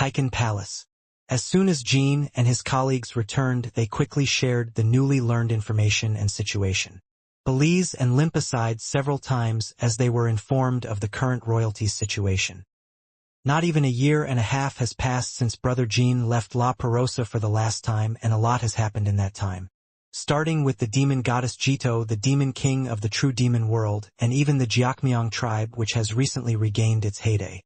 Tycoon Palace. As soon as Jean and his colleagues returned, they quickly shared the newly learned information and situation. Belize and Limpa sighed several times as they were informed of the current royalties situation. Not even a year and a half has passed since Brother Jean left La Perosa for the last time, and a lot has happened in that time. Starting with the demon goddess Jito, the demon king of the true demon world, and even the Jiakmyong tribe, which has recently regained its heyday.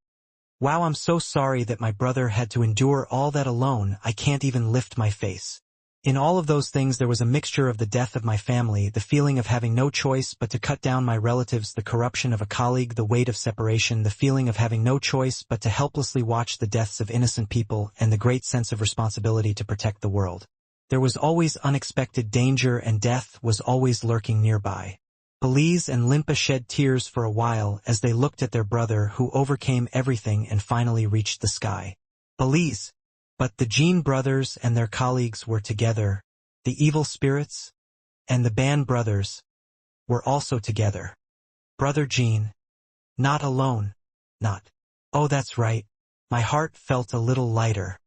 Wow, I'm so sorry that my brother had to endure all that alone. I can't even lift my face. In all of those things there was a mixture of the death of my family, the feeling of having no choice but to cut down my relatives, the corruption of a colleague, the weight of separation, the feeling of having no choice but to helplessly watch the deaths of innocent people, and the great sense of responsibility to protect the world. There was always unexpected danger, and death was always lurking nearby. Belize and Limpa shed tears for a while as they looked at their brother who overcame everything and finally reached the sky. Belize. But the Jean brothers and their colleagues were together. The evil spirits and the Ban brothers were also together. Brother Jean. Not alone. Not. Oh, that's right. My heart felt a little lighter.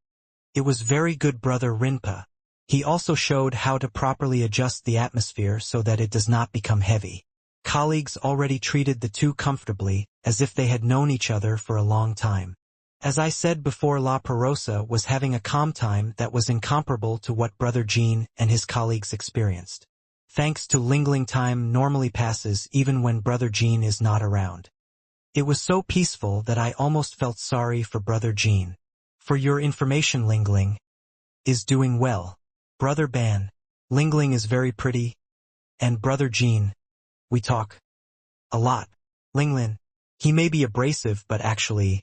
It was very good, Brother Rinpa. He also showed how to properly adjust the atmosphere so that it does not become heavy. Colleagues already treated the two comfortably, as if they had known each other for a long time. As I said before, La Perosa was having a calm time that was incomparable to what Brother Jean and his colleagues experienced. Thanks to Lingling, time normally passes even when Brother Jean is not around. It was so peaceful that I almost felt sorry for Brother Jean. For your information, Lingling is doing well. Brother Ban. Lingling is very pretty. And Brother Jean. We talk a lot. Linglin. He may be abrasive, but actually,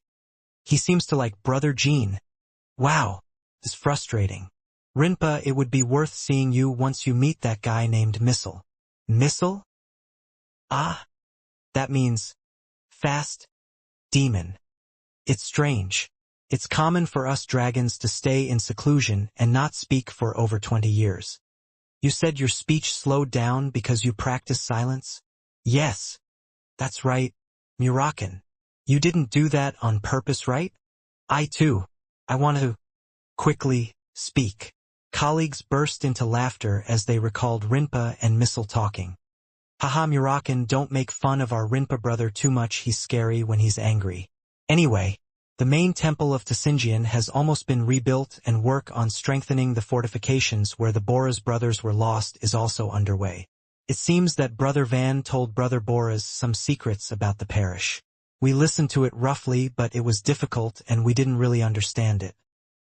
he seems to like Brother Jean. Wow. It's frustrating. Rinpa, it would be worth seeing you once you meet that guy named Missile. Missile? Ah. That means fast demon. It's strange. It's common for us dragons to stay in seclusion and not speak for over 20 years. You said your speech slowed down because you practice silence? Yes. That's right, Murakan. You didn't do that on purpose, right? I too. I want to quickly speak. Colleagues burst into laughter as they recalled Rinpa and Missile talking. Haha, Murakan, don't make fun of our Rinpa brother too much. He's scary when he's angry. Anyway, the main temple of Tsinjian has almost been rebuilt, and work on strengthening the fortifications where the Boras brothers were lost is also underway. It seems that Brother Van told Brother Boras some secrets about the parish. We listened to it roughly, but it was difficult and we didn't really understand it.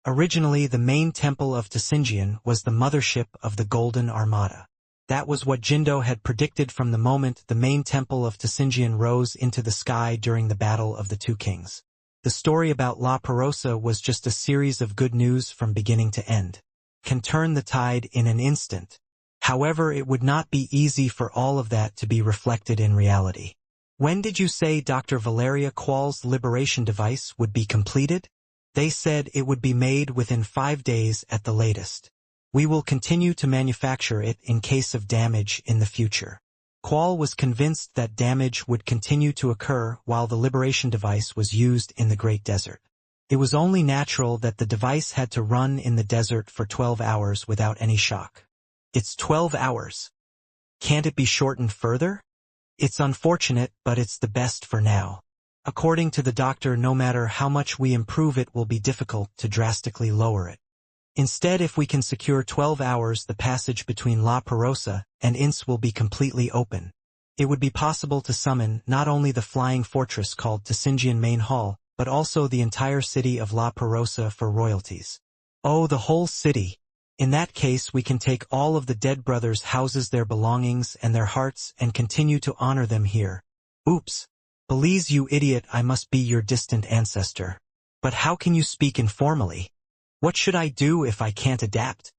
Originally, the main temple of Tsinjian was the mothership of the Golden Armada. That was what Jindo had predicted from the moment the main temple of Tsinjian rose into the sky during the Battle of the Two Kings. The story about La Perosa was just a series of good news from beginning to end. Can turn the tide in an instant. However, it would not be easy for all of that to be reflected in reality. When did you say Dr. Valeria Qual's liberation device would be completed? They said it would be made within 5 days at the latest. We will continue to manufacture it in case of damage in the future. Qual was convinced that damage would continue to occur while the liberation device was used in the Great Desert. It was only natural that the device had to run in the desert for 12 hours without any shock. It's 12 hours. Can't it be shortened further? It's unfortunate, but it's the best for now. According to the doctor, no matter how much we improve it will be difficult to drastically lower it. Instead, if we can secure 12 hours, the passage between La Perosa and Ince will be completely open. It would be possible to summon not only the flying fortress called Tsinjian Main Hall, but also the entire city of La Perosa for royalties. Oh, the whole city. In that case, we can take all of the dead brothers' houses, their belongings, and their hearts and continue to honor them here. Oops. Belize, you idiot, I must be your distant ancestor. But how can you speak informally? What should I do if I can't adapt?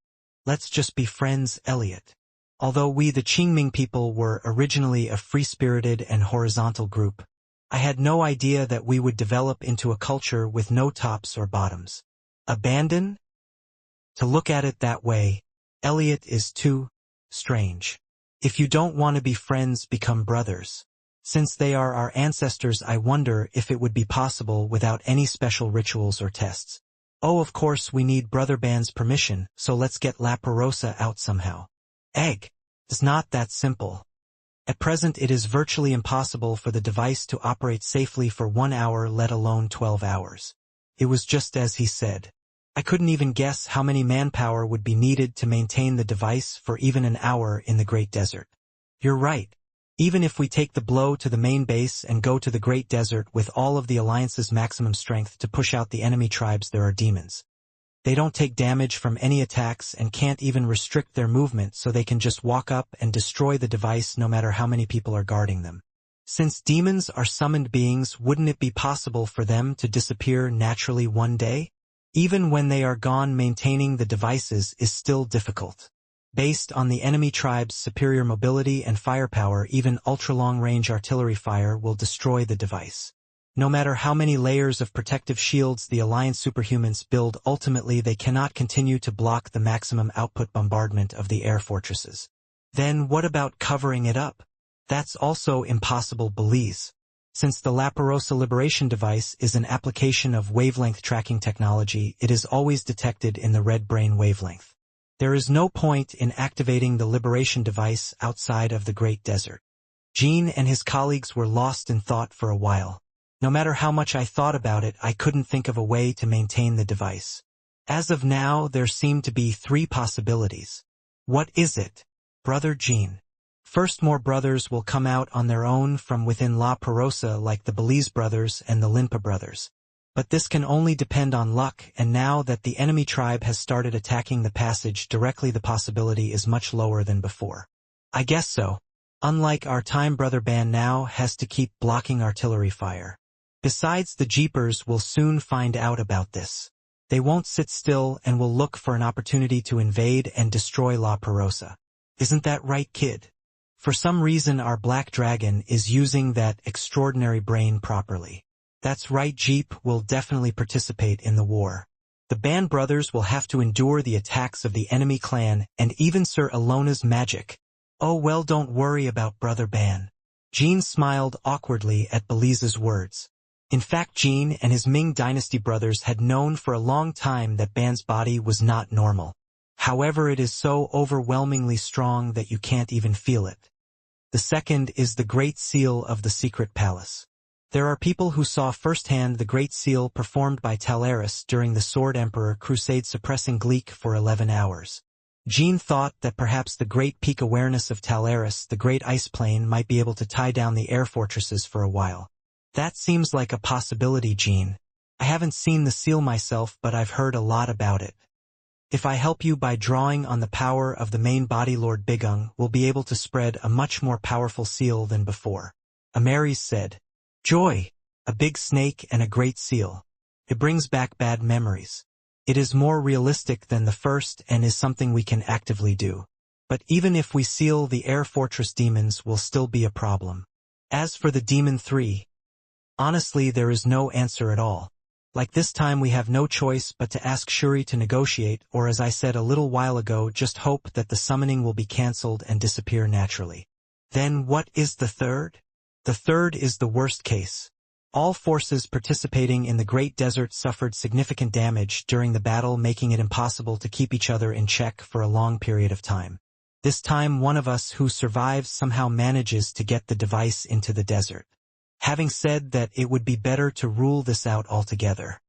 Let's just be friends, Elliot. Although we the Qingming people were originally a free-spirited and horizontal group, I had no idea that we would develop into a culture with no tops or bottoms. Abandon? To look at it that way, Elliot, is too strange. If you don't want to be friends, become brothers. Since they are our ancestors, I wonder if it would be possible without any special rituals or tests. Oh, of course we need Brother Band's permission, so let's get La Perosa out somehow. Egg. It's not that simple. At present it is virtually impossible for the device to operate safely for 1 hour, let alone 12 hours. It was just as he said. I couldn't even guess how many manpower would be needed to maintain the device for even an hour in the Great Desert. You're right. Even if we take the blow to the main base and go to the Great Desert with all of the Alliance's maximum strength to push out the enemy tribes, there are demons. They don't take damage from any attacks and can't even restrict their movement, so they can just walk up and destroy the device no matter how many people are guarding them. Since demons are summoned beings, wouldn't it be possible for them to disappear naturally one day? Even when they are gone, maintaining the devices is still difficult. Based on the enemy tribe's superior mobility and firepower, even ultra-long-range artillery fire will destroy the device. No matter how many layers of protective shields the Alliance superhumans build, ultimately they cannot continue to block the maximum output bombardment of the air fortresses. Then what about covering it up? That's also impossible, Belize. Since the La Perosa liberation device is an application of wavelength tracking technology, it is always detected in the red brain wavelength. There is no point in activating the liberation device outside of the Great Desert. Jean and his colleagues were lost in thought for a while. No matter how much I thought about it, I couldn't think of a way to maintain the device. As of now, there seem to be 3 possibilities. What is it? Brother Jean. First, more brothers will come out on their own from within La Perosa, like the Belize brothers and the Limpa brothers. But this can only depend on luck, and now that the enemy tribe has started attacking the passage directly, the possibility is much lower than before. I guess so. Unlike our time, Brother Band now has to keep blocking artillery fire. Besides, the Jeepers will soon find out about this. They won't sit still and will look for an opportunity to invade and destroy La Perosa. Isn't that right, kid? For some reason our Black Dragon is using that extraordinary brain properly. That's right, Jeep will definitely participate in the war. The Band brothers will have to endure the attacks of the enemy clan and even Sir Elona's magic. Oh well, don't worry about Brother Ban. Jean smiled awkwardly at Belize's words. In fact, Jean and his Ming Dynasty brothers had known for a long time that Ban's body was not normal. However, it is so overwhelmingly strong that you can't even feel it. The second is the Great Seal of the Secret Palace. There are people who saw firsthand the Great Seal performed by Talaris during the Sword Emperor crusade, suppressing Gleek for 11 hours. Jean thought that perhaps the great peak awareness of Talaris, the Great Ice Plane, might be able to tie down the air fortresses for a while. That seems like a possibility, Jean. I haven't seen the seal myself, but I've heard a lot about it. If I help you by drawing on the power of the main body, Lord Bigung will be able to spread a much more powerful seal than before. Amaris said. Joy! A big snake and a great seal. It brings back bad memories. It is more realistic than the first and is something we can actively do. But even if we seal the air fortress, demons will still be a problem. As for the Demon 3, honestly, there is no answer at all. Like this time we have no choice but to ask Shuri to negotiate, or as I said a little while ago, just hope that the summoning will be cancelled and disappear naturally. Then what is the third? The third is the worst case. All forces participating in the Great Desert suffered significant damage during the battle, making it impossible to keep each other in check for a long period of time. This time one of us who survives somehow manages to get the device into the desert. Having said that, it would be better to rule this out altogether.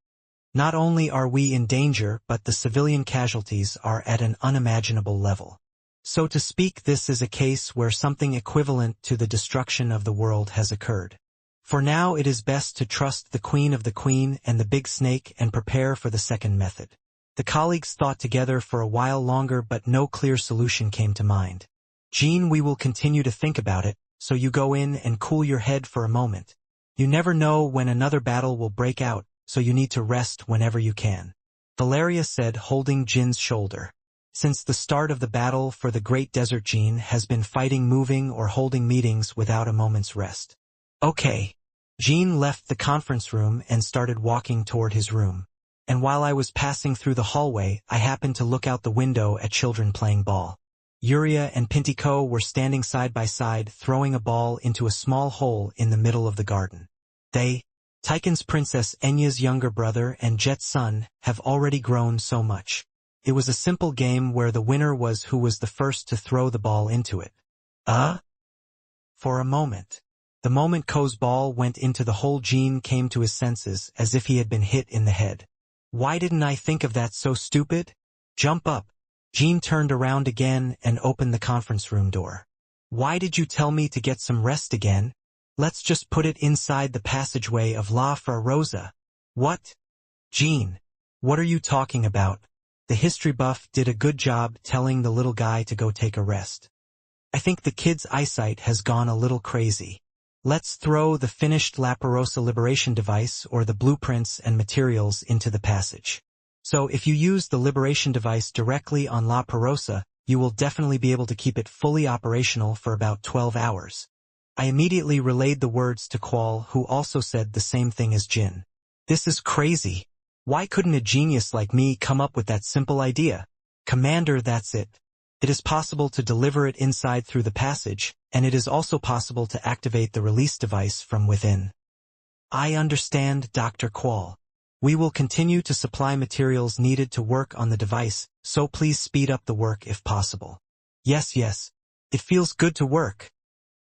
Not only are we in danger, but the civilian casualties are at an unimaginable level. So to speak, this is a case where something equivalent to the destruction of the world has occurred. For now it is best to trust the Queen of the Queen and the Big Snake and prepare for the second method. The colleagues thought together for a while longer, but no clear solution came to mind. Jean, we will continue to think about it, so you go in and cool your head for a moment. You never know when another battle will break out, so you need to rest whenever you can. Valeria said, holding Jin's shoulder. Since the start of the battle for the Great Desert, Jean has been fighting, moving, or holding meetings without a moment's rest. Okay. Jean left the conference room and started walking toward his room. And while I was passing through the hallway, I happened to look out the window at children playing ball. Yuria and Pintiko were standing side by side, throwing a ball into a small hole in the middle of the garden. They Tychon's Princess Enya's younger brother and Jet's son have already grown so much. It was a simple game where the winner was who was the first to throw the ball into it. For a moment. The moment Ko's ball went into the hole, Jean came to his senses as if he had been hit in the head. Why didn't I think of that so stupid? Jump up. Jean turned around again and opened the conference room door. Why did you tell me to get some rest again? Let's just put it inside the passageway of La Rosa. What? Jean, what are you talking about? The history buff did a good job telling the little guy to go take a rest. I think the kid's eyesight has gone a little crazy. Let's throw the finished La Rosa liberation device or the blueprints and materials into the passage. So if you use the liberation device directly on La Rosa, you will definitely be able to keep it fully operational for about 12 hours. I immediately relayed the words to Qual, who also said the same thing as Jin. This is crazy. Why couldn't a genius like me come up with that simple idea? Commander, that's it. It is possible to deliver it inside through the passage, and it is also possible to activate the release device from within. I understand, Dr. Qual. We will continue to supply materials needed to work on the device, so please speed up the work if possible. Yes. It feels good to work.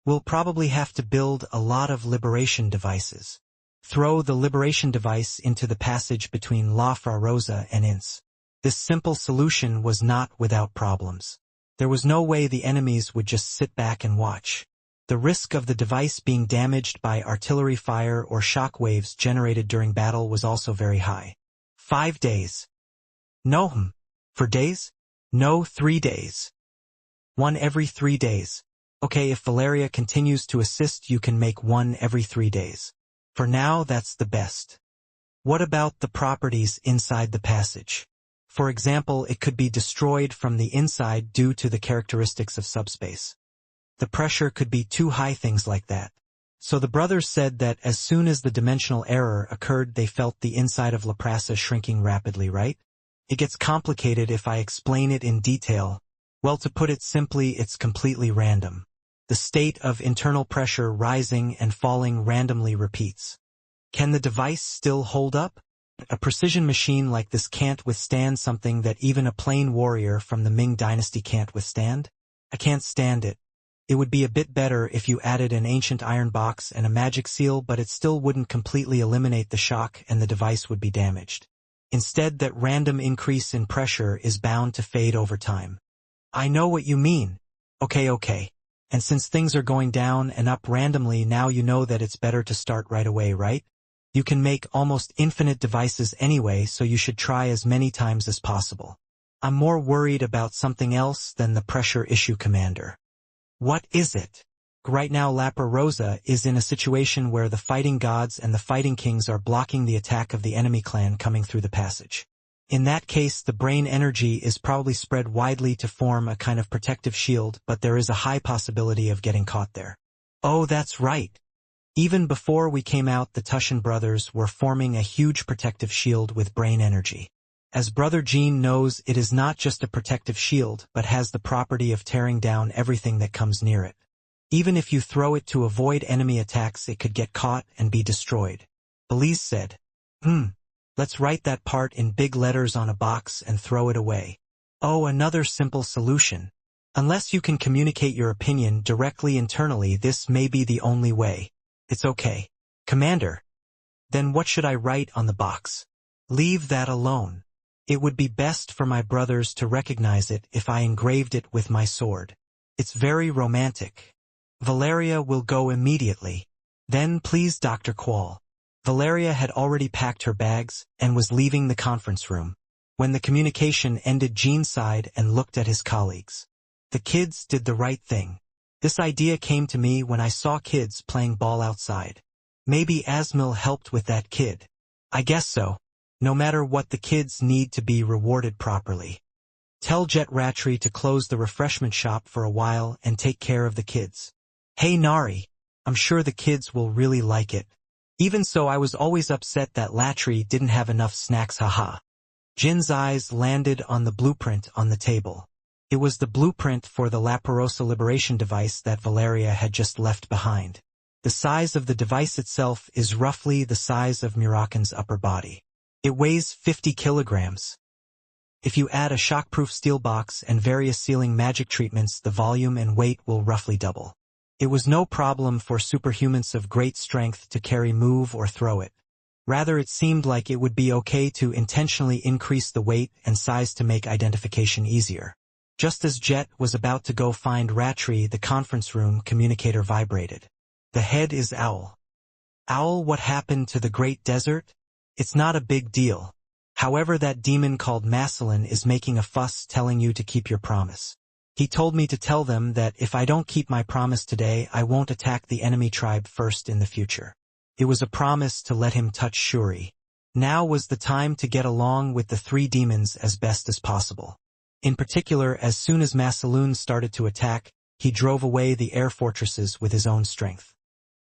We'll probably have to build a lot of liberation devices. Throw the liberation device into the passage between La Rosa and Ince. This simple solution was not without problems. There was no way the enemies would just sit back and watch. The risk of the device being damaged by artillery fire or shock waves generated during battle was also very high. 5 days. No, for days? No, 3 days. One every 3 days. Okay, if Valeria continues to assist, you can make one every 3 days. For now, that's the best. What about the properties inside the passage? For example, it could be destroyed from the inside due to the characteristics of subspace. The pressure could be too high, things like that. So the brothers said that as soon as the dimensional error occurred, they felt the inside of La Prasa shrinking rapidly, right? It gets complicated if I explain it in detail. Well, to put it simply, it's completely random. The state of internal pressure rising and falling randomly repeats. Can the device still hold up? A precision machine like this can't withstand something that even a plain warrior from the Ming dynasty can't withstand. I can't stand it. It would be a bit better if you added an ancient iron box and a magic seal, but it still wouldn't completely eliminate the shock and the device would be damaged. Instead, that random increase in pressure is bound to fade over time. I know what you mean. Okay. And since things are going down and up randomly, now you know that it's better to start right away, right? You can make almost infinite devices anyway, so you should try as many times as possible. I'm more worried about something else than the pressure issue, Commander. What is it? Right now La Rosa is in a situation where the fighting gods and the fighting kings are blocking the attack of the enemy clan coming through the passage. In that case, the brain energy is probably spread widely to form a kind of protective shield, but there is a high possibility of getting caught there. Oh, that's right. Even before we came out, the Tushan brothers were forming a huge protective shield with brain energy. As Brother Jean knows, it is not just a protective shield, but has the property of tearing down everything that comes near it. Even if you throw it to avoid enemy attacks, it could get caught and be destroyed. Belize said, Let's write that part in big letters on a box and throw it away. Oh, another simple solution. Unless you can communicate your opinion directly internally, this may be the only way. It's okay. Commander. Then what should I write on the box? Leave that alone. It would be best for my brothers to recognize it if I engraved it with my sword. It's very romantic. Valeria will go immediately. Then please, Dr. Qual. Valeria had already packed her bags and was leaving the conference room. When the communication ended, Jean sighed and looked at his colleagues. The kids did the right thing. This idea came to me when I saw kids playing ball outside. Maybe Asmil helped with that kid. I guess so. No matter what, the kids need to be rewarded properly. Tell Jet Ratri to close the refreshment shop for a while and take care of the kids. Hey Nari, I'm sure the kids will really like it. Even so, I was always upset that Latri didn't have enough snacks, haha. Jin's eyes landed on the blueprint on the table. It was the blueprint for the La Rosa liberation device that Valeria had just left behind. The size of the device itself is roughly the size of Muraken's upper body. It weighs 50 kilograms. If you add a shockproof steel box and various sealing magic treatments, the volume and weight will roughly double. It was no problem for superhumans of great strength to carry, move, or throw it. Rather, it seemed like it would be okay to intentionally increase the weight and size to make identification easier. Just as Jet was about to go find Ratri, the conference room communicator vibrated. The head is Owl. Owl, what happened to the Great Desert? It's not a big deal. However, that demon called Maslin is making a fuss, telling you to keep your promise. He told me to tell them that if I don't keep my promise today, I won't attack the enemy tribe first in the future. It was a promise to let him touch Shuri. Now was the time to get along with the three demons as best as possible. In particular, as soon as Maslin started to attack, he drove away the air fortresses with his own strength.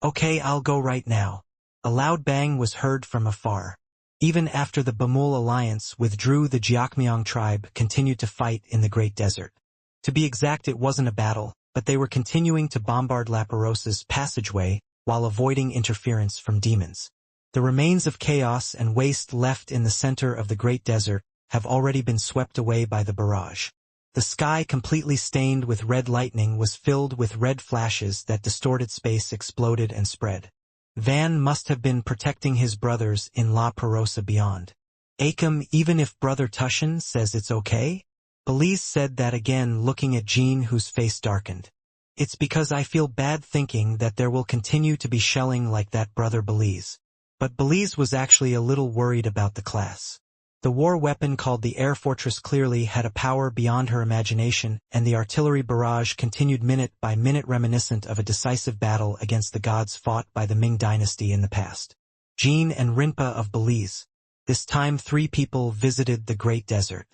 Okay, I'll go right now. A loud bang was heard from afar. Even after the Bamul alliance withdrew, the Jiakmyong tribe continued to fight in the Great Desert. To be exact, it wasn't a battle, but they were continuing to bombard Laperosa's passageway while avoiding interference from demons. The remains of chaos and waste left in the center of the Great Desert have already been swept away by the barrage. The sky, completely stained with red lightning, was filled with red flashes that distorted space, exploded, and spread. Van must have been protecting his brothers in La Perosa beyond. Akam, even if Brother Tushin says it's okay? Belize said that again, looking at Jean, whose face darkened. It's because I feel bad thinking that there will continue to be shelling like that, Brother Belize. But Belize was actually a little worried about the class. The war weapon called the Air Fortress clearly had a power beyond her imagination, and the artillery barrage continued minute by minute, reminiscent of a decisive battle against the gods fought by the Ming dynasty in the past. Jean and Rinpa of Belize. This time 3 people visited the Great Desert.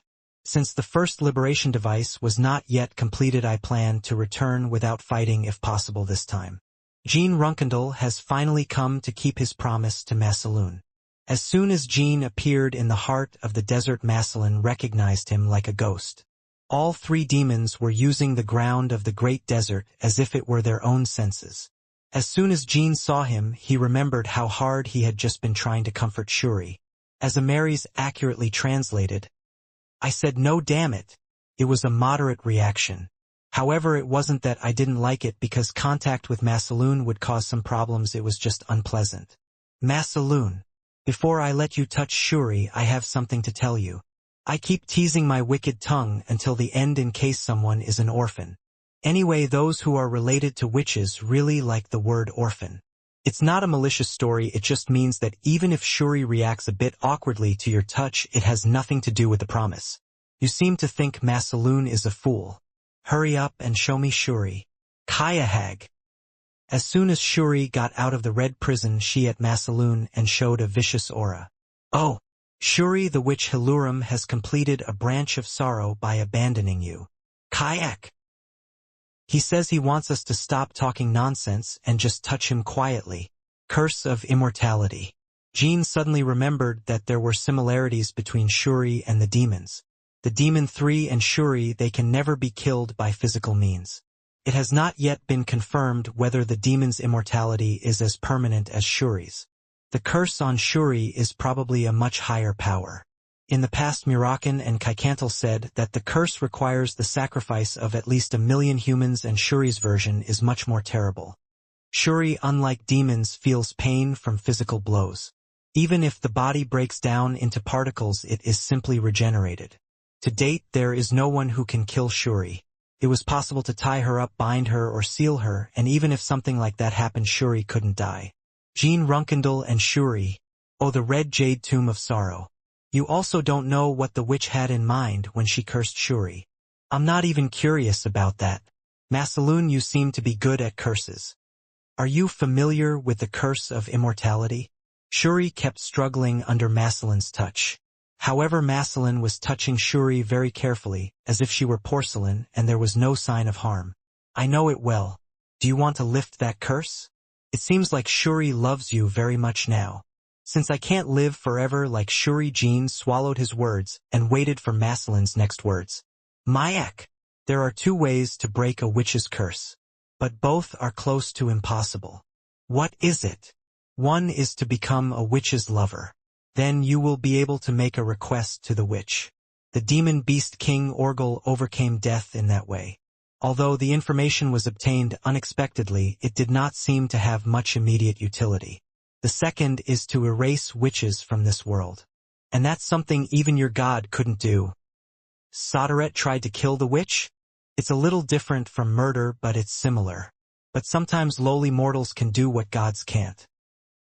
Since the first liberation device was not yet completed, I plan to return without fighting if possible this time. Jean Runkendal has finally come to keep his promise to Maslin. As soon as Jean appeared in the heart of the desert, Maslin recognized him like a ghost. All 3 demons were using the ground of the Great Desert as if it were their own senses. As soon as Jean saw him, he remembered how hard he had just been trying to comfort Shuri. As Amaris accurately translated, I said, "No, damn it." It was a moderate reaction. However, it wasn't that I didn't like it because contact with Maslin would cause some problems, it was just unpleasant. Maslin. Before I let you touch Shuri, I have something to tell you. I keep teasing my wicked tongue until the end in case someone is an orphan. Anyway, those who are related to witches really like the word orphan. It's not a malicious story, it just means that even if Shuri reacts a bit awkwardly to your touch, it has nothing to do with the promise. You seem to think Maslin is a fool. Hurry up and show me Shuri. Kaya Hag. As soon as Shuri got out of the red prison, she at Maslin and showed a vicious aura. Oh, Shuri, the witch Hilurum has completed a branch of sorrow by abandoning you. Kayak. He says he wants us to stop talking nonsense and just touch him quietly. Curse of immortality. Jean suddenly remembered that there were similarities between Shuri and the demons. The Demon 3 and Shuri, they can never be killed by physical means. It has not yet been confirmed whether the demon's immortality is as permanent as Shuri's. The curse on Shuri is probably a much higher power. In the past, Muraken and Kaikantal said that the curse requires the sacrifice of at least 1 million humans, and Shuri's version is much more terrible. Shuri, unlike demons, feels pain from physical blows. Even if the body breaks down into particles, it is simply regenerated. To date, there is no one who can kill Shuri. It was possible to tie her up, bind her, or seal her, and even if something like that happened, Shuri couldn't die. Jean Runkendal and Shuri. Oh, the Red Jade Tomb of Sorrow. You also don't know what the witch had in mind when she cursed Shuri. I'm not even curious about that. Maslin, you seem to be good at curses. Are you familiar with the curse of immortality? Shuri kept struggling under Maslin's touch. However, Maslin was touching Shuri very carefully, as if she were porcelain, and there was no sign of harm. I know it well. Do you want to lift that curse? It seems like Shuri loves you very much now. Since I can't live forever like Shuri, Jean swallowed his words and waited for Maslin's next words. Mayak. There are 2 ways to break a witch's curse, but both are close to impossible. What is it? One is to become a witch's lover. Then you will be able to make a request to the witch. The demon beast King Orgel overcame death in that way. Although the information was obtained unexpectedly, it did not seem to have much immediate utility. The second is to erase witches from this world. And that's something even your god couldn't do. Sodaret tried to kill the witch? It's a little different from murder, but it's similar. But sometimes lowly mortals can do what gods can't.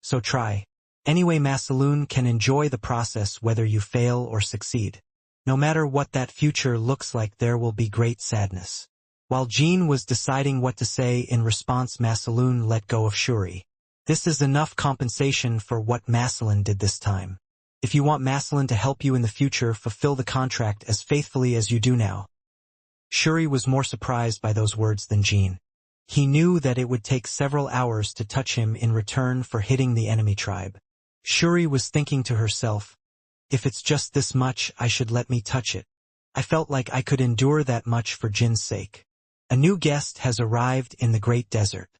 So try. Anyway, Masaloon can enjoy the process whether you fail or succeed. No matter what that future looks like, there will be great sadness. While Jean was deciding what to say in response, Masaloon let go of Shuri. This is enough compensation for what Maslin did this time. If you want Maslin to help you in the future, fulfill the contract as faithfully as you do now. Shuri was more surprised by those words than Jean. He knew that it would take several hours to touch him in return for hitting the enemy tribe. Shuri was thinking to herself, if it's just this much, I should let me touch it. I felt like I could endure that much for Jin's sake. A new guest has arrived in the Great Desert.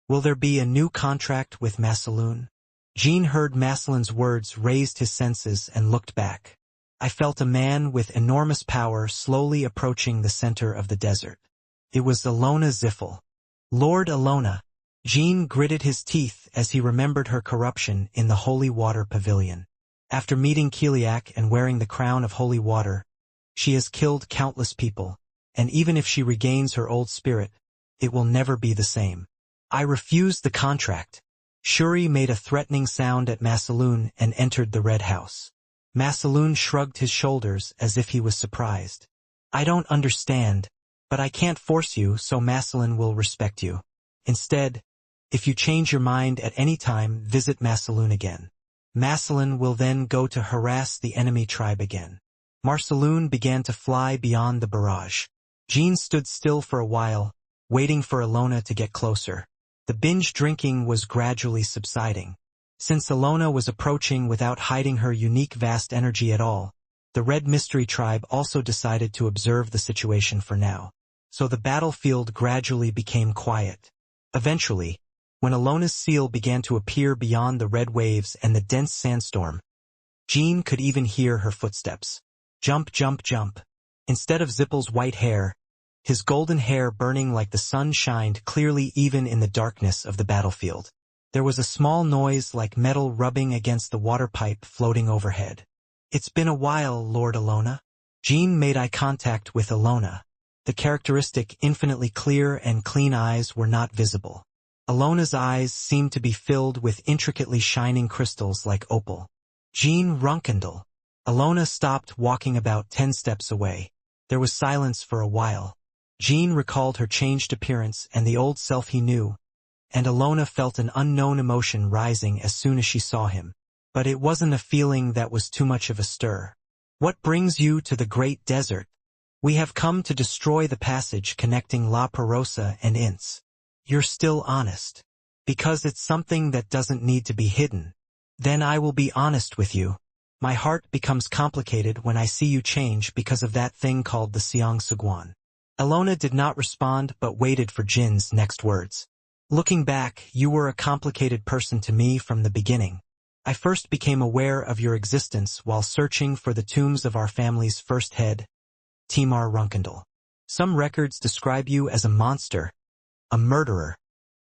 Will there be a new contract with Masaloon? Jean heard Maslin's words, raised his senses, and looked back. I felt a man with enormous power slowly approaching the center of the desert. It was Alona Ziffel. Lord Alona. Jean gritted his teeth as he remembered her corruption in the Holy Water Pavilion. After meeting Kiliak and wearing the crown of Holy Water, she has killed countless people, and even if she regains her old spirit, it will never be the same. I refused the contract. Shuri made a threatening sound at Masaloon and entered the Red House. Masaloon shrugged his shoulders as if he was surprised. I don't understand, but I can't force you, so Maslin will respect you. Instead, if you change your mind at any time, visit Masaloon again. Maslin will then go to harass the enemy tribe again. Marsaloon began to fly beyond the barrage. Jean stood still for a while, waiting for Alona to get closer. The binge drinking was gradually subsiding. Since Alona was approaching without hiding her unique vast energy at all, the Red Mystery Tribe also decided to observe the situation for now. So the battlefield gradually became quiet. Eventually, when Alona's seal began to appear beyond the red waves and the dense sandstorm, Jean could even hear her footsteps. Jump, jump, jump. Instead of Zippel's white hair, his golden hair burning like the sun shined clearly even in the darkness of the battlefield. There was a small noise like metal rubbing against the water pipe floating overhead. It's been a while, Lord Alona. Jean made eye contact with Alona. The characteristic infinitely clear and clean eyes were not visible. Alona's eyes seemed to be filled with intricately shining crystals like opal. Jean Runkendel. Alona stopped, walking about 10 steps away. There was silence for a while. Jean recalled her changed appearance and the old self he knew, and Alona felt an unknown emotion rising as soon as she saw him. But it wasn't a feeling that was too much of a stir. What brings you to the Great Desert? We have come to destroy the passage connecting La Perosa and Ince. You're still honest. Because it's something that doesn't need to be hidden. Then I will be honest with you. My heart becomes complicated when I see you change because of that thing called the Siang Suguan. Alona did not respond but waited for Jin's next words. Looking back, you were a complicated person to me from the beginning. I first became aware of your existence while searching for the tombs of our family's first head, Timar Runkendel. Some records describe you as a monster, a murderer,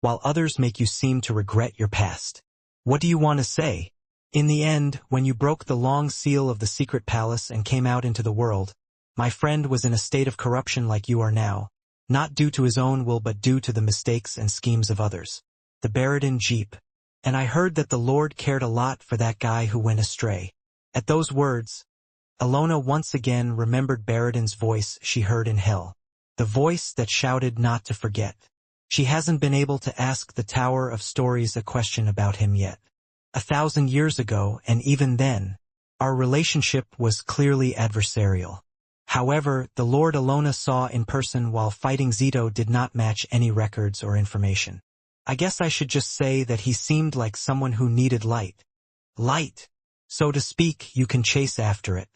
while others make you seem to regret your past. What do you want to say? In the end, when you broke the long seal of the secret palace and came out into the world, my friend was in a state of corruption like you are now, not due to his own will but due to the mistakes and schemes of others. The Baradin Jeep. And I heard that the Lord cared a lot for that guy who went astray. At those words, Alona once again remembered Baradin's voice she heard in hell. The voice that shouted not to forget. She hasn't been able to ask the Tower of Stories a question about him yet. 1,000 years ago, and even then, our relationship was clearly adversarial. However, the Lord Alona saw in person while fighting Zito did not match any records or information. I guess I should just say that he seemed like someone who needed light. Light! So to speak, you can chase after it.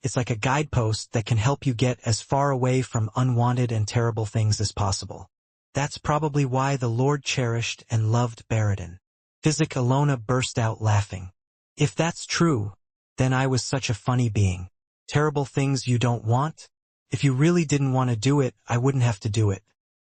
It's like a guidepost that can help you get as far away from unwanted and terrible things as possible. That's probably why the Lord cherished and loved Baradin. Physic Alona burst out laughing. If that's true, then I was such a funny being. Terrible things you don't want? If you really didn't want to do it, I wouldn't have to do it.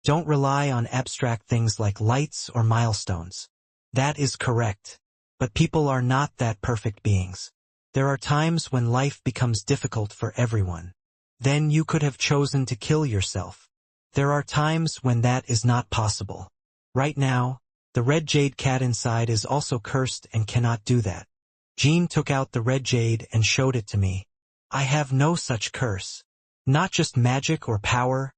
Don't rely on abstract things like lights or milestones. That is correct. But people are not that perfect beings. There are times when life becomes difficult for everyone. Then you could have chosen to kill yourself. There are times when that is not possible. Right now, the red jade cat inside is also cursed and cannot do that. Jean took out the red jade and showed it to me. I have no such curse. Not just magic or power,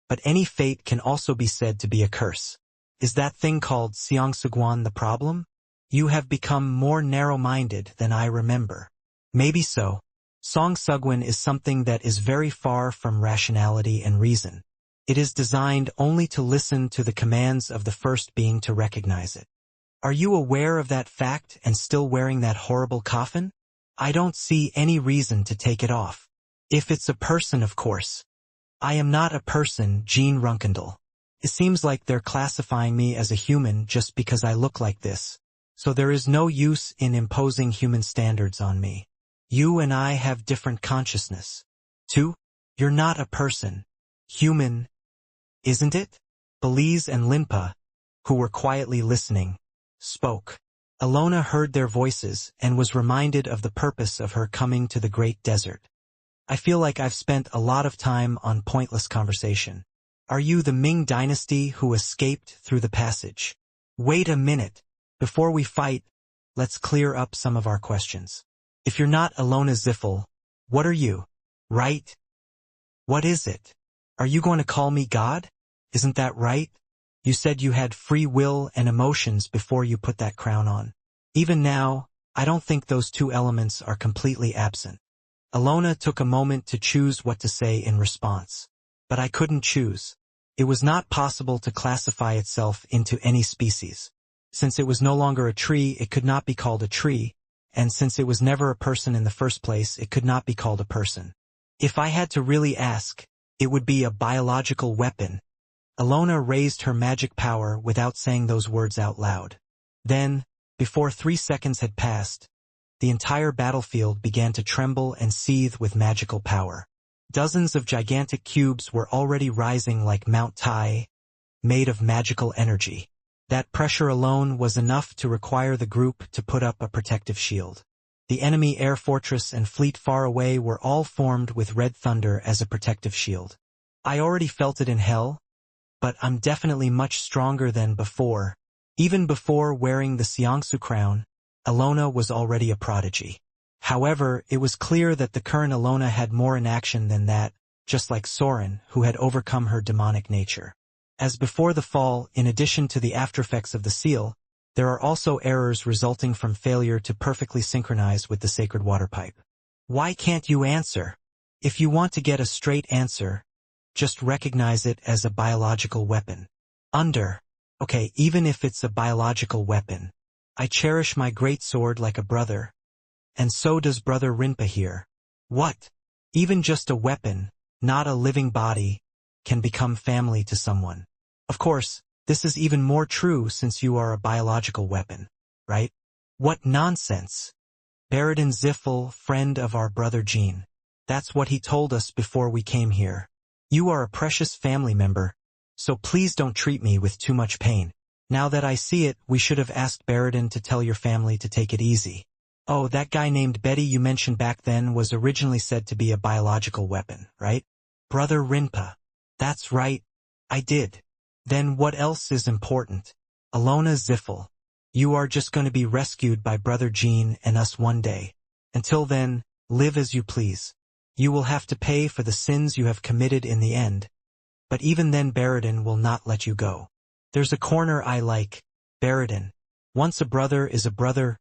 but any fate can also be said to be a curse. Is that thing called Seongsugwan the problem? You have become more narrow-minded than I remember. Maybe so. Seongsugwan is something that is very far from rationality and reason. It is designed only to listen to the commands of the first being to recognize it. Are you aware of that fact and still wearing that horrible coffin? I don't see any reason to take it off. If it's a person, of course. I am not a person, Jean Runkendall. It seems like they're classifying me as a human just because I look like this. So there is no use in imposing human standards on me. You and I have different consciousness. 2. You're not a person. Human, isn't it? Belize and Limpa, who were quietly listening, spoke. Alona heard their voices and was reminded of the purpose of her coming to the great desert. I feel like I've spent a lot of time on pointless conversation. Are you the Ming dynasty who escaped through the passage? Wait a minute. Before we fight, let's clear up some of our questions. If you're not Alona Ziffel, what are you? Right? What is it? Are you going to call me God? Isn't that right? You said you had free will and emotions before you put that crown on. Even now, I don't think those two elements are completely absent. Alona took a moment to choose what to say in response. But I couldn't choose. It was not possible to classify itself into any species. Since it was no longer a tree, it could not be called a tree, and since it was never a person in the first place, it could not be called a person. If I had to really ask, it would be a biological weapon. Alona raised her magic power without saying those words out loud. Then, before 3 seconds had passed, the entire battlefield began to tremble and seethe with magical power. Dozens of gigantic cubes were already rising like Mount Tai, made of magical energy. That pressure alone was enough to require the group to put up a protective shield. The enemy air fortress and fleet far away were all formed with red thunder as a protective shield. I already felt it in hell, but I'm definitely much stronger than before. Even before wearing the Seongsu crown, Alona was already a prodigy. However, it was clear that the current Alona had more in action than that, just like Soren, who had overcome her demonic nature. As before the fall, in addition to the aftereffects of the seal, there are also errors resulting from failure to perfectly synchronize with the sacred water pipe. Why can't you answer? If you want to get a straight answer, just recognize it as a biological weapon. Okay, even if it's a biological weapon, I cherish my great sword like a brother. And so does Brother Rinpa here. What? Even just a weapon, not a living body, can become family to someone. Of course, this is even more true since you are a biological weapon, right? What nonsense. Baradin Ziffel, friend of our brother Jean. That's what he told us before we came here. You are a precious family member, so please don't treat me with too much pain. Now that I see it, we should have asked Baradin to tell your family to take it easy. Oh, that guy named Betty you mentioned back then was originally said to be a biological weapon, right? Brother Rinpa. That's right. I did. Then what else is important? Alona Ziffel. You are just going to be rescued by Brother Jean and us one day. Until then, live as you please. You will have to pay for the sins you have committed in the end. But even then Baradin will not let you go. There's a corner I like. Baradin. Once a brother is a brother.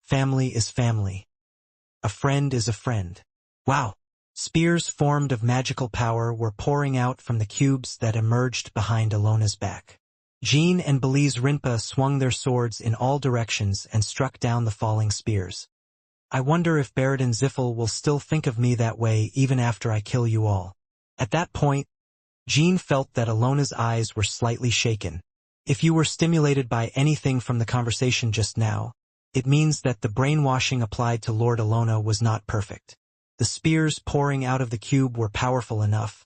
Family is family. A friend is a friend. Wow. Spears formed of magical power were pouring out from the cubes that emerged behind Alona's back. Jean and Belize Rinpa swung their swords in all directions and struck down the falling spears. I wonder if Baradin Ziffel will still think of me that way even after I kill you all. At that point, Jean felt that Alona's eyes were slightly shaken. If you were stimulated by anything from the conversation just now, it means that the brainwashing applied to Lord Alona was not perfect. The spears pouring out of the cube were powerful enough,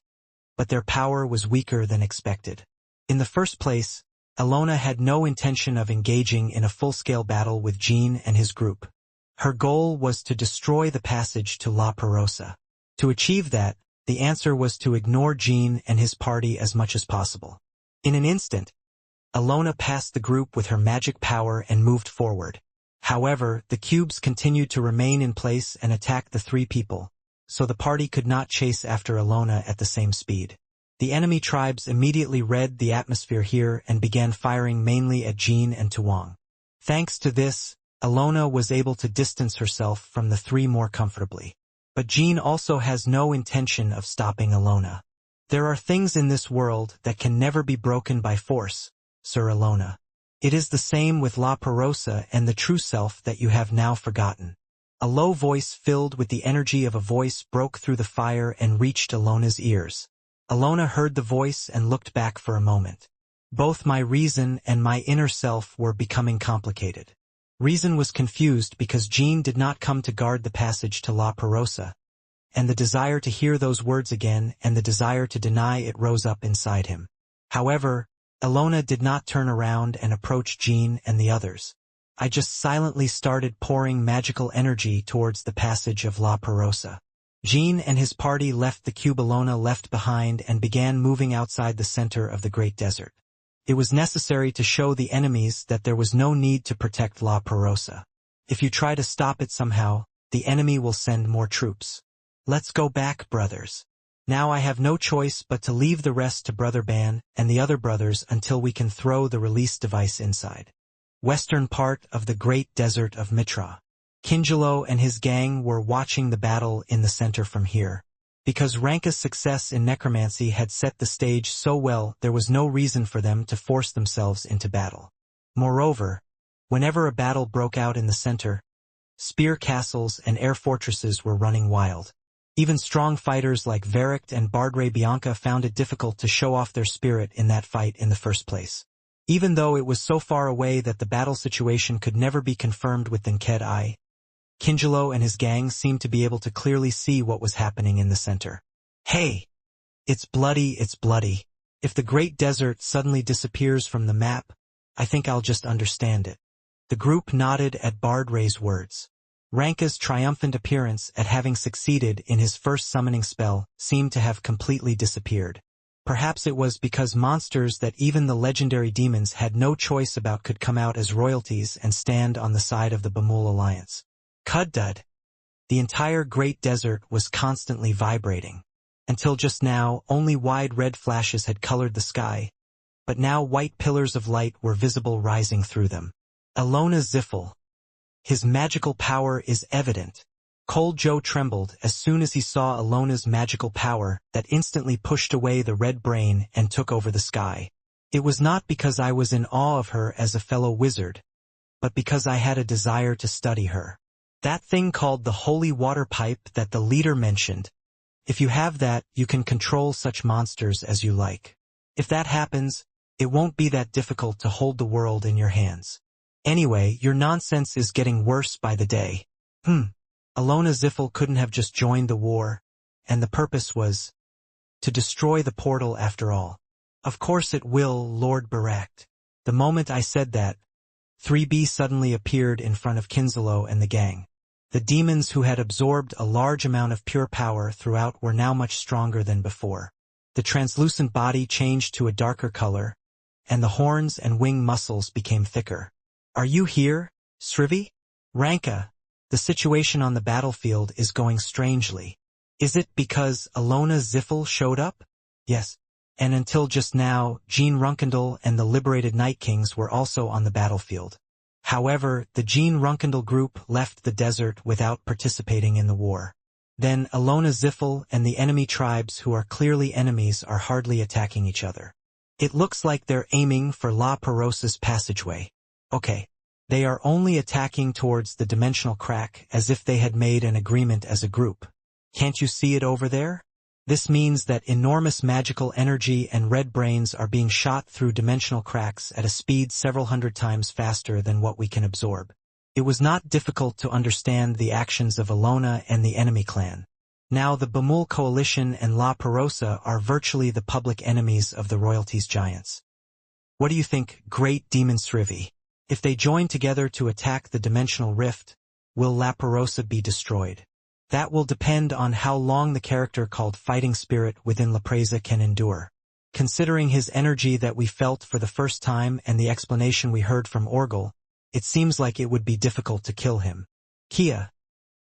but their power was weaker than expected. In the first place, Alona had no intention of engaging in a full-scale battle with Jean and his group. Her goal was to destroy the passage to La Perosa. To achieve that, the answer was to ignore Jean and his party as much as possible. In an instant, Alona passed the group with her magic power and moved forward. However, the cubes continued to remain in place and attack the three people, so the party could not chase after Alona at the same speed. The enemy tribes immediately read the atmosphere here and began firing mainly at Jean and Tuong. Thanks to this, Alona was able to distance herself from the three more comfortably. But Jean also has no intention of stopping Alona. There are things in this world that can never be broken by force, Sir Alona. It is the same with La Perosa and the true self that you have now forgotten. A low voice filled with the energy of a voice broke through the fire and reached Alona's ears. Alona heard the voice and looked back for a moment. Both my reason and my inner self were becoming complicated. Reason was confused because Jean did not come to guard the passage to La Perosa, and the desire to hear those words again and the desire to deny it rose up inside him. However, Alona did not turn around and approach Jean and the others. I just silently started pouring magical energy towards the passage of La Perosa. Jean and his party left the cube Alona left behind and began moving outside the center of the Great Desert. It was necessary to show the enemies that there was no need to protect La Perosa. If you try to stop it somehow, the enemy will send more troops. Let's go back, brothers. Now I have no choice but to leave the rest to Brother Ban and the other brothers until we can throw the release device inside. Western part of the Great Desert of Mitra. Kingelo and his gang were watching the battle in the center from here. Because Ranka's success in necromancy had set the stage so well, there was no reason for them to force themselves into battle. Moreover, whenever a battle broke out in the center, spear castles and air fortresses were running wild. Even strong fighters like Varict and Bardre Bianca found it difficult to show off their spirit in that fight in the first place. Even though it was so far away that the battle situation could never be confirmed with Thinked Eye, Kingelo and his gang seemed to be able to clearly see what was happening in the center. Hey! It's bloody, it's bloody. If the Great Desert suddenly disappears from the map, I think I'll just understand it. The group nodded at Bardre's words. Ranka's triumphant appearance at having succeeded in his first summoning spell seemed to have completely disappeared. Perhaps it was because monsters that even the legendary demons had no choice about could come out as royalties and stand on the side of the Bamul Alliance. Cuddud. The entire Great Desert was constantly vibrating. Until just now, only wide red flashes had colored the sky, but now white pillars of light were visible rising through them. Alona Ziffel. His magical power is evident. Cold Joe trembled as soon as he saw Alona's magical power that instantly pushed away the red brain and took over the sky. It was not because I was in awe of her as a fellow wizard, but because I had a desire to study her. That thing called the holy water pipe that the leader mentioned. If you have that, you can control such monsters as you like. If that happens, it won't be that difficult to hold the world in your hands. Anyway, your nonsense is getting worse by the day. Alona Ziffel couldn't have just joined the war, and the purpose was to destroy the portal after all. Of course it will, Lord Barakt. The moment I said that, 3B suddenly appeared in front of Kingelo and the gang. The demons who had absorbed a large amount of pure power throughout were now much stronger than before. The translucent body changed to a darker color, and the horns and wing muscles became thicker. Are you here, Srivi? Ranka, the situation on the battlefield is going strangely. Is it because Alona Ziffel showed up? Yes. And until just now, Jean Runkendal and the liberated Night Kings were also on the battlefield. However, the Jean Runkendal group left the desert without participating in the war. Then Alona Ziffel and the enemy tribes who are clearly enemies are hardly attacking each other. It looks like they're aiming for La Perosa's passageway. Okay. They are only attacking towards the dimensional crack as if they had made an agreement as a group. Can't you see it over there? This means that enormous magical energy and red brains are being shot through dimensional cracks at a speed several hundred times faster than what we can absorb. It was not difficult to understand the actions of Alona and the enemy clan. Now the Bamul coalition and La Perosa are virtually the public enemies of the royalties giants. What do you think, great demon Srivi? If they join together to attack the dimensional rift, will La Perosa be destroyed? That will depend on how long the character called Fighting Spirit within La Presa can endure. Considering his energy that we felt for the first time and the explanation we heard from Orgel, it seems like it would be difficult to kill him. Kia,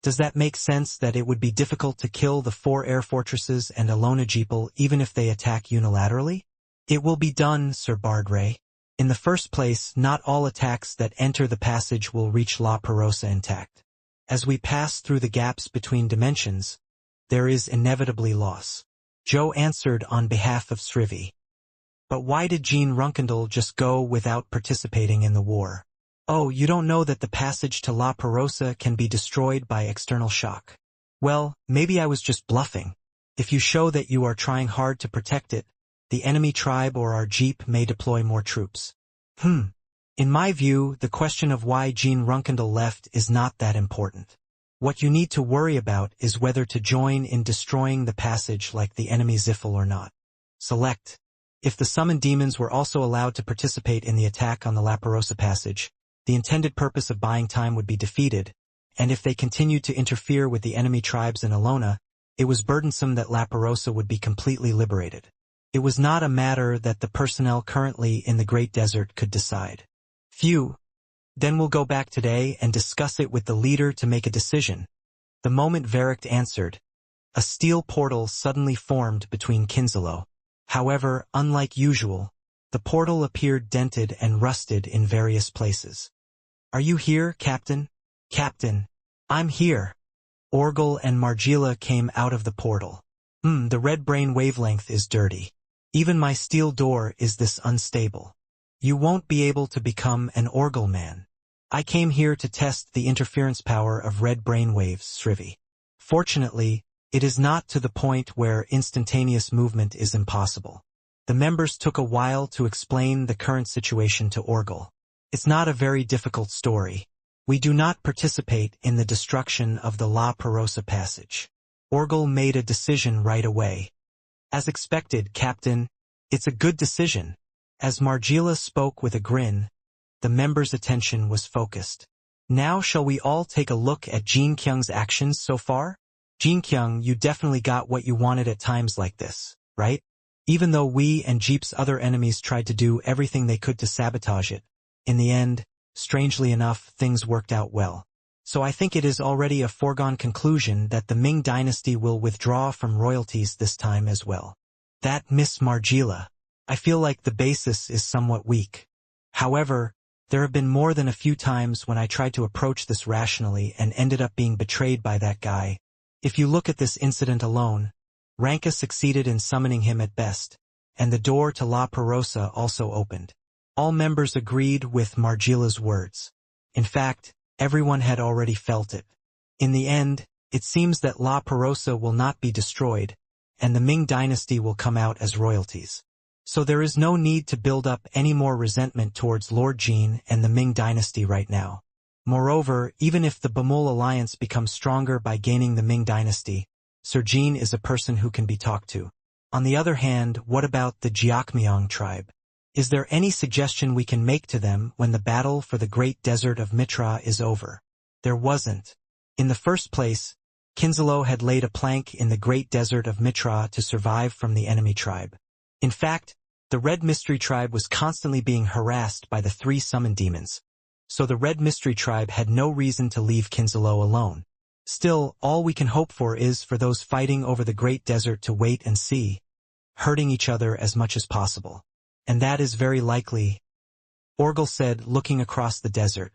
does that make sense that it would be difficult to kill the 4 air fortresses and Alona Jeepel even if they attack unilaterally? It will be done, Sir Bardray. In the first place, not all attacks that enter the passage will reach La Perosa intact. As we pass through the gaps between dimensions, there is inevitably loss. Joe answered on behalf of Srivi. But why did Jean Runkendal just go without participating in the war? Oh, you don't know that the passage to La Perosa can be destroyed by external shock. Well, maybe I was just bluffing. If you show that you are trying hard to protect it, the enemy tribe or our jeep may deploy more troops. In my view, the question of why Jean Runkendal left is not that important. What you need to worry about is whether to join in destroying the passage like the enemy Ziffel or not. Select. If the summoned demons were also allowed to participate in the attack on the La Perosa passage, the intended purpose of buying time would be defeated, and if they continued to interfere with the enemy tribes in Alona, it was burdensome that La Perosa would be completely liberated. It was not a matter that the personnel currently in the Great Desert could decide. Phew. Then we'll go back today and discuss it with the leader to make a decision. The moment Varict answered, a steel portal suddenly formed between Kinselo. However, unlike usual, the portal appeared dented and rusted in various places. Are you here, Captain? Captain, I'm here. Orgel and Margila came out of the portal. The red brain wavelength is dirty. Even my steel door is this unstable. You won't be able to become an Orgel man. I came here to test the interference power of red brain waves, Srivi. Fortunately, it is not to the point where instantaneous movement is impossible. The members took a while to explain the current situation to Orgel. It's not a very difficult story. We do not participate in the destruction of the La Perosa passage. Orgel made a decision right away. As expected, Captain, it's a good decision. As Margila spoke with a grin, the members' attention was focused. Now shall we all take a look at Jin Kyung's actions so far? Jin Kyung, you definitely got what you wanted at times like this, right? Even though we and Jeep's other enemies tried to do everything they could to sabotage it, in the end, strangely enough, things worked out well. So I think it is already a foregone conclusion that the Ming dynasty will withdraw from royalties this time as well. That Miss Margila. I feel like the basis is somewhat weak. However, there have been more than a few times when I tried to approach this rationally and ended up being betrayed by that guy. If you look at this incident alone, Ranka succeeded in summoning him at best, and the door to La Perosa also opened. All members agreed with Margila's words. In fact, everyone had already felt it. In the end, it seems that La Perosa will not be destroyed, and the Ming dynasty will come out as royalties. So there is no need to build up any more resentment towards Lord Jean and the Ming dynasty right now. Moreover, even if the Bamul alliance becomes stronger by gaining the Ming dynasty, Sir Jean is a person who can be talked to. On the other hand, what about the Jiakmiang tribe? Is there any suggestion we can make to them when the battle for the Great Desert of Mitra is over? There wasn't. In the first place, Kinselo had laid a plank in the Great Desert of Mitra to survive from the enemy tribe. In fact, the Red Mystery Tribe was constantly being harassed by the 3 summoned demons, so the Red Mystery Tribe had no reason to leave Kinselo alone. Still, all we can hope for is for those fighting over the Great Desert to wait and see, hurting each other as much as possible. And that is very likely, Orgel said, looking across the desert.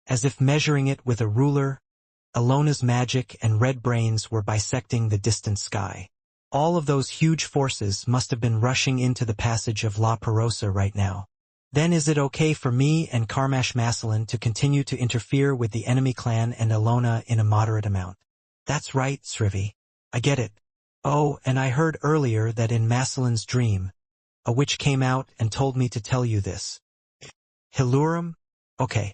As if measuring it with a ruler, Alona's magic and red brains were bisecting the distant sky. All of those huge forces must have been rushing into the passage of La Perosa right now. Then is it okay for me and Karmash Maslin to continue to interfere with the enemy clan and Alona in a moderate amount? That's right, Srivi. I get it. Oh, and I heard earlier that in Massiline's dream, a witch came out and told me to tell you this. Hilurum? Okay.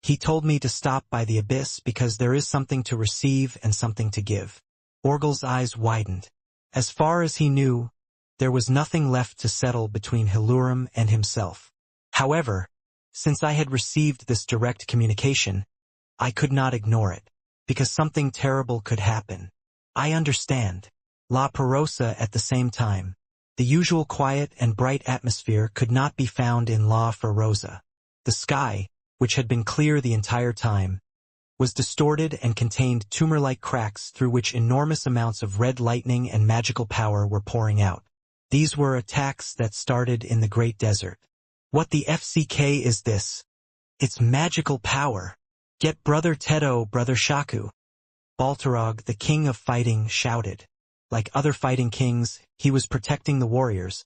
He told me to stop by the abyss because there is something to receive and something to give. Orgel's eyes widened. As far as he knew, there was nothing left to settle between Hilurum and himself. However, since I had received this direct communication, I could not ignore it, because something terrible could happen. I understand. La Perosa at the same time. The usual quiet and bright atmosphere could not be found in La Feroza. The sky, which had been clear the entire time, was distorted and contained tumor-like cracks through which enormous amounts of red lightning and magical power were pouring out. These were attacks that started in the Great Desert. What the FCK is this? It's magical power. Get Brother Tedo, Brother Shaku. Baltarog, the king of fighting, shouted. Like other fighting kings, he was protecting the warriors.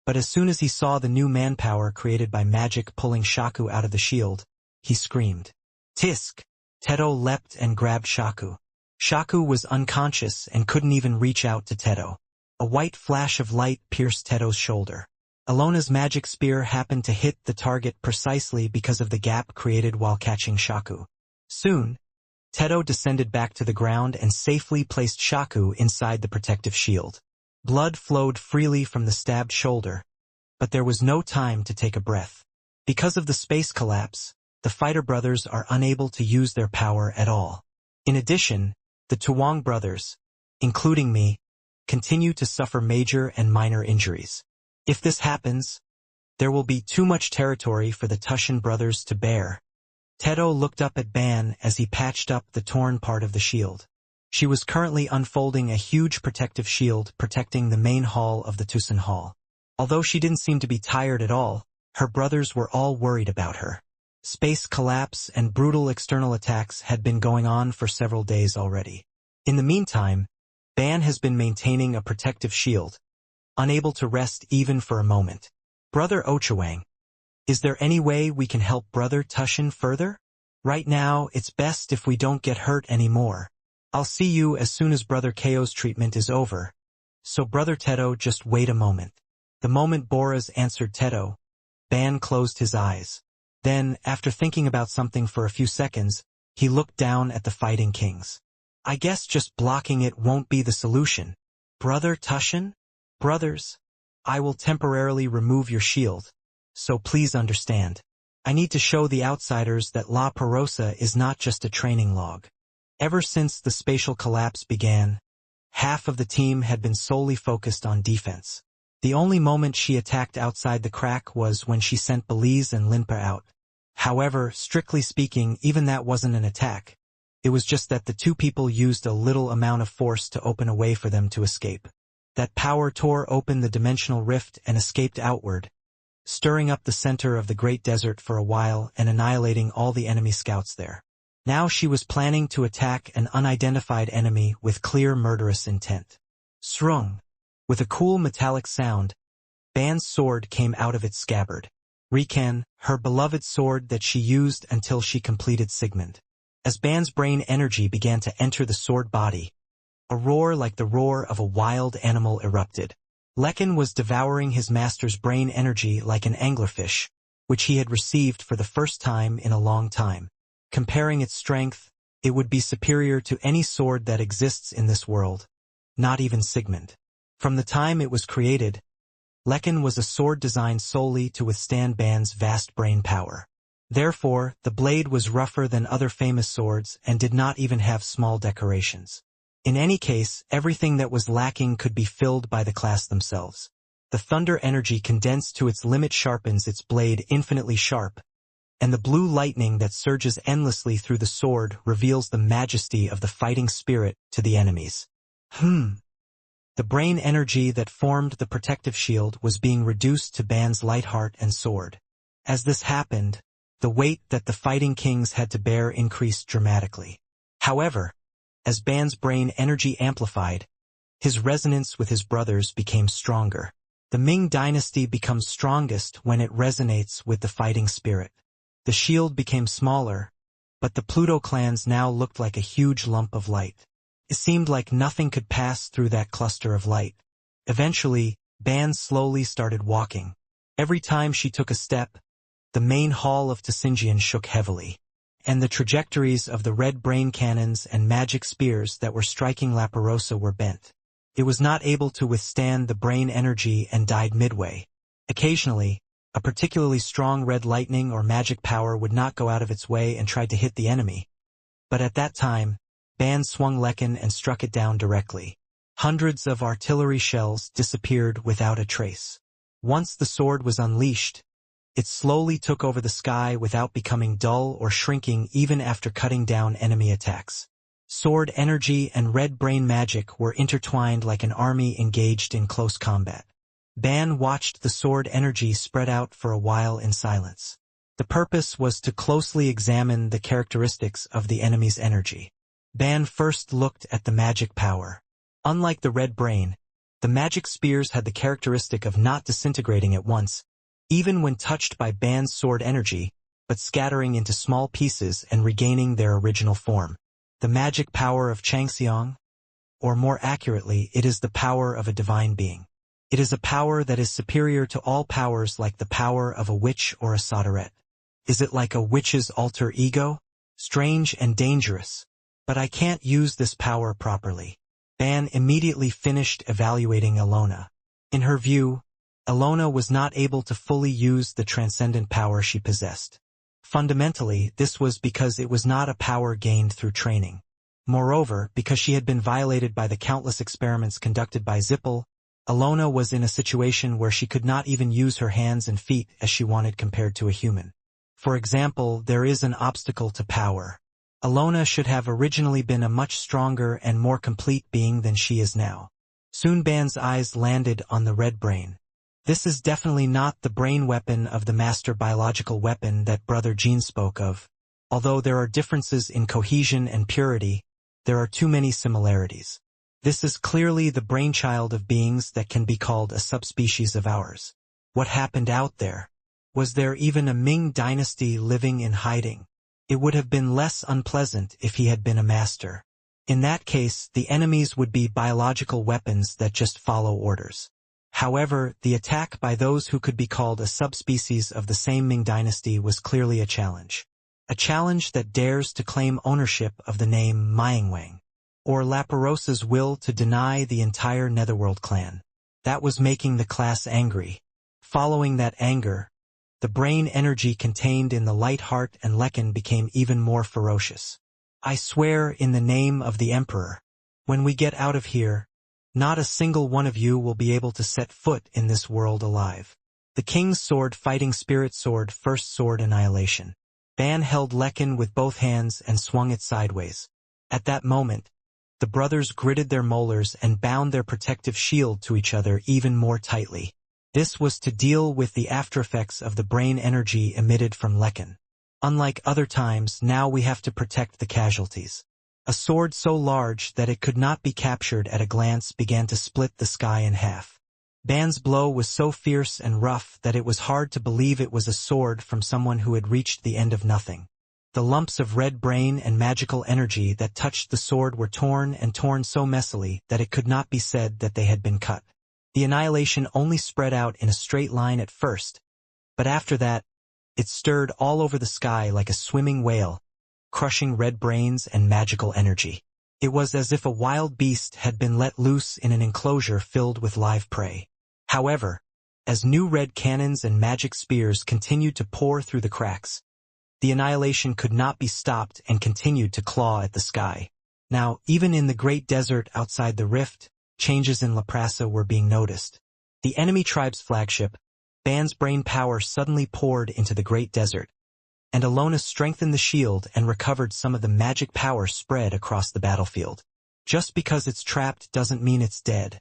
But as soon as he saw the new manpower created by magic pulling Shaku out of the shield, he screamed. Tisk! Tedo leapt and grabbed Shaku. Shaku was unconscious and couldn't even reach out to Tedo. A white flash of light pierced Tedo's shoulder. Alona's magic spear happened to hit the target precisely because of the gap created while catching Shaku. Soon, Tedo descended back to the ground and safely placed Shaku inside the protective shield. Blood flowed freely from the stabbed shoulder, but there was no time to take a breath. Because of the space collapse, the fighter brothers are unable to use their power at all. In addition, the Tuwang brothers, including me, continue to suffer major and minor injuries. If this happens, there will be too much territory for the Tushan brothers to bear. Tedo looked up at Ban as he patched up the torn part of the shield. She was currently unfolding a huge protective shield protecting the main hall of the Tucson Hall. Although she didn't seem to be tired at all, her brothers were all worried about her. Space collapse and brutal external attacks had been going on for several days already. In the meantime, Ban has been maintaining a protective shield, unable to rest even for a moment. Brother Ochawang, is there any way we can help Brother Tushan further? Right now, it's best if we don't get hurt anymore. I'll see you as soon as Brother Ko's treatment is over. So Brother Tedo, just wait a moment. The moment Boras answered Tedo, Ban closed his eyes. Then, after thinking about something for a few seconds, he looked down at the fighting kings. I guess just blocking it won't be the solution. Brother Tushan? Brothers, I will temporarily remove your shield, so please understand. I need to show the outsiders that La Perosa is not just a training log. Ever since the spatial collapse began, half of the team had been solely focused on defense. The only moment she attacked outside the crack was when she sent Belize and Linpa out. However, strictly speaking, even that wasn't an attack. It was just that the two people used a little amount of force to open a way for them to escape. That power tore open the dimensional rift and escaped outward, stirring up the center of the Great Desert for a while and annihilating all the enemy scouts there. Now she was planning to attack an unidentified enemy with clear murderous intent. Srung. With a cool metallic sound, Ban's sword came out of its scabbard. Rikan, her beloved sword that she used until she completed Sigmund. As Ban's brain energy began to enter the sword body, a roar like the roar of a wild animal erupted. Lekin was devouring his master's brain energy like an anglerfish, which he had received for the first time in a long time. Comparing its strength, it would be superior to any sword that exists in this world, not even Sigmund. From the time it was created, Lekin was a sword designed solely to withstand Ban's vast brain power. Therefore, the blade was rougher than other famous swords and did not even have small decorations. In any case, everything that was lacking could be filled by the class themselves. The thunder energy condensed to its limit sharpens its blade infinitely sharp, and the blue lightning that surges endlessly through the sword reveals the majesty of the fighting spirit to the enemies. The brain energy that formed the protective shield was being reduced to Ban's light heart and sword. As this happened, the weight that the fighting kings had to bear increased dramatically. However, as Ban's brain energy amplified, his resonance with his brothers became stronger. The Ming dynasty becomes strongest when it resonates with the fighting spirit. The shield became smaller, but the Pluto clans now looked like a huge lump of light. It seemed like nothing could pass through that cluster of light. Eventually, Ban slowly started walking. Every time she took a step, the main hall of Tsinjian shook heavily, and the trajectories of the red brain cannons and magic spears that were striking La Perosa were bent. It was not able to withstand the brain energy and died midway. Occasionally, a particularly strong red lightning or magic power would not go out of its way and try to hit the enemy. But at that time, Ban swung Lekin and struck it down directly. Hundreds of artillery shells disappeared without a trace. Once the sword was unleashed, it slowly took over the sky without becoming dull or shrinking even after cutting down enemy attacks. Sword energy and red brain magic were intertwined like an army engaged in close combat. Ban watched the sword energy spread out for a while in silence. The purpose was to closely examine the characteristics of the enemy's energy. Ban first looked at the magic power. Unlike the red brain, the magic spears had the characteristic of not disintegrating at once, even when touched by Ban's sword energy, but scattering into small pieces and regaining their original form. The magic power of Changxiang? Or more accurately, it is the power of a divine being. It is a power that is superior to all powers, like the power of a witch or a soterette. Is it like a witch's alter ego? Strange and dangerous. But I can't use this power properly. Ban immediately finished evaluating Ilona. In her view, Ilona was not able to fully use the transcendent power she possessed. Fundamentally, this was because it was not a power gained through training. Moreover, because she had been violated by the countless experiments conducted by Zippel, Ilona was in a situation where she could not even use her hands and feet as she wanted compared to a human. For example, there is an obstacle to power. Ilona should have originally been a much stronger and more complete being than she is now. Soon Ban's eyes landed on the red brain. This is definitely not the brain weapon of the master biological weapon that Brother Jean spoke of. Although there are differences in cohesion and purity, there are too many similarities. This is clearly the brainchild of beings that can be called a subspecies of ours. What happened out there? Was there even a Ming dynasty living in hiding? It would have been less unpleasant if he had been a master. In that case, the enemies would be biological weapons that just follow orders. However, the attack by those who could be called a subspecies of the same Ming dynasty was clearly a challenge. A challenge that dares to claim ownership of the name Maiyingwang, or La Perosa's will to deny the entire Netherworld clan. That was making the class angry. Following that anger, the brain energy contained in the light heart and Lekin became even more ferocious. I swear in the name of the Emperor, when we get out of here, not a single one of you will be able to set foot in this world alive. The King's Sword Fighting Spirit Sword First Sword Annihilation. Ban held Lekin with both hands and swung it sideways. At that moment, the brothers gritted their molars and bound their protective shield to each other even more tightly. This was to deal with the aftereffects of the brain energy emitted from Lekin. Unlike other times, now we have to protect the casualties. A sword so large that it could not be captured at a glance began to split the sky in half. Ban's blow was so fierce and rough that it was hard to believe it was a sword from someone who had reached the end of nothing. The lumps of red brain and magical energy that touched the sword were torn and torn so messily that it could not be said that they had been cut. The annihilation only spread out in a straight line at first, but after that, it stirred all over the sky like a swimming whale, crushing red brains and magical energy. It was as if a wild beast had been let loose in an enclosure filled with live prey. However, as new red cannons and magic spears continued to pour through the cracks, the annihilation could not be stopped and continued to claw at the sky. Now, even in the great desert outside the rift, changes in La Prasa were being noticed. The enemy tribe's flagship, Ban's brain power suddenly poured into the great desert, and Ilona strengthened the shield and recovered some of the magic power spread across the battlefield. Just because it's trapped doesn't mean it's dead,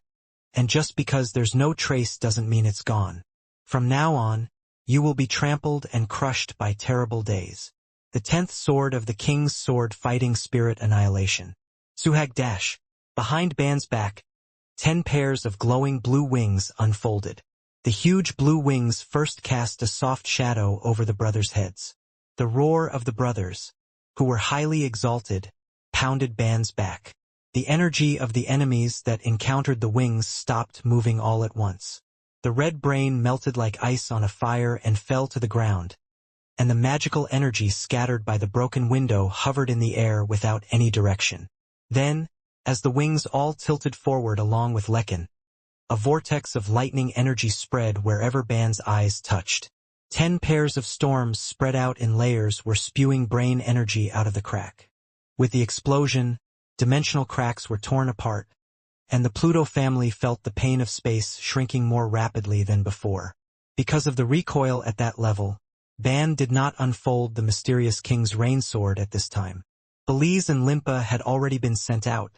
and just because there's no trace doesn't mean it's gone. From now on, you will be trampled and crushed by terrible days. The 10th Sword of the King's Sword Fighting Spirit Annihilation. Suhag dash. Behind Ban's back, 10 pairs of glowing blue wings unfolded. The huge blue wings first cast a soft shadow over the brothers' heads. The roar of the brothers, who were highly exalted, pounded Ban's back. The energy of the enemies that encountered the wings stopped moving all at once. The red brain melted like ice on a fire and fell to the ground, and the magical energy scattered by the broken window hovered in the air without any direction. Then, as the wings all tilted forward along with Lekin, a vortex of lightning energy spread wherever Ban's eyes touched. 10 pairs of storms spread out in layers were spewing brain energy out of the crack. With the explosion, dimensional cracks were torn apart, and the Pluto family felt the pain of space shrinking more rapidly than before. Because of the recoil at that level, Ban did not unfold the mysterious king's rain sword at this time. Belize and Limpa had already been sent out,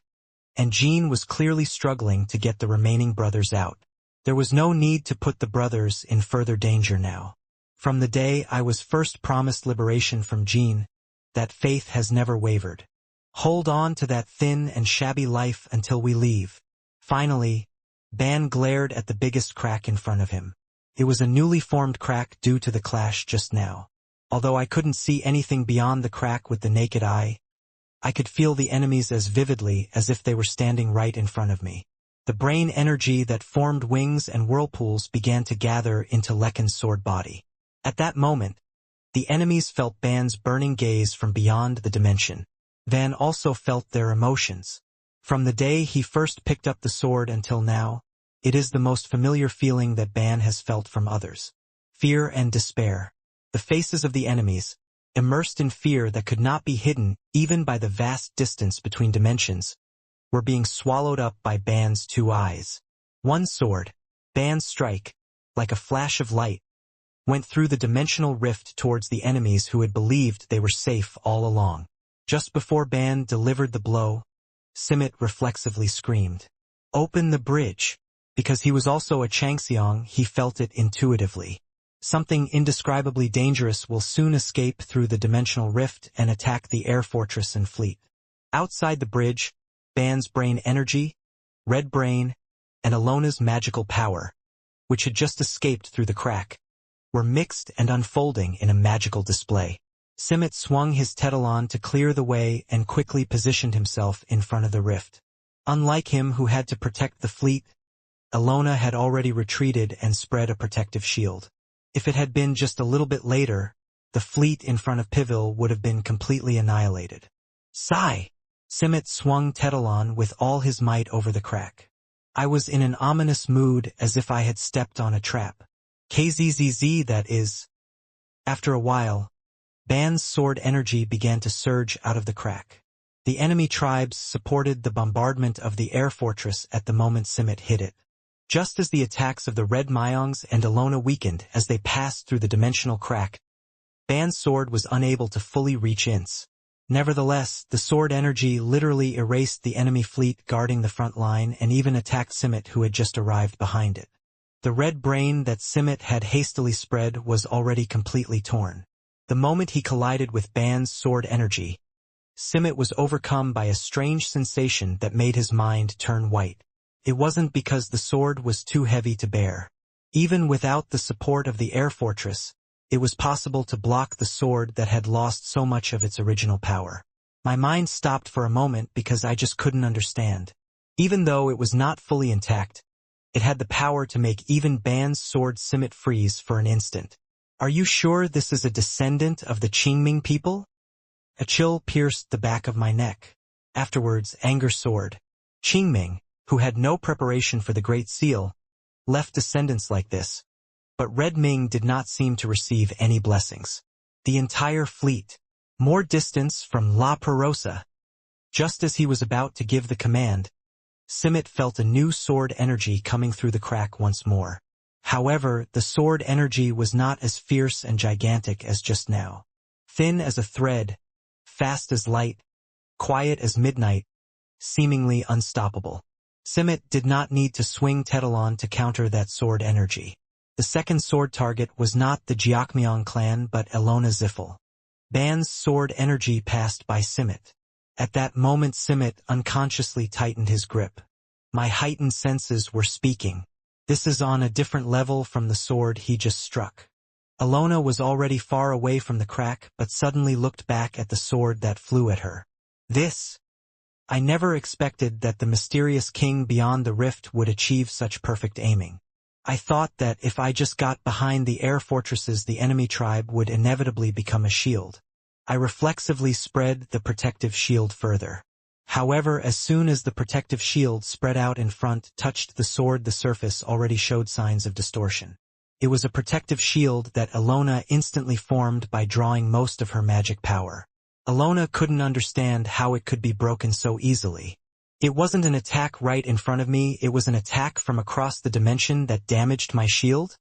and Jean was clearly struggling to get the remaining brothers out. There was no need to put the brothers in further danger now. From the day I was first promised liberation from Jean, that faith has never wavered. Hold on to that thin and shabby life until we leave. Finally, Ban glared at the biggest crack in front of him. It was a newly formed crack due to the clash just now. Although I couldn't see anything beyond the crack with the naked eye, I could feel the enemies as vividly as if they were standing right in front of me. The brain energy that formed wings and whirlpools began to gather into Lekin's sword body. At that moment, the enemies felt Ban's burning gaze from beyond the dimension. Van also felt their emotions. From the day he first picked up the sword until now, it is the most familiar feeling that Ban has felt from others. Fear and despair. The faces of the enemies, immersed in fear that could not be hidden even by the vast distance between dimensions, were being swallowed up by Ban's 2 eyes. One sword, Ban's strike, like a flash of light, went through the dimensional rift towards the enemies who had believed they were safe all along. Just before Ban delivered the blow, Simit reflexively screamed, "Open the bridge!" Because he was also a Changseong, he felt it intuitively. Something indescribably dangerous will soon escape through the dimensional rift and attack the air fortress and fleet. Outside the bridge, Ban's brain energy, red brain, and Alona's magical power, which had just escaped through the crack, were mixed and unfolding in a magical display. Simit swung his Tetalon to clear the way and quickly positioned himself in front of the rift. Unlike him who had to protect the fleet, Alona had already retreated and spread a protective shield. If it had been just a little bit later, the fleet in front of Pivil would have been completely annihilated. Sigh! Simit swung Tetalon with all his might over the crack. I was in an ominous mood as if I had stepped on a trap. KZZZ, that is. After a while, Ban's sword energy began to surge out of the crack. The enemy tribes supported the bombardment of the air fortress at the moment Simit hit it. Just as the attacks of the Red Myongs and Alona weakened as they passed through the dimensional crack, Ban's sword was unable to fully reach Ince. Nevertheless, the sword energy literally erased the enemy fleet guarding the front line and even attacked Simit who had just arrived behind it. The red brain that Simit had hastily spread was already completely torn. The moment he collided with Ban's sword energy, Simit was overcome by a strange sensation that made his mind turn white. It wasn't because the sword was too heavy to bear. Even without the support of the air fortress, it was possible to block the sword that had lost so much of its original power. My mind stopped for a moment because I just couldn't understand. Even though it was not fully intact, it had the power to make even Ban's sword Simit freeze for an instant. Are you sure this is a descendant of the Qingming people? A chill pierced the back of my neck. Afterwards, anger soared. Qingming, who had no preparation for the Great Seal, left descendants like this. But Red Ming did not seem to receive any blessings. The entire fleet. More distance from La Perosa. Just as he was about to give the command, Simit felt a new sword energy coming through the crack once more. However, the sword energy was not as fierce and gigantic as just now. Thin as a thread, fast as light, quiet as midnight, seemingly unstoppable. Simit did not need to swing Tetalon to counter that sword energy. The second sword target was not the Jiakmyeong clan but Alona Ziffel. Ban's sword energy passed by Simit. At that moment Simit unconsciously tightened his grip. My heightened senses were speaking. This is on a different level from the sword he just struck. Alona was already far away from the crack but suddenly looked back at the sword that flew at her. This I never expected that the mysterious king beyond the rift would achieve such perfect aiming. I thought that if I just got behind the air fortresses, the enemy tribe would inevitably become a shield. I reflexively spread the protective shield further. However, as soon as the protective shield spread out in front touched the sword, the surface already showed signs of distortion. It was a protective shield that Ilona instantly formed by drawing most of her magic power. Ilona couldn't understand how it could be broken so easily. It wasn't an attack right in front of me, it was an attack from across the dimension that damaged my shield?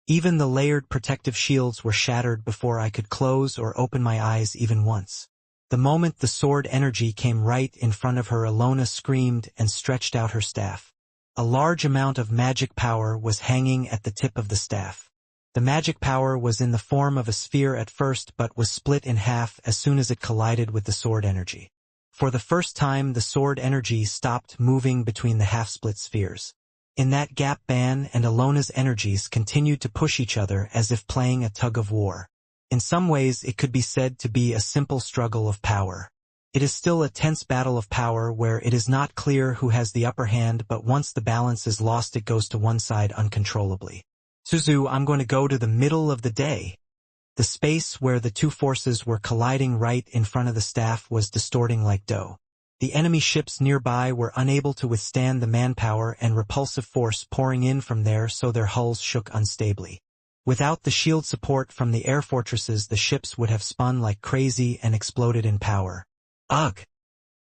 Even the layered protective shields were shattered before I could close or open my eyes even once. The moment the sword energy came right in front of her, Ilona screamed and stretched out her staff. A large amount of magic power was hanging at the tip of the staff. The magic power was in the form of a sphere at first but was split in half as soon as it collided with the sword energy. For the first time, the sword energy stopped moving between the half-split spheres. In that gap, Ban and Ilona's energies continued to push each other as if playing a tug-of-war. In some ways, it could be said to be a simple struggle of power. It is still a tense battle of power where it is not clear who has the upper hand, but once the balance is lost, it goes to one side uncontrollably. Suzu, I'm going to go to the middle of the day. The space where the two forces were colliding right in front of the staff was distorting like dough. The enemy ships nearby were unable to withstand the manpower and repulsive force pouring in from there, so their hulls shook unstably. Without the shield support from the air fortresses, the ships would have spun like crazy and exploded in power. Ugh!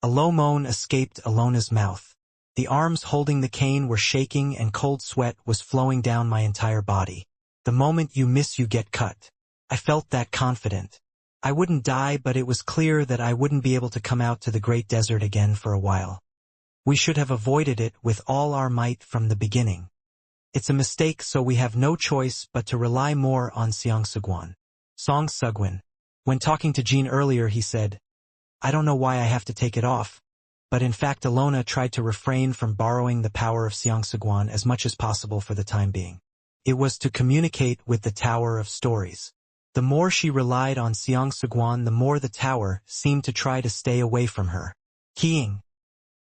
A low moan escaped Ilona's mouth. The arms holding the cane were shaking and cold sweat was flowing down my entire body. The moment you miss, you get cut. I felt that confident. I wouldn't die, but it was clear that I wouldn't be able to come out to the Great Desert again for a while. We should have avoided it with all our might from the beginning. It's a mistake, so we have no choice but to rely more on Seongsugwan. Seongsugwan. When talking to Jean earlier, he said, I don't know why I have to take it off, but in fact Ilona tried to refrain from borrowing the power of Seongsugwan as much as possible for the time being. It was to communicate with the Tower of Stories. The more she relied on Seongsugwan, the more the tower seemed to try to stay away from her. Keying.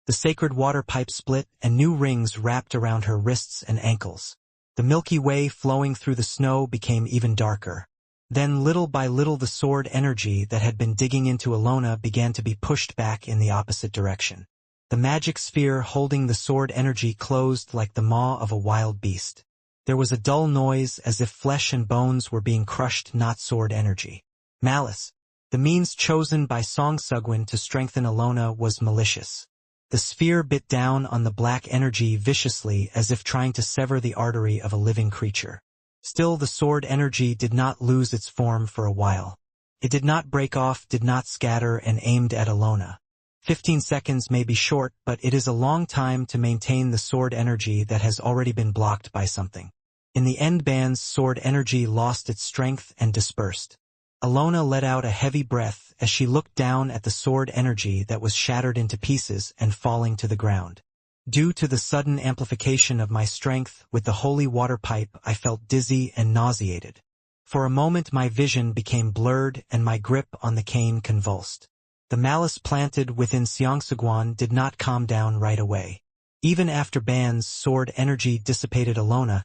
The sacred water pipe split and new rings wrapped around her wrists and ankles. The Milky Way flowing through the snow became even darker. Then little by little the sword energy that had been digging into Ilona began to be pushed back in the opposite direction. The magic sphere holding the sword energy closed like the maw of a wild beast. There was a dull noise as if flesh and bones were being crushed, not sword energy. Malice. The means chosen by Seongsugwan to strengthen Ilona was malicious. The sphere bit down on the black energy viciously as if trying to sever the artery of a living creature. Still, the sword energy did not lose its form for a while. It did not break off, did not scatter, and aimed at Ilona. 15 seconds may be short, but it is a long time to maintain the sword energy that has already been blocked by something. In the end, Ban's sword energy lost its strength and dispersed. Ilona let out a heavy breath as she looked down at the sword energy that was shattered into pieces and falling to the ground. Due to the sudden amplification of my strength with the holy water pipe, I felt dizzy and nauseated. For a moment my vision became blurred and my grip on the cane convulsed. The malice planted within Seongsugwan did not calm down right away. Even after Ban's sword energy dissipated, Ilona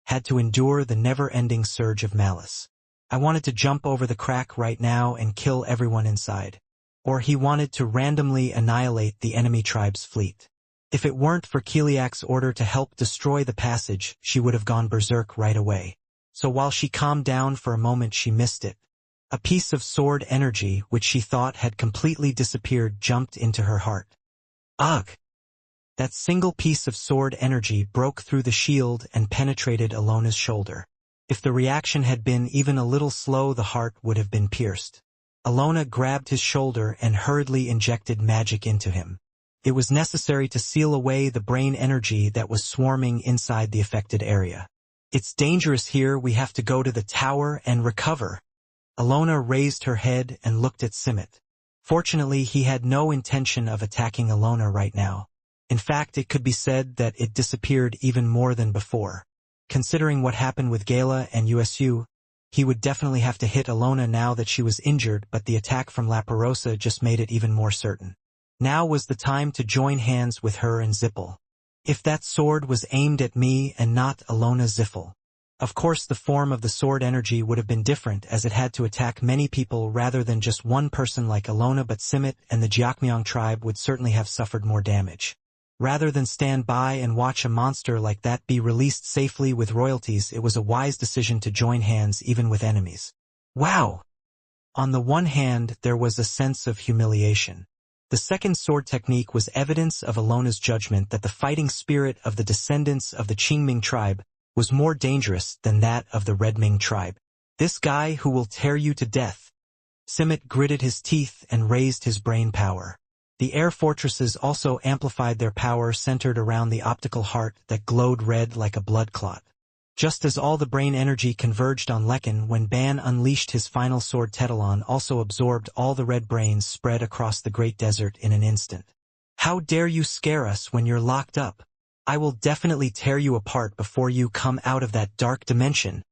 had to endure the never-ending surge of malice. I wanted to jump over the crack right now and kill everyone inside. Or he wanted to randomly annihilate the enemy tribe's fleet. If it weren't for Kiliak's order to help destroy the passage, she would have gone berserk right away. So while she calmed down for a moment, she missed it. A piece of sword energy, which she thought had completely disappeared, jumped into her heart. Ugh! That single piece of sword energy broke through the shield and penetrated Ilona's shoulder. If the reaction had been even a little slow, the heart would have been pierced. Ilona grabbed his shoulder and hurriedly injected magic into him. It was necessary to seal away the brain energy that was swarming inside the affected area. It's dangerous here, we have to go to the tower and recover. Ilona raised her head and looked at Simit. Fortunately, he had no intention of attacking Ilona right now. In fact, it could be said that it disappeared even more than before. Considering what happened with Gala and USU, he would definitely have to hit Ilona now that she was injured, but the attack from La Perosa just made it even more certain. Now was the time to join hands with her and Zippel. If that sword was aimed at me and not Alona Ziffel. Of course the form of the sword energy would have been different as it had to attack many people rather than just one person like Alona, but Simit and the Jiakmyong tribe would certainly have suffered more damage. Rather than stand by and watch a monster like that be released safely with royalties, it was a wise decision to join hands even with enemies. Wow! On the one hand, there was a sense of humiliation. The second sword technique was evidence of Alona's judgment that the fighting spirit of the descendants of the Qingming tribe was more dangerous than that of the Redming tribe. This guy who will tear you to death. Simit gritted his teeth and raised his brain power. The air fortresses also amplified their power, centered around the optical heart that glowed red like a blood clot. Just as all the brain energy converged on Lekin when Ban unleashed his final sword, Tetalon also absorbed all the red brains spread across the Great Desert in an instant. How dare you scare us when you're locked up? I will definitely tear you apart before you come out of that dark dimension.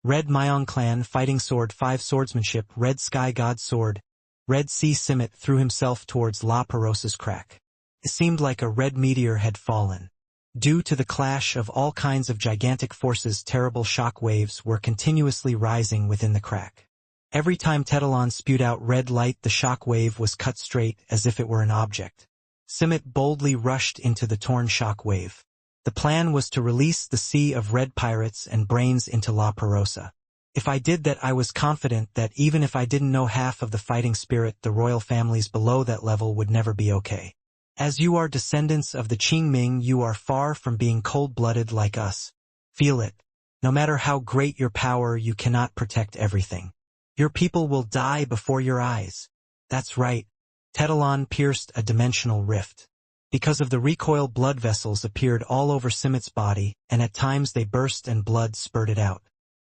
Red Myong Clan Fighting Sword 5 Swordsmanship Red Sky God Sword. Red Sea Simit threw himself towards La Perosa's crack. It seemed like a red meteor had fallen. Due to the clash of all kinds of gigantic forces, terrible shock waves were continuously rising within the crack. Every time Tetalon spewed out red light, the shock wave was cut straight as if it were an object. Simit boldly rushed into the torn shock wave. The plan was to release the sea of red pirates and brains into La Perosa. If I did that, I was confident that even if I didn't know half of the fighting spirit, the royal families below that level would never be okay. As you are descendants of the Qingming, you are far from being cold-blooded like us. Feel it. No matter how great your power, you cannot protect everything. Your people will die before your eyes. That's right. Tetalon pierced a dimensional rift. Because of the recoil, blood vessels appeared all over Simit's body, and at times they burst and blood spurted out.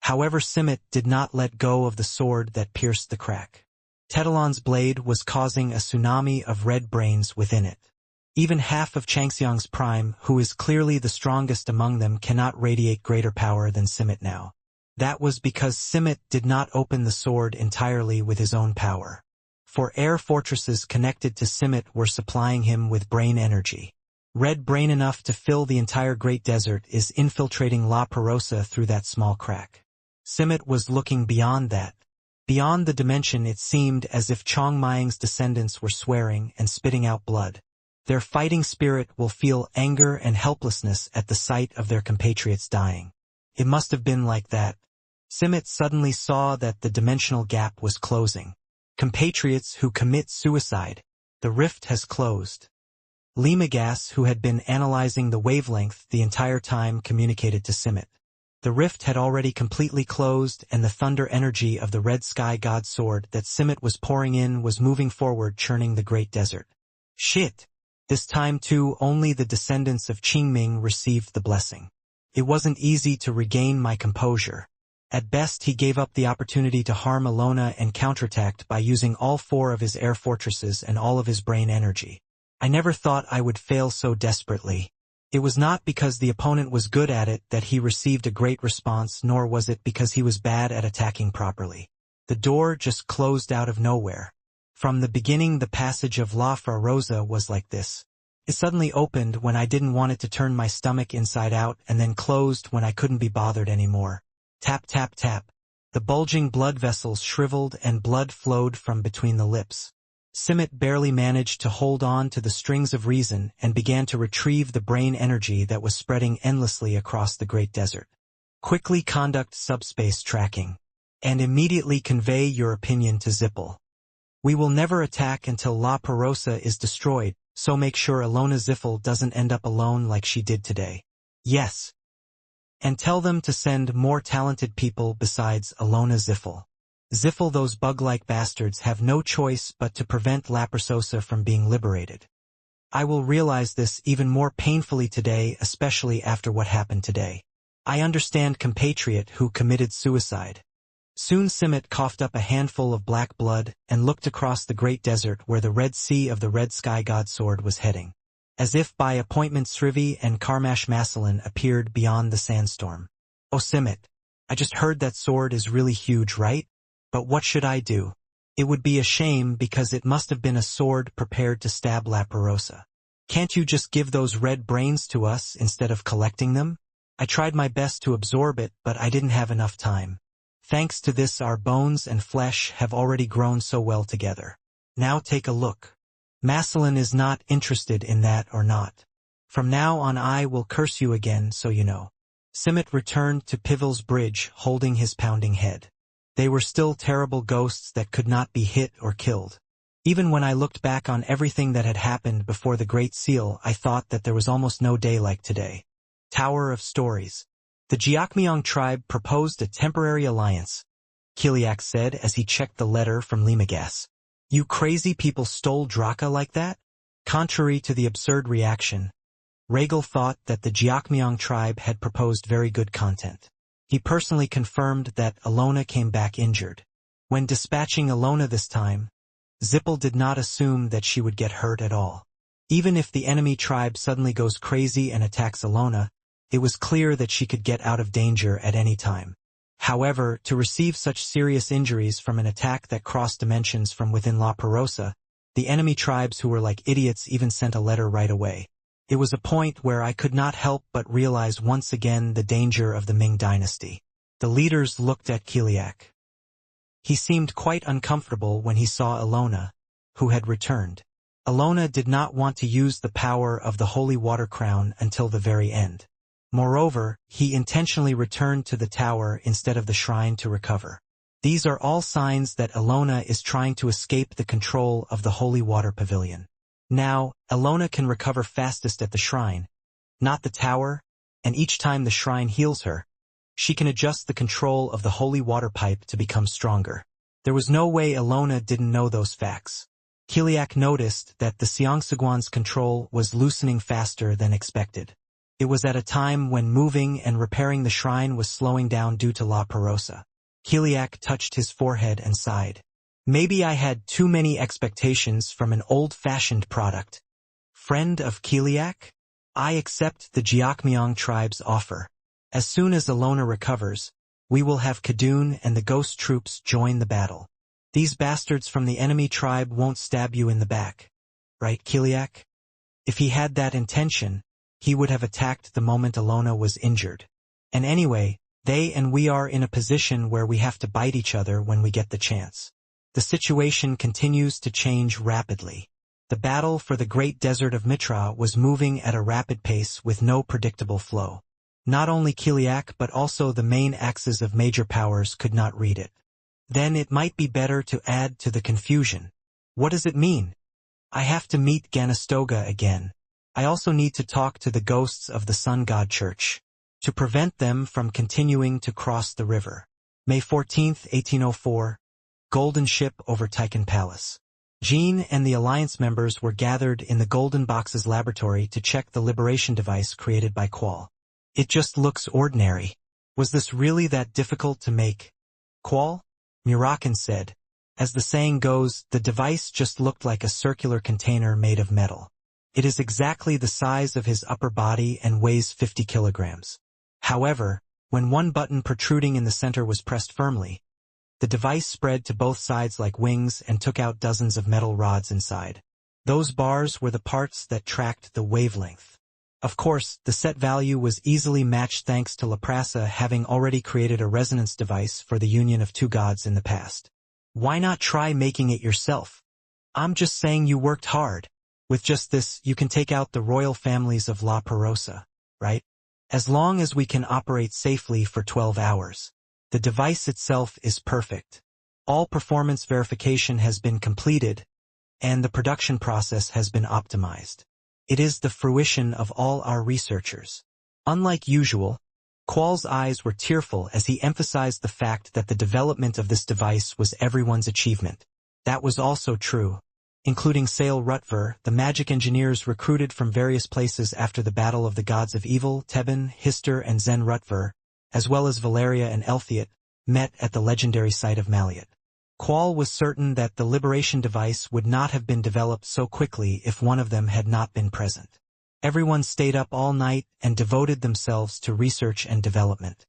However, Simit did not let go of the sword that pierced the crack. Tetalon's blade was causing a tsunami of red brains within it. Even half of Changxiang's prime, who is clearly the strongest among them, cannot radiate greater power than Simit now. That was because Simit did not open the sword entirely with his own power. For air fortresses connected to Simit were supplying him with brain energy. Red brain enough to fill the entire Great Desert is infiltrating La Perosa through that small crack. Simit was looking beyond that. Beyond the dimension, it seemed as if Chongmying's descendants were swearing and spitting out blood. Their fighting spirit will feel anger and helplessness at the sight of their compatriots dying. It must have been like that. Simit suddenly saw that the dimensional gap was closing. Compatriots who commit suicide. The rift has closed. Limagas, who had been analyzing the wavelength the entire time, communicated to Simit. The rift had already completely closed, and the thunder energy of the Red Sky God Sword that Simit was pouring in was moving forward, churning the Great Desert. Shit! This time too, only the descendants of Qingming received the blessing. It wasn't easy to regain my composure. At best, he gave up the opportunity to harm Alona and counterattacked by using all 4 of his air fortresses and all of his brain energy. I never thought I would fail so desperately. It was not because the opponent was good at it that he received a great response, nor was it because he was bad at attacking properly. The door just closed out of nowhere. From the beginning, the passage of La Rosa was like this. It suddenly opened when I didn't want it to, turn my stomach inside out, and then closed when I couldn't be bothered anymore. Tap, tap, tap. The bulging blood vessels shriveled and blood flowed from between the lips. Simit barely managed to hold on to the strings of reason and began to retrieve the brain energy that was spreading endlessly across the Great Desert. Quickly conduct subspace tracking. And immediately convey your opinion to Zippel. We will never attack until La Perosa is destroyed, so make sure Alona Ziffel doesn't end up alone like she did today. Yes. And tell them to send more talented people besides Alona Ziffel. Ziffel, those bug-like bastards have no choice but to prevent La Perosa from being liberated. I will realize this even more painfully today, especially after what happened today. I understand compatriot who committed suicide. Soon Simit coughed up a handful of black blood and looked across the Great Desert where the Red Sea of the Red Sky God Sword was heading. As if by appointment, Srivi and Karmash Masalan appeared beyond the sandstorm. Oh Simit, I just heard that sword is really huge, right? But what should I do? It would be a shame because it must have been a sword prepared to stab La Perosa. Can't you just give those red brains to us instead of collecting them? I tried my best to absorb it, but I didn't have enough time. Thanks to this, our bones and flesh have already grown so well together. Now take a look. Massillon is not interested in that or not. From now on I will curse you again, so you know. Simmet returned to Pivil's bridge, holding his pounding head. They were still terrible ghosts that could not be hit or killed. Even when I looked back on everything that had happened before the Great Seal, I thought that there was almost no day like today. Tower of Stories. The Jiakmiong tribe proposed a temporary alliance, Kiliak said as he checked the letter from Limagas. You crazy people stole Draka like that? Contrary to the absurd reaction, Rhaegal thought that the Jiakmiong tribe had proposed very good content. He personally confirmed that Alona came back injured. When dispatching Alona this time, Zippel did not assume that she would get hurt at all. Even if the enemy tribe suddenly goes crazy and attacks Alona, it was clear that she could get out of danger at any time. However, to receive such serious injuries from an attack that crossed dimensions from within La Perosa, the enemy tribes who were like idiots even sent a letter right away. It was a point where I could not help but realize once again the danger of the Ming dynasty. The leaders looked at Kiliak. He seemed quite uncomfortable when he saw Alona, who had returned. Alona did not want to use the power of the Holy Water Crown until the very end. Moreover, he intentionally returned to the tower instead of the shrine to recover. These are all signs that Alona is trying to escape the control of the Holy Water Pavilion. Now, Alona can recover fastest at the shrine, not the tower, and each time the shrine heals her, she can adjust the control of the holy water pipe to become stronger. There was no way Alona didn't know those facts. Kiliak noticed that the Seongsaguan's control was loosening faster than expected. It was at a time when moving and repairing the shrine was slowing down due to La Perosa. Kiliak touched his forehead and sighed. Maybe I had too many expectations from an old-fashioned product. Friend of Kiliak? I accept the Jiakmiong tribe's offer. As soon as Alona recovers, we will have Kadun and the ghost troops join the battle. These bastards from the enemy tribe won't stab you in the back. Right, Kiliak? If he had that intention, he would have attacked the moment Alona was injured. And anyway, they and we are in a position where we have to bite each other when we get the chance. The situation continues to change rapidly. The battle for the Great Desert of Mitra was moving at a rapid pace with no predictable flow. Not only Kiliak but also the main axes of major powers could not read it. Then it might be better to add to the confusion. What does it mean? I have to meet Ganastoga again. I also need to talk to the ghosts of the Sun God Church, to prevent them from continuing to cross the river. May 14, 1804. Golden Ship over Tychon Palace. Jean and the Alliance members were gathered in the Golden Box's laboratory to check the liberation device created by Qual. It just looks ordinary. Was this really that difficult to make? Qual? Murakan said. As the saying goes, the device just looked like a circular container made of metal. It is exactly the size of his upper body and weighs 50 kilograms. However, when one button protruding in the center was pressed firmly, the device spread to both sides like wings and took out dozens of metal rods inside. Those bars were the parts that tracked the wavelength. Of course, the set value was easily matched thanks to Laprasa having already created a resonance device for the union of two gods in the past. Why not try making it yourself? I'm just saying you worked hard. With just this, you can take out the royal families of La Perosa, right? As long as we can operate safely for 12 hours. The device itself is perfect. All performance verification has been completed, and the production process has been optimized. It is the fruition of all our researchers. Unlike usual, Qual's eyes were tearful as he emphasized the fact that the development of this device was everyone's achievement. That was also true, including Sale Rutver, the magic engineers recruited from various places after the Battle of the Gods of Evil, Tebin, Hister, and Zen Rutver, as well as Valeria and Elthiot, met at the legendary site of Maliot. Qual was certain that the liberation device would not have been developed so quickly if one of them had not been present. Everyone stayed up all night and devoted themselves to research and development.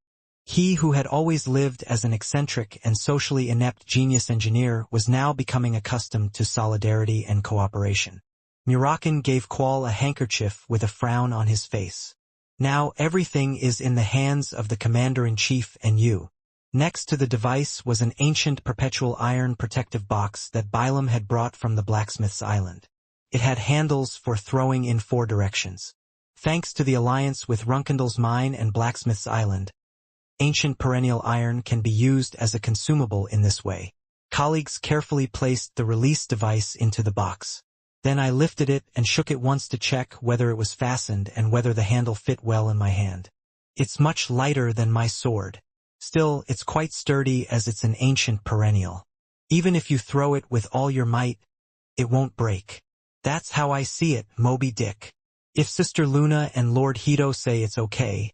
He who had always lived as an eccentric and socially inept genius engineer was now becoming accustomed to solidarity and cooperation. Murakin gave Qual a handkerchief with a frown on his face. Now everything is in the hands of the commander-in-chief and you. Next to the device was an ancient perpetual iron protective box that Bylum had brought from the blacksmith's island. It had handles for throwing in 4 directions. Thanks to the alliance with Runkendall's mine and blacksmith's island, ancient perennial iron can be used as a consumable in this way. Colleagues carefully placed the release device into the box. Then I lifted it and shook it once to check whether it was fastened and whether the handle fit well in my hand. It's much lighter than my sword. Still, it's quite sturdy as it's an ancient perennial. Even if you throw it with all your might, it won't break. That's how I see it, Moby Dick. If Sister Luna and Lord Hito say it's okay,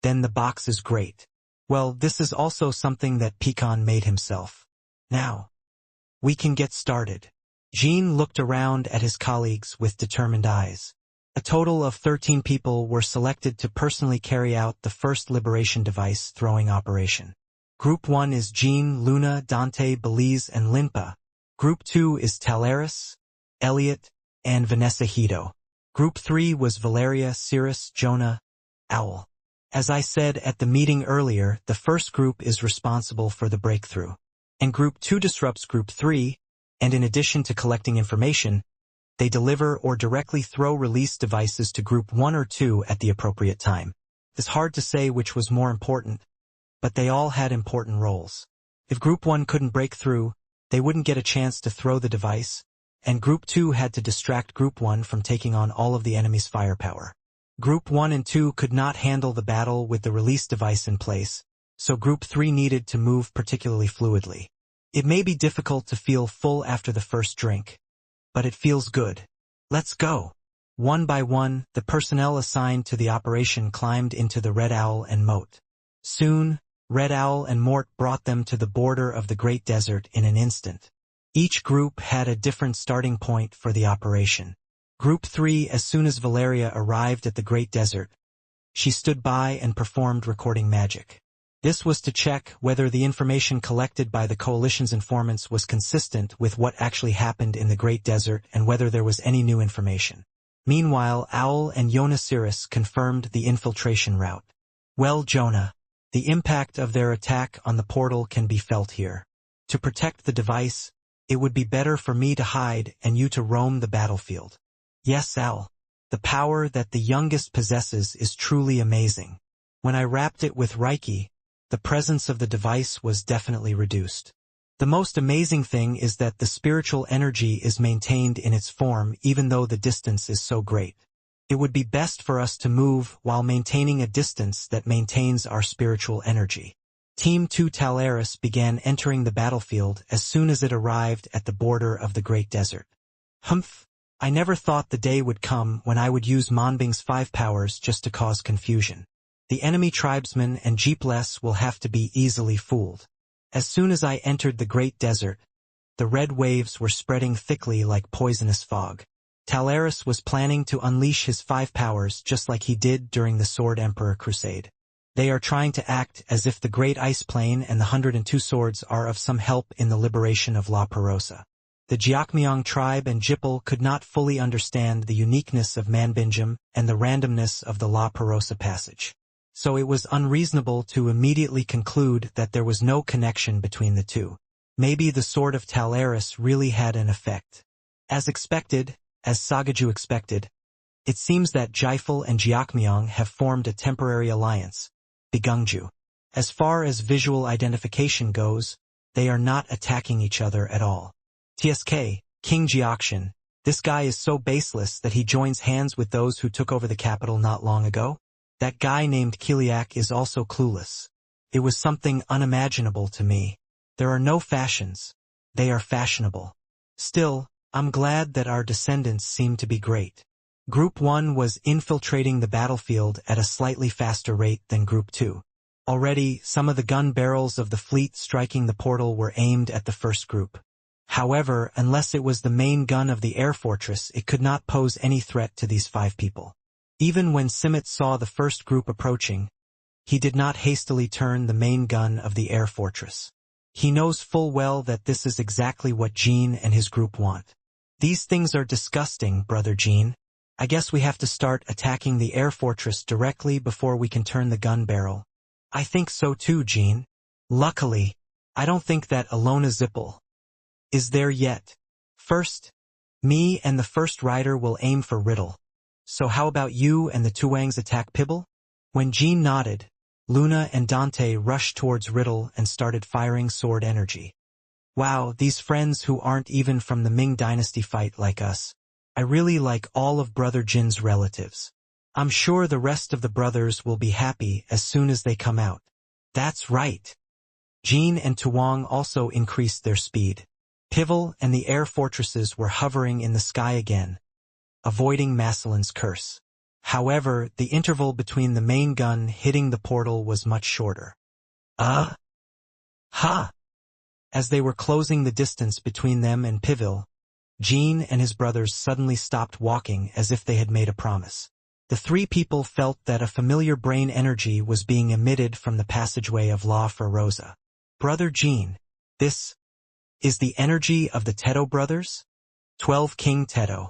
then the box is great. Well, this is also something that Pecan made himself. Now, we can get started. Jean looked around at his colleagues with determined eyes. A total of 13 people were selected to personally carry out the first liberation device throwing operation. Group 1 is Jean, Luna, Dante, Belize, and Linpa. Group 2 is Talaris, Elliot, and Vanessa Hito. Group 3 was Valeria, Cirrus, Jonah, Owl. As I said at the meeting earlier, the first group is responsible for the breakthrough. And Group 2 disrupts Group 3, and in addition to collecting information, they deliver or directly throw release devices to Group 1 or 2 at the appropriate time. It's hard to say which was more important, but they all had important roles. If Group 1 couldn't break through, they wouldn't get a chance to throw the device, and Group 2 had to distract Group 1 from taking on all of the enemy's firepower. Group 1 and 2 could not handle the battle with the release device in place, so Group 3 needed to move particularly fluidly. It may be difficult to feel full after the first drink, but it feels good. Let's go. One by one, the personnel assigned to the operation climbed into the Red Owl and Moat. Soon, Red Owl and Mort brought them to the border of the Great Desert in an instant. Each group had a different starting point for the operation. Group 3, as soon as Valeria arrived at the Great Desert, she stood by and performed recording magic. This was to check whether the information collected by the coalition's informants was consistent with what actually happened in the Great Desert and whether there was any new information. Meanwhile, Owl and Yona Cirrus confirmed the infiltration route. Well, Jonah, the impact of their attack on the portal can be felt here. To protect the device, it would be better for me to hide and you to roam the battlefield. Yes, Owl. The power that the youngest possesses is truly amazing. When I wrapped it with Reiki, the presence of the device was definitely reduced. The most amazing thing is that the spiritual energy is maintained in its form even though the distance is so great. It would be best for us to move while maintaining a distance that maintains our spiritual energy. Team 2 Talaris began entering the battlefield as soon as it arrived at the border of the Great Desert. Humph! I never thought the day would come when I would use Monbing's 5 powers just to cause confusion. The enemy tribesmen and jeepless will have to be easily fooled. As soon as I entered the Great Desert, the red waves were spreading thickly like poisonous fog. Talaris was planning to unleash his 5 powers just like he did during the Sword Emperor Crusade. They are trying to act as if the Great Ice Plain and the 102 Swords are of some help in the liberation of La Perosa. The Jiakmyong tribe and Jipil could not fully understand the uniqueness of Manbinjum and the randomness of the La Perosa passage. So it was unreasonable to immediately conclude that there was no connection between the two. Maybe the Sword of Talaris really had an effect. As expected, as Sagaju expected, it seems that Jaifel and Jiakmyong have formed a temporary alliance, Bigungju. As far as visual identification goes, they are not attacking each other at all. TSK, King Jiakshan, this guy is so baseless that he joins hands with those who took over the capital not long ago? That guy named Kiliak is also clueless. It was something unimaginable to me. There are no fashions. They are fashionable. Still, I'm glad that our descendants seem to be great. Group 1 was infiltrating the battlefield at a slightly faster rate than Group 2. Already, some of the gun barrels of the fleet striking the portal were aimed at the first group. However, unless it was the main gun of the air fortress, it could not pose any threat to these 5 people. Even when Simmet saw the first group approaching, he did not hastily turn the main gun of the air fortress. He knows full well that this is exactly what Jean and his group want. These things are disgusting, Brother Jean. I guess we have to start attacking the air fortress directly before we can turn the gun barrel. I think so too, Jean. Luckily, I don't think that Alona Zippel is there yet. First, me and the first rider will aim for Riddle. So how about you and the Tuangs attack Pibble? When Jean nodded, Luna and Dante rushed towards Riddle and started firing sword energy. Wow, these friends who aren't even from the Ming Dynasty fight like us. I really like all of Brother Jin's relatives. I'm sure the rest of the brothers will be happy as soon as they come out. That's right. Jean and Tuang also increased their speed. Pivel and the air fortresses were hovering in the sky again, avoiding Massillon's curse. However, the interval between the main gun hitting the portal was much shorter. Ha! As they were closing the distance between them and Pivel, Jean and his brothers suddenly stopped walking as if they had made a promise. The three people felt that a familiar brain energy was being emitted from the passageway of La Feroza. Brother Jean, this is the energy of the Teto brothers? 12 King Teto.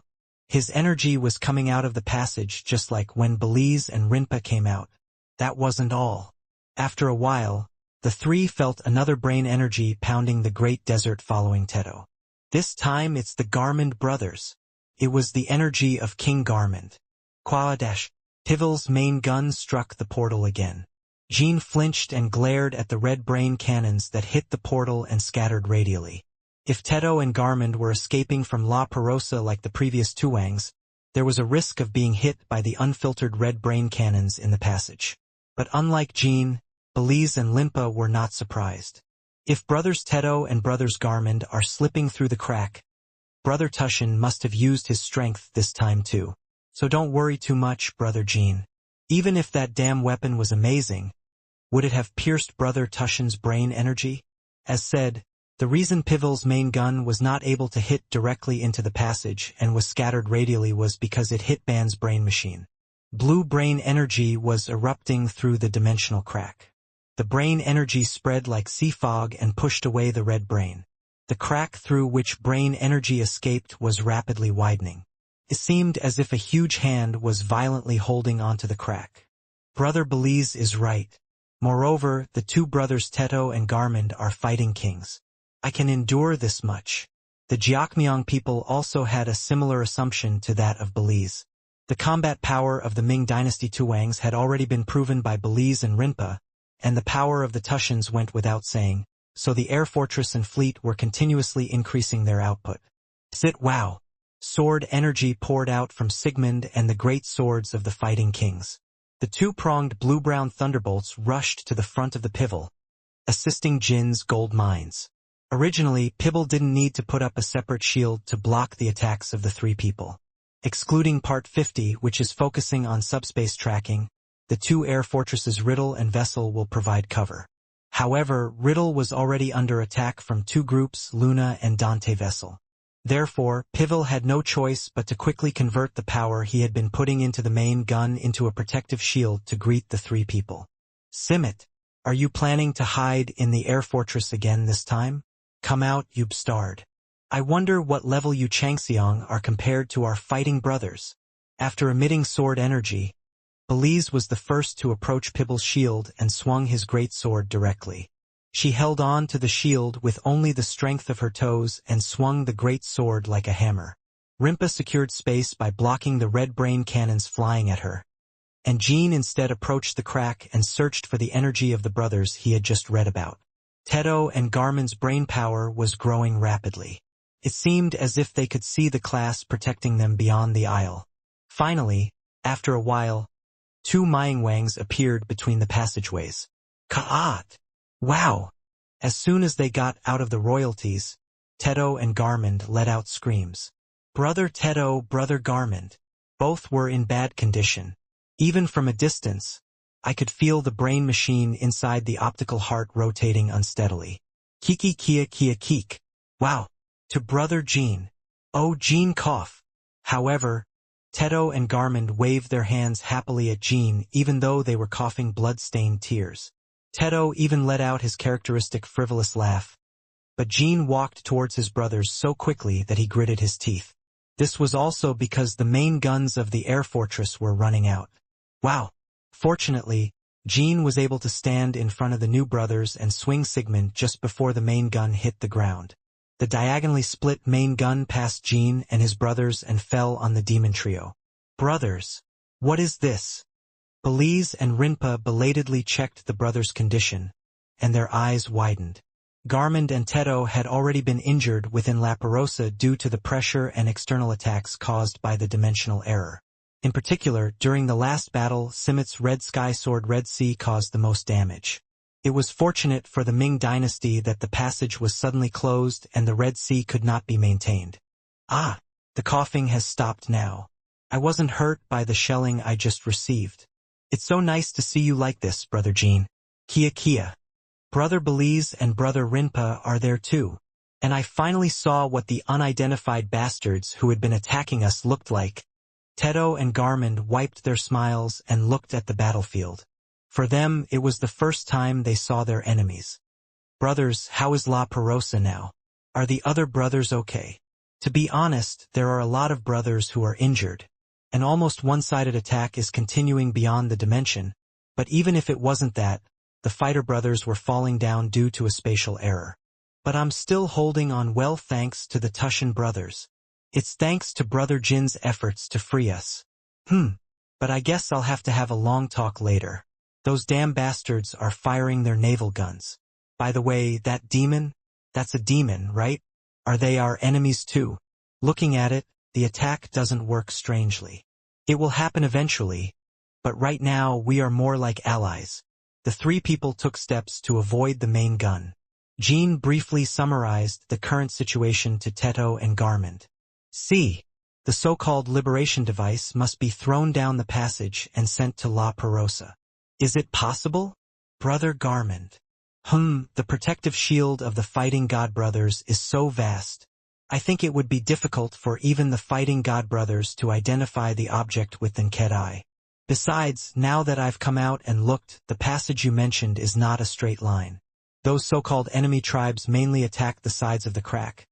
His energy was coming out of the passage just like when Belize and Rinpa came out. That wasn't all. After a while, the three felt another brain energy pounding the great desert following Teto. This time it's the Garmand brothers. It was the energy of King Garmand. Quadash. Pivel's main gun struck the portal again. Jean flinched and glared at the red brain cannons that hit the portal and scattered radially. If Teto and Garmand were escaping from La Perosa like the previous Tuangs, there was a risk of being hit by the unfiltered red brain cannons in the passage. But unlike Jean, Belize and Limpa were not surprised. If Brothers Teto and Brothers Garmand are slipping through the crack, Brother Tushin must have used his strength this time too. So don't worry too much, Brother Jean. Even if that damn weapon was amazing, would it have pierced Brother Tushin's brain energy? As said, the reason Pivel's main gun was not able to hit directly into the passage and was scattered radially was because it hit Ban's brain machine. Blue brain energy was erupting through the dimensional crack. The brain energy spread like sea fog and pushed away the red brain. The crack through which brain energy escaped was rapidly widening. It seemed as if a huge hand was violently holding onto the crack. Brother Belize is right. Moreover, the two brothers Teto and Garmand are fighting kings. I can endure this much. The Jiakmiang people also had a similar assumption to that of Belize. The combat power of the Ming Dynasty Tuangs had already been proven by Belize and Rinpa, and the power of the Tushins went without saying, so the air fortress and fleet were continuously increasing their output. Wow! Sword energy poured out from Sigmund and the great swords of the fighting kings. The two-pronged blue-brown thunderbolts rushed to the front of the Pivel, assisting Jin's gold mines. Originally, Pivel didn't need to put up a separate shield to block the attacks of the three people. Excluding Part 50, which is focusing on subspace tracking, the two air fortresses Riddle and Vessel will provide cover. However, Riddle was already under attack from two groups, Luna and Dante Vessel. Therefore, Pivel had no choice but to quickly convert the power he had been putting into the main gun into a protective shield to greet the three people. Simit, are you planning to hide in the air fortress again this time? Come out, you bastard. I wonder what level you Changxiang are compared to our fighting brothers. After emitting sword energy, Belize was the first to approach Pivel's shield and swung his great sword directly. She held on to the shield with only the strength of her toes and swung the great sword like a hammer. Rimpa secured space by blocking the red brain cannons flying at her, and Jean instead approached the crack and searched for the energy of the brothers he had just read about. Teto and Garmand's brain power was growing rapidly. It seemed as if they could see the class protecting them beyond the aisle. Finally, after a while, two Myingwangs appeared between the passageways. Ka'at! Wow! As soon as they got out of the royalties, Teto and Garmand let out screams. Brother Teto, Brother Garmand. Both were in bad condition. Even from a distance, I could feel the brain machine inside the optical heart rotating unsteadily. Kiki kia kia keek. Wow! To Brother Jean. Oh, Jean cough. However, Teto and Garmund waved their hands happily at Jean even though they were coughing blood-stained tears. Teto even let out his characteristic frivolous laugh. But Jean walked towards his brothers so quickly that he gritted his teeth. This was also because the main guns of the air fortress were running out. Wow! Fortunately, Jean was able to stand in front of the new brothers and swing Sigmund just before the main gun hit the ground. The diagonally split main gun passed Jean and his brothers and fell on the demon trio. Brothers! What is this? Belize and Rinpa belatedly checked the brothers' condition, and their eyes widened. Garmund and Teto had already been injured within La Perosa due to the pressure and external attacks caused by the dimensional error. In particular, during the last battle, Simit's Red Sky Sword Red Sea caused the most damage. It was fortunate for the Ming dynasty that the passage was suddenly closed and the Red Sea could not be maintained. Ah, the coughing has stopped now. I wasn't hurt by the shelling I just received. It's so nice to see you like this, Brother Jean. Kia Kia. Brother Belize and Brother Rinpa are there too. And I finally saw what the unidentified bastards who had been attacking us looked like. Teto and Garmund wiped their smiles and looked at the battlefield. For them, it was the first time they saw their enemies. Brothers, how is La Perosa now? Are the other brothers okay? To be honest, there are a lot of brothers who are injured. An almost one-sided attack is continuing beyond the dimension, but even if it wasn't that, the fighter brothers were falling down due to a spatial error. But I'm still holding on well thanks to the Tushan brothers. It's thanks to Brother Jin's efforts to free us. But I guess I'll have to have a long talk later. Those damn bastards are firing their naval guns. By the way, that demon? That's a demon, right? Are they our enemies too? Looking at it, the attack doesn't work strangely. It will happen eventually, but right now we are more like allies. The three people took steps to avoid the main gun. Jean briefly summarized the current situation to Teto and Garmund. See, the so-called liberation device must be thrown down the passage and sent to La Perosa. Is it possible? Brother Garmund. The protective shield of the Fighting God Brothers is so vast. I think it would be difficult for even the Fighting God Brothers to identify the object with the naked eye. Besides, now that I've come out and looked, the passage you mentioned is not a straight line. Those so-called enemy tribes mainly attack the sides of the crack.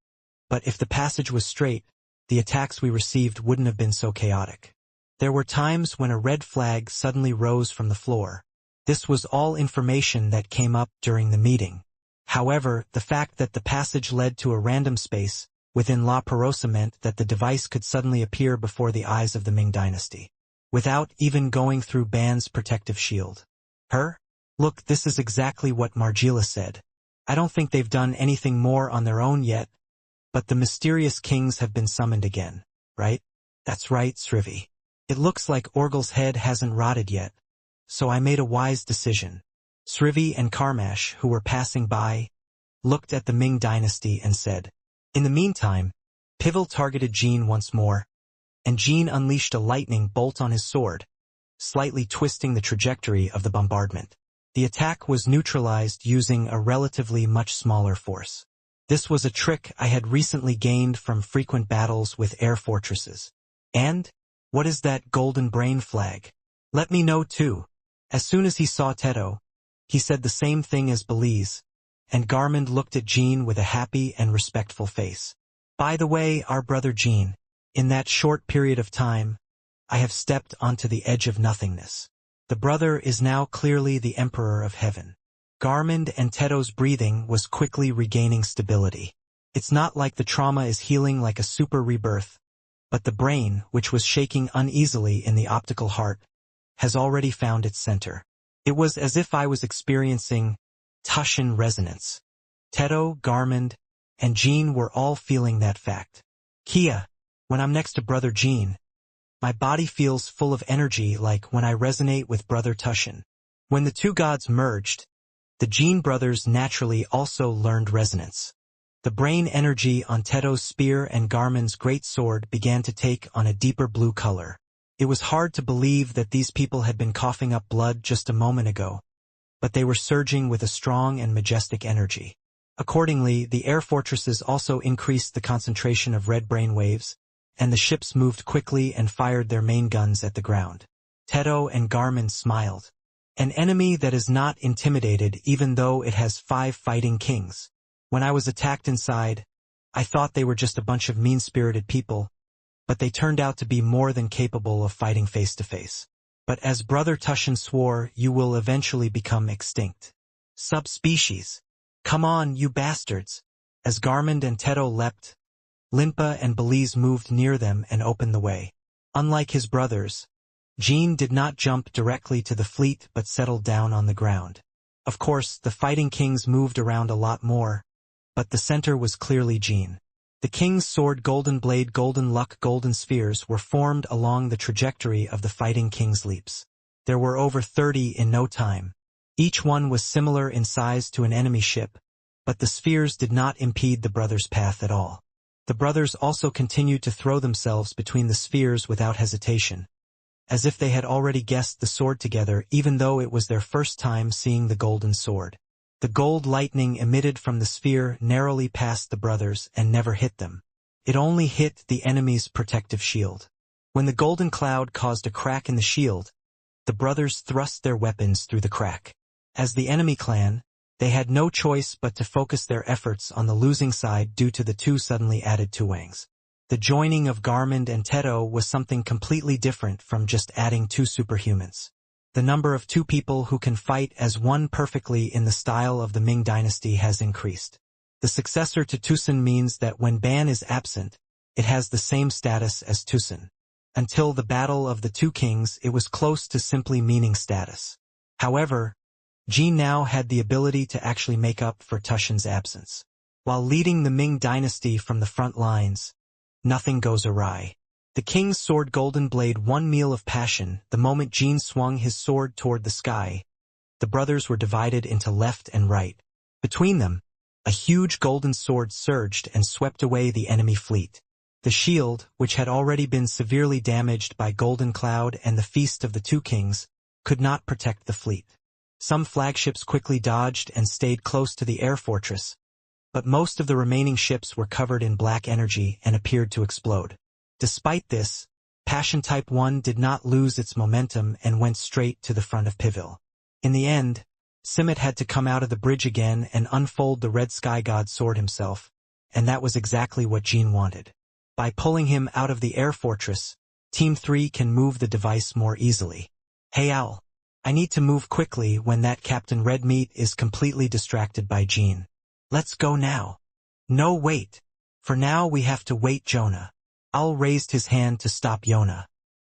But if the passage was straight, the attacks we received wouldn't have been so chaotic. There were times when a red flag suddenly rose from the floor. This was all information that came up during the meeting. However, the fact that the passage led to a random space within La Perosa meant that the device could suddenly appear before the eyes of the Ming dynasty, without even going through Ban's protective shield. Look, this is exactly what Margila said. I don't think they've done anything more on their own yet, but the mysterious kings have been summoned again, right? That's right, Srivi. It looks like Orgel's head hasn't rotted yet, so I made a wise decision. Srivi and Karmash, who were passing by, looked at the Ming dynasty and said. In the meantime, Pivel targeted Jean once more, and Jean unleashed a lightning bolt on his sword, slightly twisting the trajectory of the bombardment. The attack was neutralized using a relatively much smaller force. This was a trick I had recently gained from frequent battles with air fortresses. And? What is that golden brain flag? Let me know too. As soon as he saw Teto, he said the same thing as Belize, and Garmund looked at Jean with a happy and respectful face. By the way, our brother Jean, in that short period of time, I have stepped onto the edge of nothingness. The brother is now clearly the Emperor of Heaven. Garmund and Teto's breathing was quickly regaining stability. It's not like the trauma is healing like a super rebirth, but the brain, which was shaking uneasily in the optical heart, has already found its center. It was as if I was experiencing Tushan resonance. Teto, Garmund, and Jean were all feeling that fact. Kia, when I'm next to Brother Jean, my body feels full of energy like when I resonate with Brother Tushan. When the two gods merged, the Jean brothers naturally also learned resonance. The brain energy on Teto's spear and Garmund's great sword began to take on a deeper blue color. It was hard to believe that these people had been coughing up blood just a moment ago, but they were surging with a strong and majestic energy. Accordingly, the air fortresses also increased the concentration of red brain waves, and the ships moved quickly and fired their main guns at the ground. Teto and Garmin smiled. An enemy that is not intimidated even though it has 5 fighting kings. When I was attacked inside, I thought they were just a bunch of mean-spirited people, but they turned out to be more than capable of fighting face to face. But as Brother Tushan swore, you will eventually become extinct. Subspecies. Come on, you bastards. As Garmin and Teto leapt, Limpa and Belize moved near them and opened the way. Unlike his brothers, Jean did not jump directly to the fleet but settled down on the ground. Of course, the fighting kings moved around a lot more, but the center was clearly Jean. The king's sword, golden blade, golden luck, golden spheres were formed along the trajectory of the fighting king's leaps. There were over 30 in no time. Each one was similar in size to an enemy ship, but the spheres did not impede the brothers' path at all. The brothers also continued to throw themselves between the spheres without hesitation, as if they had already guessed the sword together even though it was their first time seeing the golden sword. The gold lightning emitted from the sphere narrowly passed the brothers and never hit them. It only hit the enemy's protective shield. When the golden cloud caused a crack in the shield, the brothers thrust their weapons through the crack. As the enemy clan, they had no choice but to focus their efforts on the losing side due to the 2 suddenly added Tuangs. The joining of Garmin and Teto was something completely different from just adding 2 superhumans. The number of 2 people who can fight as one perfectly in the style of the Ming dynasty has increased. The successor to Tucson means that when Ban is absent, it has the same status as Tucson. Until the Battle of the 2 Kings, it was close to simply meaning status. However, Jean now had the ability to actually make up for Tushan's absence. While leading the Ming dynasty from the front lines, nothing goes awry. The king's sword golden blade one meal of passion. The moment Jean swung his sword toward the sky, the brothers were divided into left and right. Between them, a huge golden sword surged and swept away the enemy fleet. The shield, which had already been severely damaged by Golden Cloud and the Feast of the 2 Kings, could not protect the fleet. Some flagships quickly dodged and stayed close to the air fortress, but most of the remaining ships were covered in black energy and appeared to explode. Despite this, Passion Type 1 did not lose its momentum and went straight to the front of Pivil. In the end, Simmet had to come out of the bridge again and unfold the Red Sky God sword himself, and that was exactly what Jean wanted. By pulling him out of the air fortress, Team 3 can move the device more easily. Hey Al, I need to move quickly when that Captain Red Meat is completely distracted by Jean. Let's go now. No, wait. For now we have to wait, Jonah. Al raised his hand to stop Yona.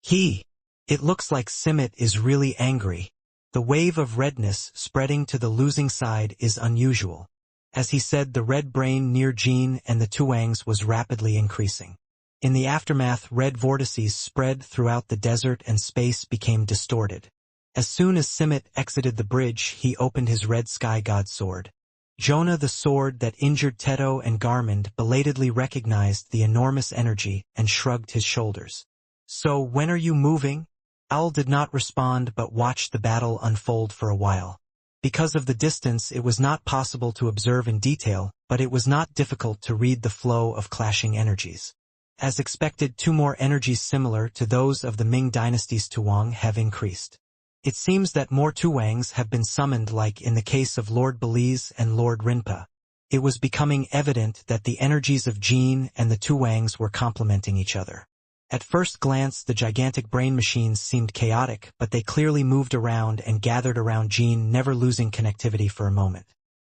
It looks like Simmet is really angry. The wave of redness spreading to the losing side is unusual. As he said, the red brain near Jean and the Tuangs was rapidly increasing. In the aftermath, red vortices spread throughout the desert and space became distorted. As soon as Simmet exited the bridge, he opened his Red Sky God sword. Jonah, the sword that injured Teto and Garmin, belatedly recognized the enormous energy and shrugged his shoulders. So when are you moving? Al did not respond but watched the battle unfold for a while. Because of the distance, it was not possible to observe in detail, but it was not difficult to read the flow of clashing energies. As expected, 2 more energies similar to those of the Ming dynasty's Tuang have increased. It seems that more Tuangs have been summoned, like in the case of Lord Belize and Lord Rinpa. It was becoming evident that the energies of Jean and the Tuangs were complementing each other. At first glance, the gigantic brain machines seemed chaotic, but they clearly moved around and gathered around Jean, never losing connectivity for a moment.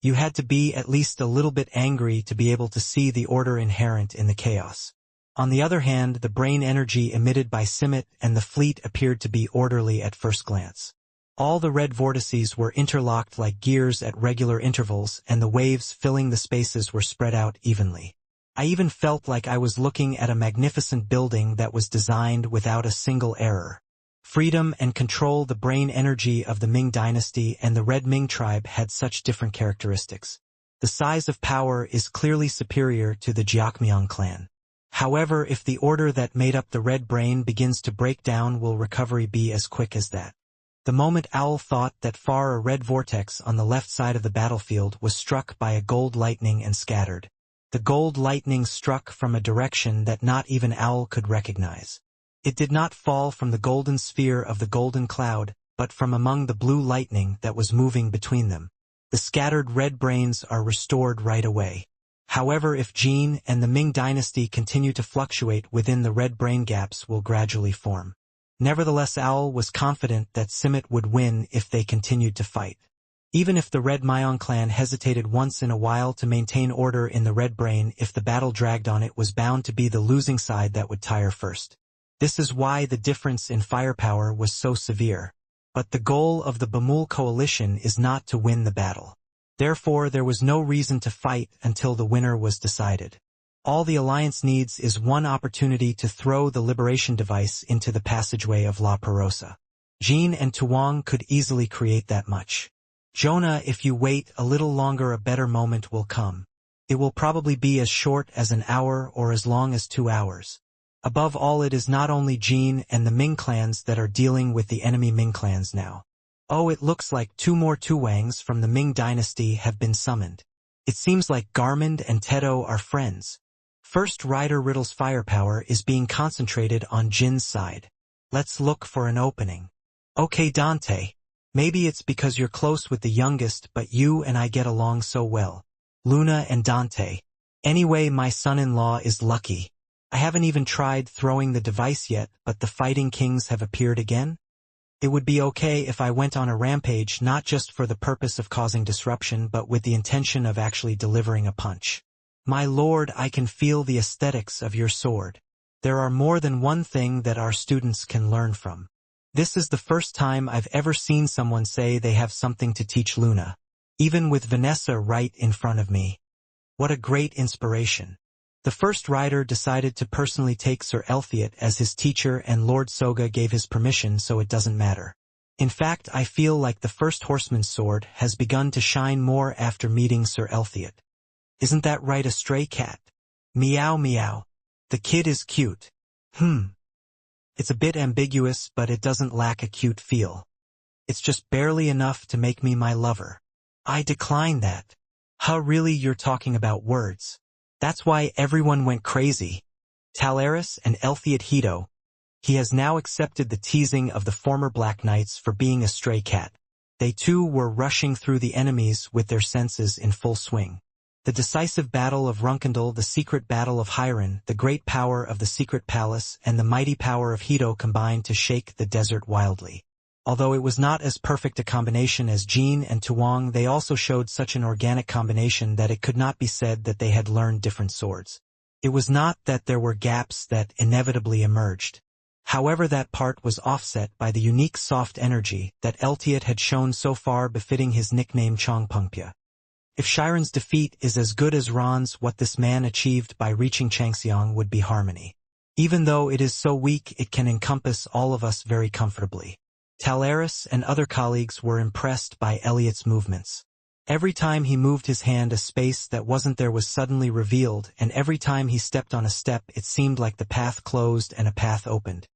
You had to be at least a little bit angry to be able to see the order inherent in the chaos. On the other hand, the brain energy emitted by Simmet and the fleet appeared to be orderly at first glance. All the red vortices were interlocked like gears at regular intervals, and the waves filling the spaces were spread out evenly. I even felt like I was looking at a magnificent building that was designed without a single error. Freedom and control. The brain energy of the Ming dynasty and the Red Ming tribe had such different characteristics. The size of power is clearly superior to the Jiakmiang clan. However, if the order that made up the red brain begins to break down, will recovery be as quick as that? The moment Owl thought that far, a red vortex on the left side of the battlefield was struck by a gold lightning and scattered. The gold lightning struck from a direction that not even Owl could recognize. It did not fall from the golden sphere of the golden cloud, but from among the blue lightning that was moving between them. The scattered red brains are restored right away. However, if Jin and the Ming dynasty continue to fluctuate within the red brain gaps will gradually form. Nevertheless, Owl was confident that Simit would win if they continued to fight. Even if the Red Myong clan hesitated once in a while to maintain order in the red brain, if the battle dragged on, it was bound to be the losing side that would tire first. This is why the difference in firepower was so severe. But the goal of the Bamul coalition is not to win the battle. Therefore, there was no reason to fight until the winner was decided. All the alliance needs is one opportunity to throw the liberation device into the passageway of La Perosa. Jin and Tuong could easily create that much. Jonah, if you wait a little longer, a better moment will come. It will probably be as short as an hour or as long as 2 hours. Above all, it is not only Jin and the Ming clans that are dealing with the enemy Ming clans now. Oh, it looks like 2 more Tuangs from the Ming dynasty have been summoned. It seems like Garmond and Tedo are friends. First Rider Riddle's firepower is being concentrated on Jin's side. Let's look for an opening. Okay, Dante. Maybe it's because you're close with the youngest, but you and I get along so well. Luna and Dante. Anyway, my son-in-law is lucky. I haven't even tried throwing the device yet, but the Fighting Kings have appeared again? It would be okay if I went on a rampage, not just for the purpose of causing disruption, but with the intention of actually delivering a punch. My lord, I can feel the aesthetics of your sword. There are more than one thing that our students can learn from. This is the first time I've ever seen someone say they have something to teach Luna. Even with Vanessa right in front of me. What a great inspiration. The first rider decided to personally take Sir Elthiot as his teacher, and Lord Soga gave his permission, so it doesn't matter. In fact, I feel like the first horseman's sword has begun to shine more after meeting Sir Elthiot. Isn't that right, a stray cat? Meow meow. The kid is cute. It's a bit ambiguous, but it doesn't lack a cute feel. It's just barely enough to make me my lover. I decline that. Huh, really, you're talking about words? That's why everyone went crazy. Talaris and Elthiot Hito. He has now accepted the teasing of the former Black Knights for being a stray cat. They too were rushing through the enemies with their senses in full swing. The decisive battle of Runkendal, the secret battle of Hiron, the great power of the secret palace, and the mighty power of Hito combined to shake the desert wildly. Although it was not as perfect a combination as Jin and Tuong, they also showed such an organic combination that it could not be said that they had learned different swords. It was not that there were gaps that inevitably emerged. However, that part was offset by the unique soft energy that Elthiot had shown so far, befitting his nickname Chongpengpia. If Chiron's defeat is as good as Ron's, what this man achieved by reaching Changxiang would be harmony. Even though it is so weak, it can encompass all of us very comfortably. Talaris and other colleagues were impressed by Elliot's movements. Every time he moved his hand, a space that wasn't there was suddenly revealed, and every time he stepped on a step, it seemed like the path closed and a path opened.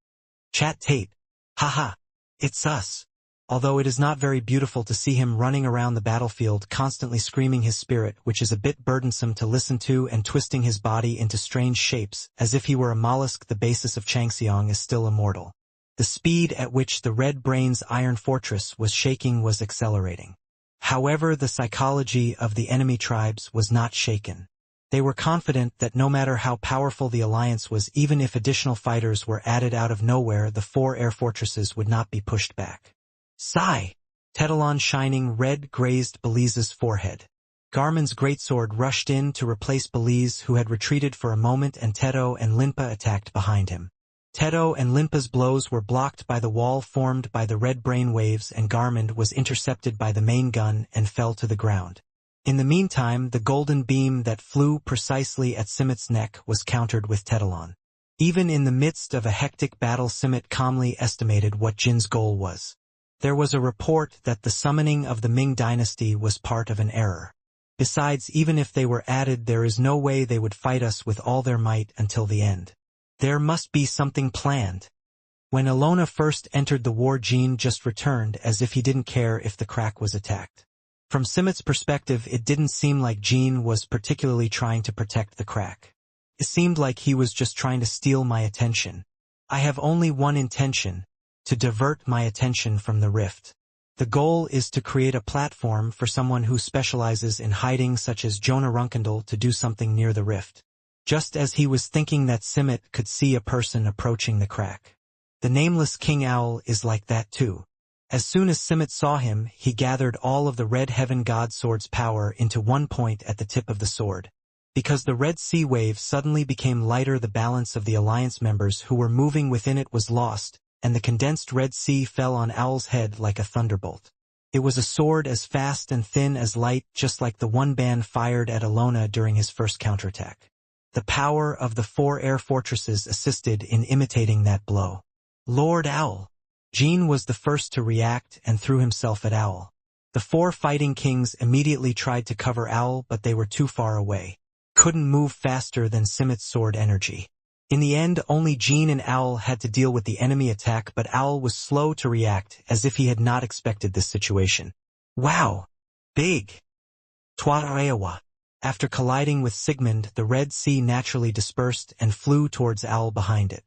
Chat Tate. Haha. It's us. Although it is not very beautiful to see him running around the battlefield constantly screaming his spirit, which is a bit burdensome to listen to, and twisting his body into strange shapes, as if he were a mollusk. The basis of Changxiang is still immortal. The speed at which the Red Brain's iron fortress was shaking was accelerating. However, the psychology of the enemy tribes was not shaken. They were confident that no matter how powerful the alliance was, even if additional fighters were added out of nowhere, the 4 air fortresses would not be pushed back. Sigh! Tetalon shining red grazed Belize's forehead. Garmin's greatsword rushed in to replace Belize, who had retreated for a moment, and Teto and Limpa attacked behind him. Teto and Limpa's blows were blocked by the wall formed by the red brain waves, and Garmin was intercepted by the main gun and fell to the ground. In the meantime, the golden beam that flew precisely at Simit's neck was countered with Tetalon. Even in the midst of a hectic battle, Simit calmly estimated what Jin's goal was. There was a report that the summoning of the Ming dynasty was part of an error. Besides, even if they were added, there is no way they would fight us with all their might until the end. There must be something planned. When Ilona first entered the war, Jin just returned as if he didn't care if the crack was attacked. From Simmet's perspective, it didn't seem like Jean was particularly trying to protect the crack. It seemed like he was just trying to steal my attention. I have only one intention: to divert my attention from the rift. The goal is to create a platform for someone who specializes in hiding, such as Jonah Runkendal, to do something near the rift. Just as he was thinking that, Simmet could see a person approaching the crack. The nameless King Owl is like that too. As soon as Simmet saw him, he gathered all of the Red Heaven God Sword's power into one point at the tip of the sword. Because the Red Sea wave suddenly became lighter, the balance of the Alliance members who were moving within it was lost, and the condensed Red Sea fell on Owl's head like a thunderbolt. It was a sword as fast and thin as light, just like the one Ban fired at Alona during his first counterattack. The power of the 4 air fortresses assisted in imitating that blow. Lord Owl! Jean was the first to react and threw himself at Owl. The 4 fighting kings immediately tried to cover Owl, but they were too far away. Couldn't move faster than Simmet's sword energy. In the end, only Jean and Owl had to deal with the enemy attack, but Owl was slow to react, as if he had not expected this situation. Wow! Big! Twarewa. After colliding with Sigmund, the Red Sea naturally dispersed and flew towards Owl behind it.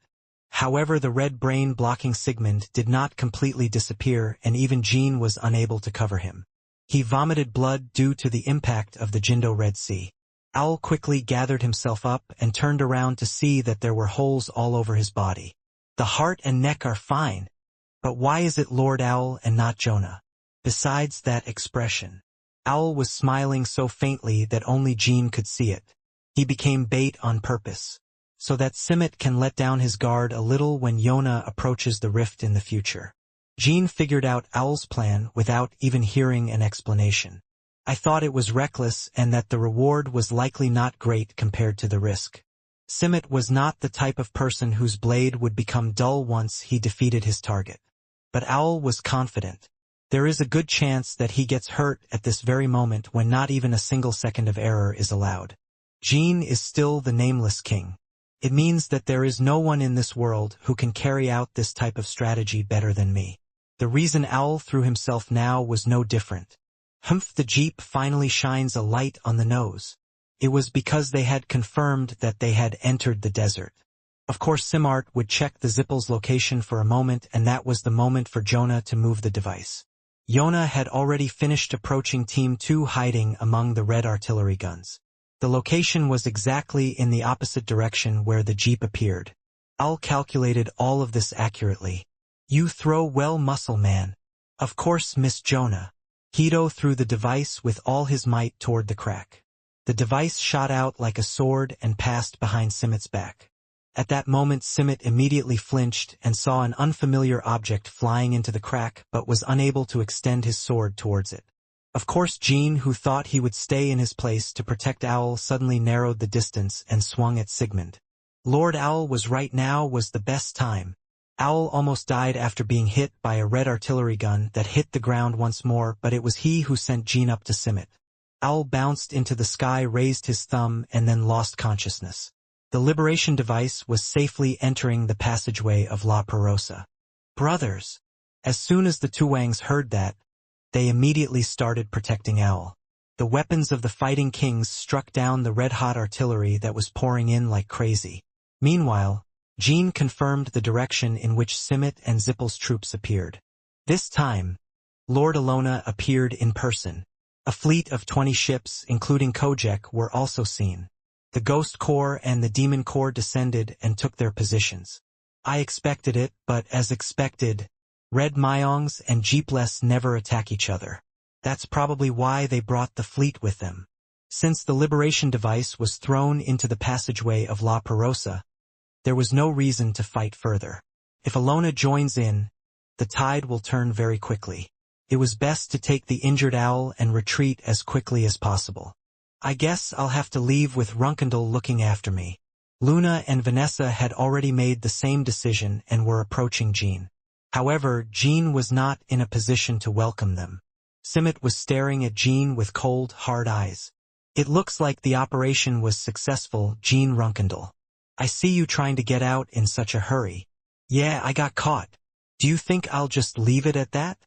However, the red brain blocking Sigmund did not completely disappear, and even Jean was unable to cover him. He vomited blood due to the impact of the Jindo Red Sea. Owl quickly gathered himself up and turned around to see that there were holes all over his body. The heart and neck are fine. But why is it Lord Owl and not Jonah? Besides that expression. Owl was smiling so faintly that only Jean could see it. He became bait on purpose, so that Simmet can let down his guard a little when Yona approaches the rift in the future. Jean figured out Owl's plan without even hearing an explanation. I thought it was reckless and that the reward was likely not great compared to the risk. Simmet was not the type of person whose blade would become dull once he defeated his target. But Owl was confident. There is a good chance that he gets hurt at this very moment when not even a single second of error is allowed. Jean is still the nameless king. It means that there is no one in this world who can carry out this type of strategy better than me. The reason Owl threw himself now was no different. Humph! The Jeep finally shines a light on the nose. It was because they had confirmed that they had entered the desert. Of course, Simart would check the Zippel's location for a moment, and that was the moment for Jonah to move the device. Yona had already finished approaching Team 2, hiding among the red artillery guns. The location was exactly in the opposite direction where the Jeep appeared. Owl calculated all of this accurately. You throw well, muscle man. Of course, Miss Jonah. Hito threw the device with all his might toward the crack. The device shot out like a sword and passed behind Simmet's back. At that moment, Simmet immediately flinched and saw an unfamiliar object flying into the crack, but was unable to extend his sword towards it. Of course, Jean, who thought he would stay in his place to protect Owl, suddenly narrowed the distance and swung at Sigmund. Lord Owl was right. Now was the best time. Owl almost died after being hit by a red artillery gun that hit the ground once more, but it was he who sent Jean up to Simmet. Owl bounced into the sky, raised his thumb, and then lost consciousness. The liberation device was safely entering the passageway of La Perosa. Brothers! As soon as the Tuwangs heard that, they immediately started protecting Owl. The weapons of the fighting kings struck down the red-hot artillery that was pouring in like crazy. Meanwhile, Jean confirmed the direction in which Simmet and Zippel's troops appeared. This time, Lord Alona appeared in person. A fleet of 20 ships, including Kojak, were also seen. The Ghost Corps and the Demon Corps descended and took their positions. I expected it, but as expected, Red Myongs and Jeepless never attack each other. That's probably why they brought the fleet with them. Since the liberation device was thrown into the passageway of La Perosa, there was no reason to fight further. If Alona joins in, the tide will turn very quickly. It was best to take the injured Owl and retreat as quickly as possible. I guess I'll have to leave with Runkendal looking after me. Luna and Vanessa had already made the same decision and were approaching Jean. However, Jean was not in a position to welcome them. Simmet was staring at Jean with cold, hard eyes. It looks like the operation was successful, Jean Runkendal. I see you trying to get out in such a hurry. Yeah, I got caught. Do you think I'll just leave it at that?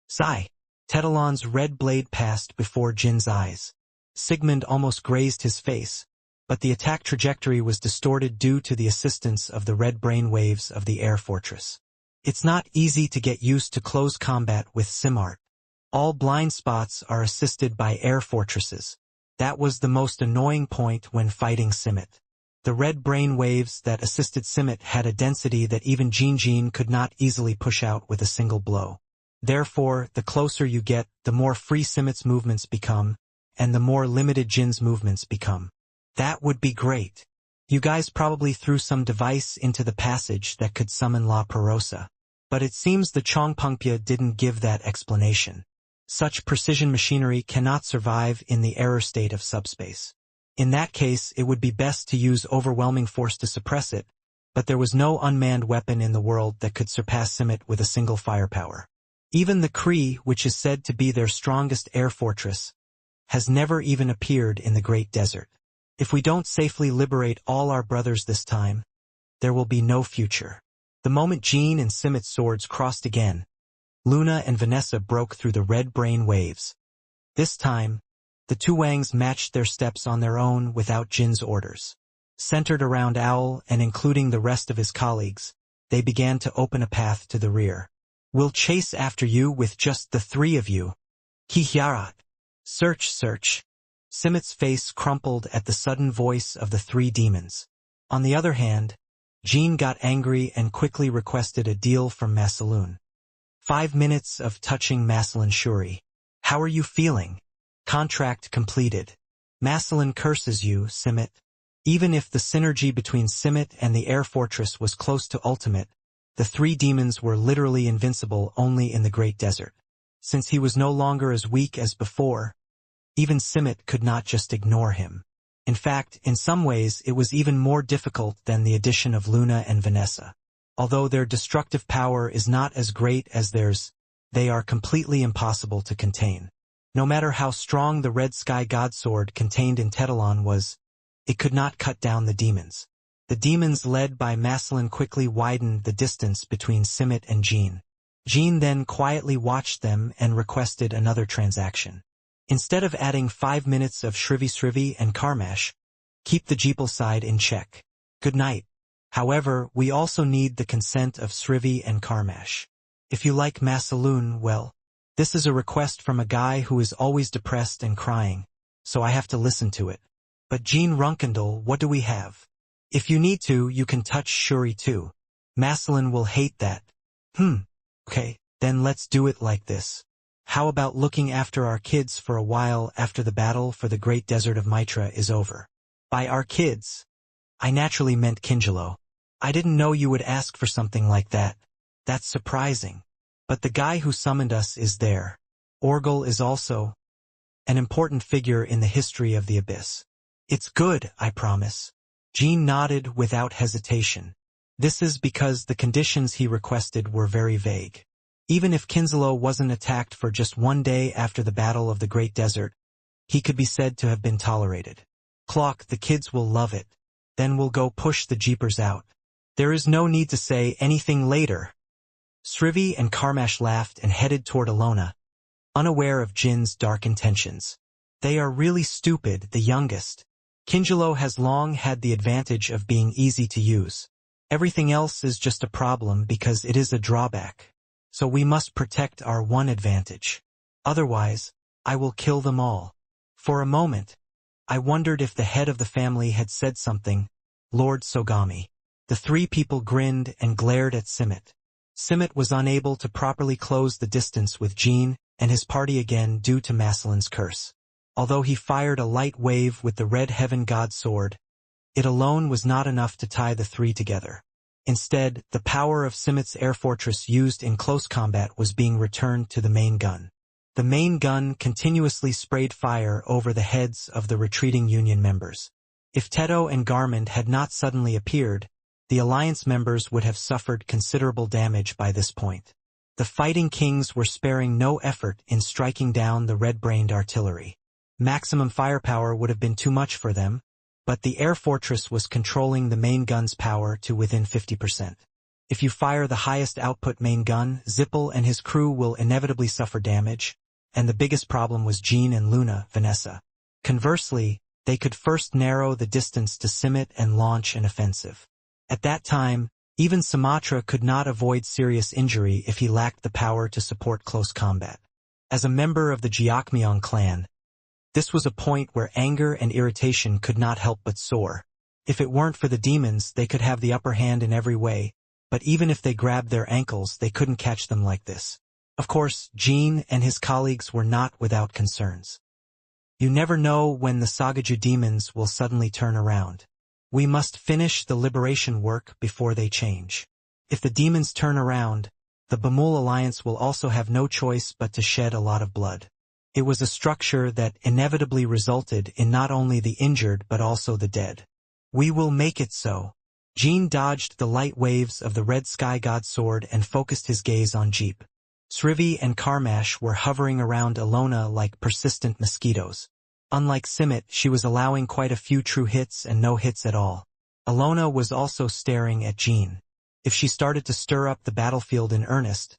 Sigh. Tetalon's red blade passed before Jin's eyes. Sigmund almost grazed his face, but the attack trajectory was distorted due to the assistance of the red brain waves of the air fortress. It's not easy to get used to close combat with SimArt. All blind spots are assisted by air fortresses. That was the most annoying point when fighting Simit. The red brain waves that assisted Simit had a density that even Jin could not easily push out with a single blow. Therefore, the closer you get, the more free Simit's movements become, and the more limited Jin's movements become. That would be great. You guys probably threw some device into the passage that could summon La Perosa. But it seems the Chongpengpia didn't give that explanation. Such precision machinery cannot survive in the error state of subspace. In that case, it would be best to use overwhelming force to suppress it, but there was no unmanned weapon in the world that could surpass Simit with a single firepower. Even the Kree, which is said to be their strongest air fortress, has never even appeared in the Great Desert. If we don't safely liberate all our brothers this time, there will be no future. The moment Jin and Simit's swords crossed again, Luna and Vanessa broke through the red brain waves. This time, the two Wangs matched their steps on their own without Jin's orders. Centered around Owl and including the rest of his colleagues, they began to open a path to the rear. We'll chase after you with just the three of you. Hihiarat. Search. Simit's face crumpled at the sudden voice of the three demons. On the other hand, Jin got angry and quickly requested a deal from Massaloon. 5 minutes of touching Massaloon Shuri. How are you feeling? Contract completed. Massaloon curses you, Simit. Even if the synergy between Simit and the air fortress was close to ultimate, the three demons were literally invincible only in the Great Desert. Since he was no longer as weak as before, even Simit could not just ignore him. In fact, in some ways it was even more difficult than the addition of Luna and Vanessa. Although their destructive power is not as great as theirs, they are completely impossible to contain. No matter how strong the Red Sky Godsword contained in Tetalon was, it could not cut down the demons. The demons led by Massaloon quickly widened the distance between Simit and Jin. Jin then quietly watched them and requested another transaction. Instead of adding 5 minutes of Shrivi and Karmash, keep the Jeeple side in check. Good night. However, we also need the consent of Shrivi and Karmash. If you like Massaloon, well, this is a request from a guy who is always depressed and crying, so I have to listen to it. But Jean Runkendal, what do we have? If you need to, you can touch Shuri too. Massaloon will hate that. Okay, then let's do it like this. How about looking after our kids for a while after the battle for the Great Desert of Mitra is over? By our kids, I naturally meant Kinjalo. I didn't know you would ask for something like that. That's surprising. But the guy who summoned us is there. Orgel is also an important figure in the history of the Abyss. It's good, I promise. Jean nodded without hesitation. This is because the conditions he requested were very vague. Even if Kinzalo wasn't attacked for just 1 day after the Battle of the Great Desert, he could be said to have been tolerated. Clock, the kids will love it. Then we'll go push the jeepers out. There is no need to say anything later. Shrivi and Karmash laughed and headed toward Alona, unaware of Jin's dark intentions. They are really stupid, the youngest. Kinjalo has long had the advantage of being easy to use. Everything else is just a problem because it is a drawback. So we must protect our one advantage. Otherwise, I will kill them all. For a moment, I wondered if the head of the family had said something, Lord Sogami. The three people grinned and glared at Simit. Simit was unable to properly close the distance with Jean and his party again due to Massaloon's curse. Although he fired a light wave with the Red Heaven God Sword, it alone was not enough to tie the three together. Instead, the power of Simit's air fortress used in close combat was being returned to the main gun. The main gun continuously sprayed fire over the heads of the retreating Union members. If Teto and Garmund had not suddenly appeared, the Alliance members would have suffered considerable damage by this point. The Fighting Kings were sparing no effort in striking down the red-brained artillery. Maximum firepower would have been too much for them, but the air fortress was controlling the main gun's power to within 50%. If you fire the highest output main gun, Zippel and his crew will inevitably suffer damage, and the biggest problem was Jean and Luna, Vanessa. Conversely, they could first narrow the distance to Simmet and launch an offensive. At that time, even Sumatra could not avoid serious injury if he lacked the power to support close combat. As a member of the Jiakmyeong clan, this was a point where anger and irritation could not help but soar. If it weren't for the demons, they could have the upper hand in every way, but even if they grabbed their ankles, they couldn't catch them like this. Of course, Jean and his colleagues were not without concerns. You never know when the Sagaju demons will suddenly turn around. We must finish the liberation work before they change. If the demons turn around, the Bamul Alliance will also have no choice but to shed a lot of blood. It was a structure that inevitably resulted in not only the injured but also the dead. We will make it so. Jean dodged the light waves of the red sky god sword and focused his gaze on Jeep. Srivi and Karmash were hovering around Alona like persistent mosquitoes. Unlike Simmet, she was allowing quite a few true hits and no hits at all. Alona was also staring at Jean. If she started to stir up the battlefield in earnest,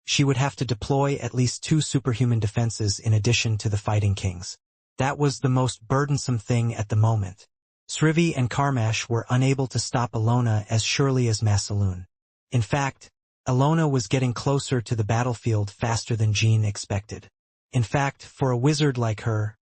she would have to deploy at least 2 superhuman defenses in addition to the Fighting Kings. That was the most burdensome thing at the moment. Srivi and Karmash were unable to stop Alona as surely as Masaloon. In fact, Alona was getting closer to the battlefield faster than Jean expected. In fact, for a wizard like her,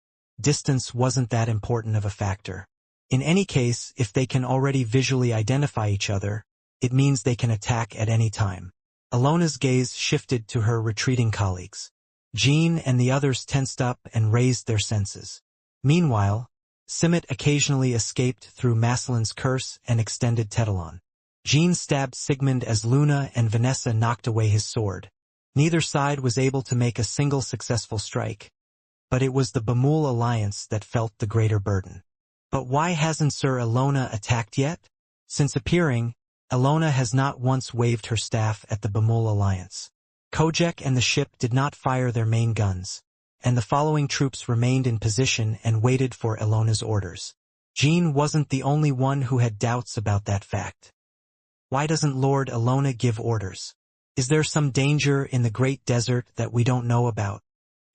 distance wasn't that important of a factor. In any case, if they can already visually identify each other, it means they can attack at any time. Alona's gaze shifted to her retreating colleagues. Jean and the others tensed up and raised their senses. Meanwhile, Simmet occasionally escaped through Masalin's curse and extended Tetalon. Jean stabbed Sigmund as Luna and Vanessa knocked away his sword. Neither side was able to make a single successful strike, but it was the Bamul Alliance that felt the greater burden. But why hasn't Sir Alona attacked yet? Since appearing, Alona has not once waved her staff at the Bamul Alliance. Kojak and the ship did not fire their main guns, and the following troops remained in position and waited for Alona's orders. Jean wasn't the only one who had doubts about that fact. Why doesn't Lord Alona give orders? Is there some danger in the great desert that we don't know about?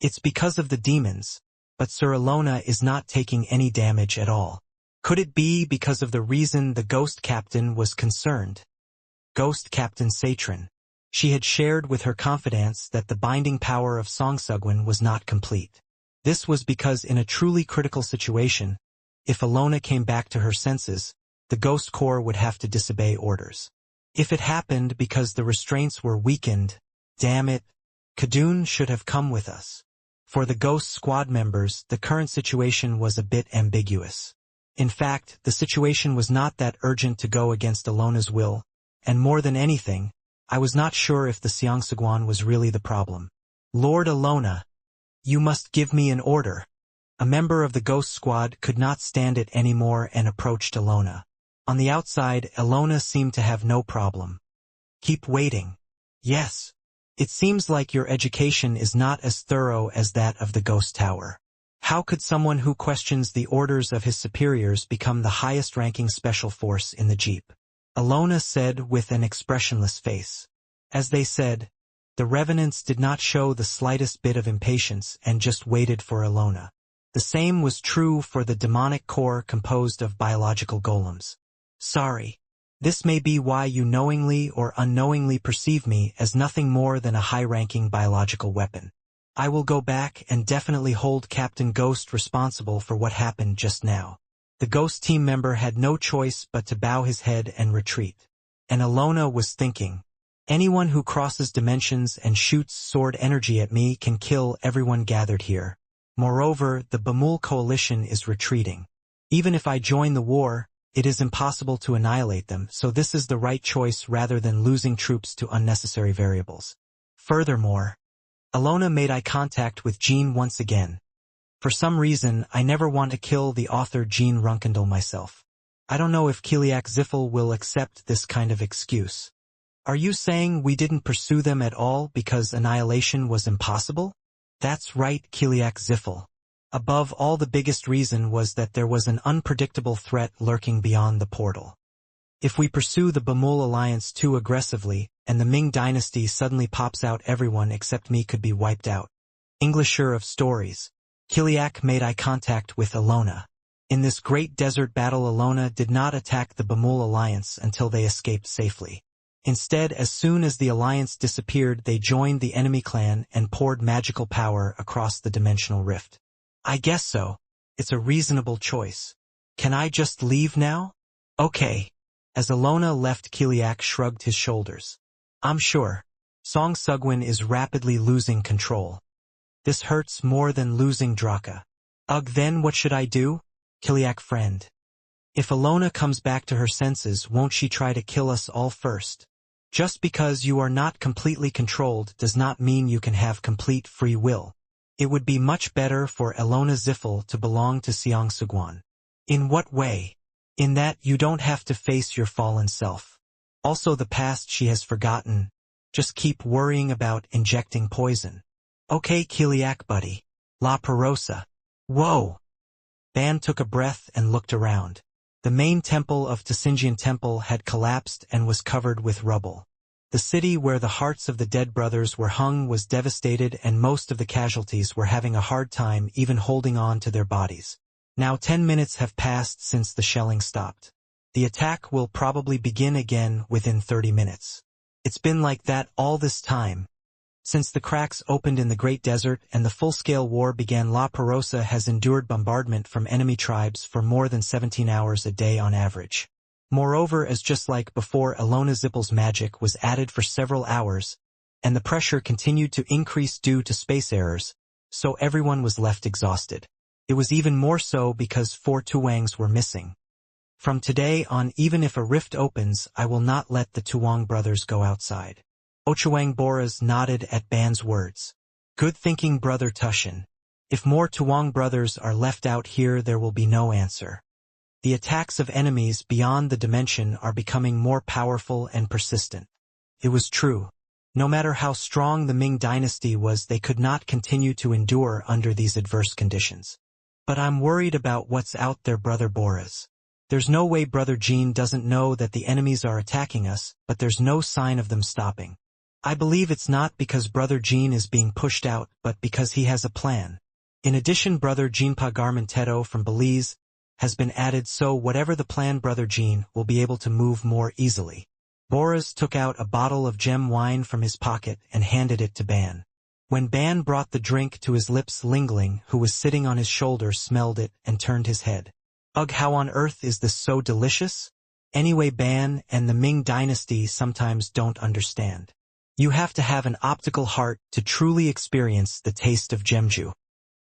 It's because of the demons, but Sir Alona is not taking any damage at all. Could it be because of the reason the Ghost Captain was concerned? Ghost Captain Satrin. She had shared with her confidants that the binding power of Songsugwon was not complete. This was because in a truly critical situation, if Alona came back to her senses, the Ghost Corps would have to disobey orders. If it happened because the restraints were weakened, damn it, Kadun should have come with us. For the Ghost Squad members, the current situation was a bit ambiguous. In fact, the situation was not that urgent to go against Alona's will, and more than anything, I was not sure if the Seongsugwon was really the problem. Lord Alona, you must give me an order. A member of the Ghost Squad could not stand it anymore and approached Alona. On the outside, Alona seemed to have no problem. Keep waiting. Yes. It seems like your education is not as thorough as that of the Ghost Tower. How could someone who questions the orders of his superiors become the highest-ranking special force in the Jeep? Alona said with an expressionless face. As they said, the Revenants did not show the slightest bit of impatience and just waited for Alona. The same was true for the demonic core composed of biological golems. Sorry. This may be why you knowingly or unknowingly perceive me as nothing more than a high-ranking biological weapon. I will go back and definitely hold Captain Ghost responsible for what happened just now. The Ghost team member had no choice but to bow his head and retreat. And Alona was thinking, anyone who crosses dimensions and shoots sword energy at me can kill everyone gathered here. Moreover, the Bamul coalition is retreating. Even if I join the war, it is impossible to annihilate them, so this is the right choice rather than losing troops to unnecessary variables. Furthermore, Alona made eye contact with Jean once again. For some reason, I never want to kill the author Jean Runkendal myself. I don't know if Kiliak Ziffel will accept this kind of excuse. Are you saying we didn't pursue them at all because annihilation was impossible? That's right, Kiliak Ziffel. Above all, the biggest reason was that there was an unpredictable threat lurking beyond the portal. If we pursue the Bamul Alliance too aggressively, and the Ming dynasty suddenly pops out, everyone except me could be wiped out. Englisher of stories. Kiliak made eye contact with Ilona. In this great desert battle, Ilona did not attack the Bamul alliance until they escaped safely. Instead, as soon as the alliance disappeared, they joined the enemy clan and poured magical power across the dimensional rift. I guess so. It's a reasonable choice. Can I just leave now? Okay. As Ilona left, Kiliak shrugged his shoulders. I'm sure. Song Sugwin is rapidly losing control. This hurts more than losing Draka. Ugh, then what should I do? Kiliak friend. If Ilona comes back to her senses, won't she try to kill us all first? Just because you are not completely controlled does not mean you can have complete free will. It would be much better for Ilona Ziffel to belong to Seong Sugwon. In what way? In that you don't have to face your fallen self. Also the past she has forgotten. Just keep worrying about injecting poison. Okay, Kiliak buddy. La Perosa. Whoa! Ban took a breath and looked around. The main temple of Tsinjian Temple had collapsed and was covered with rubble. The city where the hearts of the dead brothers were hung was devastated, and most of the casualties were having a hard time even holding on to their bodies. Now 10 minutes have passed since the shelling stopped. The attack will probably begin again within 30 minutes. It's been like that all this time. Since the cracks opened in the Great Desert and the full-scale war began, La Perosa has endured bombardment from enemy tribes for more than 17 hours a day on average. Moreover, as just like before, Ilona Zippel's magic was added for several hours, and the pressure continued to increase due to space errors, so everyone was left exhausted. It was even more so because 4 Tuangs were missing. From today on, even if a rift opens, I will not let the Tuang brothers go outside. Ochuang Boras nodded at Ban's words. Good thinking, Brother Tushin. If more Tuang brothers are left out here, there will be no answer. The attacks of enemies beyond the dimension are becoming more powerful and persistent. It was true. No matter how strong the Ming dynasty was, they could not continue to endure under these adverse conditions. But I'm worried about what's out there, Brother Boras. There's no way Brother Jean doesn't know that the enemies are attacking us, but there's no sign of them stopping. I believe it's not because Brother Jean is being pushed out, but because he has a plan. In addition, Brother Jean Pagarmenteto from Belize has been added, so whatever the plan, Brother Jean will be able to move more easily. Boras took out a bottle of gem wine from his pocket and handed it to Ban. When Ban brought the drink to his lips, Lingling, who was sitting on his shoulder, smelled it and turned his head. Ugh, how on earth is this so delicious? Anyway, Ban and the Ming dynasty sometimes don't understand. You have to have an optical heart to truly experience the taste of Gemju.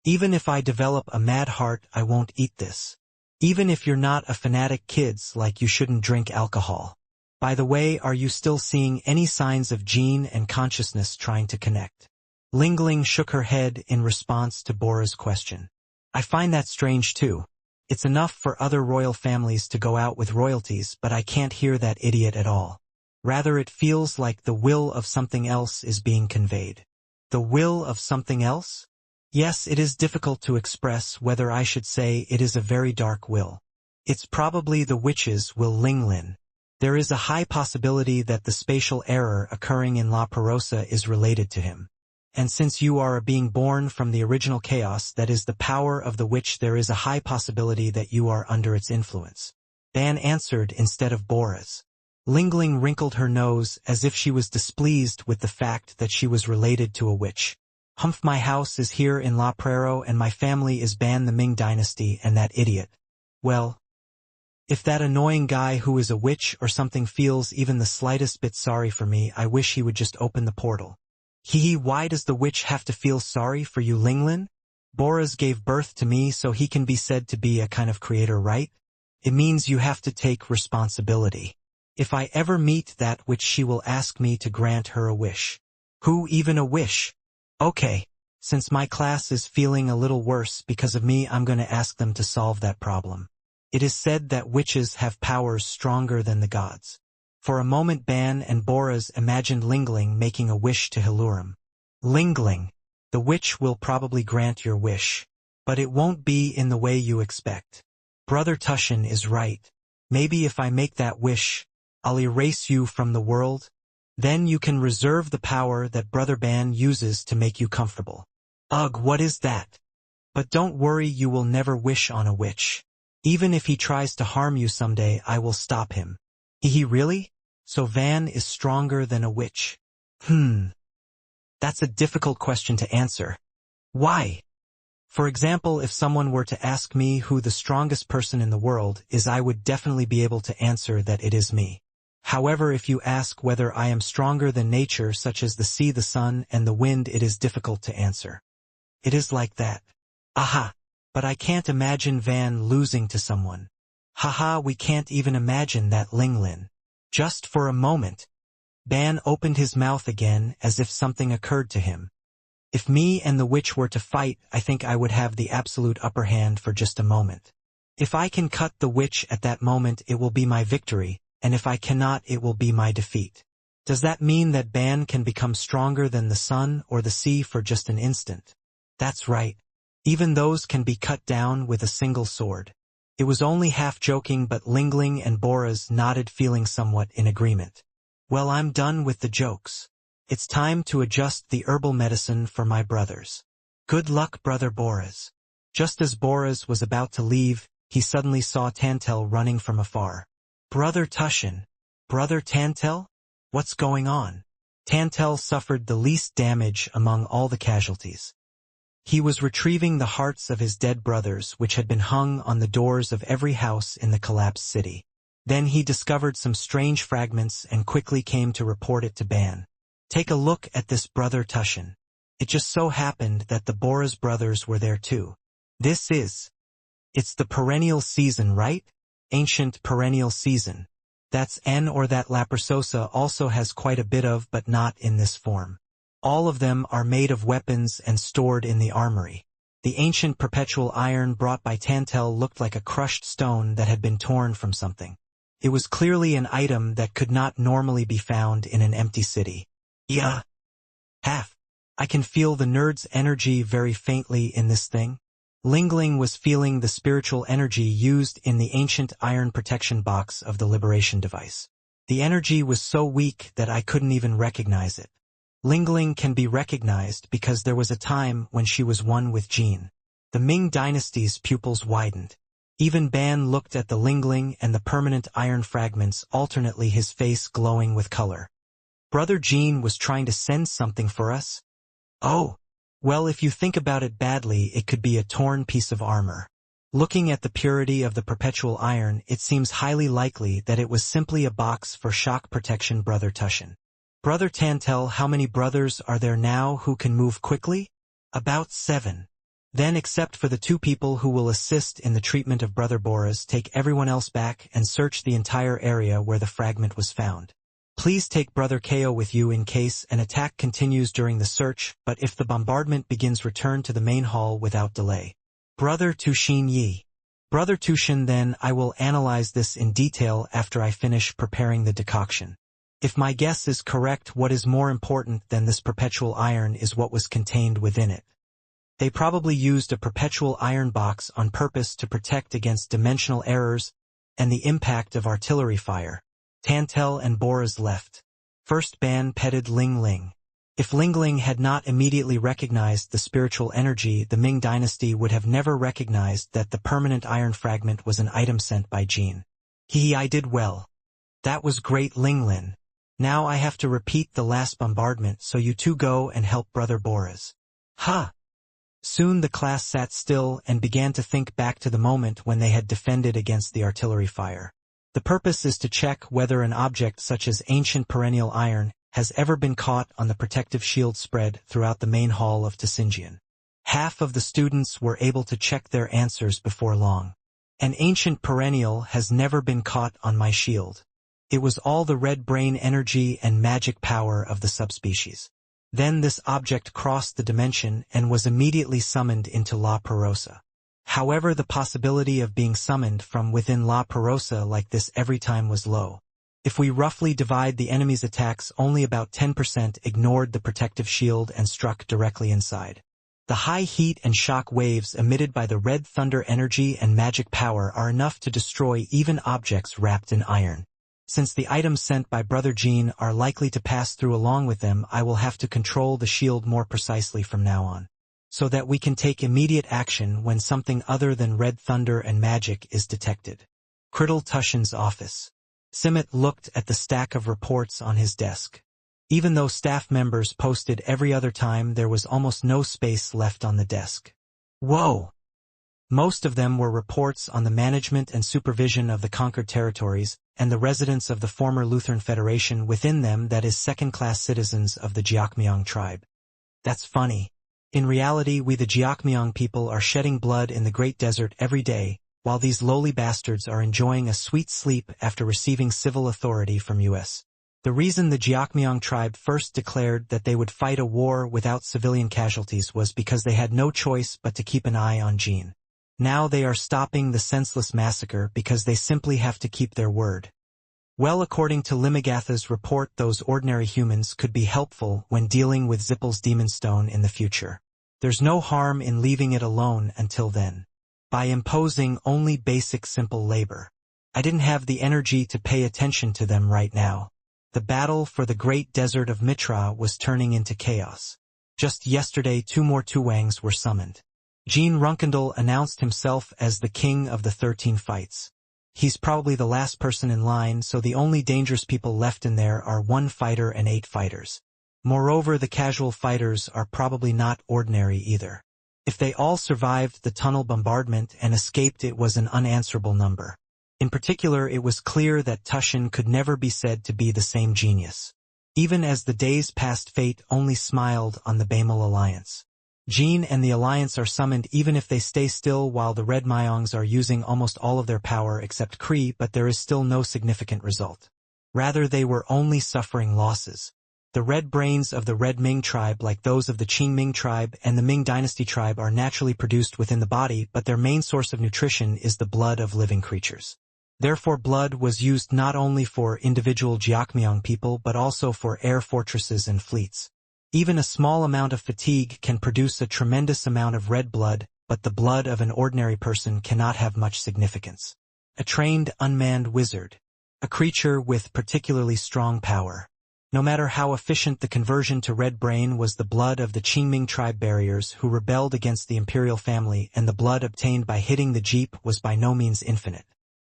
Even if I develop a mad heart, I won't eat this. Even if you're not a fanatic, kids, like you shouldn't drink alcohol. By the way, are you still seeing any signs of Jean and consciousness trying to connect? Lingling shook her head in response to Bora's question. I find that strange too. It's enough for other royal families to go out with royalties, but I can't hear that idiot at all. Rather, it feels like the will of something else is being conveyed. The will of something else? Yes, it is difficult to express whether I should say it is a very dark will. It's probably the witch's will, Linglin. There is a high possibility that the spatial error occurring in La Perosa is related to him. And since you are a being born from the original chaos that is the power of the witch, there is a high possibility that you are under its influence. Ban answered instead of Boras. Lingling wrinkled her nose as if she was displeased with the fact that she was related to a witch. Humph, my house is here in La Prero and my family is Ban the Ming dynasty, and that idiot. Well, if that annoying guy who is a witch or something feels even the slightest bit sorry for me, I wish he would just open the portal. Hee, why does the witch have to feel sorry for you, Linglin? Boras gave birth to me, so he can be said to be a kind of creator, right? It means you have to take responsibility. If I ever meet that witch, she will ask me to grant her a wish. Who, even a wish? Okay, since my class is feeling a little worse because of me, I'm going to ask them to solve that problem. It is said that witches have powers stronger than the gods. For a moment, Ban and Boras imagined Lingling making a wish to Hilurim. Lingling, the witch will probably grant your wish. But it won't be in the way you expect. Brother Tushin is right. Maybe if I make that wish, I'll erase you from the world. Then you can reserve the power that Brother Ban uses to make you comfortable. Ugh, what is that? But don't worry, you will never wish on a witch. Even if he tries to harm you someday, I will stop him. He really? So Van is stronger than a witch? That's a difficult question to answer. Why? For example, if someone were to ask me who the strongest person in the world is, I would definitely be able to answer that it is me. However, if you ask whether I am stronger than nature, such as the sea, the sun, and the wind, it is difficult to answer. It is like that. Aha! But I can't imagine Van losing to someone. Haha, we can't even imagine that, Linglin. Just for a moment. Ban opened his mouth again as if something occurred to him. If me and the witch were to fight, I think I would have the absolute upper hand for just a moment. If I can cut the witch at that moment, it will be my victory, and if I cannot, it will be my defeat. Does that mean that Ban can become stronger than the sun or the sea for just an instant? That's right. Even those can be cut down with a single sword. It was only half joking, but Lingling and Boras nodded, feeling somewhat in agreement. Well, I'm done with the jokes. It's time to adjust the herbal medicine for my brothers. Good luck, Brother Boras. Just as Boras was about to leave, he suddenly saw Tantel running from afar. Brother Tushin. Brother Tantel? What's going on? Tantel suffered the least damage among all the casualties. He was retrieving the hearts of his dead brothers, which had been hung on the doors of every house in the collapsed city. Then he discovered some strange fragments and quickly came to report it to Ban. Take a look at this, Brother Tushin. It just so happened that the Boras brothers were there too. It's the perennial season, right? Ancient perennial season. That's N, or that La Persosa also has quite a bit of, but not in this form. All of them are made of weapons and stored in the armory. The ancient perpetual iron brought by Tantel looked like a crushed stone that had been torn from something. It was clearly an item that could not normally be found in an empty city. Yeah. I can feel the nerd's energy very faintly in this thing. Lingling was feeling the spiritual energy used in the ancient iron protection box of the liberation device. The energy was so weak that I couldn't even recognize it. Lingling can be recognized because there was a time when she was one with Jean. The Ming dynasty's pupils widened. Even Ban looked at the Lingling and the permanent iron fragments, alternately, his face glowing with color. Brother Jean was trying to send something for us? Oh. Well, if you think about it badly, it could be a torn piece of armor. Looking at the purity of the perpetual iron, it seems highly likely that it was simply a box for shock protection, Brother Tushin. Brother Tantel, how many brothers are there now who can move quickly? About 7. Then, except for the 2 people who will assist in the treatment of Brother Boras, take everyone else back and search the entire area where the fragment was found. Please take Brother Ko with you in case an attack continues during the search, but if the bombardment begins, return to the main hall without delay. Brother Tushin Yi. Brother Tushin, then I will analyze this in detail after I finish preparing the decoction. If my guess is correct, what is more important than this perpetual iron is what was contained within it. They probably used a perpetual iron box on purpose to protect against dimensional errors and the impact of artillery fire. Tantel and Boras left. First, Ban petted Ling. If Lingling had not immediately recognized the spiritual energy, the Ming dynasty would have never recognized that the permanent iron fragment was an item sent by Jean. I did well. That was great, Linglin. Now I have to repeat the last bombardment, so you 2 go and help Brother Boras. Soon the class sat still and began to think back to the moment when they had defended against the artillery fire. The purpose is to check whether an object such as ancient perennial iron has ever been caught on the protective shield spread throughout the main hall of Tisinjian. Half of the students were able to check their answers before long. An ancient perennial has never been caught on my shield. It was all the red brain energy and magic power of the subspecies. Then this object crossed the dimension and was immediately summoned into La Perosa. However, the possibility of being summoned from within La Perosa like this every time was low. If we roughly divide the enemy's attacks, only about 10% ignored the protective shield and struck directly inside. The high heat and shock waves emitted by the red thunder energy and magic power are enough to destroy even objects wrapped in iron. Since the items sent by Brother Jean are likely to pass through along with them, I will have to control the shield more precisely from now on. so that we can take immediate action when something other than red thunder and magic is detected. Criddle Tushin's office. Simmet looked at the stack of reports on his desk. Even though staff members posted every other time, there was almost no space left on the desk. Whoa! Most of them were reports on the management and supervision of the conquered territories, and the residents of the former Lutheran Federation within them, that is second-class citizens of the Jiakmiang tribe. That's funny. In reality, we the Jiakmiang people are shedding blood in the Great Desert every day, while these lowly bastards are enjoying a sweet sleep after receiving civil authority from U.S. The reason the Jiakmiang tribe first declared that they would fight a war without civilian casualties was because they had no choice but to keep an eye on Jean. Now they are stopping the senseless massacre because they simply have to keep their word. Well, according to Limagatha's report, those ordinary humans could be helpful when dealing with Zippel's demon stone in the future. There's no harm in leaving it alone until then. By imposing only basic simple labor. I didn't have the energy to pay attention to them right now. The battle for the Great Desert of Mitra was turning into chaos. Just yesterday 2 more Tuwangs were summoned. Jean Runkendal announced himself as the king of the 13 fights. He's probably the last person in line, so the only dangerous people left in there are 1 fighter and 8 fighters. Moreover, the casual fighters are probably not ordinary either. If they all survived the tunnel bombardment and escaped, it was an unanswerable number. In particular, it was clear that Tushin could never be said to be the same genius. Even as the days passed, fate only smiled on the Bamel alliance. Jean and the alliance are summoned even if they stay still, while the Red Myongs are using almost all of their power except Kree, but there is still no significant result. Rather, they were only suffering losses. The red brains of the Red Ming tribe, like those of the Qing Ming tribe and the Ming dynasty tribe, are naturally produced within the body, but their main source of nutrition is the blood of living creatures. Therefore, blood was used not only for individual Jiakmiang people but also for air fortresses and fleets. Even a small amount of fatigue can produce a tremendous amount of red blood, but the blood of an ordinary person cannot have much significance. A trained, unmanned wizard. A creature with particularly strong power. No matter how efficient the conversion to red brain was, the blood of the Qingming tribe barriers who rebelled against the imperial family and the blood obtained by hitting the jeep was by no means infinite.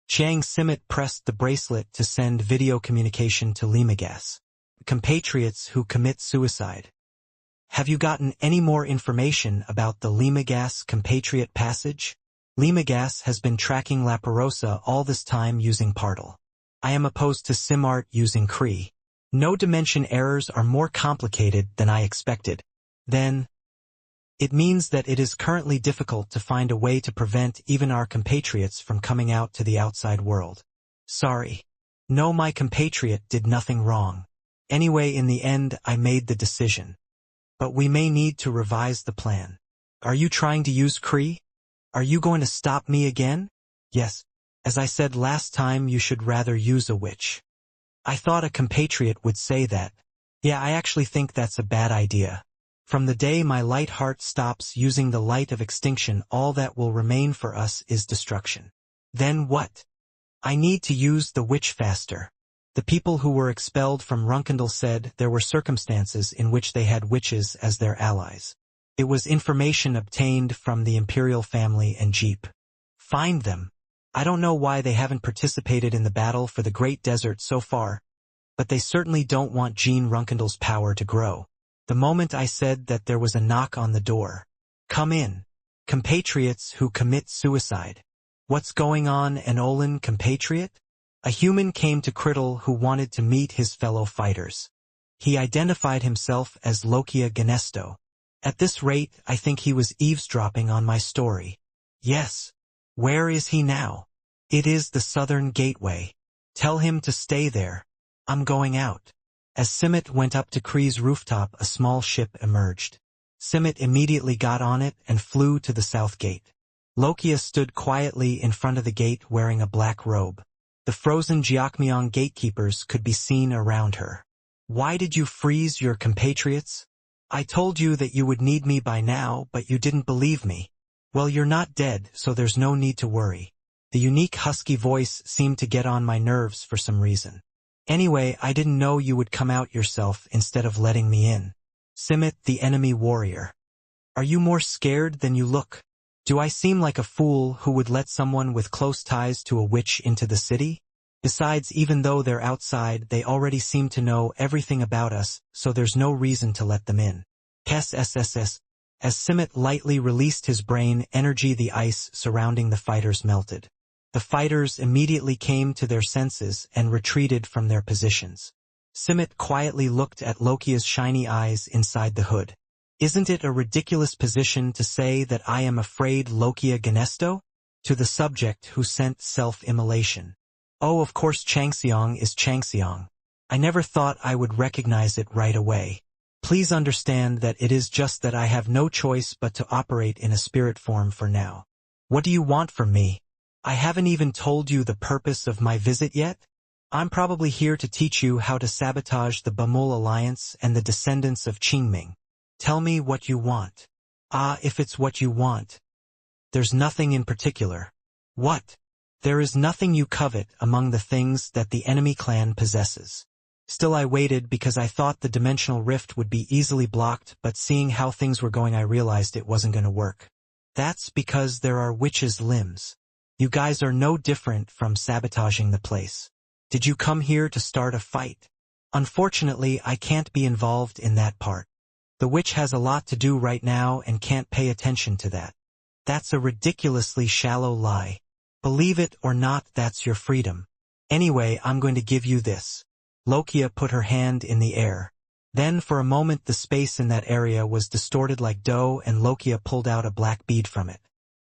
Chiang Simmet pressed the bracelet to send video communication to Limagas. Compatriots who commit suicide. Have you gotten any more information about the Limagas compatriot passage? Limagas has been tracking La Perosa all this time using Partal. I am opposed to Simart using Cree. No dimension errors are more complicated than I expected. Then, it means that it is currently difficult to find a way to prevent even our compatriots from coming out to the outside world. Sorry. No, my compatriot did nothing wrong. Anyway, in the end, I made the decision. But we may need to revise the plan. Are you trying to use Cree? Are you going to stop me again? Yes. As I said last time, you should rather use a witch. I thought a compatriot would say that. Yeah, I actually think that's a bad idea. From the day my light heart stops using the light of extinction, all that will remain for us is destruction. Then what? I need to use the witch faster. The people who were expelled from Runkendal said there were circumstances in which they had witches as their allies. It was information obtained from the imperial family and Jeep. Find them. I don't know why they haven't participated in the battle for the Great Desert so far, but they certainly don't want Jean Runkendal's power to grow. The moment I said that, there was a knock on the door. Come in. Compatriots who commit suicide. What's going on, an Olin compatriot? A human came to Criddle who wanted to meet his fellow fighters. He identified himself as Lokia Ganesto. At this rate, I think he was eavesdropping on my story. Yes. Where is he now? It is the southern gateway. Tell him to stay there. I'm going out. As Simmet went up to Kree's rooftop, a small ship emerged. Simmet immediately got on it and flew to the south gate. Lokia stood quietly in front of the gate wearing a black robe. The frozen Jiakmiang gatekeepers could be seen around her. Why did you freeze your compatriots? I told you that you would need me by now, but you didn't believe me. Well, you're not dead, so there's no need to worry. The unique husky voice seemed to get on my nerves for some reason. Anyway, I didn't know you would come out yourself instead of letting me in. Simmet, the enemy warrior. Are you more scared than you look? Do I seem like a fool who would let someone with close ties to a witch into the city? Besides, even though they're outside, they already seem to know everything about us, so there's no reason to let them in. SSSS. As Simmet lightly released his brain energy, the ice surrounding the fighters melted. The fighters immediately came to their senses and retreated from their positions. Simmet quietly looked at Lokia's shiny eyes inside the hood. Isn't it a ridiculous position to say that I am afraid, Lokia Ganesto? To the subject who sent self-immolation. Oh, of course Changseong is Changseong. I never thought I would recognize it right away. Please understand that it is just that I have no choice but to operate in a spirit form for now. What do you want from me? I haven't even told you the purpose of my visit yet? I'm probably here to teach you how to sabotage the Bamul Alliance and the descendants of Qingming. Tell me what you want. If it's what you want. There's nothing in particular. What? There is nothing you covet among the things that the enemy clan possesses. Still, I waited because I thought the dimensional rift would be easily blocked, but seeing how things were going I realized it wasn't going to work. That's because there are witches' limbs. You guys are no different from sabotaging the place. Did you come here to start a fight? Unfortunately, I can't be involved in that part. The witch has a lot to do right now and can't pay attention to that. That's a ridiculously shallow lie. Believe it or not, that's your freedom. Anyway, I'm going to give you this. Lokia put her hand in the air. Then for a moment the space in that area was distorted like dough and Lokia pulled out a black bead from it.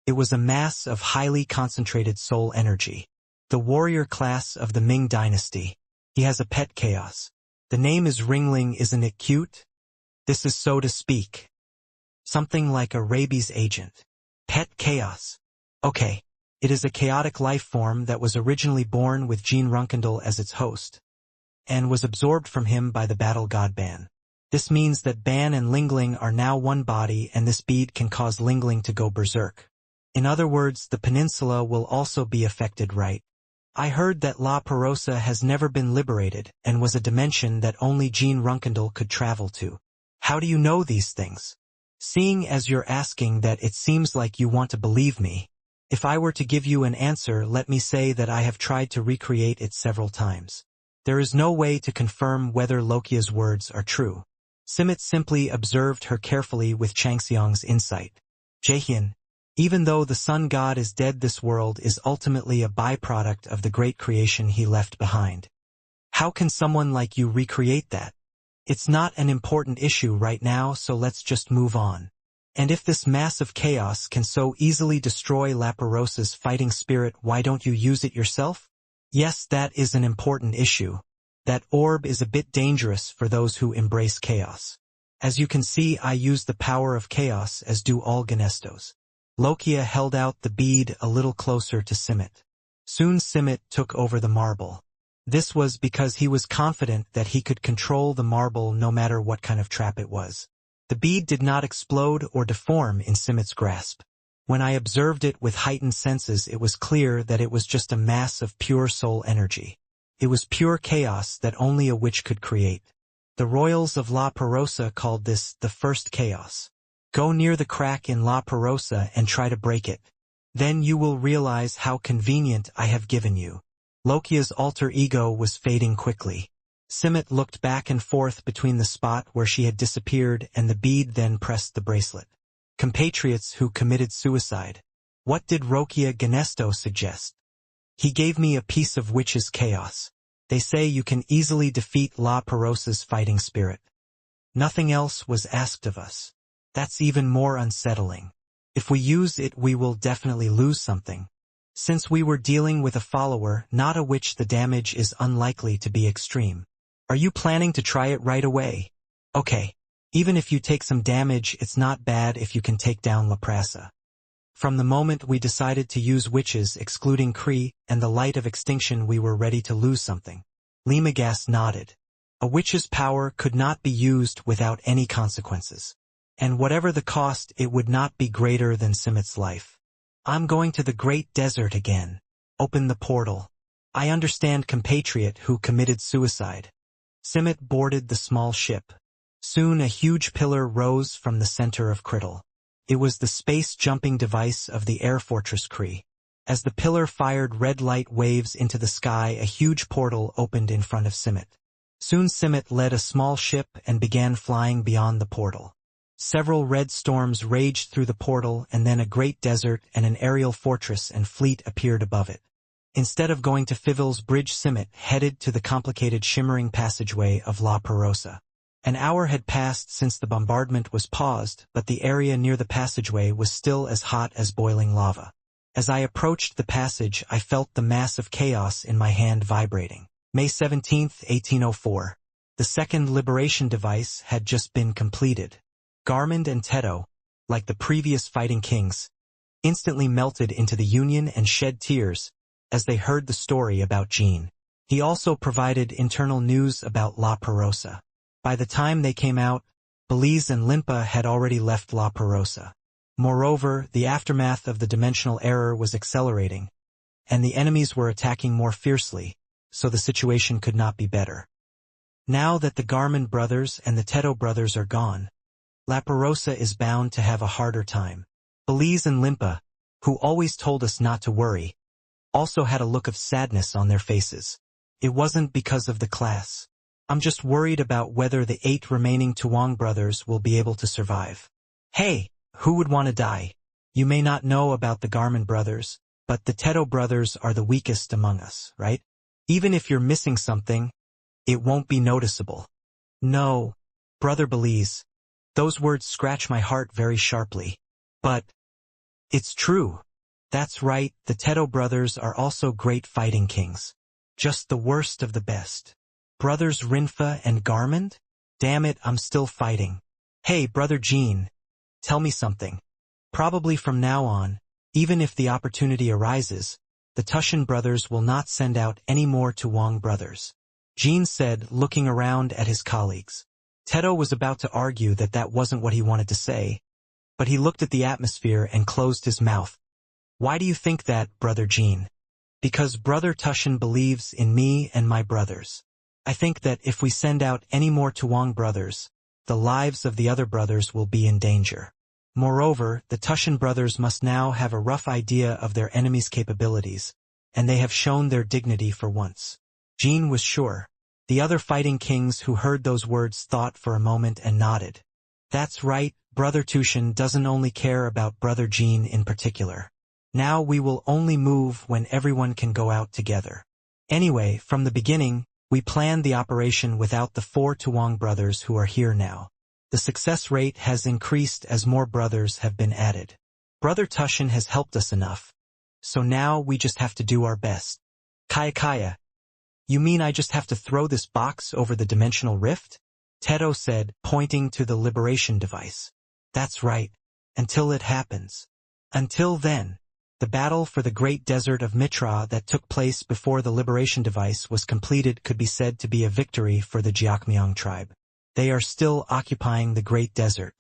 It was a mass of highly concentrated soul energy. The warrior class of the Ming dynasty. He has a pet chaos. The name is Ringling, isn't it cute? This is, so to speak, something like a rabies agent. Pet chaos. Okay. It is a chaotic life form that was originally born with Jean Runkendal as its host, and was absorbed from him by the battle god Ban. This means that Ban and Lingling are now one body, and this bead can cause Lingling to go berserk. In other words, the peninsula will also be affected, right? I heard that La Perosa has never been liberated, and was a dimension that only Jean Runkendal could travel to. How do you know these things? Seeing as you're asking that, it seems like you want to believe me. If I were to give you an answer, let me say that I have tried to recreate it several times. There is no way to confirm whether Lokia's words are true. Simmet simply observed her carefully with Changseong's insight. Jaehyun, even though the sun god is dead, this world is ultimately a byproduct of the great creation he left behind. How can someone like you recreate that? It's not an important issue right now, so let's just move on. And if this massive chaos can so easily destroy La Perosa's fighting spirit, why don't you use it yourself? Yes, that is an important issue. That orb is a bit dangerous for those who embrace chaos. As you can see, I use the power of chaos, as do all Ganestos. Lokia held out the bead a little closer to Simmet. Soon Simmet took over the marble. This was because he was confident that he could control the marble no matter what kind of trap it was. The bead did not explode or deform in Simmet's grasp. When I observed it with heightened senses, it was clear that it was just a mass of pure soul energy. It was pure chaos that only a witch could create. The royals of La Perosa called this the first chaos. Go near the crack in La Perosa and try to break it. Then you will realize how convenient I have given you. Lokia's alter ego was fading quickly. Simmet looked back and forth between the spot where she had disappeared and the bead, then pressed the bracelet. Compatriots who committed suicide. What did Rokia Ganesto suggest? He gave me a piece of witch's chaos. They say you can easily defeat La Perosa's fighting spirit. Nothing else was asked of us. That's even more unsettling. If we use it, we will definitely lose something. Since we were dealing with a follower, not a witch, the damage is unlikely to be extreme. Are you planning to try it right away? Okay. Even if you take some damage, it's not bad if you can take down La Prasa. From the moment we decided to use witches, excluding Kree, and the light of extinction, we were ready to lose something. Limagas nodded. A witch's power could not be used without any consequences. And whatever the cost, it would not be greater than Simmet's life. I'm going to the Great Desert again. Open the portal. I understand, compatriot who committed suicide. Simmet boarded the small ship. Soon a huge pillar rose from the center of Criddle. It was the space-jumping device of the Air Fortress Kree. As the pillar fired red light waves into the sky, a huge portal opened in front of Simmet. Soon Simmet led a small ship and began flying beyond the portal. Several red storms raged through the portal, and then a great desert and an aerial fortress and fleet appeared above it. Instead of going to Fivel's bridge, Simmet headed to the complicated shimmering passageway of La Perosa. An hour had passed since the bombardment was paused, but the area near the passageway was still as hot as boiling lava. As I approached the passage, I felt the mass of chaos in my hand vibrating. May 17, 1804. The second liberation device had just been completed. Garmund and Teto, like the previous fighting kings, instantly melted into the Union and shed tears as they heard the story about Jean. He also provided internal news about La Perosa. By the time they came out, Belize and Limpa had already left La Perosa. Moreover, the aftermath of the dimensional error was accelerating, and the enemies were attacking more fiercely, so the situation could not be better. Now that the Garmund brothers and the Teto brothers are gone, La Perosa is bound to have a harder time. Belize and Limpa, who always told us not to worry, also had a look of sadness on their faces. It wasn't because of the class. I'm just worried about whether the 8 remaining Tuong brothers will be able to survive. Hey, who would want to die? You may not know about the Garmund brothers, but the Teto brothers are the weakest among us, right? Even if you're missing something, it won't be noticeable. No, Brother Belize. Those words scratch my heart very sharply. But it's true. That's right, the Teto brothers are also great fighting kings. Just the worst of the best. Brothers Rinfa and Garmund? Damn it, I'm still fighting. Hey, Brother Jean, tell me something. Probably from now on, even if the opportunity arises, the Tushan brothers will not send out any more Tuong brothers. Jean said, looking around at his colleagues. Teto was about to argue that that wasn't what he wanted to say, but he looked at the atmosphere and closed his mouth. Why do you think that, Brother Jean? Because Brother Tushan believes in me and my brothers. I think that if we send out any more Tuong brothers, the lives of the other brothers will be in danger. Moreover, the Tushan brothers must now have a rough idea of their enemy's capabilities, and they have shown their dignity for once. Jean was sure. The other fighting kings who heard those words thought for a moment and nodded. That's right, Brother Tushan doesn't only care about Brother Jean in particular. Now we will only move when everyone can go out together. Anyway, from the beginning, we planned the operation without the 4 Tuong brothers who are here now. The success rate has increased as more brothers have been added. Brother Tushan has helped us enough. So now we just have to do our best. Kaya, you mean I just have to throw this box over the dimensional rift? Teto said, pointing to the liberation device. That's right. Until it happens. Until then, the battle for the Great Desert of Mitra that took place before the liberation device was completed could be said to be a victory for the Jiakmiang tribe. They are still occupying the Great Desert.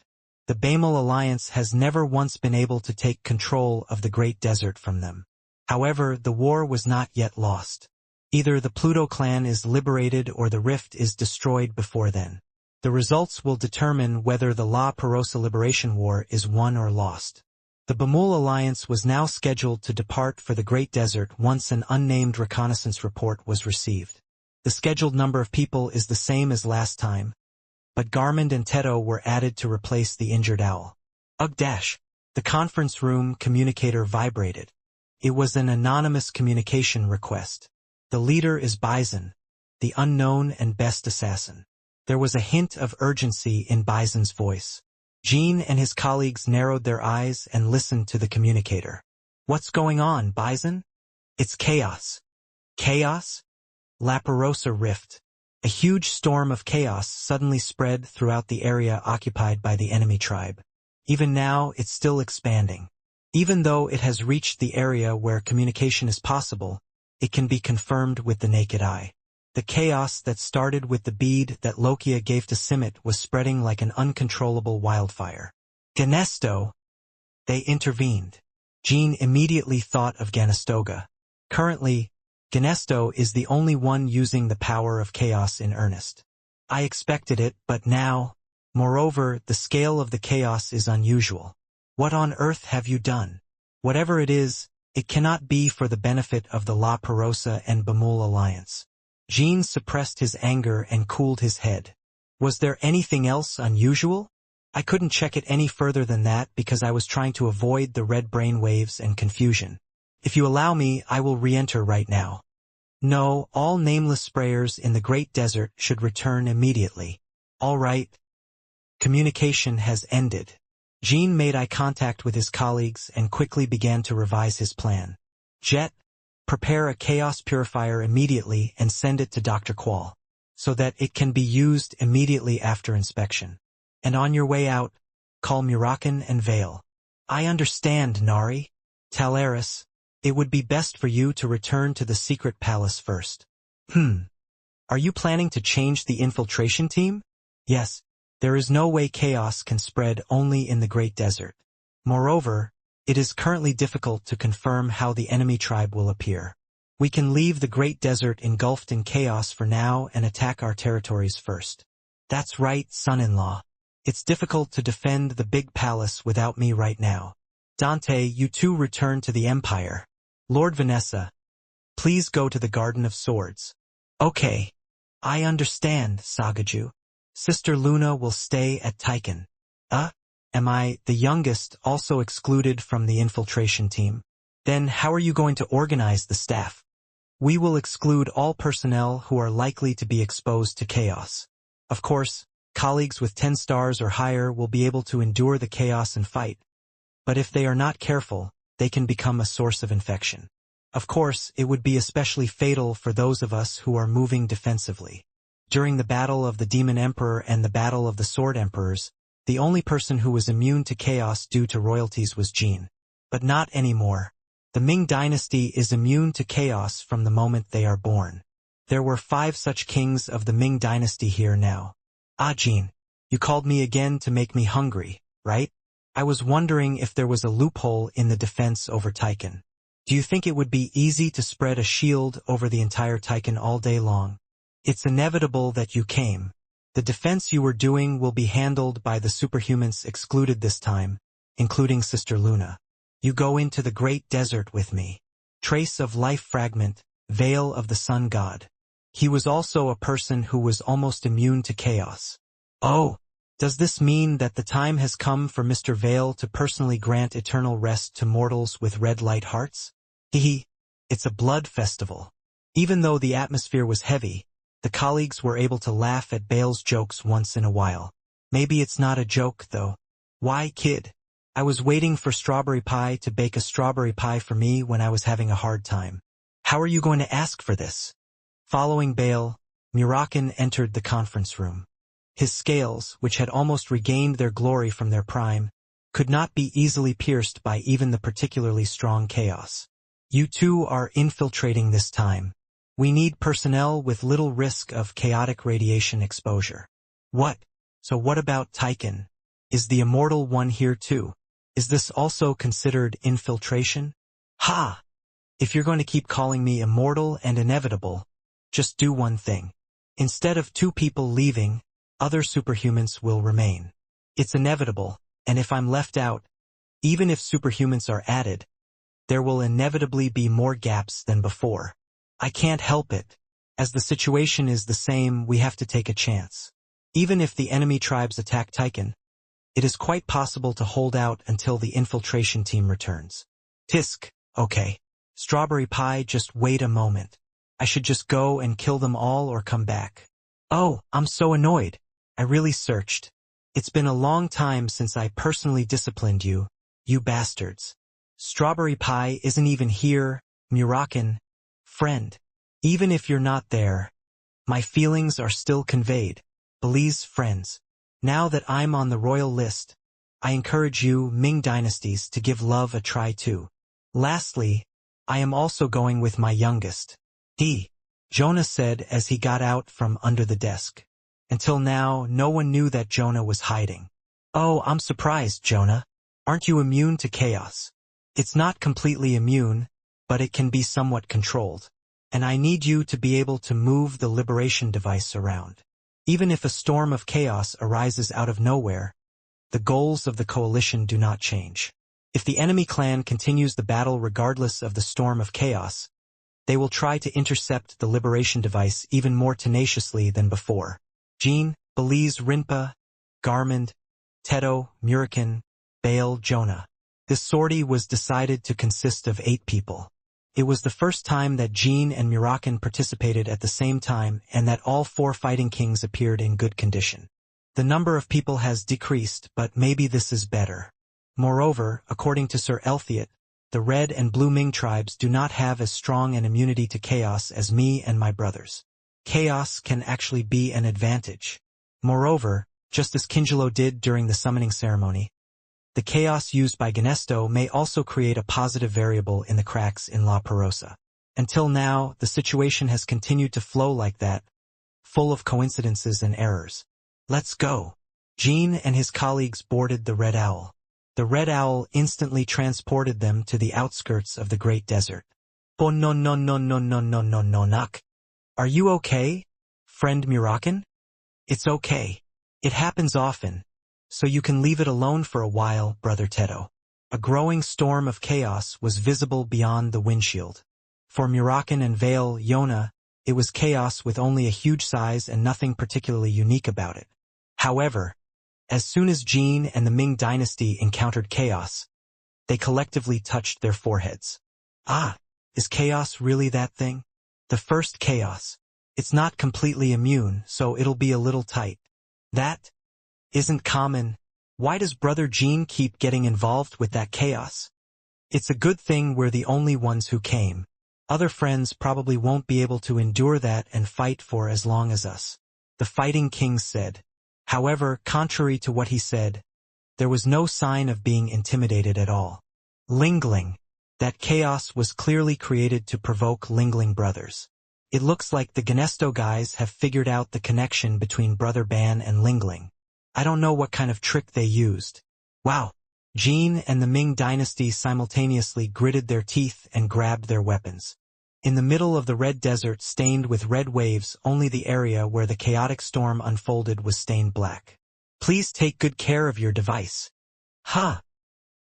The Bamel Alliance has never once been able to take control of the Great Desert from them. However, the war was not yet lost. Either the Pluto clan is liberated or the rift is destroyed before then. The results will determine whether the La Perosa Liberation War is won or lost. The Bamul Alliance was now scheduled to depart for the Great Desert once an unnamed reconnaissance report was received. The scheduled number of people is the same as last time, but Garmund and Teto were added to replace the injured owl. Ugh dash. The conference room communicator vibrated. It was an anonymous communication request. The leader is Bison, the unknown and best assassin. There was a hint of urgency in Bison's voice. Jean and his colleagues narrowed their eyes and listened to the communicator. What's going on, Bison? It's chaos. Chaos? La Perosa Rift. A huge storm of chaos suddenly spread throughout the area occupied by the enemy tribe. Even now, it's still expanding. Even though it has reached the area where communication is possible, it can be confirmed with the naked eye. The chaos that started with the bead that Lokia gave to Simmet was spreading like an uncontrollable wildfire. Ganesto! They intervened. Jean immediately thought of Ganestoga. Currently, Ganesto is the only one using the power of chaos in earnest. I expected it, but now, moreover, the scale of the chaos is unusual. What on earth have you done? Whatever it is, it cannot be for the benefit of the La Perosa and Bemul alliance. Jean suppressed his anger and cooled his head. Was there anything else unusual? I couldn't check it any further than that because I was trying to avoid the red brain waves and confusion. If you allow me, I will re-enter right now. No, all nameless sprayers in the Great Desert should return immediately. All right. Communication has ended. Jean made eye contact with his colleagues and quickly began to revise his plan. Jet, prepare a chaos purifier immediately and send it to Dr. Quall, so that it can be used immediately after inspection. And on your way out, call Murakan and Vale. I understand, Nari. Talaris, it would be best for you to return to the secret palace first. Are you planning to change the infiltration team? Yes. There is no way chaos can spread only in the Great Desert. Moreover, it is currently difficult to confirm how the enemy tribe will appear. We can leave the Great Desert engulfed in chaos for now and attack our territories first. That's right, son-in-law. It's difficult to defend the big palace without me right now. Dante, you two return to the Empire. Lord Vanessa, please go to the Garden of Swords. Okay. I understand, Sagaju. Sister Luna will stay at Tychon. Am I, the youngest, also excluded from the infiltration team? Then how are you going to organize the staff? We will exclude all personnel who are likely to be exposed to chaos. Of course, colleagues with 10 stars or higher will be able to endure the chaos and fight. But if they are not careful, they can become a source of infection. Of course, it would be especially fatal for those of us who are moving defensively. During the Battle of the Demon Emperor and the Battle of the Sword Emperors, the only person who was immune to chaos due to royalties was Jean. But not anymore. The Ming dynasty is immune to chaos from the moment they are born. There were 5 such kings of the Ming dynasty here now. Jean, you called me again to make me hungry, right? I was wondering if there was a loophole in the defense over Tychon. Do you think it would be easy to spread a shield over the entire Tychon all day long? It's inevitable that you came. The defense you were doing will be handled by the superhumans excluded this time, including Sister Luna. You go into the Great Desert with me. Trace of Life Fragment, Veil of the Sun God. He was also a person who was almost immune to chaos. Oh, does this mean that the time has come for Mr. Vale to personally grant eternal rest to mortals with red light hearts? It's a blood festival. Even though the atmosphere was heavy, the colleagues were able to laugh at Bale's jokes once in a while. Maybe it's not a joke, though. Why, kid? I was waiting for Strawberry Pie to bake a strawberry pie for me when I was having a hard time. How are you going to ask for this? Following Bale, Murakan entered the conference room. His scales, which had almost regained their glory from their prime, could not be easily pierced by even the particularly strong chaos. You two are infiltrating this time. We need personnel with little risk of chaotic radiation exposure. What? So what about Tychon? Is the Immortal One here too? Is this also considered infiltration? Ha! If you're going to keep calling me immortal and inevitable, just do one thing. Instead of 2 people leaving, other superhumans will remain. It's inevitable, and if I'm left out, even if superhumans are added, there will inevitably be more gaps than before. I can't help it. As the situation is the same, we have to take a chance. Even if the enemy tribes attack Tychon, it is quite possible to hold out until the infiltration team returns. Tisk, okay. Strawberry Pie, just wait a moment. I should just go and kill them all or come back. Oh, I'm so annoyed. I really searched. It's been a long time since I personally disciplined you, you bastards. Strawberry Pie isn't even here, Murakan. Friend, even if you're not there, my feelings are still conveyed. Please, friends, now that I'm on the royal list, I encourage you, Ming dynasties, to give love a try too. Lastly, I am also going with my youngest. Jonah said as he got out from under the desk. Until now, no one knew that Jonah was hiding. Oh, I'm surprised, Jonah. Aren't you immune to chaos? It's not completely immune, but it can be somewhat controlled. And I need you to be able to move the liberation device around. Even if a storm of chaos arises out of nowhere, the goals of the coalition do not change. If the enemy clan continues the battle regardless of the storm of chaos, they will try to intercept the liberation device even more tenaciously than before. Jean, Belize, Rinpa, Garmand, Teto, Murakin, Bale, Jonah. This sortie was decided to consist of 8 people. It was the first time that Jean and Murakin participated at the same time and that all 4 fighting kings appeared in good condition. The number of people has decreased, but maybe this is better. Moreover, according to Sir Elthiot, the Red and Blue Ming tribes do not have as strong an immunity to chaos as me and my brothers. Chaos can actually be an advantage. Moreover, just as Kinjalo did during the summoning ceremony, the chaos used by Ganesto may also create a positive variable in the cracks in La Perosa. Until now, the situation has continued to flow like that, full of coincidences and errors. Let's go. Jean and his colleagues boarded the Red Owl. The Red Owl instantly transported them to the outskirts of the Great Desert. Oh no no no no no no no no knock. Are you okay, friend Murakin? It's okay. It happens often, so you can leave it alone for a while, Brother Teto. A growing storm of chaos was visible beyond the windshield. For Murakin and Vale, Yona, it was chaos with only a huge size and nothing particularly unique about it. However, as soon as Jean and the Ming dynasty encountered chaos, they collectively touched their foreheads. Ah, is chaos really that thing? The first chaos. It's not completely immune, so it'll be a little tight. That isn't common. Why does Brother Jean keep getting involved with that chaos? It's a good thing we're the only ones who came. Other friends probably won't be able to endure that and fight for as long as us. The fighting king said. However, contrary to what he said, there was no sign of being intimidated at all. Lingling. That chaos was clearly created to provoke Lingling brothers. It looks like the Ganesto guys have figured out the connection between Brother Ban and Lingling. I don't know what kind of trick they used. Wow. Jean and the Ming dynasty simultaneously gritted their teeth and grabbed their weapons. In the middle of the red desert stained with red waves, only the area where the chaotic storm unfolded was stained black. Please take good care of your device. Ha!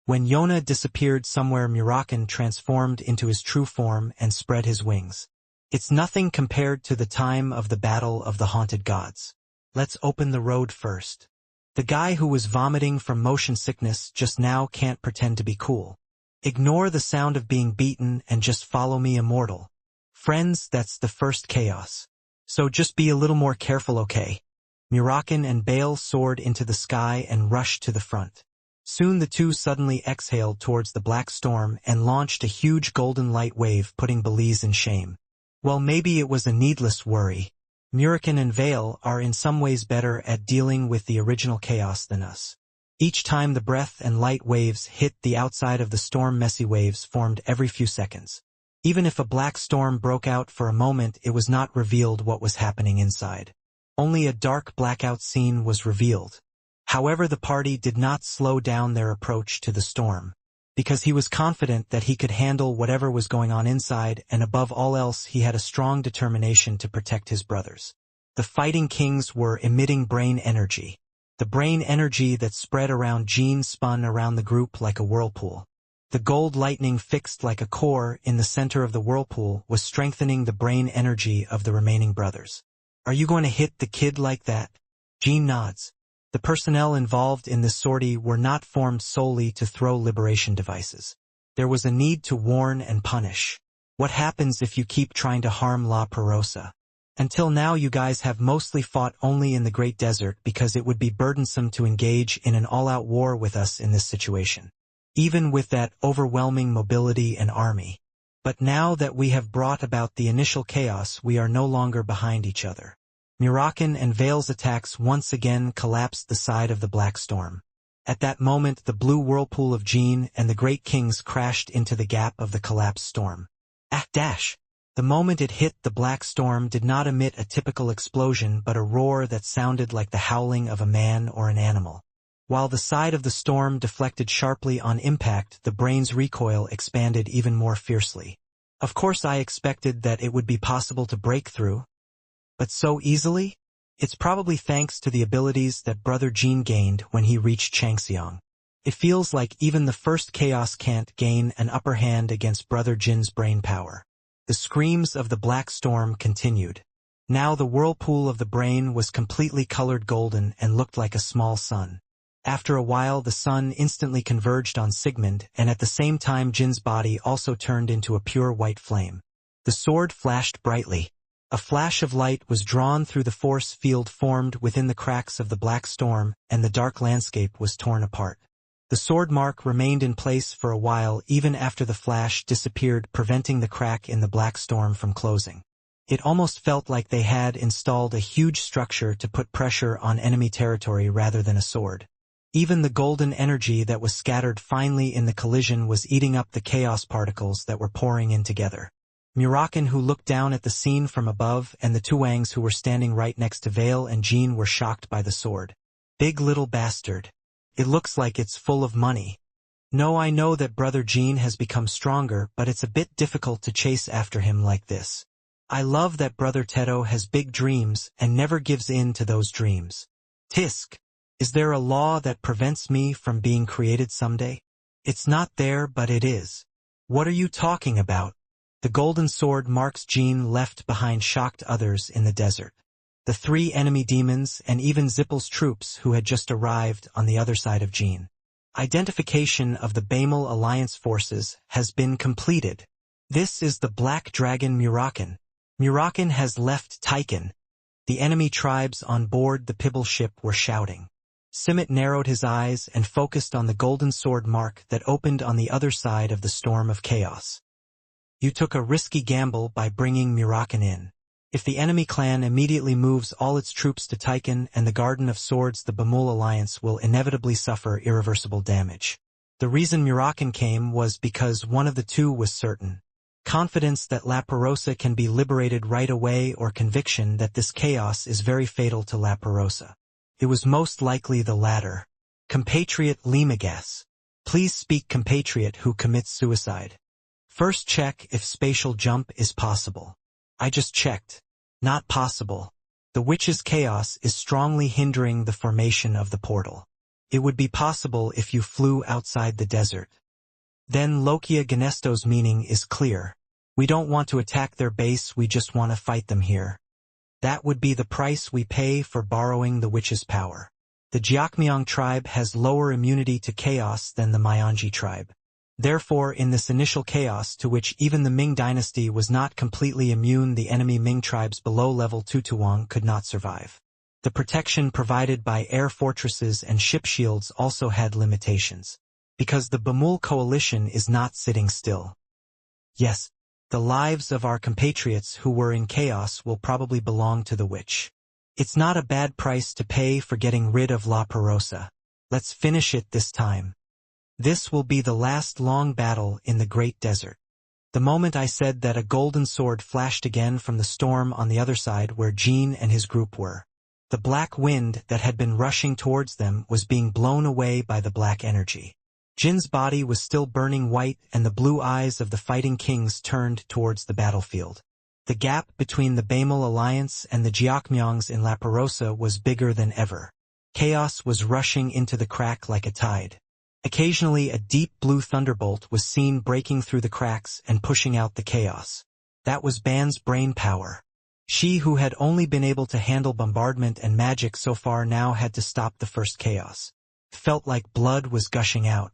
When Yona disappeared somewhere, Murakin transformed into his true form and spread his wings. It's nothing compared to the time of the Battle of the Haunted Gods. Let's open the road first. The guy who was vomiting from motion sickness just now can't pretend to be cool. Ignore the sound of being beaten and just follow me, immortal. Friends, that's the first chaos. So just be a little more careful, okay? Murakin and Bale soared into the sky and rushed to the front. Soon the two suddenly exhaled towards the black storm and launched a huge golden light wave, putting Belize in shame. Well, maybe it was a needless worry. Murakin and Vale are in some ways better at dealing with the original chaos than us. Each time the breath and light waves hit the outside of the storm, messy waves formed every few seconds. Even if a black storm broke out for a moment, it was not revealed what was happening inside. Only a dark blackout scene was revealed. However, the party did not slow down their approach to the storm, because he was confident that he could handle whatever was going on inside, and above all else he had a strong determination to protect his brothers. The fighting kings were emitting brain energy. The brain energy that spread around Jean spun around the group like a whirlpool. The gold lightning fixed like a core in the center of the whirlpool was strengthening the brain energy of the remaining brothers. Are you going to hit the kid like that? Jean nods. The personnel involved in this sortie were not formed solely to throw liberation devices. There was a need to warn and punish. What happens if you keep trying to harm La Perosa? Until now you guys have mostly fought only in the Great Desert because it would be burdensome to engage in an all-out war with us in this situation, even with that overwhelming mobility and army. But now that we have brought about the initial chaos, we are no longer behind each other. Murakin and Vale's attacks once again collapsed the side of the black storm. At that moment the blue whirlpool of Jean and the great kings crashed into the gap of the collapsed storm. Dash! The moment it hit, the black storm did not emit a typical explosion but a roar that sounded like the howling of a man or an animal. While the side of the storm deflected sharply on impact, the brain's recoil expanded even more fiercely. Of course I expected that it would be possible to break through. But so easily? It's probably thanks to the abilities that Brother Jin gained when he reached Changxiang. It feels like even the first chaos can't gain an upper hand against Brother Jin's brain power. The screams of the black storm continued. Now the whirlpool of the brain was completely colored golden and looked like a small sun. After a while the sun instantly converged on Sigmund, and at the same time Jin's body also turned into a pure white flame. The sword flashed brightly. A flash of light was drawn through the force field formed within the cracks of the black storm, and the dark landscape was torn apart. The sword mark remained in place for a while even after the flash disappeared, preventing the crack in the black storm from closing. It almost felt like they had installed a huge structure to put pressure on enemy territory rather than a sword. Even the golden energy that was scattered finely in the collision was eating up the chaos particles that were pouring in together. Murakan, who looked down at the scene from above, and the Tuangs who were standing right next to Vale and Jean were shocked by the sword. Big little bastard. It looks like it's full of money. No, I know that Brother Jean has become stronger, but it's a bit difficult to chase after him like this. I love that Brother Teto has big dreams and never gives in to those dreams. Tisk. Is there a law that prevents me from being created someday? It's not there, but it is. What are you talking about? The golden sword marks Jean left behind shocked others in the desert. The 3 enemy demons and even Zippel's troops who had just arrived on the other side of Jean. Identification of the Bamal Alliance forces has been completed. This is the Black Dragon Murakan. Murakan has left Taiken. The enemy tribes on board the Pibble ship were shouting. Simit narrowed his eyes and focused on the golden sword mark that opened on the other side of the storm of chaos. You took a risky gamble by bringing Murakan in. If the enemy clan immediately moves all its troops to Taiken and the Garden of Swords, the Bamul Alliance will inevitably suffer irreversible damage. The reason Murakan came was because one of the two was certain. Confidence that La Perosa can be liberated right away, or conviction that this chaos is very fatal to La Perosa. It was most likely the latter. Compatriot Limagas. Please speak, compatriot who commits suicide. First check if spatial jump is possible. I just checked. Not possible. The witch's chaos is strongly hindering the formation of the portal. It would be possible if you flew outside the desert. Then Lokia Ganesto's meaning is clear. We don't want to attack their base, we just want to fight them here. That would be the price we pay for borrowing the witch's power. The Jiakmiang tribe has lower immunity to chaos than the Myanji tribe. Therefore, in this initial chaos to which even the Ming dynasty was not completely immune, the enemy Ming tribes below level 2 Tuang could not survive. The protection provided by air fortresses and ship shields also had limitations. Because the Bamul coalition is not sitting still. Yes, the lives of our compatriots who were in chaos will probably belong to the witch. It's not a bad price to pay for getting rid of La Perosa. Let's finish it this time. This will be the last long battle in the Great Desert. The moment I said that, a golden sword flashed again from the storm on the other side where Jean and his group were. The black wind that had been rushing towards them was being blown away by the black energy. Jin's body was still burning white, and the blue eyes of the fighting kings turned towards the battlefield. The gap between the Bamal Alliance and the Jiakmiangs in La Perosa was bigger than ever. Chaos was rushing into the crack like a tide. Occasionally a deep blue thunderbolt was seen breaking through the cracks and pushing out the chaos. That was Ban's brain power. She, who had only been able to handle bombardment and magic so far, now had to stop the first chaos. It felt like blood was gushing out.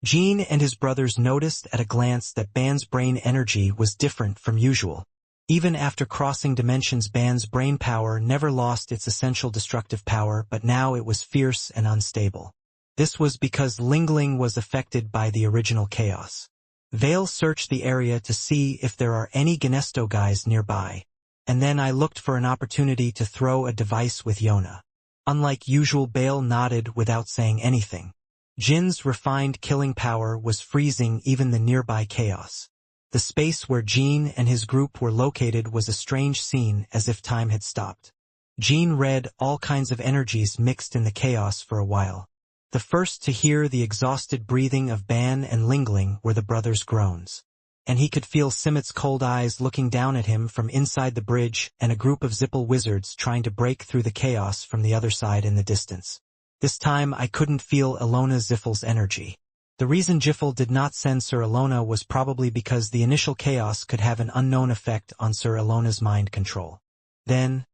Jean and his brothers noticed at a glance that Ban's brain energy was different from usual. Even after crossing dimensions, Ban's brain power never lost its essential destructive power, but now it was fierce and unstable. This was because Lingling was affected by the original chaos. Vale searched the area to see if there are any Ganesto guys nearby, and then I looked for an opportunity to throw a device with Yona. Unlike usual, Bale nodded without saying anything. Jin's refined killing power was freezing even the nearby chaos. The space where Jean and his group were located was a strange scene, as if time had stopped. Jean read all kinds of energies mixed in the chaos for a while. The first to hear the exhausted breathing of Ban and Lingling were the brothers' groans. and he could feel Simmet's cold eyes looking down at him from inside the bridge and a group of Zippel wizards trying to break through the chaos from the other side in the distance. This time I couldn't feel Ilona Ziffel's energy. The reason Jiffel did not send Sir Ilona was probably because the initial chaos could have an unknown effect on Sir Ilona's mind control. Then,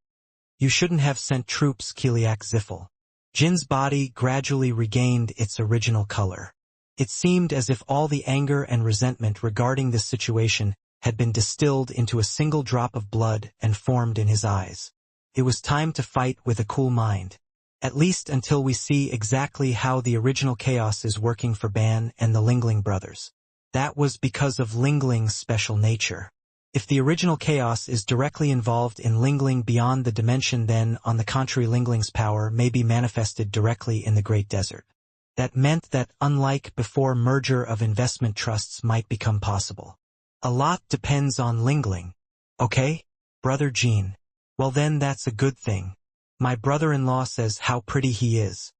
you shouldn't have sent troops, Kiliak Ziffel. Jin's body gradually regained its original color. It seemed as if all the anger and resentment regarding this situation had been distilled into a single drop of blood and formed in his eyes. It was time to fight with a cool mind. At least until we see exactly how the original chaos is working for Ban and the Lingling brothers. That was because of Lingling's special nature. If the original chaos is directly involved in Lingling beyond the dimension, then, on the contrary, Lingling's power may be manifested directly in the Great Desert. That meant that, unlike before, merger of investment trusts might become possible. A lot depends on Lingling. Okay, Brother Jean? Well then that's a good thing. My brother-in-law says how pretty he is.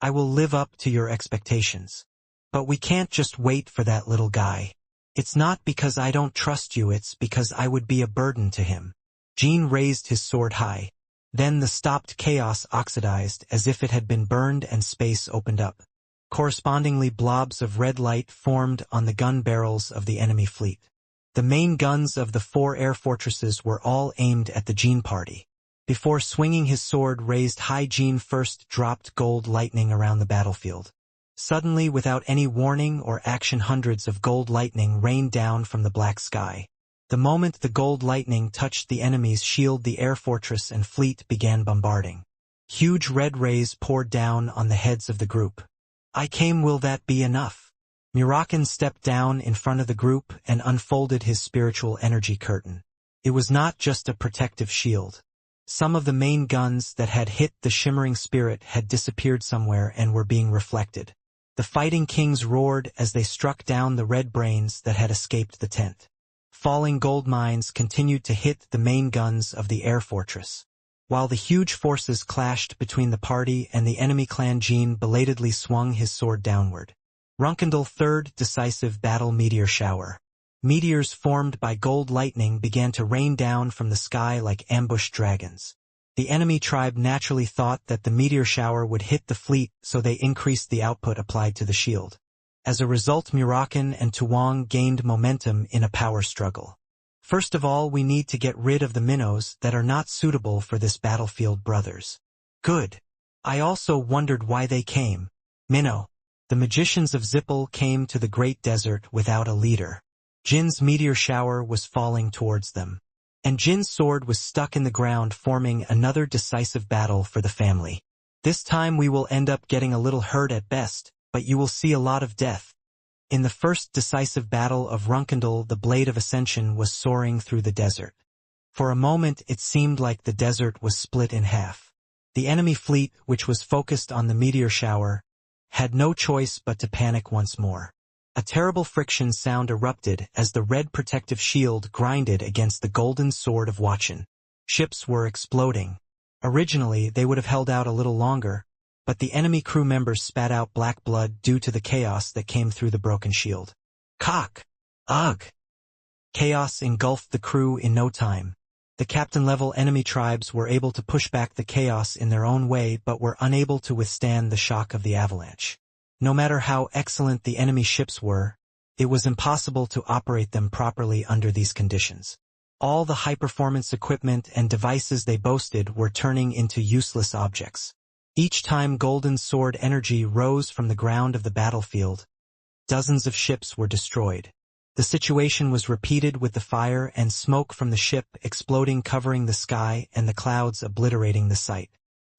I will live up to your expectations. But we can't just wait for that little guy. It's not because I don't trust you, it's because I would be a burden to him. Jean raised his sword high. Then the stopped chaos oxidized as if it had been burned and space opened up. Correspondingly, blobs of red light formed on the gun barrels of the enemy fleet. The main guns of the 4 air fortresses were all aimed at the Jean party. Before swinging his sword raised high, Jean first dropped gold lightning around the battlefield. Suddenly, without any warning or action, hundreds of gold lightning rained down from the black sky. The moment the gold lightning touched the enemy's shield, the air fortress and fleet began bombarding. Huge red rays poured down on the heads of the group. I came, will that be enough? Murakan stepped down in front of the group and unfolded his spiritual energy curtain. It was not just a protective shield. Some of the main guns that had hit the shimmering spirit had disappeared somewhere and were being reflected. The fighting kings roared as they struck down the red brains that had escaped the tent. Falling gold mines continued to hit the main guns of the air fortress. While the huge forces clashed between the party and the enemy clan, Jean belatedly swung his sword downward. Runkendal third decisive battle meteor shower. Meteors formed by gold lightning began to rain down from the sky like ambushed dragons. The enemy tribe naturally thought that the meteor shower would hit the fleet, so they increased the output applied to the shield. As a result, Murakan and Tuwang gained momentum in a power struggle. First of all, we need to get rid of the minnows that are not suitable for this battlefield, brothers. Good. I also wondered why they came. Minnow. The magicians of Zippel came to the Great Desert without a leader. Jin's meteor shower was falling towards them. And Jin's sword was stuck in the ground, forming another decisive battle for the family. This time we will end up getting a little hurt at best, but you will see a lot of death. In the first decisive battle of Runkendal, the Blade of Ascension was soaring through the desert. For a moment it seemed like the desert was split in half. The enemy fleet, which was focused on the meteor shower, had no choice but to panic once more. A terrible friction sound erupted as the red protective shield grinded against the golden sword of Watchin. Ships were exploding. Originally, they would have held out a little longer, but the enemy crew members spat out black blood due to the chaos that came through the broken shield. Cock! Ugh! Chaos engulfed the crew in no time. The captain-level enemy tribes were able to push back the chaos in their own way, but were unable to withstand the shock of the avalanche. No matter how excellent the enemy ships were, it was impossible to operate them properly under these conditions. All the high-performance equipment and devices they boasted were turning into useless objects. Each time golden sword energy rose from the ground of the battlefield, dozens of ships were destroyed. The situation was repeated with the fire and smoke from the ship exploding, covering the sky, and the clouds obliterating the sight.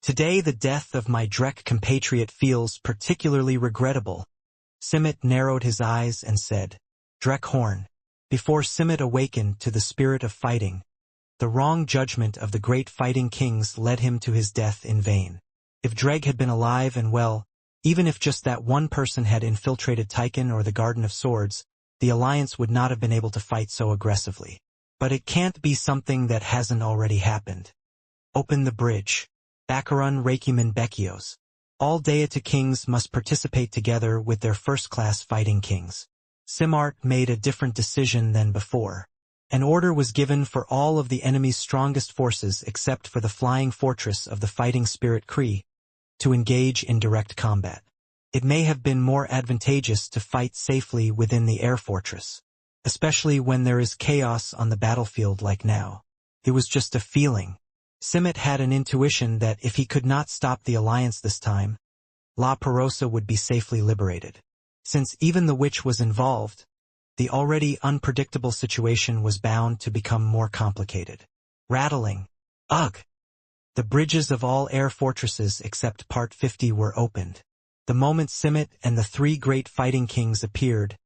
Today the death of my Drek compatriot feels particularly regrettable. Simmet narrowed his eyes and said, Drek Horn. Before Simmet awakened to the spirit of fighting, the wrong judgment of the great fighting kings led him to his death in vain. If Dreg had been alive and well, even if just that one person had infiltrated Tychon or the Garden of Swords, the Alliance would not have been able to fight so aggressively. But it can't be something that hasn't already happened. Open the bridge. Baccarun Reikumen Bekios. All Deity kings must participate together with their first-class fighting kings. Simart made a different decision than before. An order was given for all of the enemy's strongest forces except for the flying fortress of the fighting spirit Kree to engage in direct combat. It may have been more advantageous to fight safely within the air fortress, especially when there is chaos on the battlefield like now. It was just a feeling. Simit had an intuition that if he could not stop the alliance this time, La Perosa would be safely liberated. Since even the witch was involved, the already unpredictable situation was bound to become more complicated. Rattling. Ugh! The bridges of all air fortresses except Part 50 were opened. The moment Simit and the three great fighting kings appeared,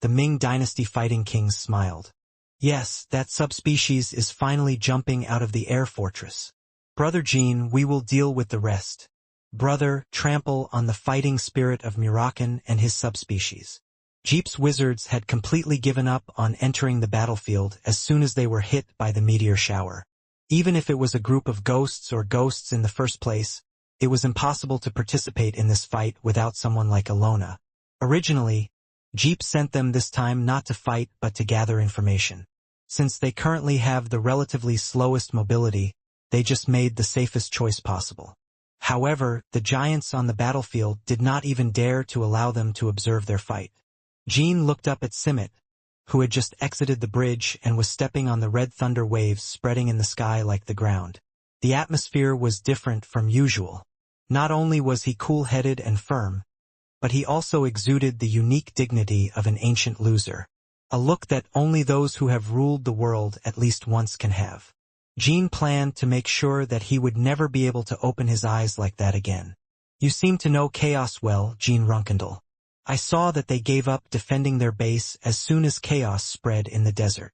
the Ming Dynasty fighting kings smiled. Yes, that subspecies is finally jumping out of the air fortress. Brother Jean, we will deal with the rest. Brother, trample on the fighting spirit of Murakan and his subspecies. Jeep's wizards had completely given up on entering the battlefield as soon as they were hit by the meteor shower. Even if it was a group of ghosts or ghosts in the first place, it was impossible to participate in this fight without someone like Alona. Originally, Jeep sent them this time not to fight but to gather information. Since they currently have the relatively slowest mobility, they just made the safest choice possible. However, the giants on the battlefield did not even dare to allow them to observe their fight. Jean looked up at Simit, who had just exited the bridge and was stepping on the red thunder waves spreading in the sky like the ground. The atmosphere was different from usual. Not only was he cool-headed and firm, but he also exuded the unique dignity of an ancient loser, a look that only those who have ruled the world at least once can have. Jean planned to make sure that he would never be able to open his eyes like that again. You seem to know chaos well, Jean Runkendall. I saw that they gave up defending their base as soon as chaos spread in the desert.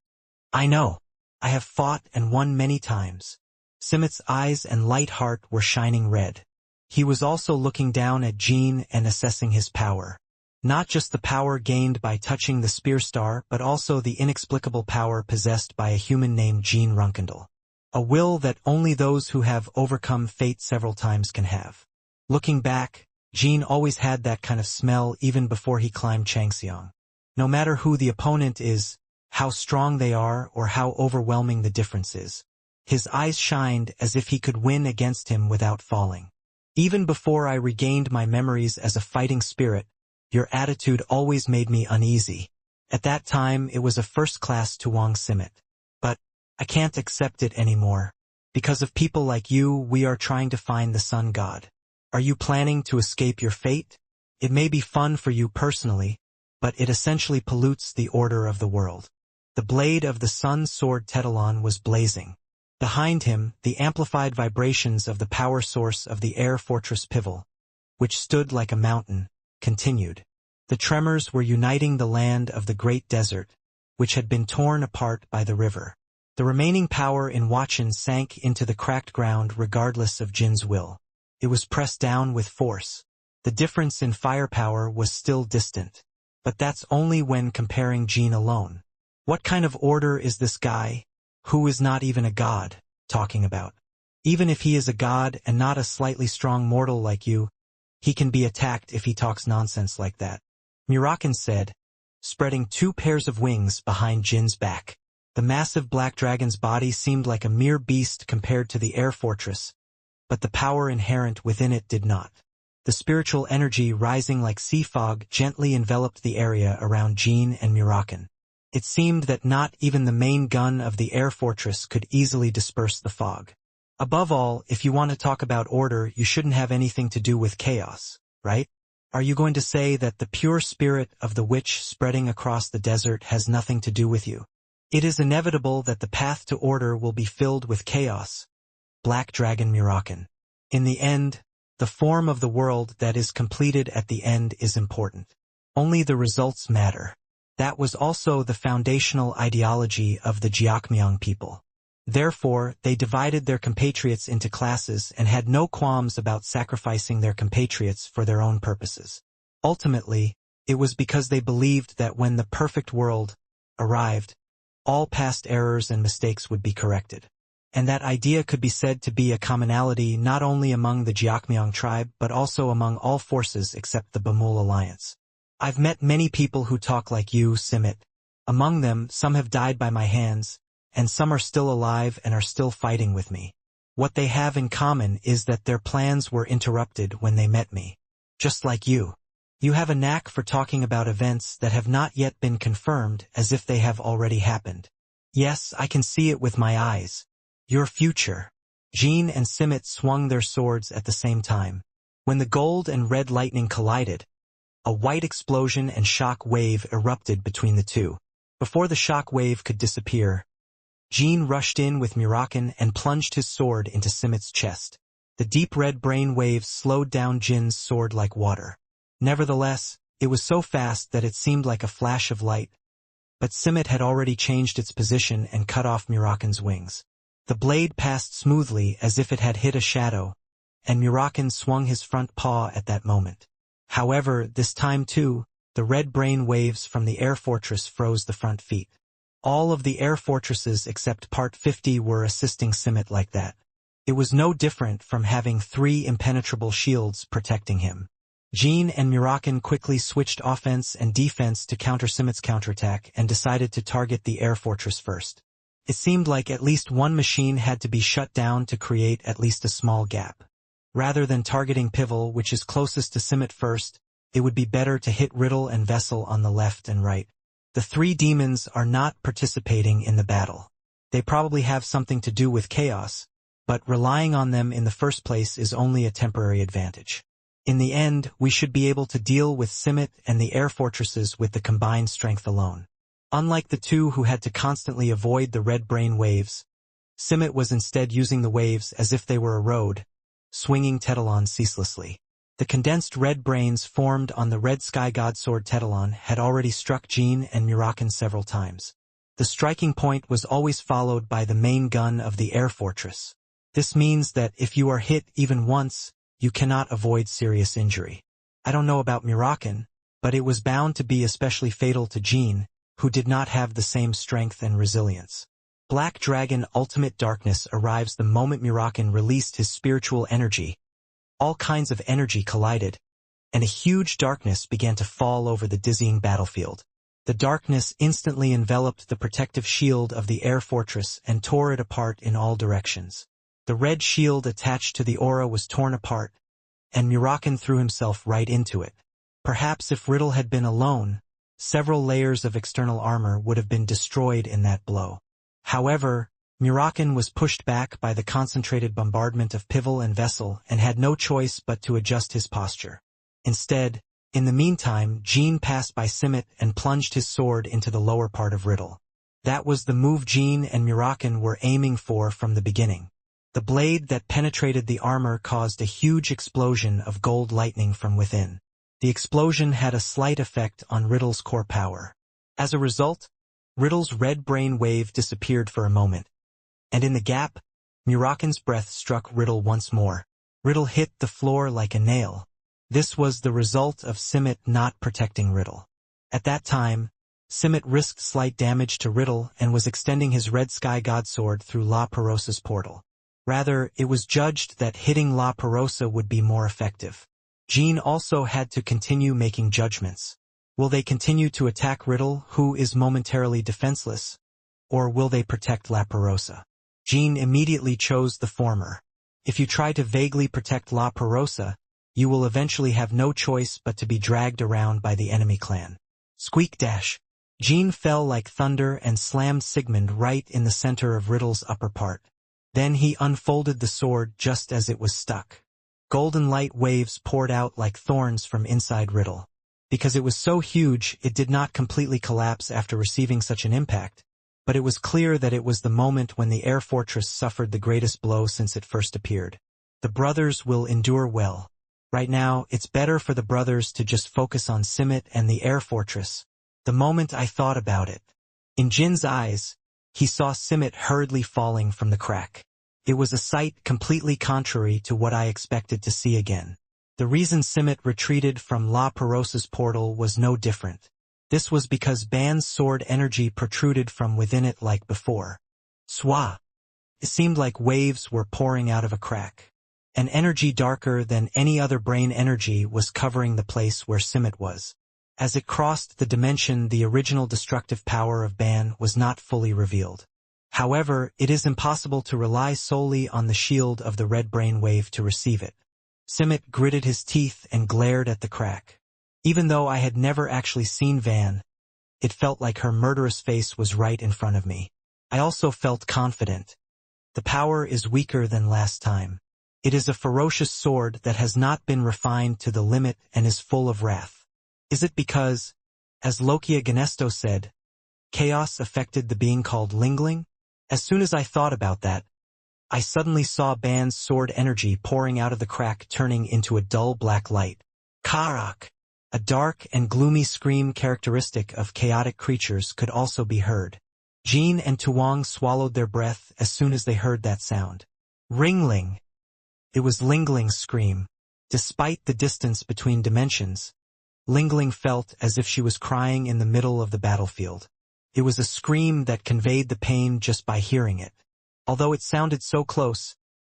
I know. I have fought and won many times. Simit's eyes and light heart were shining red. He was also looking down at Jean and assessing his power. Not just the power gained by touching the spear star, but also the inexplicable power possessed by a human named Jean Runkendall. A will that only those who have overcome fate several times can have. Looking back, Jean always had that kind of smell even before he climbed Changseong. No matter who the opponent is, how strong they are, or how overwhelming the difference is, his eyes shined as if he could win against him without falling. Even before I regained my memories as a fighting spirit, your attitude always made me uneasy. At that time it was a first-class Tuong Simit. But I can't accept it anymore. Because of people like you, we are trying to find the sun god. Are you planning to escape your fate? It may be fun for you personally, but it essentially pollutes the order of the world. The blade of the sun sword Tetalon was blazing. Behind him, the amplified vibrations of the power source of the air fortress Pivel, which stood like a mountain, continued. The tremors were uniting the land of the great desert, which had been torn apart by the river. The remaining power in Wachin sank into the cracked ground regardless of Jin's will. It was pressed down with force. The difference in firepower was still distant. But that's only when comparing Jin alone. What kind of order is this guy, who is not even a god, talking about? Even if he is a god and not a slightly strong mortal like you, he can be attacked if he talks nonsense like that. Murakan said, spreading two pairs of wings behind Jin's back. The massive black dragon's body seemed like a mere beast compared to the air fortress, but the power inherent within it did not. The spiritual energy rising like sea fog gently enveloped the area around Jin and Murakan. It seemed that not even the main gun of the air fortress could easily disperse the fog. Above all, if you want to talk about order, you shouldn't have anything to do with chaos, right? Are you going to say that the pure spirit of the witch spreading across the desert has nothing to do with you? It is inevitable that the path to order will be filled with chaos. Black Dragon Murakan. In the end, the form of the world that is completed at the end is important. Only the results matter. That was also the foundational ideology of the Jiakmyang people. Therefore, they divided their compatriots into classes and had no qualms about sacrificing their compatriots for their own purposes. Ultimately, it was because they believed that when the perfect world arrived, all past errors and mistakes would be corrected. And that idea could be said to be a commonality not only among the Jiakmyang tribe but also among all forces except the Bamul alliance. I've met many people who talk like you, Simit. Among them, some have died by my hands, and some are still alive and are still fighting with me. What they have in common is that their plans were interrupted when they met me. Just like you. You have a knack for talking about events that have not yet been confirmed as if they have already happened. Yes, I can see it with my eyes. Your future. Jean and Simit swung their swords at the same time. When the gold and red lightning collided, a white explosion and shock wave erupted between the two. Before the shock wave could disappear, Jean rushed in with Murakan and plunged his sword into Simit's chest. The deep red brain waves slowed down Jin's sword like water. Nevertheless, it was so fast that it seemed like a flash of light. But Simit had already changed its position and cut off Murakan's wings. The blade passed smoothly as if it had hit a shadow, and Murakan swung his front paw at that moment. However, this time too, the red brain waves from the air fortress froze the front feet. All of the air fortresses except Part 50 were assisting Simit like that. It was no different from having 3 impenetrable shields protecting him. Jean and Murakan quickly switched offense and defense to counter Simit's counterattack and decided to target the air fortress first. It seemed like at least one machine had to be shut down to create at least a small gap. Rather than targeting Pivel, which is closest to Simit first, it would be better to hit Riddle and Vessel on the left and right. The 3 demons are not participating in the battle. They probably have something to do with chaos, but relying on them in the first place is only a temporary advantage. In the end, we should be able to deal with Simit and the air fortresses with the combined strength alone. Unlike the 2 who had to constantly avoid the red brain waves, Simit was instead using the waves as if they were a road, swinging Tetalon ceaselessly. The condensed red brains formed on the red sky god sword Tetalon had already struck Jean and Murakan several times. The striking point was always followed by the main gun of the air fortress. This means that if you are hit even once, you cannot avoid serious injury. I don't know about Murakan, but it was bound to be especially fatal to Jean, who did not have the same strength and resilience. Black Dragon Ultimate Darkness arrives the moment Murakan released his spiritual energy. All kinds of energy collided, and a huge darkness began to fall over the dizzying battlefield. The darkness instantly enveloped the protective shield of the air fortress and tore it apart in all directions. The red shield attached to the aura was torn apart, and Murakan threw himself right into it. Perhaps if Riddle had been alone, several layers of external armor would have been destroyed in that blow. However, Murakan was pushed back by the concentrated bombardment of Pivel and Vessel and had no choice but to adjust his posture. Instead, in the meantime, Jean passed by Simit and plunged his sword into the lower part of Riddle. That was the move Jean and Murakan were aiming for from the beginning. The blade that penetrated the armor caused a huge explosion of gold lightning from within. The explosion had a slight effect on Riddle's core power. As a result, Riddle's red brain wave disappeared for a moment, and in the gap, Murakan's breath struck Riddle once more. Riddle hit the floor like a nail. This was the result of Simit not protecting Riddle. At that time, Simit risked slight damage to Riddle and was extending his red sky godsword through La Perosa's portal. Rather, it was judged that hitting La Perosa would be more effective. Jean also had to continue making judgments. Will they continue to attack Riddle, who is momentarily defenseless, or will they protect La Perosa? Jean immediately chose the former. If you try to vaguely protect La Perosa, you will eventually have no choice but to be dragged around by the enemy clan. Squeak dash. Jean fell like thunder and slammed Sigmund right in the center of Riddle's upper part. Then he unfolded the sword just as it was stuck. Golden light waves poured out like thorns from inside Riddle. Because it was so huge, it did not completely collapse after receiving such an impact, but it was clear that it was the moment when the air fortress suffered the greatest blow since it first appeared. The brothers will endure well. Right now, it's better for the brothers to just focus on Simit and the air fortress. The moment I thought about it, in Jin's eyes, he saw Simit hurriedly falling from the crack. It was a sight completely contrary to what I expected to see again. The reason Simit retreated from La Perosa's portal was no different. This was because Ban's sword energy protruded from within it like before. Swa! It seemed like waves were pouring out of a crack. An energy darker than any other brain energy was covering the place where Simit was. As it crossed the dimension, the original destructive power of Ban was not fully revealed. However, it is impossible to rely solely on the shield of the red brainwave to receive it. Simmet gritted his teeth and glared at the crack. Even though I had never actually seen Van, it felt like her murderous face was right in front of me. I also felt confident. The power is weaker than last time. It is a ferocious sword that has not been refined to the limit and is full of wrath. Is it because, as Lokia Ganesto said, chaos affected the being called Lingling? As soon as I thought about that, I suddenly saw Ban's sword energy pouring out of the crack, turning into a dull black light. Karak! A dark and gloomy scream characteristic of chaotic creatures could also be heard. Jean and Tuong swallowed their breath as soon as they heard that sound. Ringling! It was Lingling's scream. Despite the distance between dimensions, Lingling felt as if she was crying in the middle of the battlefield. It was a scream that conveyed the pain just by hearing it. Although it sounded so close,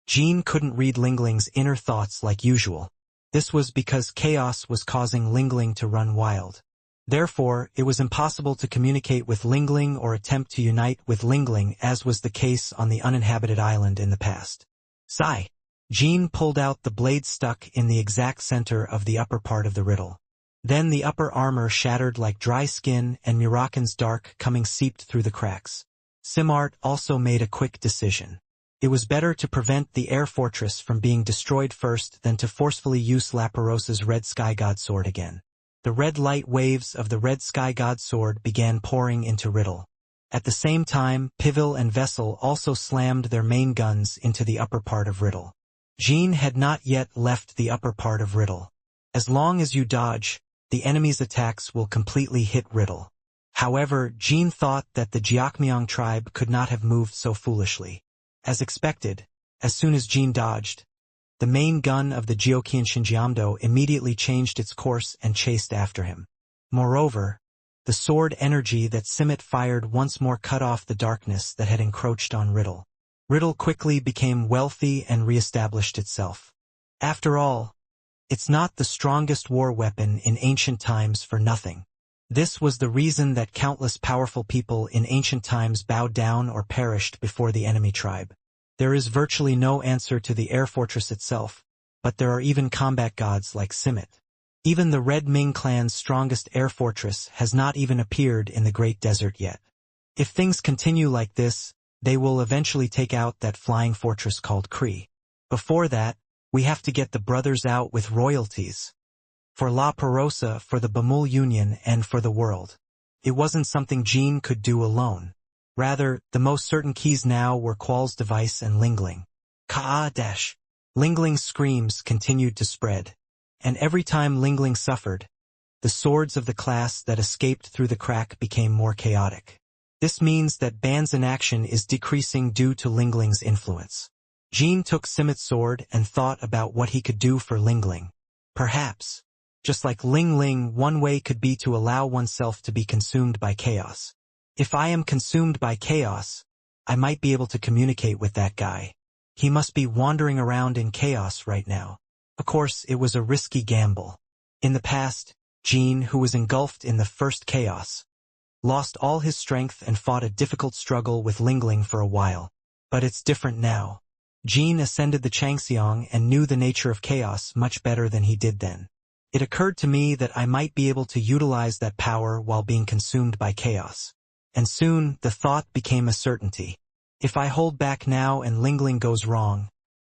Jean couldn't read Lingling's inner thoughts like usual. This was because chaos was causing Lingling to run wild. Therefore, it was impossible to communicate with Lingling or attempt to unite with Lingling, as was the case on the uninhabited island in the past. Sigh. Jean pulled out the blade stuck in the exact center of the upper part of the riddle. Then the upper armor shattered like dry skin and Murakan's dark coming seeped through the cracks. Simart also made a quick decision. It was better to prevent the air fortress from being destroyed first than to forcefully use Laperosa's red sky god sword again. The red light waves of the red sky god sword began pouring into Riddle. At the same time, Pivil and Vessel also slammed their main guns into the upper part of Riddle. Jean had not yet left the upper part of Riddle. As long as you dodge, the enemy's attacks will completely hit Riddle. However, Jean thought that the Jiakmyong tribe could not have moved so foolishly. As expected, as soon as Jean dodged, the main gun of the Gyeokian Shinjiamdo immediately changed its course and chased after him. Moreover, the sword energy that Simmet fired once more cut off the darkness that had encroached on Riddle. Riddle quickly became wealthy and re-established itself. After all, it's not the strongest war weapon in ancient times for nothing. This was the reason that countless powerful people in ancient times bowed down or perished before the enemy tribe. There is virtually no answer to the air fortress itself, but there are even combat gods like Simmet. Even the Red Ming clan's strongest air fortress has not even appeared in the Great Desert yet. If things continue like this, they will eventually take out that flying fortress called Kree. Before that, we have to get the brothers out with royalties. For La Perosa, for the Bamul Union, and for the world. It wasn't something Jean could do alone. Rather, the most certain keys now were Qual's device and Lingling. Ka-dash! Lingling's screams continued to spread. And every time Lingling suffered, the swords of the class that escaped through the crack became more chaotic. This means that Ban's inaction is decreasing due to Lingling's influence. Jean took Simmet's sword and thought about what he could do for Lingling. Perhaps, just like Lingling, one way could be to allow oneself to be consumed by chaos. If I am consumed by chaos, I might be able to communicate with that guy. He must be wandering around in chaos right now. Of course, it was a risky gamble. In the past, Jean, who was engulfed in the first chaos, lost all his strength and fought a difficult struggle with Lingling for a while. But it's different now. Jean ascended the Changxiang and knew the nature of chaos much better than he did then. It occurred to me that I might be able to utilize that power while being consumed by chaos. And soon, the thought became a certainty. If I hold back now and Lingling goes wrong,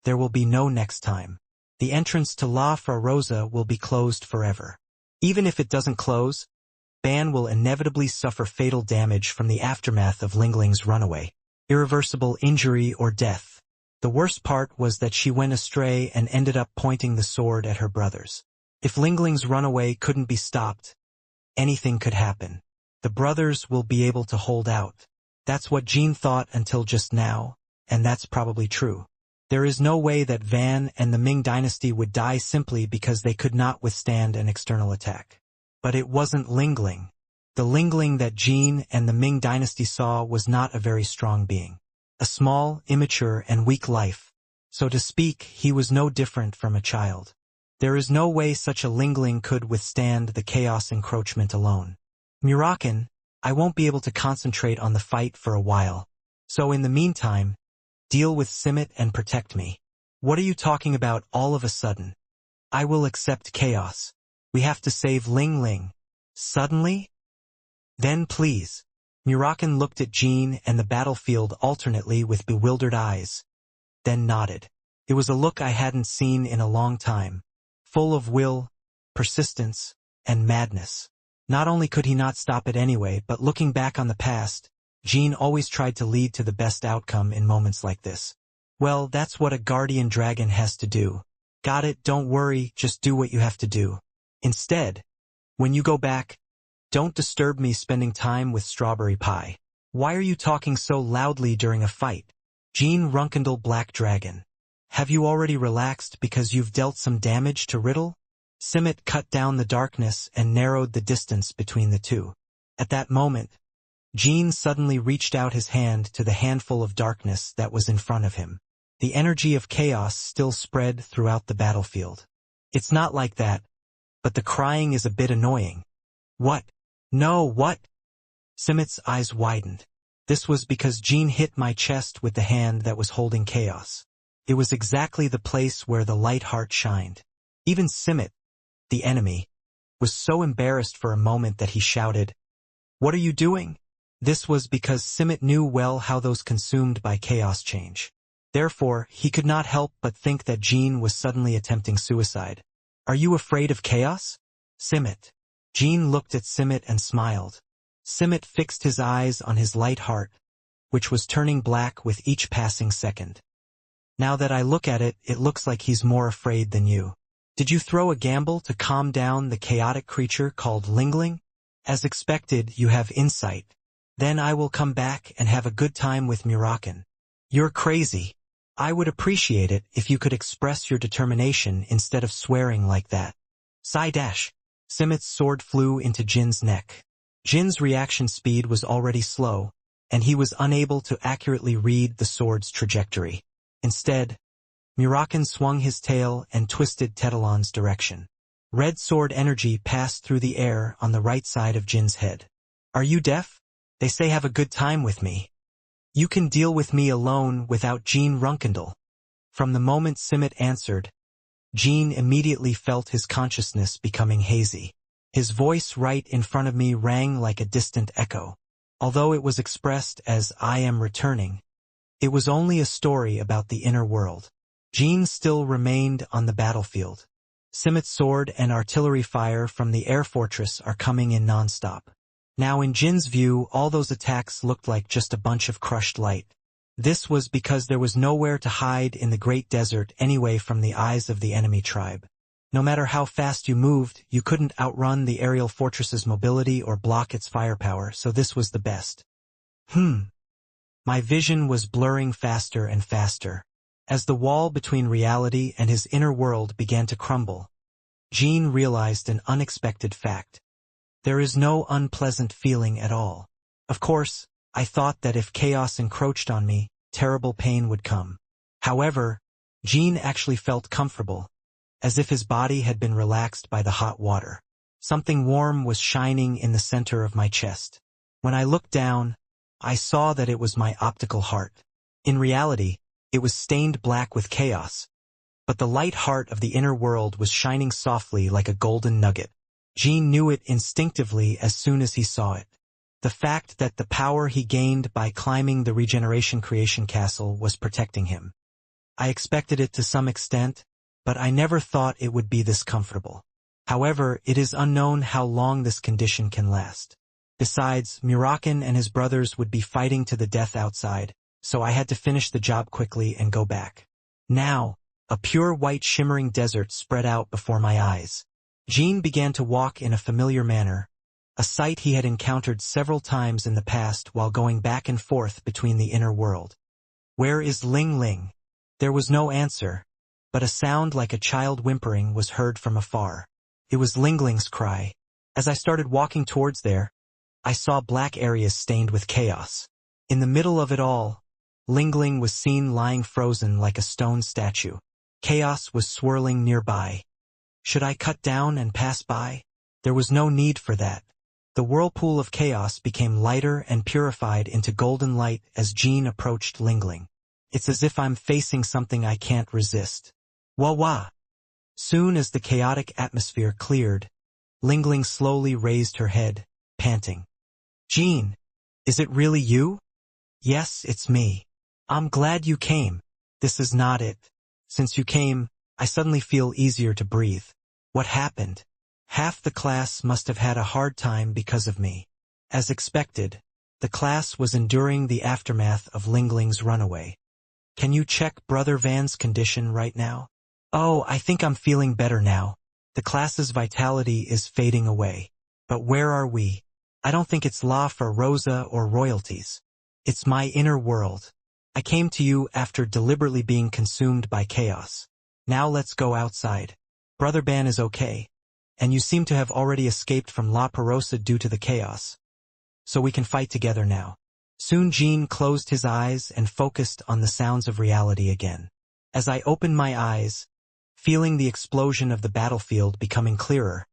there will be no next time. The entrance to La Farosa will be closed forever. Even if it doesn't close, Ban will inevitably suffer fatal damage from the aftermath of Lingling's runaway. Irreversible injury or death. The worst part was that she went astray and ended up pointing the sword at her brothers. If Lingling's runaway couldn't be stopped, anything could happen. The brothers will be able to hold out. That's what Jean thought until just now, and that's probably true. There is no way that Van and the Ming dynasty would die simply because they could not withstand an external attack. But it wasn't Lingling. The Lingling that Jean and the Ming dynasty saw was not a very strong being. A small, immature, and weak life. So to speak, he was no different from a child. There is no way such a Lingling could withstand the chaos encroachment alone. Murakan, I won't be able to concentrate on the fight for a while. So in the meantime, deal with Simit and protect me. What are you talking about all of a sudden? I will accept chaos. We have to save Ling Ling. Suddenly? Then please. Murakan looked at Jean and the battlefield alternately with bewildered eyes, then nodded. It was a look I hadn't seen in a long time, full of will, persistence, and madness. Not only could he not stop it anyway, but looking back on the past, Jean always tried to lead to the best outcome in moments like this. Well, that's what a guardian dragon has to do. Got it, don't worry, just do what you have to do. Instead, when you go back, don't disturb me spending time with strawberry pie. Why are you talking so loudly during a fight? Jean Runkendal Black Dragon. Have you already relaxed because you've dealt some damage to Riddle? Simit cut down the darkness and narrowed the distance between the two. At that moment, Jean suddenly reached out his hand to the handful of darkness that was in front of him. The energy of chaos still spread throughout the battlefield. It's not like that, but the crying is a bit annoying. What? No, what? Simit's eyes widened. This was because Jean hit my chest with the hand that was holding chaos. It was exactly the place where the light heart shined. Even Simit, the enemy, was so embarrassed for a moment that he shouted, "What are you doing?" This was because Simit knew well how those consumed by chaos change. Therefore, he could not help but think that Jean was suddenly attempting suicide. Are you afraid of chaos? Simit. Jean looked at Simit and smiled. Simit fixed his eyes on his light heart, which was turning black with each passing second. Now that I look at it, it looks like he's more afraid than you. Did you throw a gamble to calm down the chaotic creature called Lingling? As expected, you have insight. Then I will come back and have a good time with Murakan. You're crazy. I would appreciate it if you could express your determination instead of swearing like that. Psy-dash. Simit's sword flew into Jin's neck. Jin's reaction speed was already slow, and he was unable to accurately read the sword's trajectory. Instead, Murakan swung his tail and twisted Tetalon's direction. Red sword energy passed through the air on the right side of Jin's head. Are you deaf? They say have a good time with me. You can deal with me alone without Jean Runkendal. From the moment Simit answered, Jean immediately felt his consciousness becoming hazy. His voice right in front of me rang like a distant echo. Although it was expressed as "I am returning," it was only a story about the inner world. Jean still remained on the battlefield. Simit's sword and artillery fire from the air fortress are coming in non-stop. Now in Jin's view, all those attacks looked like just a bunch of crushed light. This was because there was nowhere to hide in the great desert anyway from the eyes of the enemy tribe. No matter how fast you moved, you couldn't outrun the aerial fortress's mobility or block its firepower, so this was the best. My vision was blurring faster and faster. As the wall between reality and his inner world began to crumble, Jean realized an unexpected fact. There is no unpleasant feeling at all. Of course, I thought that if chaos encroached on me, terrible pain would come. However, Jean actually felt comfortable, as if his body had been relaxed by the hot water. Something warm was shining in the center of my chest. When I looked down, I saw that it was my optical heart. In reality, it was stained black with chaos, but the light heart of the inner world was shining softly like a golden nugget. Jean knew it instinctively as soon as he saw it. The fact that the power he gained by climbing the regeneration creation castle was protecting him. I expected it to some extent, but I never thought it would be this comfortable. However, it is unknown how long this condition can last. Besides, Murakan and his brothers would be fighting to the death outside, so I had to finish the job quickly and go back. Now, a pure white shimmering desert spread out before my eyes. Jean began to walk in a familiar manner, a sight he had encountered several times in the past while going back and forth between the inner world. Where is Ling Ling? There was no answer, but a sound like a child whimpering was heard from afar. It was Ling Ling's cry. As I started walking towards there, I saw black areas stained with chaos. In the middle of it all, Ling Ling was seen lying frozen like a stone statue. Chaos was swirling nearby, Should I cut down and pass by? There was no need for that. The whirlpool of chaos became lighter and purified into golden light as Jean approached Lingling. It's as if I'm facing something I can't resist. Wah wah! Soon as the chaotic atmosphere cleared, Lingling slowly raised her head, panting. Jean, is it really you? Yes, it's me. I'm glad you came. This is not it. Since you came, I suddenly feel easier to breathe. What happened? Half the class must have had a hard time because of me. As expected, the class was enduring the aftermath of Lingling's runaway. Can you check Brother Van's condition right now? Oh, I think I'm feeling better now. The class's vitality is fading away. But where are we? I don't think it's La for Rosa or royalties. It's my inner world. I came to you after deliberately being consumed by chaos. Now let's go outside. Brother Ban is okay. And you seem to have already escaped from La Perosa due to the chaos. So we can fight together now. Soon Jean closed his eyes and focused on the sounds of reality again. As I opened my eyes, feeling the explosion of the battlefield becoming clearer,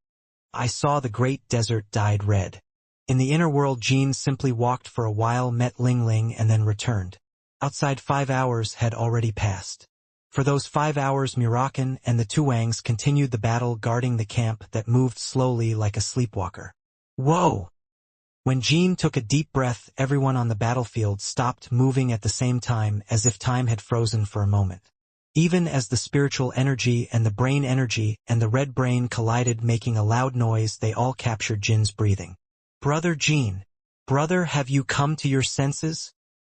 I saw the great desert dyed red. In the inner world, Jean simply walked for a while, met Lingling, and then returned. Outside, 5 hours had already passed. For those 5 hours, Murakan and the Tuangs continued the battle, guarding the camp that moved slowly like a sleepwalker. Whoa! When Jean took a deep breath, everyone on the battlefield stopped moving at the same time, as if time had frozen for a moment. Even as the spiritual energy and the brain energy and the red brain collided, making a loud noise, they all captured Jin's breathing. Brother Jean, brother, have you come to your senses?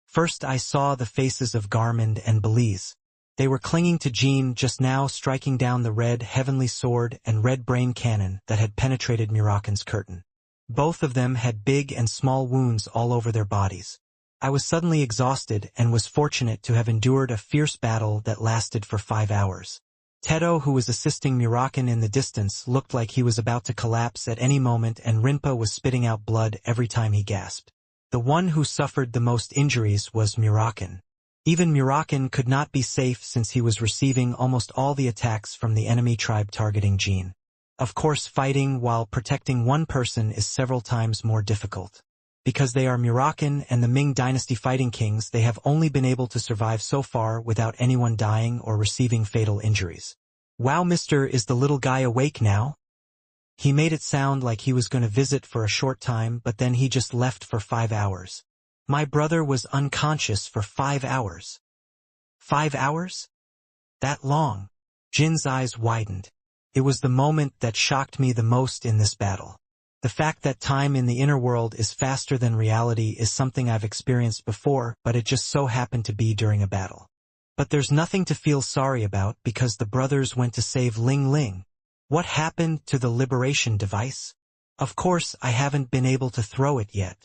First I saw the faces of Garmund and Belize. They were clinging to Jean, just now striking down the red heavenly sword and red brain cannon that had penetrated Murakan's curtain. Both of them had big and small wounds all over their bodies. I was suddenly exhausted and was fortunate to have endured a fierce battle that lasted for 5 hours. Teto, who was assisting Murakan in the distance, looked like he was about to collapse at any moment, and Rinpa was spitting out blood every time he gasped. The one who suffered the most injuries was Murakan. Even Murakan could not be safe since he was receiving almost all the attacks from the enemy tribe targeting Jean. Of course, fighting while protecting one person is several times more difficult. Because they are Murakan and the Ming Dynasty fighting kings, they have only been able to survive so far without anyone dying or receiving fatal injuries. Wow, mister, is the little guy awake now? He made it sound like he was going to visit for a short time, but then he just left for 5 hours. My brother was unconscious for 5 hours. 5 hours? That long? Jin's eyes widened. It was the moment that shocked me the most in this battle. The fact that time in the inner world is faster than reality is something I've experienced before, but it just so happened to be during a battle. But there's nothing to feel sorry about because the brothers went to save Ling Ling. What happened to the liberation device? Of course, I haven't been able to throw it yet.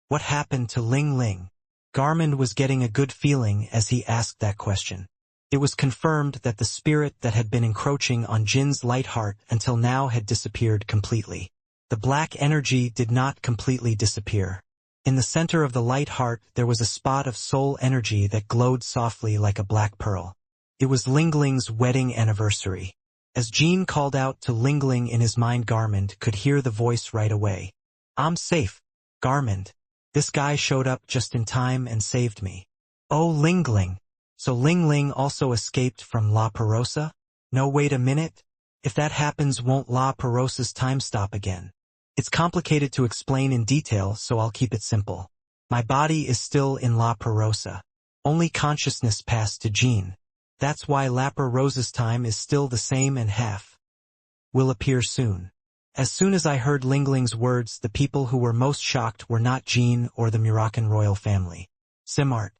What happened to Ling Ling? Garmund was getting a good feeling as he asked that question. It was confirmed that the spirit that had been encroaching on Jin's light heart until now had disappeared completely. The black energy did not completely disappear. In the center of the light heart there was a spot of soul energy that glowed softly like a black pearl. It was Lingling's wedding anniversary. As Jean called out to Lingling in his mind, Garmund could hear the voice right away. I'm safe, Garmund. This guy showed up just in time and saved me. Oh, Lingling. So Lingling also escaped from La Perosa? No, wait a minute. If that happens, won't La Perosa's time stop again? It's complicated to explain in detail, so I'll keep it simple. My body is still in La Perosa. Only consciousness passed to Jean. That's why La Perosa's time is still the same, and half will appear soon. As soon as I heard Lingling's words, the people who were most shocked were not Jean or the Murakan royal family. Simart.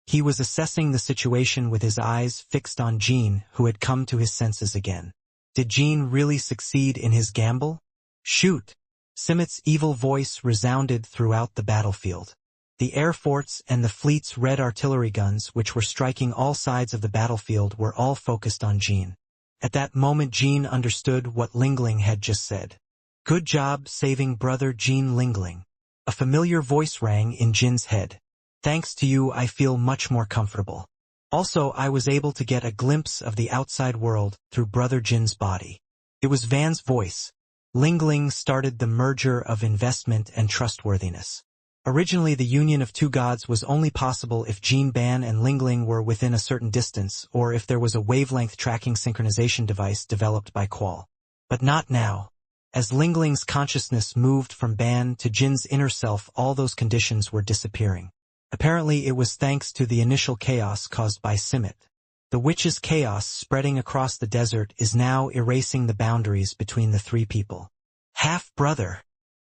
He was assessing the situation with his eyes fixed on Jean, who had come to his senses again. Did Jean really succeed in his gamble? Shoot! Simit's evil voice resounded throughout the battlefield. The air forts and the fleet's red artillery guns, which were striking all sides of the battlefield, were all focused on Jean. At that moment Jean understood what Lingling had just said. Good job saving brother Jean Lingling. A familiar voice rang in Jin's head. Thanks to you I feel much more comfortable. Also, I was able to get a glimpse of the outside world through brother Jin's body. It was Van's voice. Ling started the merger of investment and trustworthiness. Originally, the union of two gods was only possible if Jean Ban and Ling were within a certain distance, or if there was a wavelength tracking synchronization device developed by Qual. But not now. As Ling's consciousness moved from Ban to Jin's inner self, all those conditions were disappearing. Apparently, it was thanks to the initial chaos caused by Simit. The witch's chaos spreading across the desert is now erasing the boundaries between the three people. Half-brother.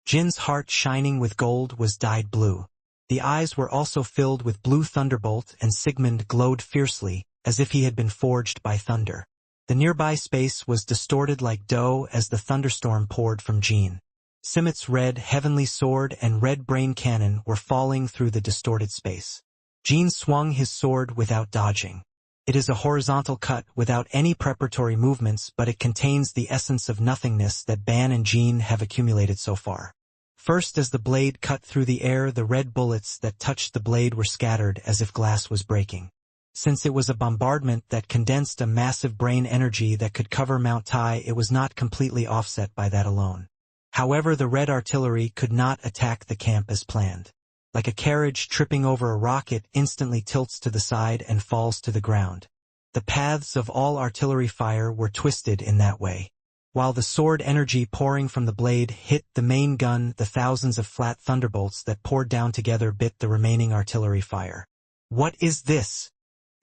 Jin's heart, shining with gold, was dyed blue. The eyes were also filled with blue thunderbolt, and Sigmund glowed fiercely, as if he had been forged by thunder. The nearby space was distorted like dough as the thunderstorm poured from Jean. Simit's red heavenly sword and red brain cannon were falling through the distorted space. Jean swung his sword without dodging. It is a horizontal cut without any preparatory movements, but it contains the essence of nothingness that Ban and Jean have accumulated so far. First, as the blade cut through the air, the red bullets that touched the blade were scattered as if glass was breaking. Since it was a bombardment that condensed a massive brain energy that could cover Mount Tai, it was not completely offset by that alone. However, the red artillery could not attack the camp as planned. Like a carriage tripping over a rock, it instantly tilts to the side and falls to the ground. The paths of all artillery fire were twisted in that way. While the sword energy pouring from the blade hit the main gun, the thousands of flat thunderbolts that poured down together bit the remaining artillery fire. What is this?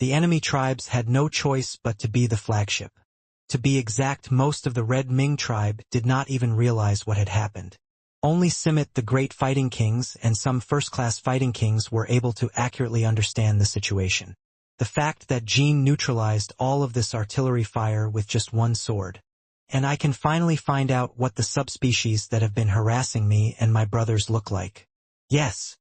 The enemy tribes had no choice but to be the flagship. To be exact, most of the Red Ming tribe did not even realize what had happened. Only Simit, the great fighting kings, and some first-class fighting kings were able to accurately understand the situation. The fact that Jean neutralized all of this artillery fire with just one sword. And I can finally find out what the subspecies that have been harassing me and my brothers look like. Yes.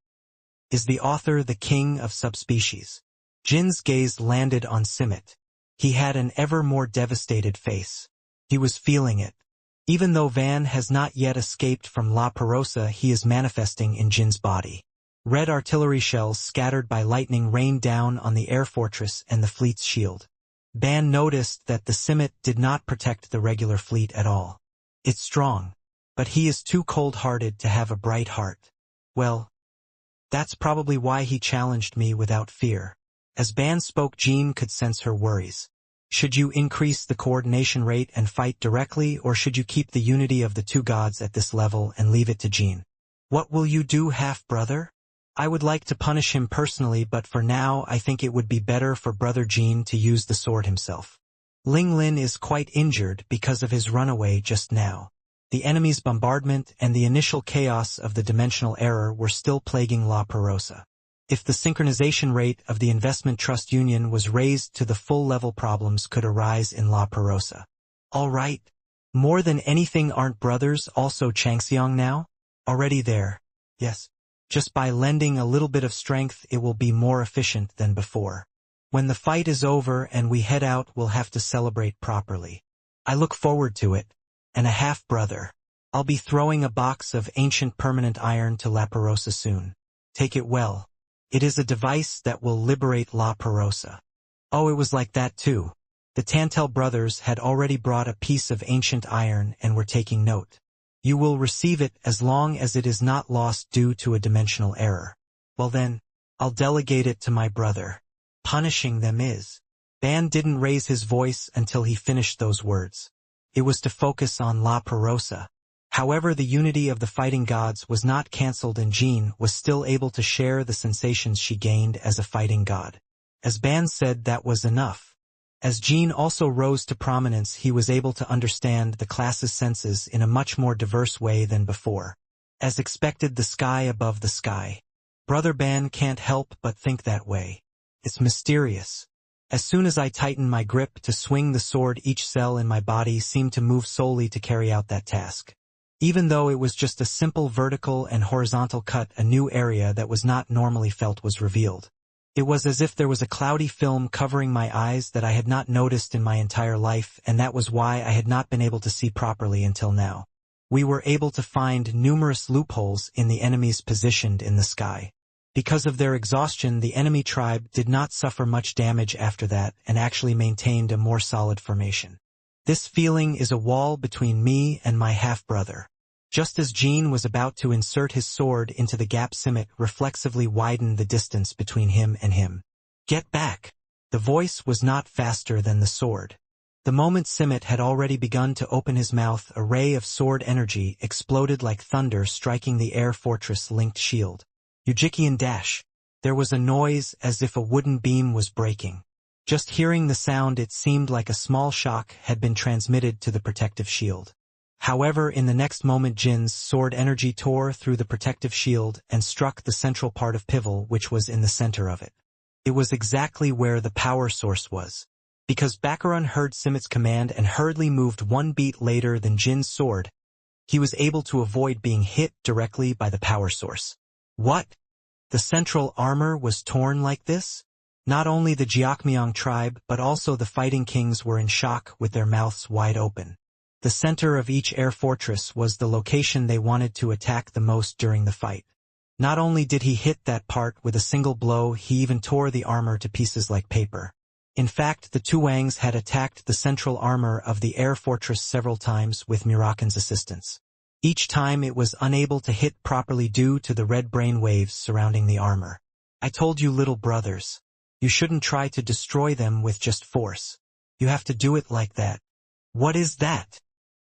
Is the author the king of subspecies? Jin's gaze landed on Simit. He had an ever more devastated face. He was feeling it. Even though Van has not yet escaped from La Perosa, he is manifesting in Jin's body. Red artillery shells scattered by lightning rained down on the air fortress and the fleet's shield. Ban noticed that the Simit did not protect the regular fleet at all. It's strong, but he is too cold-hearted to have a bright heart. Well, that's probably why he challenged me without fear. As Ban spoke, Jean could sense her worries. Should you increase the coordination rate and fight directly, or should you keep the unity of the two gods at this level and leave it to Jean? What will you do, half-brother? I would like to punish him personally, but for now I think it would be better for Brother Jean to use the sword himself. Ling is quite injured because of his runaway just now. The enemy's bombardment and the initial chaos of the dimensional error were still plaguing La Perosa. If the synchronization rate of the investment trust union was raised to the full level, problems could arise in La Perosa. All right. More than anything, aren't brothers also Changxiang now? Already there. Yes. Just by lending a little bit of strength, it will be more efficient than before. When the fight is over and we head out, we'll have to celebrate properly. I look forward to it. And a half-brother. I'll be throwing a box of ancient permanent iron to La Perosa soon. Take it well. It is a device that will liberate La Perosa. Oh, it was like that too. The Tantel brothers had already brought a piece of ancient iron and were taking note. You will receive it as long as it is not lost due to a dimensional error. Well then, I'll delegate it to my brother. Punishing them is. Ban didn't raise his voice until he finished those words. It was to focus on La Perosa. However, the unity of the fighting gods was not cancelled, and Jean was still able to share the sensations she gained as a fighting god. As Ban said, that was enough. As Jean also rose to prominence, he was able to understand the class's senses in a much more diverse way than before. As expected, the sky above the sky. Brother Ban can't help but think that way. It's mysterious. As soon as I tightened my grip to swing the sword, each cell in my body seemed to move solely to carry out that task. Even though it was just a simple vertical and horizontal cut, a new area that was not normally felt was revealed. It was as if there was a cloudy film covering my eyes that I had not noticed in my entire life, and that was why I had not been able to see properly until now. We were able to find numerous loopholes in the enemies positioned in the sky. Because of their exhaustion, the enemy tribe did not suffer much damage after that and actually maintained a more solid formation. This feeling is a wall between me and my half-brother. Just as Jean was about to insert his sword into the gap, Simit reflexively widened the distance between him and him. Get back! The voice was not faster than the sword. The moment Simit had already begun to open his mouth, a ray of sword energy exploded like thunder, striking the air fortress-linked shield. Ujikian dash. There was a noise as if a wooden beam was breaking. Just hearing the sound, it seemed like a small shock had been transmitted to the protective shield. However, in the next moment, Jin's sword energy tore through the protective shield and struck the central part of Pivel, which was in the center of it. It was exactly where the power source was. Because Bakaran heard Simit's command and hurriedly moved one beat later than Jin's sword, he was able to avoid being hit directly by the power source. What? The central armor was torn like this? Not only the Jiakmyong tribe, but also the fighting kings were in shock with their mouths wide open. The center of each air fortress was the location they wanted to attack the most during the fight. Not only did he hit that part with a single blow, he even tore the armor to pieces like paper. In fact, the Tuangs had attacked the central armor of the air fortress several times with Murakan's assistance. Each time it was unable to hit properly due to the red brain waves surrounding the armor. I told you, little brothers. You shouldn't try to destroy them with just force. You have to do it like that. What is that?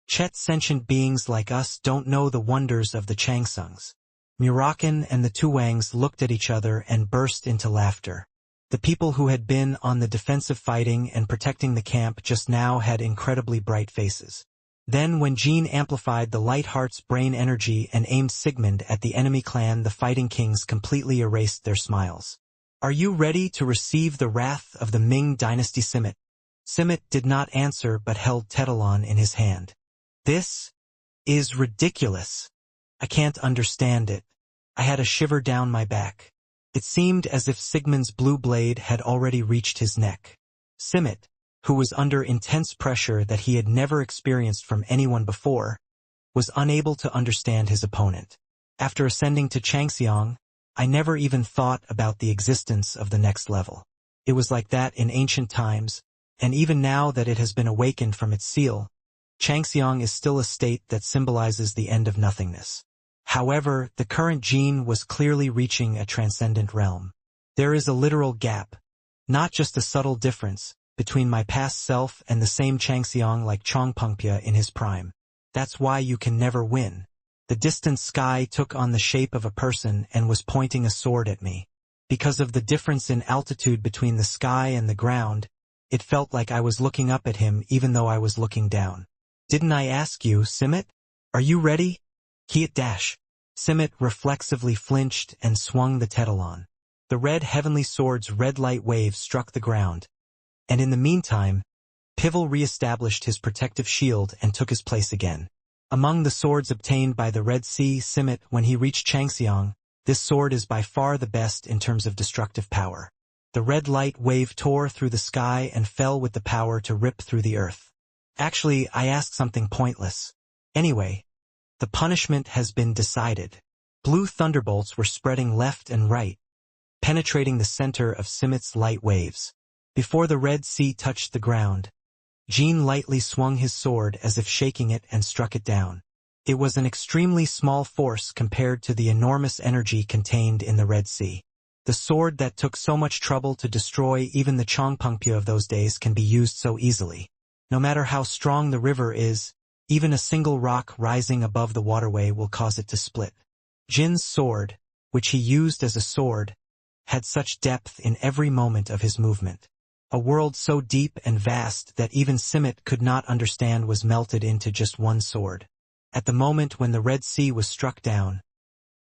Chet, sentient beings like us don't know the wonders of the Changsungs. Murakan and the Tuangs looked at each other and burst into laughter. The people who had been on the defensive fighting and protecting the camp just now had incredibly bright faces. Then when Jean amplified the Light Heart's brain energy and aimed Sigmund at the enemy clan, the fighting kings completely erased their smiles. Are you ready to receive the wrath of the Ming dynasty? Simit? Simit did not answer but held Tetalon in his hand. This is ridiculous. I can't understand it. I had a shiver down my back. It seemed as if Sigmund's blue blade had already reached his neck. Simit, who was under intense pressure that he had never experienced from anyone before, was unable to understand his opponent. After ascending to Changxiang, I never even thought about the existence of the next level. It was like that in ancient times, and even now that it has been awakened from its seal, Changxiang is still a state that symbolizes the end of nothingness. However, the current Jean was clearly reaching a transcendent realm. There is a literal gap, not just a subtle difference, between my past self and the same Changxiang like Chongpengpia in his prime. That's why you can never win. The distant sky took on the shape of a person and was pointing a sword at me. Because of the difference in altitude between the sky and the ground, it felt like I was looking up at him even though I was looking down. Didn't I ask you, Simit? Are you ready? Kiat dash. Simit reflexively flinched and swung the Tetalon. The red heavenly sword's red light wave struck the ground. And in the meantime, Pivel re-established his protective shield and took his place again. Among the swords obtained by the Red Sea, Simit, when he reached Changxiang, this sword is by far the best in terms of destructive power. The red light wave tore through the sky and fell with the power to rip through the earth. Actually, I asked something pointless. Anyway, the punishment has been decided. Blue thunderbolts were spreading left and right, penetrating the center of Simit's light waves. Before the Red Sea touched the ground, Jean lightly swung his sword as if shaking it and struck it down. It was an extremely small force compared to the enormous energy contained in the Red Sea. The sword that took so much trouble to destroy even the Chongpengpia of those days can be used so easily. No matter how strong the river is, even a single rock rising above the waterway will cause it to split. Jin's sword, which he used as a sword, had such depth in every moment of his movement. A world so deep and vast that even Simit could not understand was melted into just one sword. At the moment when the Red Sea was struck down,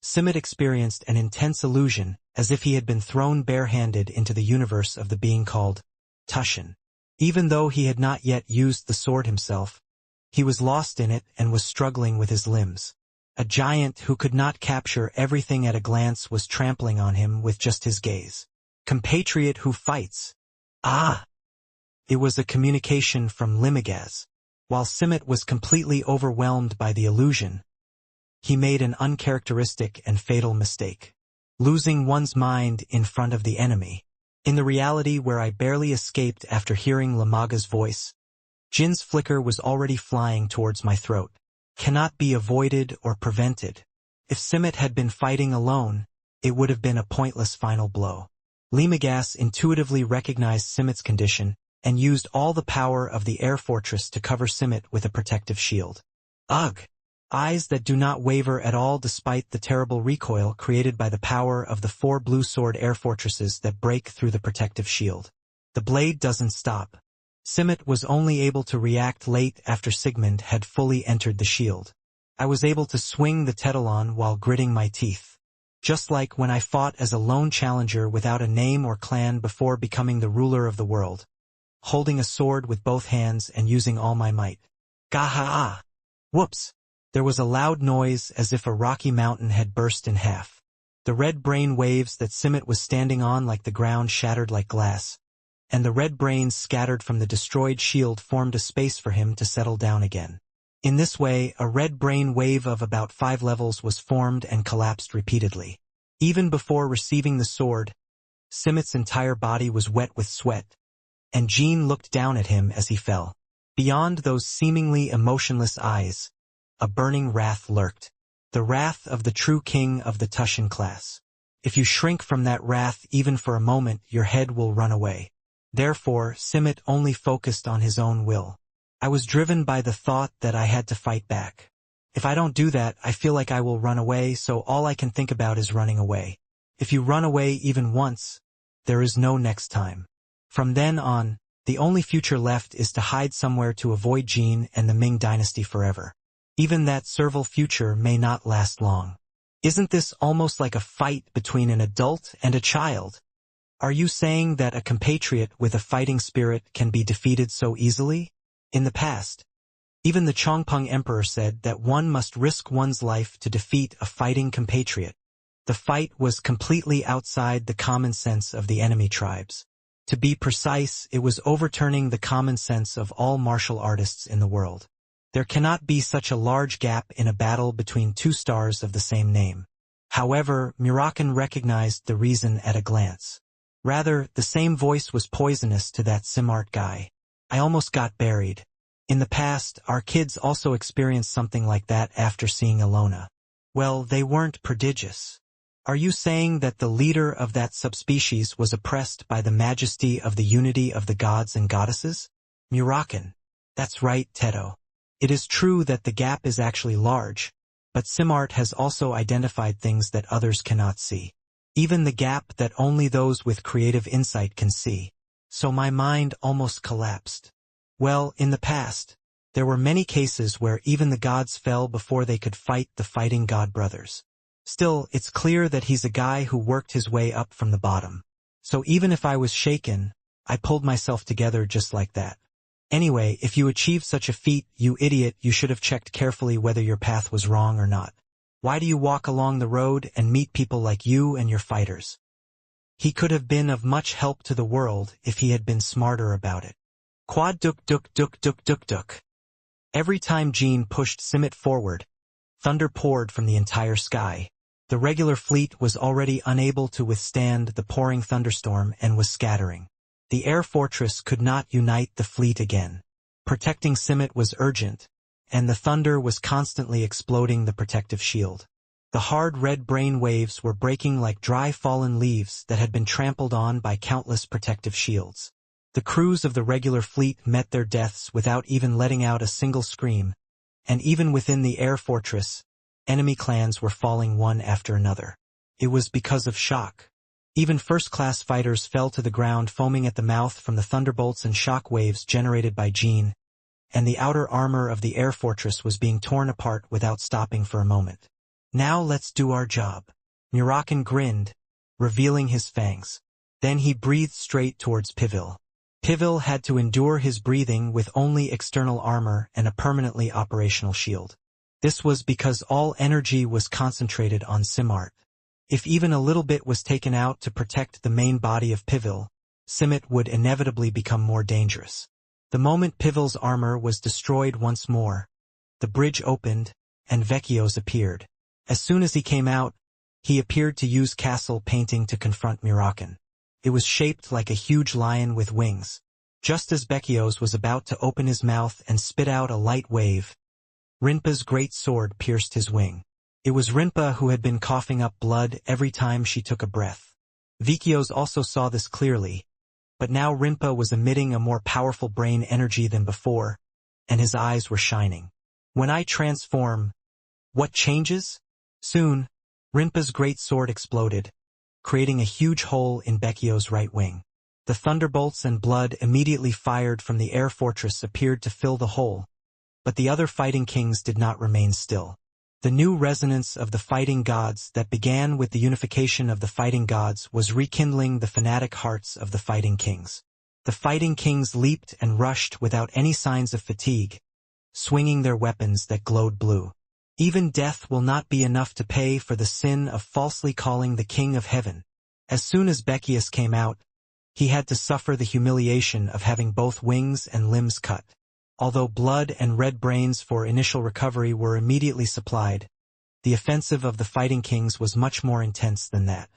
Simit experienced an intense illusion, as if he had been thrown barehanded into the universe of the being called Tushan. Even though he had not yet used the sword himself, he was lost in it and was struggling with his limbs. A giant who could not capture everything at a glance was trampling on him with just his gaze. Compatriot who fights. Ah! It was a communication from Limigaz. While Simit was completely overwhelmed by the illusion, he made an uncharacteristic and fatal mistake. Losing one's mind in front of the enemy. In the reality where I barely escaped after hearing Limaga's voice, Jin's flicker was already flying towards my throat. Cannot be avoided or prevented. If Simmet had been fighting alone, it would have been a pointless final blow. Limagas intuitively recognized Simmet's condition and used all the power of the air fortress to cover Simmet with a protective shield. Ugh! Eyes that do not waver at all despite the terrible recoil created by the power of the 4 blue sword air fortresses that break through the protective shield. The blade doesn't stop. Simmet was only able to react late after Sigmund had fully entered the shield. I was able to swing the Tetalon while gritting my teeth. Just like when I fought as a lone challenger without a name or clan before becoming the ruler of the world. Holding a sword with both hands and using all my might. Gaha-ah! Whoops! There was a loud noise as if a rocky mountain had burst in half. The red brain waves that Simmet was standing on like the ground shattered like glass, and the red brains scattered from the destroyed shield formed a space for him to settle down again. In this way, a red brain wave of about 5 levels was formed and collapsed repeatedly. Even before receiving the sword, Simmet's entire body was wet with sweat, and Jean looked down at him as he fell. Beyond those seemingly emotionless eyes, a burning wrath lurked. The wrath of the true king of the Tushan class. If you shrink from that wrath even for a moment, your head will run away. Therefore, Simmet only focused on his own will. I was driven by the thought that I had to fight back. If I don't do that, I feel like I will run away, so all I can think about is running away. If you run away even once, there is no next time. From then on, the only future left is to hide somewhere to avoid Jean and the Ming dynasty forever. Even that servile future may not last long. Isn't this almost like a fight between an adult and a child? Are you saying that a compatriot with a fighting spirit can be defeated so easily? In the past, even the Chongpeng Emperor said that one must risk one's life to defeat a fighting compatriot. The fight was completely outside the common sense of the enemy tribes. To be precise, it was overturning the common sense of all martial artists in the world. There cannot be such a large gap in a battle between 2 stars of the same name. However, Murakan recognized the reason at a glance. Rather, the same voice was poisonous to that Simart guy. I almost got buried. In the past, our kids also experienced something like that after seeing Alona. Well, they weren't prodigious. Are you saying that the leader of that subspecies was oppressed by the majesty of the unity of the gods and goddesses? Murakan. That's right, Teto. It is true that the gap is actually large, but Simart has also identified things that others cannot see. Even the gap that only those with creative insight can see. So my mind almost collapsed. Well, in the past, there were many cases where even the gods fell before they could fight the fighting god brothers. Still, it's clear that he's a guy who worked his way up from the bottom. So even if I was shaken, I pulled myself together just like that. Anyway, if you achieved such a feat, you idiot, you should have checked carefully whether your path was wrong or not. Why do you walk along the road and meet people like you and your fighters? He could have been of much help to the world if he had been smarter about it. Quad duk duk duk duk duk duk. Every time Jean pushed Simmet forward, thunder poured from the entire sky. The regular fleet was already unable to withstand the pouring thunderstorm and was scattering. The air fortress could not unite the fleet again. Protecting Simmet was urgent, and the thunder was constantly exploding the protective shield. The hard red brain waves were breaking like dry fallen leaves that had been trampled on by countless protective shields. The crews of the regular fleet met their deaths without even letting out a single scream, and even within the air fortress, enemy clans were falling one after another. It was because of shock. Even first-class fighters fell to the ground foaming at the mouth from the thunderbolts and shock waves generated by Jean, and the outer armor of the air fortress was being torn apart without stopping for a moment. Now let's do our job. Murakan grinned, revealing his fangs. Then he breathed straight towards Pivil. Pivil had to endure his breathing with only external armor and a permanently operational shield. This was because all energy was concentrated on Simart. If even a little bit was taken out to protect the main body of Pivil, Simmet would inevitably become more dangerous. The moment Pivil's armor was destroyed once more, the bridge opened, and Vecchios appeared. As soon as he came out, he appeared to use castle painting to confront Murakan. It was shaped like a huge lion with wings. Just as Bekios was about to open his mouth and spit out a light wave, Rinpa's great sword pierced his wing. It was Rinpa who had been coughing up blood every time she took a breath. Bekios also saw this clearly, but now Rinpa was emitting a more powerful brain energy than before, and his eyes were shining. When I transform, what changes? Soon, Rinpa's great sword exploded, creating a huge hole in Bekios' right wing. The thunderbolts and blood immediately fired from the air fortress appeared to fill the hole, but the other fighting kings did not remain still. The new resonance of the fighting gods that began with the unification of the fighting gods was rekindling the fanatic hearts of the fighting kings. The fighting kings leaped and rushed without any signs of fatigue, swinging their weapons that glowed blue. Even death will not be enough to pay for the sin of falsely calling the King of Heaven. As soon as Bekios came out, he had to suffer the humiliation of having both wings and limbs cut. Although blood and red brains for initial recovery were immediately supplied, the offensive of the fighting kings was much more intense than that.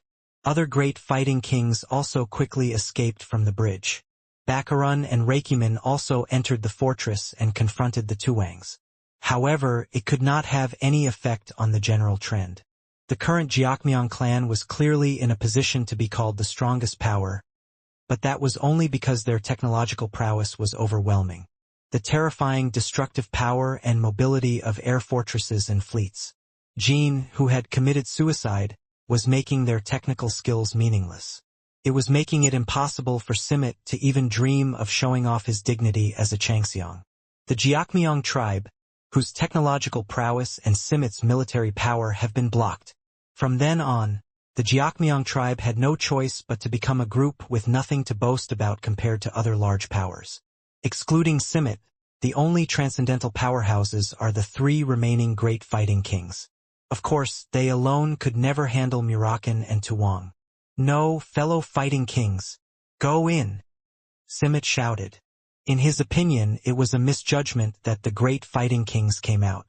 Other great fighting kings also quickly escaped from the bridge. Bakurun and Reikiman also entered the fortress and confronted the Tuangs. However, it could not have any effect on the general trend. The current Jiakmyong clan was clearly in a position to be called the strongest power, but that was only because their technological prowess was overwhelming. The terrifying destructive power and mobility of air fortresses and fleets. Jin, who had committed suicide, was making their technical skills meaningless. It was making it impossible for Simit to even dream of showing off his dignity as a Changseong. The Jiakmyong tribe, whose technological prowess and Simit's military power have been blocked. From then on, the Jiakmyong tribe had no choice but to become a group with nothing to boast about compared to other large powers. Excluding Simit, the only transcendental powerhouses are the three remaining great fighting kings. Of course, they alone could never handle Murakan and Tuang. No, fellow fighting kings, go in, Simit shouted. In his opinion, it was a misjudgment that the great fighting kings came out.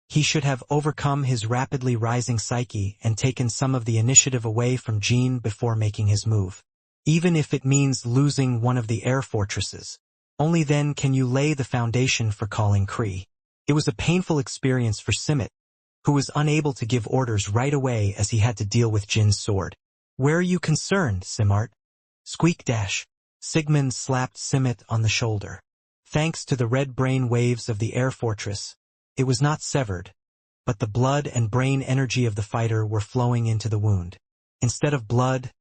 He should have overcome his rapidly rising psyche and taken some of the initiative away from Jin before making his move. Even if it means losing one of the air fortresses. Only then can you lay the foundation for calling Kree. It was a painful experience for Simit, who was unable to give orders right away as he had to deal with Jin's sword. Where are you concerned, Simart? Squeak dash. Sigmund slapped Simit on the shoulder. Thanks to the red brain waves of the air fortress, it was not severed, but the blood and brain energy of the fighter were flowing into the wound. Instead of blood,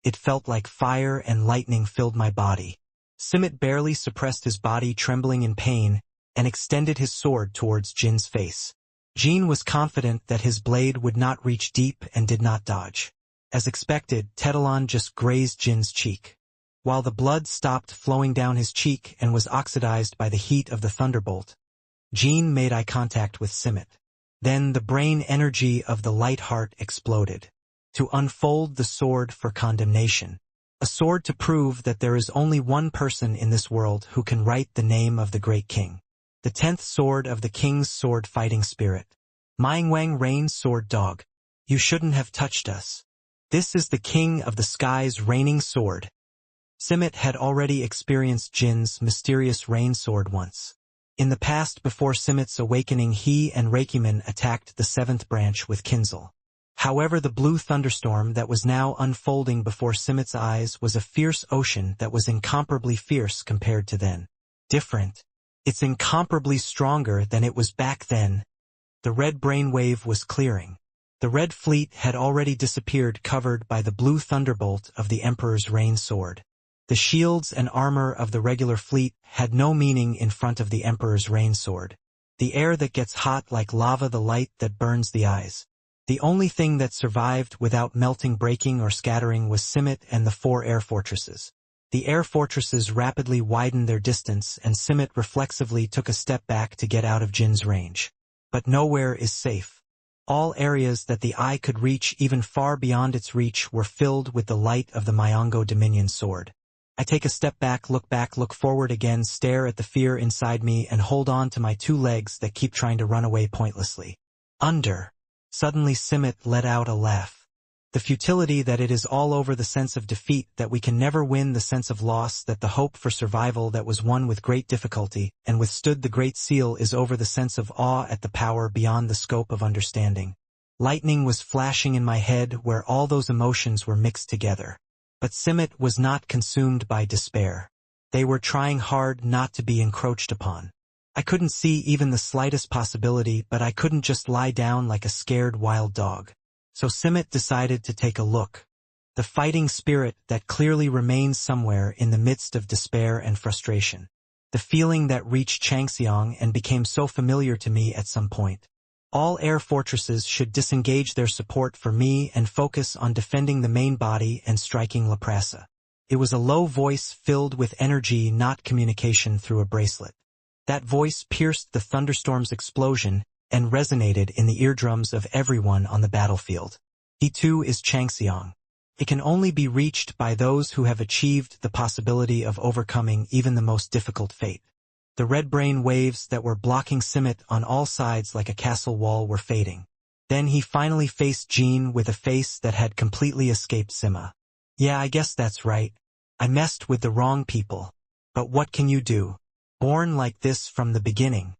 it felt like fire and lightning filled my body. Simit barely suppressed his body trembling in pain and extended his sword towards Jin's face. Jin was confident that his blade would not reach deep and did not dodge. As expected, Tetalon just grazed Jin's cheek. While the blood stopped flowing down his cheek and was oxidized by the heat of the thunderbolt, Jin made eye contact with Simit. Then the brain energy of the light heart exploded. To unfold the sword for condemnation. A sword to prove that there is only one person in this world who can write the name of the great king. The 10th sword of the king's sword fighting spirit. Maingwang Rain's sword dog. You shouldn't have touched us. This is the king of the sky's reigning sword. Simit had already experienced Jin's mysterious rain sword once. In the past before Simit's awakening he and Reikiman attacked the 7th branch with Kinzel. However, the blue thunderstorm that was now unfolding before Simit's eyes was a fierce ocean that was incomparably fierce compared to then. Different. It's incomparably stronger than it was back then. The red brainwave was clearing. The red fleet had already disappeared covered by the blue thunderbolt of the Emperor's rain sword. The shields and armor of the regular fleet had no meaning in front of the Emperor's rain sword. The air that gets hot like lava, the light that burns the eyes. The only thing that survived without melting, breaking, or scattering was Simit and the 4 air fortresses. The air fortresses rapidly widened their distance and Simit reflexively took a step back to get out of Jin's range. But nowhere is safe. All areas that the eye could reach even far beyond its reach were filled with the light of the Myongo Dominion sword. I take a step back, look forward again, stare at the fear inside me and hold on to my 2 legs that keep trying to run away pointlessly. Suddenly Simit let out a laugh. The futility that it is all over, the sense of defeat that we can never win, the sense of loss that the hope for survival that was won with great difficulty and withstood the great seal is over, the sense of awe at the power beyond the scope of understanding. Lightning was flashing in my head where all those emotions were mixed together. But Simmet was not consumed by despair. They were trying hard not to be encroached upon. I couldn't see even the slightest possibility, but I couldn't just lie down like a scared wild dog. So Simmet decided to take a look. The fighting spirit that clearly remains somewhere in the midst of despair and frustration. The feeling that reached Changxiang and became so familiar to me at some point. All air fortresses should disengage their support for me and focus on defending the main body and striking La Prasa. It was a low voice filled with energy, not communication through a bracelet. That voice pierced the thunderstorm's explosion and resonated in the eardrums of everyone on the battlefield. He too is Changxiang. It can only be reached by those who have achieved the possibility of overcoming even the most difficult fate. The red brain waves that were blocking Simmet on all sides like a castle wall were fading. Then he finally faced Jean with a face that had completely escaped Sima. Yeah, I guess that's right. I messed with the wrong people. But what can you do? Born like this from the beginning.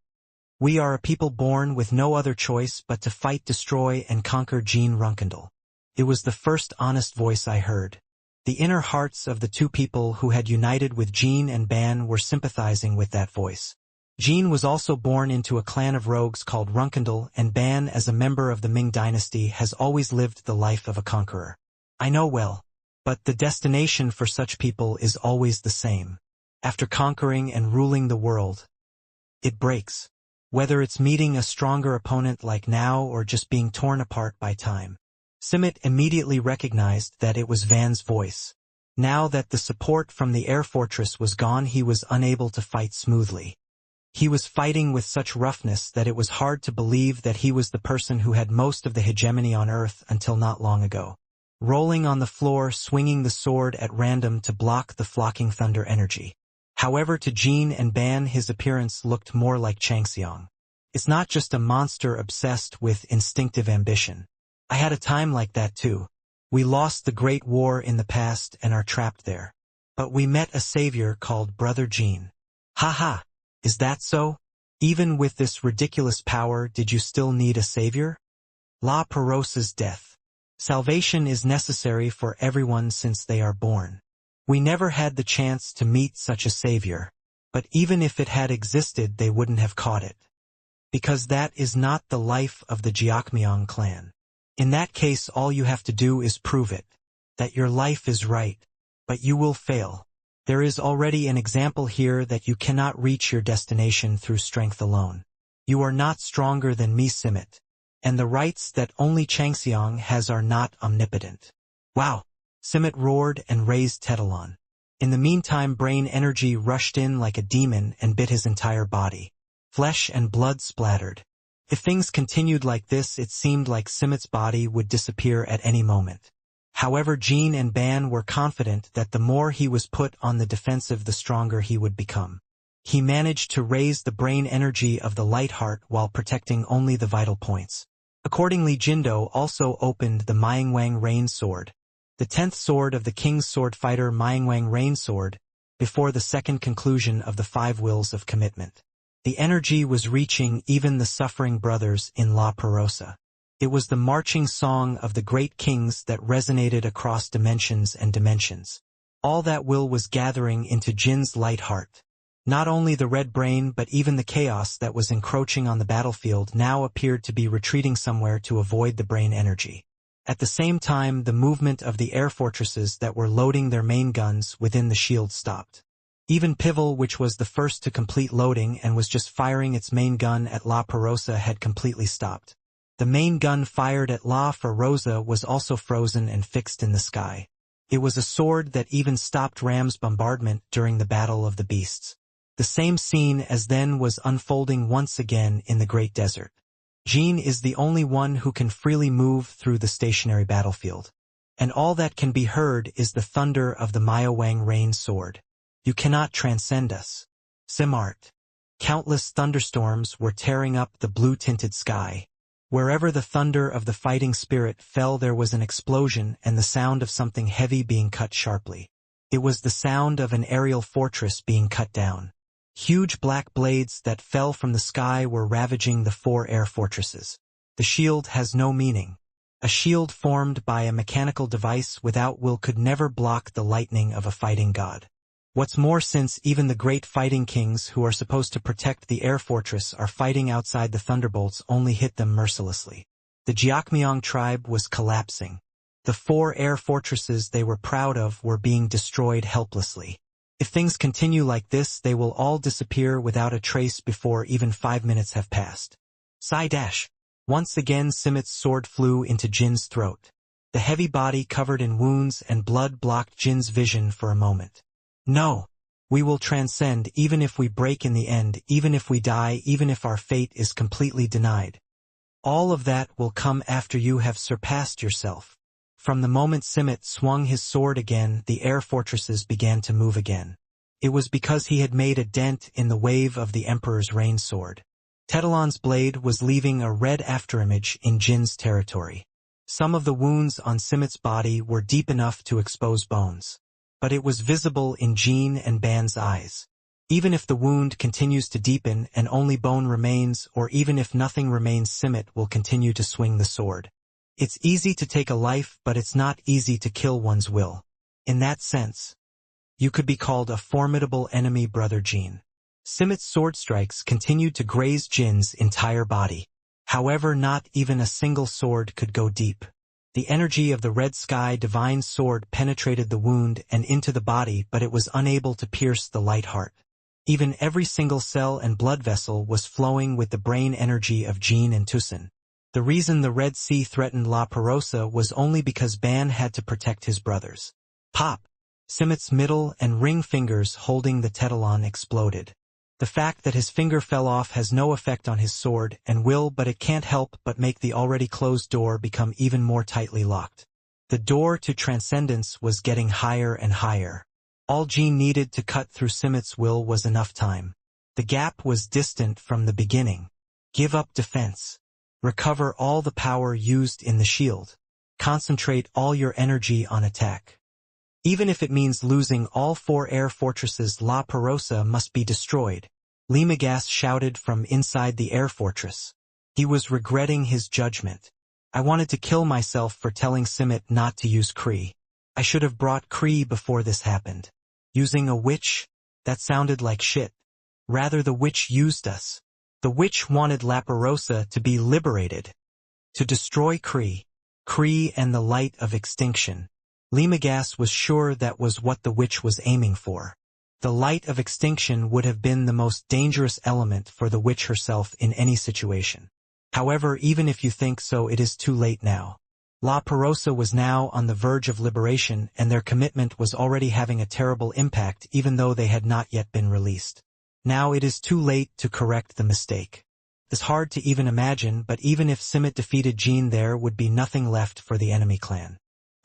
We are a people born with no other choice but to fight, destroy, and conquer Jean Runkendal. It was the first honest voice I heard. The inner hearts of the two people who had united with Jean and Ban were sympathizing with that voice. Jean was also born into a clan of rogues called Runkendal, and Ban, as a member of the Ming dynasty, has always lived the life of a conqueror. I know well. But the destination for such people is always the same. After conquering and ruling the world, it breaks. Whether it's meeting a stronger opponent like now or just being torn apart by time. Simmet immediately recognized that it was Van's voice. Now that the support from the air fortress was gone, he was unable to fight smoothly. He was fighting with such roughness that it was hard to believe that he was the person who had most of the hegemony on Earth until not long ago. Rolling on the floor, swinging the sword at random to block the flocking thunder energy. However, to Jean and Ban, his appearance looked more like Changxiang. It's not just a monster obsessed with instinctive ambition. I had a time like that too. We lost the Great War in the past and are trapped there. But we met a savior called Brother Jean. Ha, is that so? Even with this ridiculous power, did you still need a savior? La Perosa's death. Salvation is necessary for everyone since they are born. We never had the chance to meet such a savior, but even if it had existed, they wouldn't have caught it. Because that is not the life of the Jiakmiang clan. In that case, all you have to do is prove it, that your life is right, but you will fail. There is already an example here that you cannot reach your destination through strength alone. You are not stronger than me, Simmet, and the rights that only Changxiang has are not omnipotent. Wow! Simmet roared and raised Tetalon. In the meantime, brain energy rushed in like a demon and bit his entire body. Flesh and blood splattered. If things continued like this, it seemed like Simmet's body would disappear at any moment. However, Jean and Ban were confident that the more he was put on the defensive, the stronger he would become. He managed to raise the brain energy of the light heart while protecting only the vital points. Accordingly, Jindo also opened the Myingwang Rain Sword, the 10th sword of the King's sword fighter Myingwang Rain Sword, before the second conclusion of the 5 wills of commitment. The energy was reaching even the suffering brothers in La Perosa. It was the marching song of the great kings that resonated across dimensions and dimensions. All that will was gathering into Jin's light heart. Not only the red brain but even the chaos that was encroaching on the battlefield now appeared to be retreating somewhere to avoid the brain energy. At the same time, the movement of the air fortresses that were loading their main guns within the shield stopped. Even Pivel, which was the first to complete loading and was just firing its main gun at La Perosa, had completely stopped. The main gun fired at La Perosa was also frozen and fixed in the sky. It was a sword that even stopped Ram's bombardment during the Battle of the Beasts. The same scene as then was unfolding once again in the Great Desert. Jean is the only one who can freely move through the stationary battlefield. And all that can be heard is the thunder of the Myowang Rain Sword. You cannot transcend us. Simart. Countless thunderstorms were tearing up the blue-tinted sky. Wherever the thunder of the fighting spirit fell, there was an explosion and the sound of something heavy being cut sharply. It was the sound of an aerial fortress being cut down. Huge black blades that fell from the sky were ravaging the 4 air fortresses. The shield has no meaning. A shield formed by a mechanical device without will could never block the lightning of a fighting god. What's more, since even the great fighting kings who are supposed to protect the air fortress are fighting outside, the thunderbolts only hit them mercilessly. The Jiakmyong tribe was collapsing. The 4 air fortresses they were proud of were being destroyed helplessly. If things continue like this, they will all disappear without a trace before even 5 minutes have passed. Psy-dash! Once again Simit's sword flew into Jin's throat. The heavy body covered in wounds and blood blocked Jin's vision for a moment. No! We will transcend, even if we break in the end, even if we die, even if our fate is completely denied. All of that will come after you have surpassed yourself. From the moment Simit swung his sword again, the air fortresses began to move again. It was because he had made a dent in the wave of the Emperor's rain sword. Tetalon's blade was leaving a red afterimage in Jin's territory. Some of the wounds on Simit's body were deep enough to expose bones. But it was visible in Jin and Ban's eyes. Even if the wound continues to deepen and only bone remains, or even if nothing remains, Simit will continue to swing the sword. It's easy to take a life, but it's not easy to kill one's will. In that sense, you could be called a formidable enemy, brother Jin. Simit's sword strikes continued to graze Jin's entire body. However, not even a single sword could go deep. The energy of the red sky divine sword penetrated the wound and into the body, but it was unable to pierce the light heart. Even every single cell and blood vessel was flowing with the brain energy of Jin and Tucson. The reason the Red Sea threatened La Perosa was only because Ban had to protect his brothers. Pop! Simit's middle and ring fingers holding the Tetalon exploded. The fact that his finger fell off has no effect on his sword and will, but it can't help but make the already closed door become even more tightly locked. The door to transcendence was getting higher and higher. All Jin needed to cut through Simit's will was enough time. The gap was distant from the beginning. Give up defense. Recover all the power used in the shield. Concentrate all your energy on attack. Even if it means losing all 4 air fortresses, La Perosa must be destroyed. Limagas shouted from inside the air fortress. He was regretting his judgment. I wanted to kill myself for telling Simit not to use Kree. I should have brought Kree before this happened. Using a witch? That sounded like shit. Rather, the witch used us. The witch wanted La Perosa to be liberated. To destroy Kree. Kree and the light of extinction. Limagas was sure that was what the witch was aiming for. The light of extinction would have been the most dangerous element for the witch herself in any situation. However, even if you think so, it is too late now. La Perosa was now on the verge of liberation, and their commitment was already having a terrible impact even though they had not yet been released. Now it is too late to correct the mistake. It's hard to even imagine, but even if Simit defeated Jin, there would be nothing left for the enemy clan.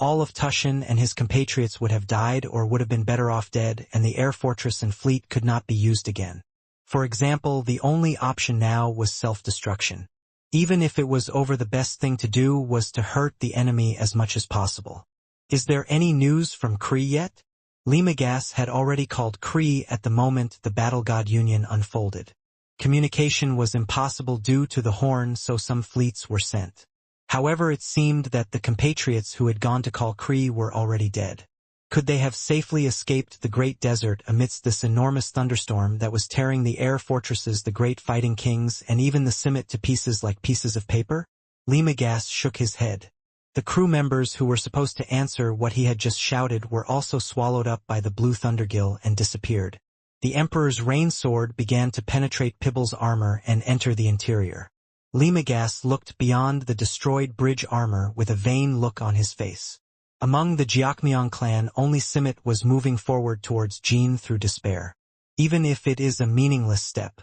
All of Tushan and his compatriots would have died or would have been better off dead, and the air fortress and fleet could not be used again. For example, the only option now was self-destruction. Even if it was over, the best thing to do was to hurt the enemy as much as possible. Is there any news from Kree yet? Limagas had already called Kree at the moment the Battle God Union unfolded. Communication was impossible due to the horn, so some fleets were sent. However, it seemed that the compatriots who had gone to call Kree were already dead. Could they have safely escaped the great desert amidst this enormous thunderstorm that was tearing the air fortresses, the great fighting kings, and even the Simit to pieces like pieces of paper? Limagas shook his head. The crew members who were supposed to answer what he had just shouted were also swallowed up by the blue thundergill and disappeared. The Emperor's rain sword began to penetrate Pibble's armor and enter the interior. Limagas looked beyond the destroyed bridge armor with a vain look on his face. Among the Jiakmyong clan, only Simit was moving forward towards Jin through despair. Even if it is a meaningless step.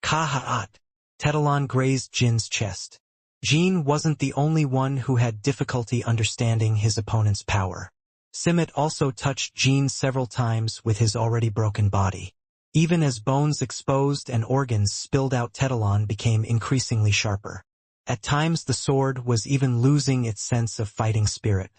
Ka-ha-at! Tetalon grazed Jin's chest. Jin wasn't the only one who had difficulty understanding his opponent's power. Simit also touched Jin several times with his already broken body. Even as bones exposed and organs spilled out, Tetalon became increasingly sharper. At times the sword was even losing its sense of fighting spirit.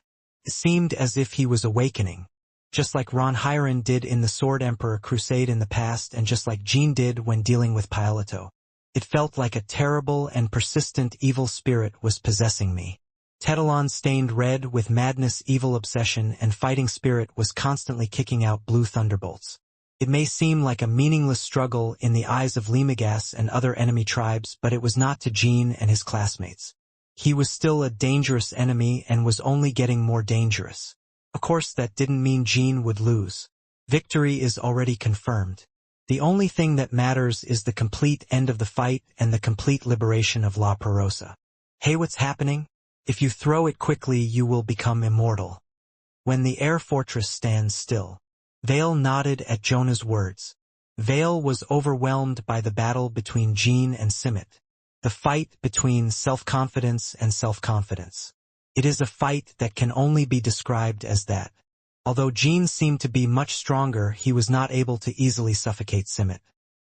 It seemed as if he was awakening, just like Reincarnation did in the Sword Emperor Crusade in the past and just like Jean did when dealing with Piloto. It felt like a terrible and persistent evil spirit was possessing me. Tetalon stained red with madness, evil obsession, and fighting spirit was constantly kicking out blue thunderbolts. It may seem like a meaningless struggle in the eyes of Limigas and other enemy tribes, but it was not to Jean and his classmates. He was still a dangerous enemy and was only getting more dangerous. Of course, that didn't mean Jean would lose. Victory is already confirmed. The only thing that matters is the complete end of the fight and the complete liberation of La Perosa. Hey, what's happening? If you throw it quickly, you will become immortal. When the air fortress stands still. Vale nodded at Jonah's words. Vale was overwhelmed by the battle between Jean and Simmet. The fight between self-confidence and self-confidence. It is a fight that can only be described as that. Although Jean seemed to be much stronger, he was not able to easily suffocate Simmet.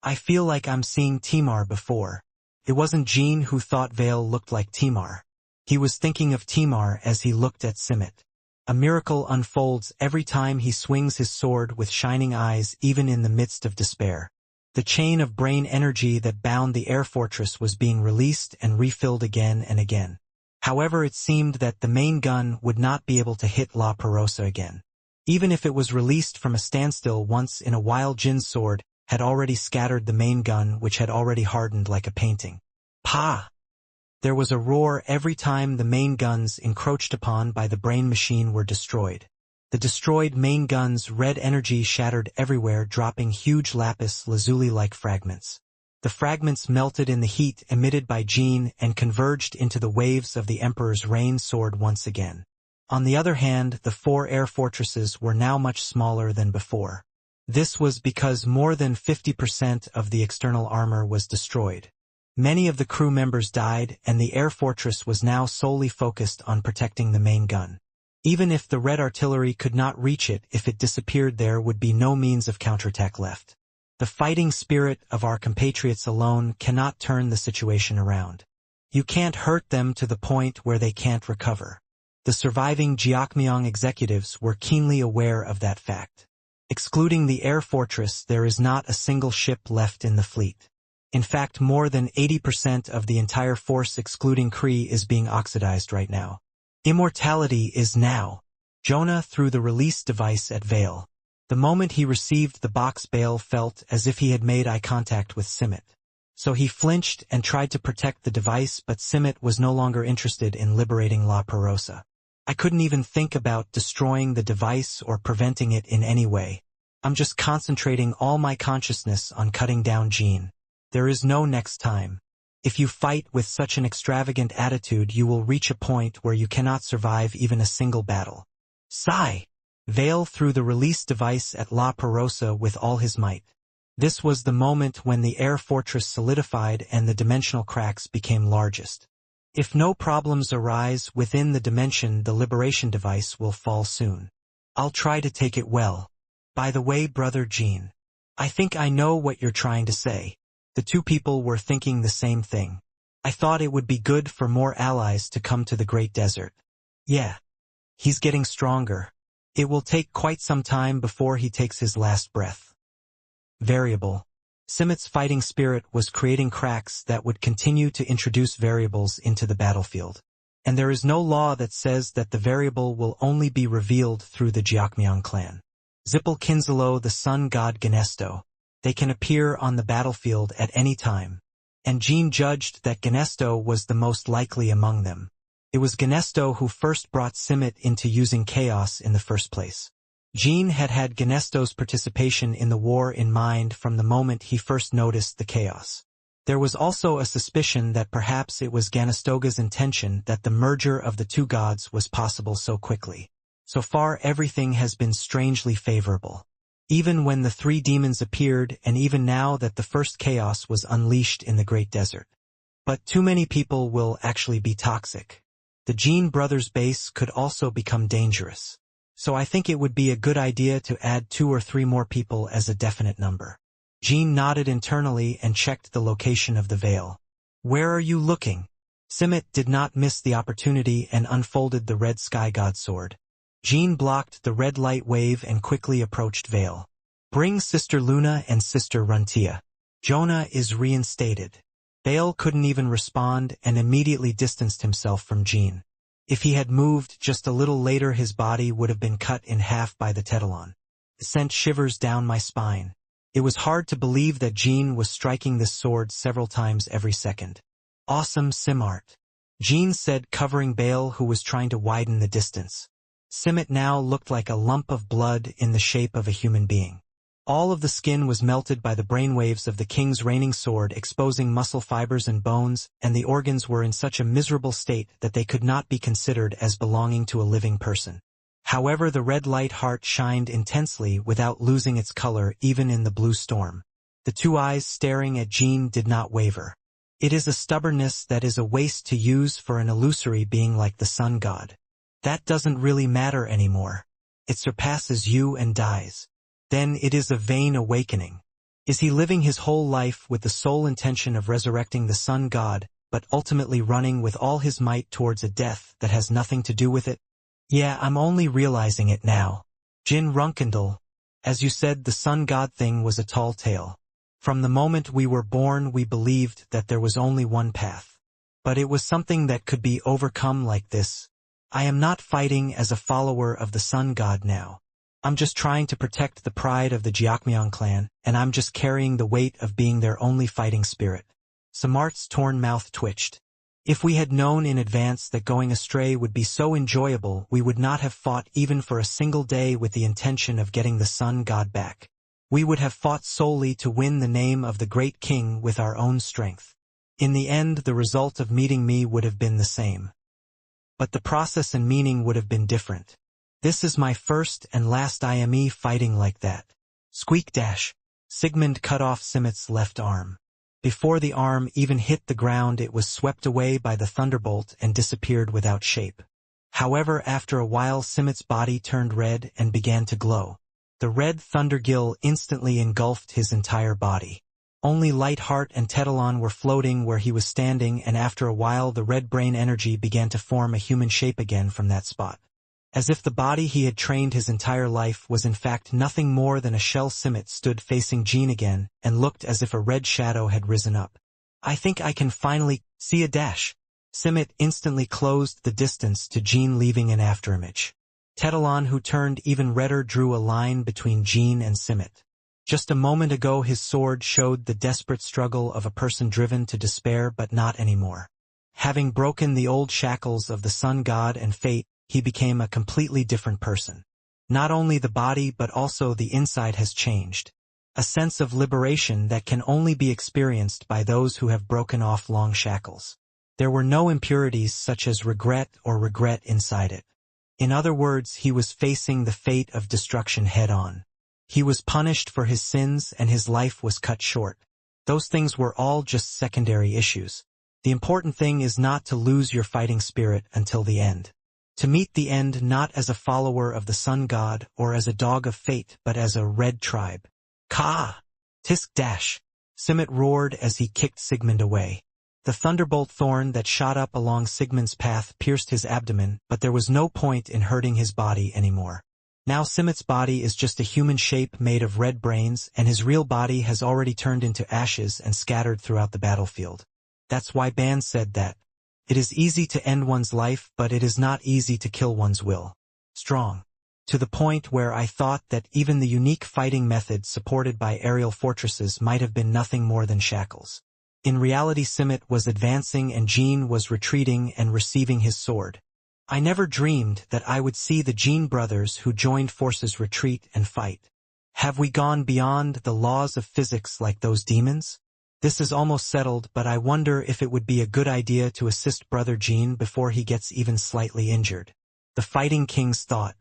I feel like I'm seeing Timar before. It wasn't Jean who thought Vale looked like Timar. He was thinking of Timar as he looked at Simmet. A miracle unfolds every time he swings his sword with shining eyes, even in the midst of despair. The chain of brain energy that bound the air fortress was being released and refilled again and again. However, it seemed that the main gun would not be able to hit La Perosa again. Even if it was released from a standstill once in a while, Jin's sword had already scattered the main gun, which had already hardened like a painting. Pa! There was a roar every time the main guns encroached upon by the brain machine were destroyed. The destroyed main gun's red energy shattered everywhere, dropping huge lapis lazuli-like fragments. The fragments melted in the heat emitted by Jean and converged into the waves of the Emperor's rain sword once again. On the other hand, the 4 air fortresses were now much smaller than before. This was because more than 50% of the external armor was destroyed. Many of the crew members died, and the air fortress was now solely focused on protecting the main gun. Even if the red artillery could not reach it, if it disappeared, there would be no means of counterattack left. The fighting spirit of our compatriots alone cannot turn the situation around. You can't hurt them to the point where they can't recover. The surviving Jiakmyong executives were keenly aware of that fact. Excluding the air fortress, there is not a single ship left in the fleet. In fact, more than 80% of the entire force excluding Kree is being oxidized right now. Immortality is now. Jonah threw the release device at Vale. The moment he received the box, Vale felt as if he had made eye contact with Simmet. So he flinched and tried to protect the device, but Simmet was no longer interested in liberating La Perosa. I couldn't even think about destroying the device or preventing it in any way. I'm just concentrating all my consciousness on cutting down Jean. There is no next time. If you fight with such an extravagant attitude, you will reach a point where you cannot survive even a single battle. Sigh! Vale threw the release device at La Perosa with all his might. This was the moment when the air fortress solidified and the dimensional cracks became largest. If no problems arise within the dimension, the liberation device will fall soon. I'll try to take it well. By the way, Brother Jean, I think I know what you're trying to say. The two people were thinking the same thing. I thought it would be good for more allies to come to the Great Desert. Yeah. He's getting stronger. It will take quite some time before he takes his last breath. Variable. Simmet's fighting spirit was creating cracks that would continue to introduce variables into the battlefield. And there is no law that says that the variable will only be revealed through the Jiakmyong clan. Zippel Kinzalo, the sun god Genesto. They can appear on the battlefield at any time. And Jean judged that Genesto was the most likely among them. It was Genesto who first brought Simmet into using chaos in the first place. Jean had had Genesto's participation in the war in mind from the moment he first noticed the chaos. There was also a suspicion that perhaps it was Ganestoga's intention that the merger of the two gods was possible so quickly. So far, everything has been strangely favorable. Even when the 3 demons appeared, and even now that the first chaos was unleashed in the Great Desert. But too many people will actually be toxic. The Jean brothers' base could also become dangerous. So I think it would be a good idea to add 2 or 3 more people as a definite number. Jean nodded internally and checked the location of the veil. Where are you looking? Simmet did not miss the opportunity and unfolded the red sky god sword. Jean blocked the red light wave and quickly approached Vale. Bring Sister Luna and Sister Runtia. Jonah is reinstated. Vale couldn't even respond and immediately distanced himself from Jean. If he had moved just a little later, his body would have been cut in half by the Tetalon. It sent shivers down my spine. It was hard to believe that Jean was striking this sword several times every second. Awesome sim art, Jean said, covering Bale, who was trying to widen the distance. Simmet now looked like a lump of blood in the shape of a human being. All of the skin was melted by the brainwaves of the king's reigning sword, exposing muscle fibers and bones, and the organs were in such a miserable state that they could not be considered as belonging to a living person. However, the red light heart shined intensely without losing its color even in the blue storm. The two eyes staring at Jean did not waver. It is a stubbornness that is a waste to use for an illusory being like the sun god. That doesn't really matter anymore. It surpasses you and dies. Then it is a vain awakening. Is he living his whole life with the sole intention of resurrecting the sun god, but ultimately running with all his might towards a death that has nothing to do with it? Yeah, I'm only realizing it now. Jin Runkendal, as you said, the sun god thing was a tall tale. From the moment we were born, we believed that there was only one path. But it was something that could be overcome like this. I am not fighting as a follower of the sun god now. I'm just trying to protect the pride of the Jiakmyeon clan, and I'm just carrying the weight of being their only fighting spirit. Samart's torn mouth twitched. If we had known in advance that going astray would be so enjoyable, we would not have fought even for a single day with the intention of getting the sun god back. We would have fought solely to win the name of the great king with our own strength. In the end, the result of meeting me would have been the same. But the process and meaning would have been different. This is my first and last IME fighting like that. Squeak dash. Sigmund cut off Simmet's left arm. Before the arm even hit the ground, it was swept away by the thunderbolt and disappeared without shape. However, after a while, Simmet's body turned red and began to glow. The red thundergill instantly engulfed his entire body. Only Lightheart and Tetalon were floating where he was standing, and after a while the red brain energy began to form a human shape again from that spot. As if the body he had trained his entire life was in fact nothing more than a shell, Simmet stood facing Jean again, and looked as if a red shadow had risen up. I think I can finally see a dash. Simmet instantly closed the distance to Jean, leaving an afterimage. Tetalon, who turned even redder, drew a line between Jean and Simmet. Just a moment ago his sword showed the desperate struggle of a person driven to despair, but not anymore. Having broken the old shackles of the sun god and fate, he became a completely different person. Not only the body but also the inside has changed. A sense of liberation that can only be experienced by those who have broken off long shackles. There were no impurities such as regret inside it. In other words, he was facing the fate of destruction head-on. He was punished for his sins and his life was cut short. Those things were all just secondary issues. The important thing is not to lose your fighting spirit until the end. To meet the end not as a follower of the sun god or as a dog of fate, but as a red tribe. Ka! Tisk dash! Simmet roared as he kicked Sigmund away. The thunderbolt thorn that shot up along Sigmund's path pierced his abdomen, but there was no point in hurting his body anymore. Now Simmet's body is just a human shape made of red brains, and his real body has already turned into ashes and scattered throughout the battlefield. That's why Ban said that. It is easy to end one's life, but it is not easy to kill one's will. Strong. To the point where I thought that even the unique fighting method supported by aerial fortresses might have been nothing more than shackles. In reality, Simmet was advancing and Jean was retreating and receiving his sword. I never dreamed that I would see the Jean brothers who joined forces retreat and fight. Have we gone beyond the laws of physics like those demons? This is almost settled, but I wonder if it would be a good idea to assist Brother Jean before he gets even slightly injured. The fighting kings thought.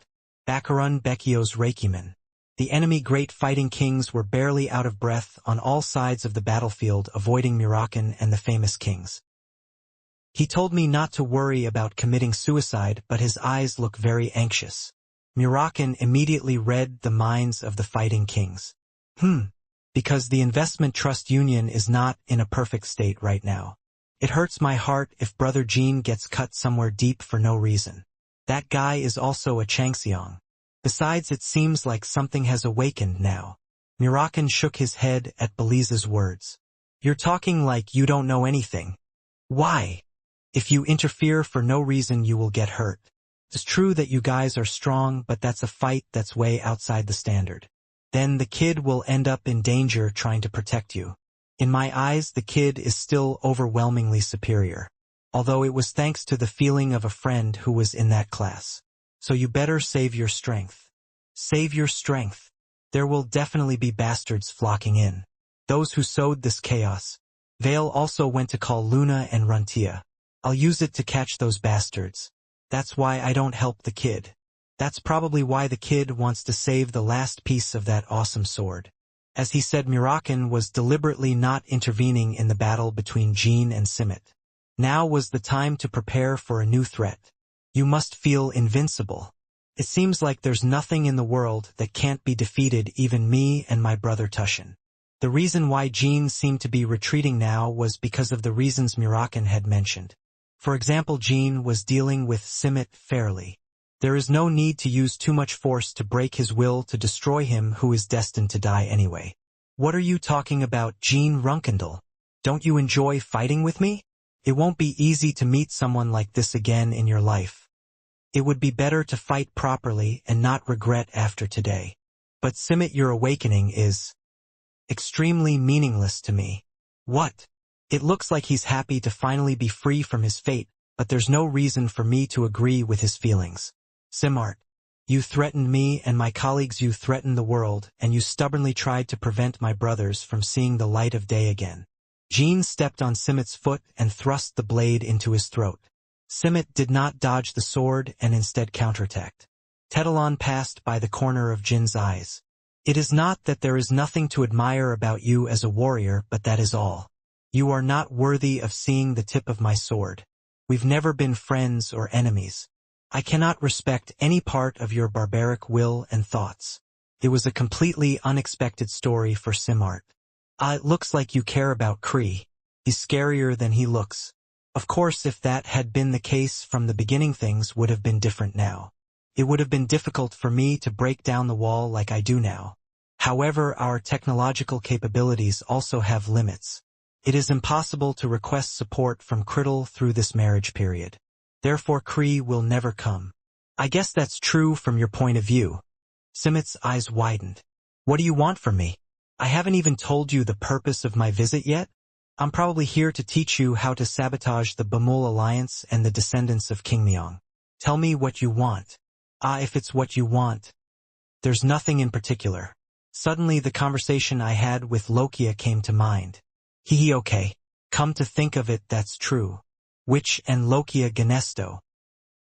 Bakarun Bekios Reikiman. The enemy great fighting kings were barely out of breath on all sides of the battlefield, avoiding Murakan and the famous kings. He told me not to worry about committing suicide, but his eyes look very anxious. Murakan immediately read the minds of the fighting kings. Because the investment trust union is not in a perfect state right now. It hurts my heart if Brother Jean gets cut somewhere deep for no reason. That guy is also a Changxiang. Besides, it seems like something has awakened now. Murakan shook his head at Belize's words. You're talking like you don't know anything. Why? If you interfere for no reason, you will get hurt. It's true that you guys are strong, but that's a fight that's way outside the standard. Then the kid will end up in danger trying to protect you. In my eyes, the kid is still overwhelmingly superior. Although it was thanks to the feeling of a friend who was in that class. So you better save your strength. Save your strength. There will definitely be bastards flocking in. Those who sowed this chaos. Vale also went to call Luna and Runtia. I'll use it to catch those bastards. That's why I don't help the kid. That's probably why the kid wants to save the last piece of that awesome sword. As he said, Murakan was deliberately not intervening in the battle between Jean and Simit. Now was the time to prepare for a new threat. You must feel invincible. It seems like there's nothing in the world that can't be defeated, even me and my brother Tushin. The reason why Jean seemed to be retreating now was because of the reasons Murakan had mentioned. For example, Jean was dealing with Simit fairly. There is no need to use too much force to break his will to destroy him who is destined to die anyway. What are you talking about, Jean Runkendal? Don't you enjoy fighting with me? It won't be easy to meet someone like this again in your life. It would be better to fight properly and not regret after today. But Simit, your awakening is extremely meaningless to me. What? It looks like he's happy to finally be free from his fate, but there's no reason for me to agree with his feelings. Simart, you threatened me and my colleagues, you threatened the world, and you stubbornly tried to prevent my brothers from seeing the light of day again. Jean stepped on Simit's foot and thrust the blade into his throat. Simit did not dodge the sword and instead counterattacked. Tetalon passed by the corner of Jin's eyes. It is not that there is nothing to admire about you as a warrior, but that is all. You are not worthy of seeing the tip of my sword. We've never been friends or enemies. I cannot respect any part of your barbaric will and thoughts. It was a completely unexpected story for Simart. It looks like you care about Kree. He's scarier than he looks. Of course, if that had been the case from the beginning, things would have been different now. It would have been difficult for me to break down the wall like I do now. However, our technological capabilities also have limits. It is impossible to request support from Criddle through this marriage period. Therefore, Kree will never come. I guess that's true from your point of view. Simit's eyes widened. What do you want from me? I haven't even told you the purpose of my visit yet. I'm probably here to teach you how to sabotage the Bamul Alliance and the descendants of King Myong. Tell me what you want. If it's what you want. There's nothing in particular. Suddenly the conversation I had with Lokia came to mind. Okay. Come to think of it, that's true. Witch and Lokia Ganesto.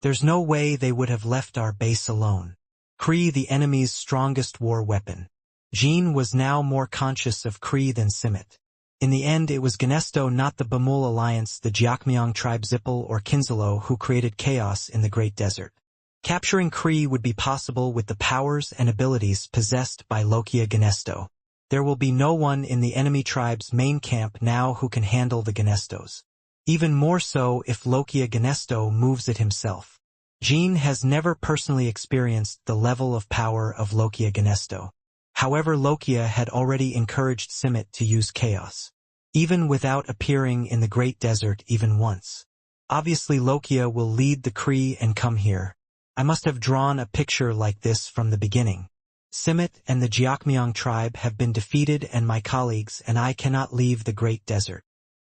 There's no way they would have left our base alone. Kree, the enemy's strongest war weapon. Jean was now more conscious of Kree than Simit. In the end, it was Ganesto, not the Bamul Alliance, the Jiakmyong tribe Zippel or Kinzalo, who created chaos in the Great Desert. Capturing Kree would be possible with the powers and abilities possessed by Lokia Ganesto. There will be no one in the enemy tribe's main camp now who can handle the Ganestos. Even more so if Lokia Ganesto moves it himself. Jean has never personally experienced the level of power of Lokia Ganesto. However, Lokia had already encouraged Simit to use chaos, even without appearing in the Great Desert even once. Obviously, Lokia will lead the Kree and come here. I must have drawn a picture like this from the beginning. Simit and the Jiakmyong tribe have been defeated, and my colleagues and I cannot leave the Great Desert.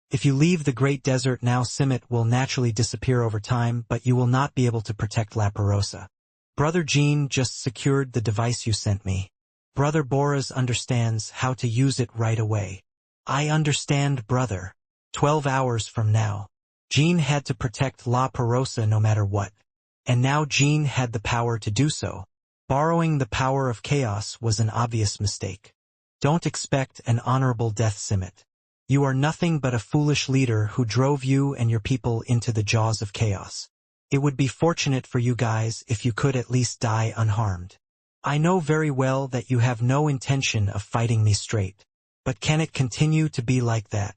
If you leave the Great Desert now, Simit will naturally disappear over time, but you will not be able to protect La Perosa. Brother Jean just secured the device you sent me. Brother Boras understands how to use it right away. I understand, brother. 12 hours from now. Jean had to protect La Perosa no matter what. And now Jean had the power to do so. Borrowing the power of chaos was an obvious mistake. Don't expect an honorable death, Simit. You are nothing but a foolish leader who drove you and your people into the jaws of chaos. It would be fortunate for you guys if you could at least die unharmed. I know very well that you have no intention of fighting me straight. But can it continue to be like that?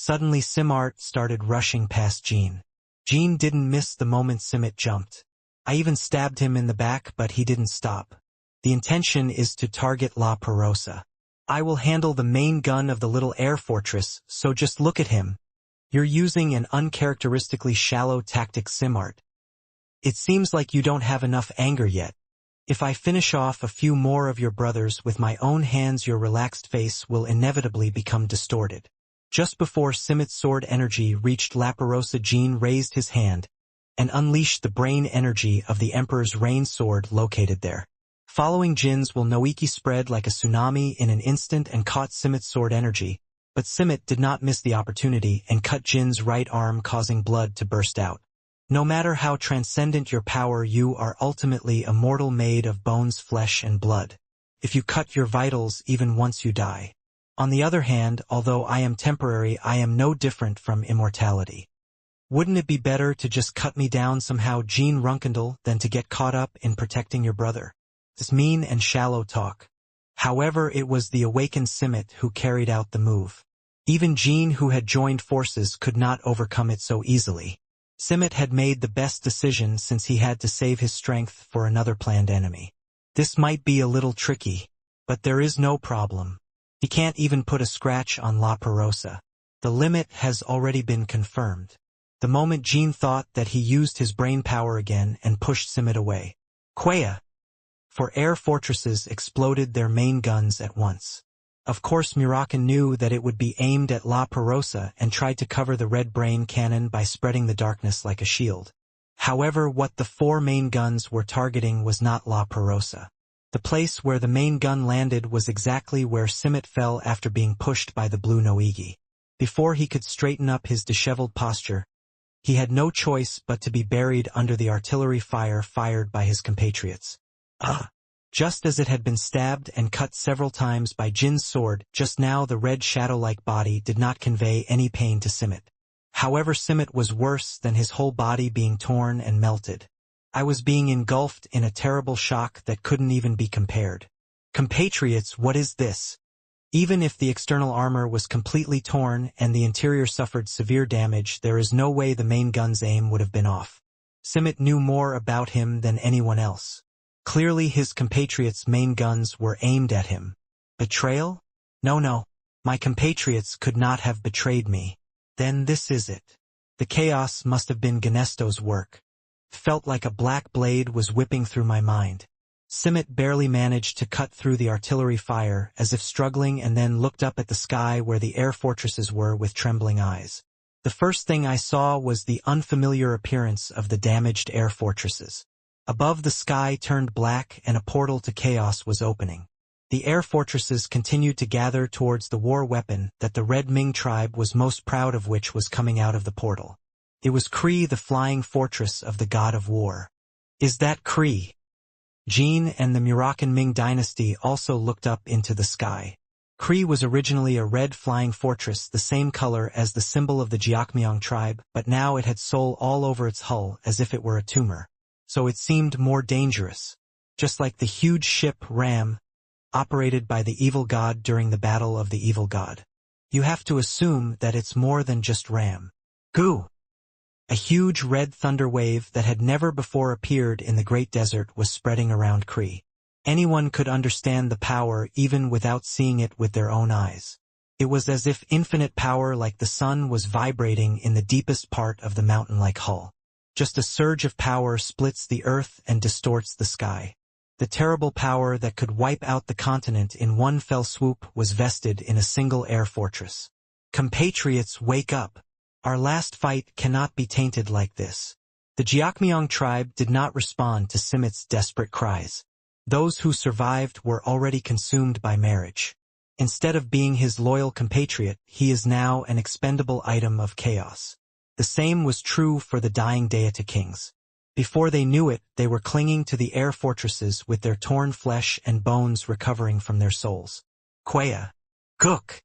Suddenly Simart started rushing past Jean. Jean didn't miss the moment Simit jumped. I even stabbed him in the back, but he didn't stop. The intention is to target La Perosa. I will handle the main gun of the little air fortress, so just look at him. You're using an uncharacteristically shallow tactic, Simart. It seems like you don't have enough anger yet. If I finish off a few more of your brothers with my own hands, your relaxed face will inevitably become distorted. Just before Simit's sword energy reached La Perosa, Jean raised his hand and unleashed the brain energy of the Emperor's rain sword located there. Following Jin's will Noiki spread like a tsunami in an instant and caught Simit's sword energy, but Simit did not miss the opportunity and cut Jin's right arm, causing blood to burst out. No matter how transcendent your power, you are ultimately a mortal made of bones, flesh, and blood. If you cut your vitals even once, you die. On the other hand, although I am temporary, I am no different from immortality. Wouldn't it be better to just cut me down somehow, Jean Runkendel, than to get caught up in protecting your brother? This mean and shallow talk. However, it was the awakened Simit who carried out the move. Even Jean, who had joined forces, could not overcome it so easily. Simit had made the best decision since he had to save his strength for another planned enemy. This might be a little tricky, but there is no problem. He can't even put a scratch on La Perosa. The limit has already been confirmed. The moment Jean thought that he used his brain power again and pushed Simit away. Quaya! For air fortresses exploded their main guns at once. Of course, Murakan knew that it would be aimed at La Perosa and tried to cover the red brain cannon by spreading the darkness like a shield. However, what the four main guns were targeting was not La Perosa. The place where the main gun landed was exactly where Simit fell after being pushed by the blue Noigi. Before he could straighten up his disheveled posture, he had no choice but to be buried under the artillery fire fired by his compatriots. Just as it had been stabbed and cut several times by Jin's sword, just now the red shadow-like body did not convey any pain to Simit. However, Simit was worse than his whole body being torn and melted. I was being engulfed in a terrible shock that couldn't even be compared. Compatriots, what is this? Even if the external armor was completely torn and the interior suffered severe damage, there is no way the main gun's aim would have been off. Simit knew more about him than anyone else. Clearly his compatriots' main guns were aimed at him. Betrayal? No. My compatriots could not have betrayed me. Then this is it. The chaos must have been Ganesto's work. Felt like a black blade was whipping through my mind. Simit barely managed to cut through the artillery fire, as if struggling, and then looked up at the sky where the air fortresses were with trembling eyes. The first thing I saw was the unfamiliar appearance of the damaged air fortresses. Above, the sky turned black and a portal to chaos was opening. The air fortresses continued to gather towards the war weapon that the Red Ming tribe was most proud of, which was coming out of the portal. It was Kree, the flying fortress of the god of war. Is that Kree? Jean and the Murakan Ming dynasty also looked up into the sky. Kree was originally a red flying fortress, the same color as the symbol of the Jiakmyong tribe, but now it had soul all over its hull as if it were a tumor. So it seemed more dangerous. Just like the huge ship Ram, operated by the evil god during the Battle of the Evil God. You have to assume that it's more than just Ram. Goo! A huge red thunder wave that had never before appeared in the Great Desert was spreading around Kree. Anyone could understand the power even without seeing it with their own eyes. It was as if infinite power like the sun was vibrating in the deepest part of the mountain-like hull. Just a surge of power splits the earth and distorts the sky. The terrible power that could wipe out the continent in one fell swoop was vested in a single air fortress. Compatriots, wake up! Our last fight cannot be tainted like this. The Jiakmyong tribe did not respond to Simit's desperate cries. Those who survived were already consumed by marriage. Instead of being his loyal compatriot, he is now an expendable item of chaos. The same was true for the dying deity kings. Before they knew it, they were clinging to the air fortresses with their torn flesh and bones recovering from their souls. Quaya. Cook.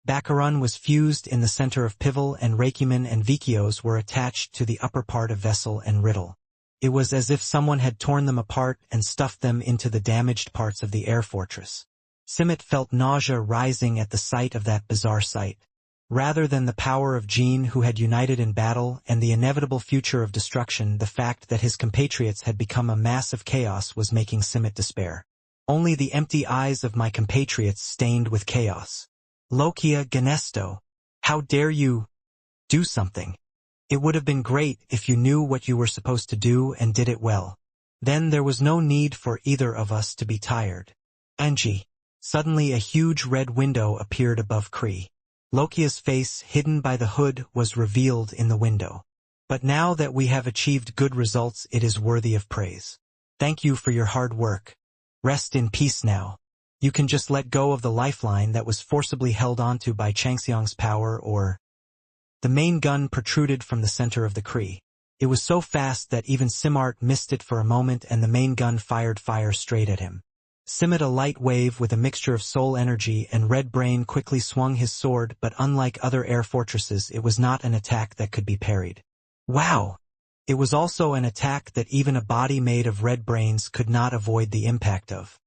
Baccaran was fused in the center of Pivel, and Reikuman and Vikios were attached to the upper part of Vessel and Riddle. It was as if someone had torn them apart and stuffed them into the damaged parts of the air fortress. Simit felt nausea rising at the sight of that bizarre sight. Rather than the power of Jean who had united in battle and the inevitable future of destruction, the fact that his compatriots had become a mass of chaos was making Simit despair. Only the empty eyes of my compatriots stained with chaos. Lokia Ganesto, how dare you do something? It would have been great if you knew what you were supposed to do and did it well. Then there was no need for either of us to be tired. Angie. Suddenly a huge red window appeared above Kree. Lokia's face, hidden by the hood, was revealed in the window. But now that we have achieved good results, it is worthy of praise. Thank you for your hard work. Rest in peace now. You can just let go of the lifeline that was forcibly held onto by Changxiang's power or... The main gun protruded from the center of the Kree. It was so fast that even Simart missed it for a moment and the main gun fired fire straight at him. Simit, a light wave with a mixture of soul energy and red brain, quickly swung his sword, but unlike other air fortresses, it was not an attack that could be parried. Wow! It was also an attack that even a body made of red brains could not avoid the impact of.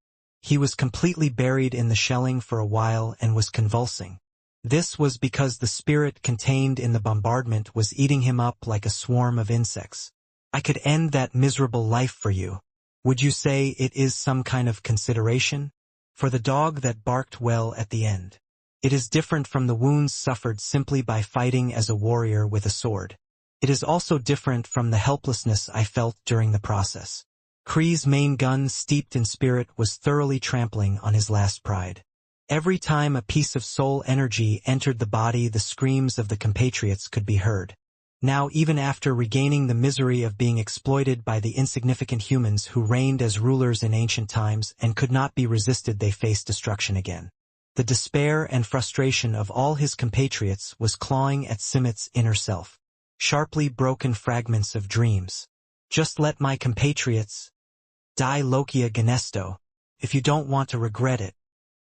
He was completely buried in the shelling for a while and was convulsing. This was because the spirit contained in the bombardment was eating him up like a swarm of insects. I could end that miserable life for you. Would you say it is some kind of consideration? For the dog that barked well at the end. It is different from the wounds suffered simply by fighting as a warrior with a sword. It is also different from the helplessness I felt during the process. Kree's main gun, steeped in spirit, was thoroughly trampling on his last pride. Every time a piece of soul energy entered the body, the screams of the compatriots could be heard. Now, even after regaining the misery of being exploited by the insignificant humans who reigned as rulers in ancient times and could not be resisted, they faced destruction again. The despair and frustration of all his compatriots was clawing at Simit's inner self. Sharply broken fragments of dreams. Just let my compatriots die, Lokia Ganesto. If you don't want to regret it.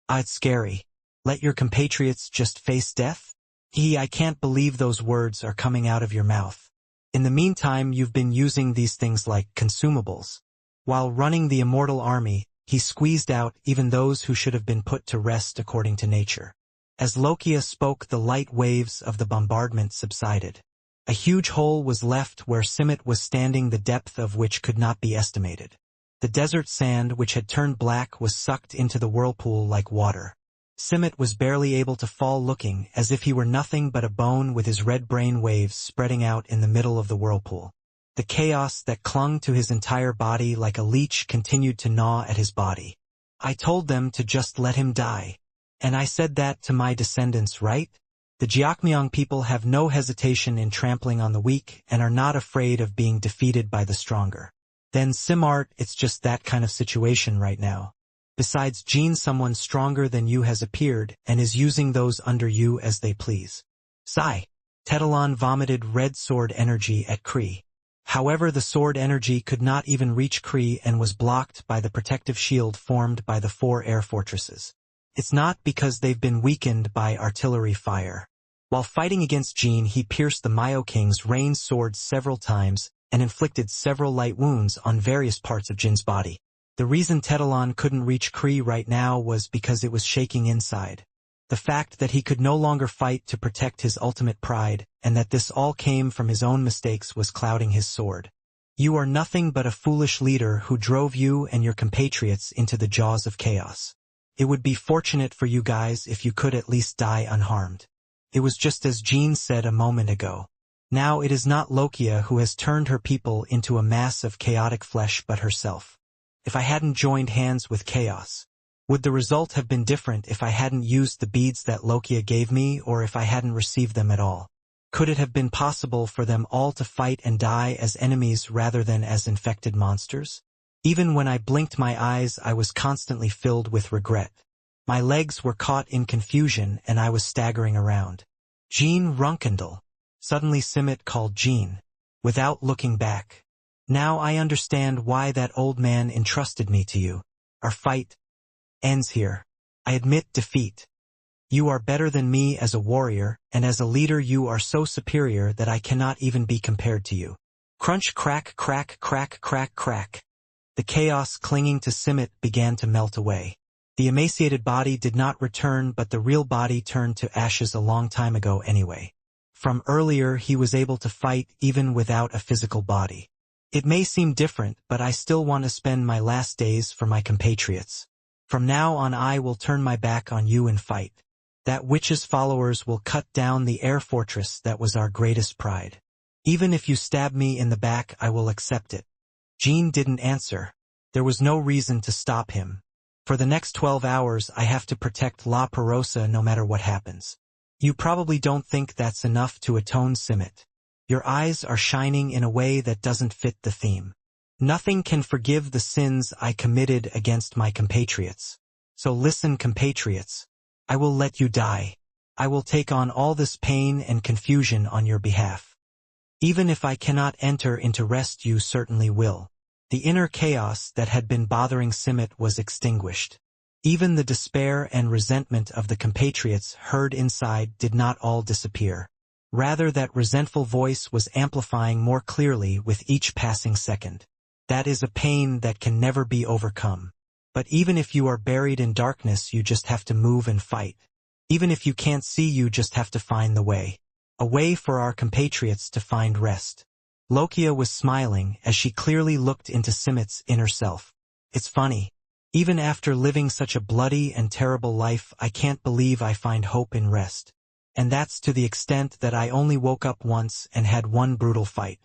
It's scary. Let your compatriots just face death? I can't believe those words are coming out of your mouth. In the meantime, you've been using these things like consumables. While running the immortal army, he squeezed out even those who should have been put to rest according to nature. As Lokia spoke, the light waves of the bombardment subsided. A huge hole was left where Simit was standing, the depth of which could not be estimated. The desert sand, which had turned black, was sucked into the whirlpool like water. Simit was barely able to fall, looking as if he were nothing but a bone with his red brain waves spreading out in the middle of the whirlpool. The chaos that clung to his entire body like a leech continued to gnaw at his body. I told them to just let him die. And I said that to my descendants, right? The Jiakmyong people have no hesitation in trampling on the weak and are not afraid of being defeated by the stronger. Then Simart, it's just that kind of situation right now. Besides Jean, someone stronger than you has appeared and is using those under you as they please. Sigh. Tetalon vomited red sword energy at Kree. However, the sword energy could not even reach Kree and was blocked by the protective shield formed by the 4 air fortresses. It's not because they've been weakened by artillery fire. While fighting against Jean, he pierced the Myo King's rain sword several times and inflicted several light wounds on various parts of Jin's body. The reason Tetalon couldn't reach Kree right now was because it was shaking inside. The fact that he could no longer fight to protect his ultimate pride, and that this all came from his own mistakes, was clouding his sword. You are nothing but a foolish leader who drove you and your compatriots into the jaws of chaos. It would be fortunate for you guys if you could at least die unharmed. It was just as Jean said a moment ago. Now it is not Lokia who has turned her people into a mass of chaotic flesh but herself. If I hadn't joined hands with chaos, would the result have been different if I hadn't used the beads that Lokia gave me, or if I hadn't received them at all? Could it have been possible for them all to fight and die as enemies rather than as infected monsters? Even when I blinked my eyes, I was constantly filled with regret. My legs were caught in confusion and I was staggering around. Jean Runkendal. Suddenly Simit called Jean, without looking back. Now I understand why that old man entrusted me to you. Our fight ends here. I admit defeat. You are better than me as a warrior, and as a leader you are so superior that I cannot even be compared to you. Crunch, crack, crack, crack, crack, crack. The chaos clinging to Simit began to melt away. The emaciated body did not return, but the real body turned to ashes a long time ago anyway. From earlier, he was able to fight even without a physical body. It may seem different, but I still want to spend my last days for my compatriots. From now on I will turn my back on you and fight. That witch's followers will cut down the air fortress that was our greatest pride. Even if you stab me in the back, I will accept it. Jean didn't answer. There was no reason to stop him. For the next 12 hours I have to protect La Perosa no matter what happens. You probably don't think that's enough to atone, Simit. Your eyes are shining in a way that doesn't fit the theme. Nothing can forgive the sins I committed against my compatriots. So listen, compatriots. I will let you die. I will take on all this pain and confusion on your behalf. Even if I cannot enter into rest, you certainly will. The inner chaos that had been bothering Simit was extinguished. Even the despair and resentment of the compatriots heard inside did not all disappear. Rather, that resentful voice was amplifying more clearly with each passing second. That is a pain that can never be overcome. But even if you are buried in darkness, you just have to move and fight. Even if you can't see, you just have to find the way. A way for our compatriots to find rest. Lokia was smiling as she clearly looked into Simit's inner self. It's funny. Even after living such a bloody and terrible life, I can't believe I find hope in rest. And that's to the extent that I only woke up once and had one brutal fight.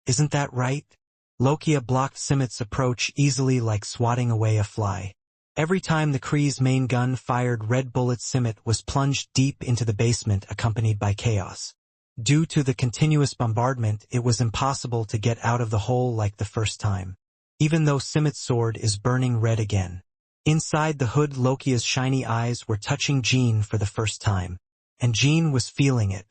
Isn't that right? Lokia blocked Simit's approach easily, like swatting away a fly. Every time the Kree's main gun fired red bullets, Simit was plunged deep into the basement, accompanied by chaos. Due to the continuous bombardment, it was impossible to get out of the hole like the first time. Even though Simit's sword is burning red again. Inside the hood, Lokia's shiny eyes were touching Jean for the first time. And Jean was feeling it.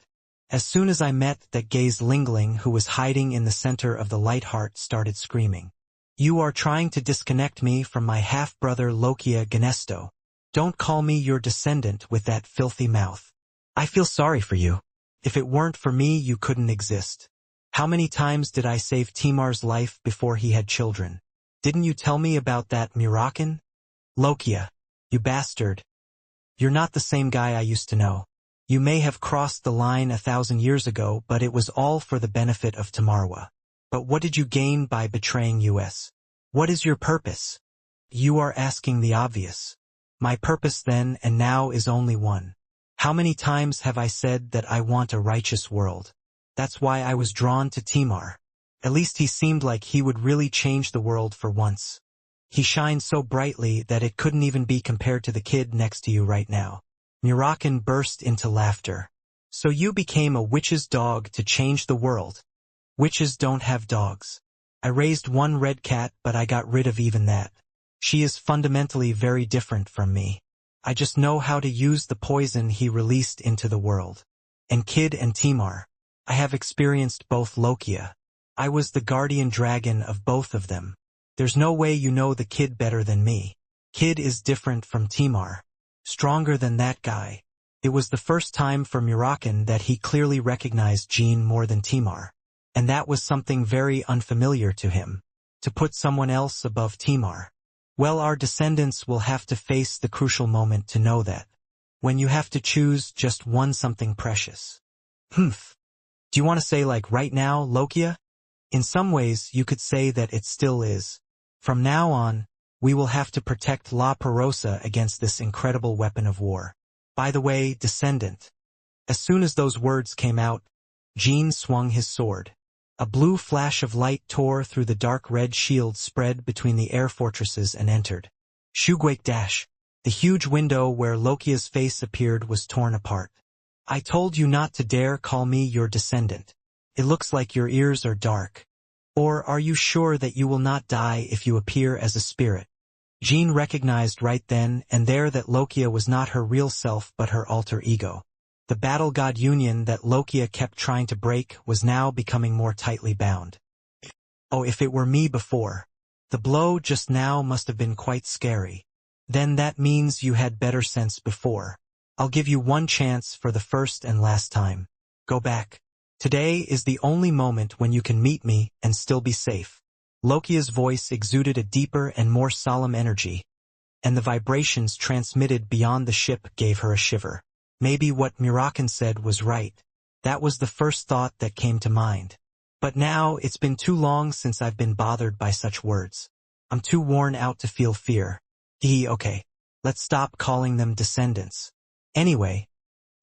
As soon as I met that gaze, Lingling, who was hiding in the center of the light heart, started screaming. You are trying to disconnect me from my half-brother Lokia Ganesto. Don't call me your descendant with that filthy mouth. I feel sorry for you. If it weren't for me, you couldn't exist. How many times did I save Timar's life before he had children? Didn't you tell me about that Mirakan? Lokia, you bastard. You're not the same guy I used to know. You may have crossed the line 1,000 years ago, but it was all for the benefit of Tamarwa. But what did you gain by betraying us? What is your purpose? You are asking the obvious. My purpose then and now is only one. How many times have I said that I want a righteous world? That's why I was drawn to Timar. At least he seemed like he would really change the world for once. He shines so brightly that it couldn't even be compared to the kid next to you right now. Murakan burst into laughter. So you became a witch's dog to change the world? Witches don't have dogs. I raised one red cat, but I got rid of even that. She is fundamentally very different from me. I just know how to use the poison he released into the world. And Kid and Timar. I have experienced both, Lokia. I was the guardian dragon of both of them. There's no way you know the Kid better than me. Kid is different from Timar. Stronger than that guy. It was the first time for Murakan that he clearly recognized Jean more than Timar. And that was something very unfamiliar to him. To put someone else above Timar. Well, our descendants will have to face the crucial moment to know that. When you have to choose just one something precious. Do you want to say like right now, Lokia? In some ways, you could say that it still is. From now on, we will have to protect La Perosa against this incredible weapon of war. By the way, descendant. As soon as those words came out, Jean swung his sword. A blue flash of light tore through the dark red shield spread between the air fortresses and entered. Shugwake dash. The huge window where Lokia's face appeared was torn apart. I told you not to dare call me your descendant. It looks like your ears are dark. Or are you sure that you will not die if you appear as a spirit? Jean recognized right then and there that Lokia was not her real self but her alter ego. The battle god union that Lokia kept trying to break was now becoming more tightly bound. Oh, if it were me before. The blow just now must have been quite scary. Then that means you had better sense before. I'll give you one chance for the first and last time. Go back. Today is the only moment when you can meet me and still be safe. Lokia's voice exuded a deeper and more solemn energy. and the vibrations transmitted beyond the ship gave her a shiver. Maybe what Murakan said was right. That was the first thought that came to mind. But now it's been too long since I've been bothered by such words. I'm too worn out to feel fear. Okay. Let's stop calling them descendants. Anyway,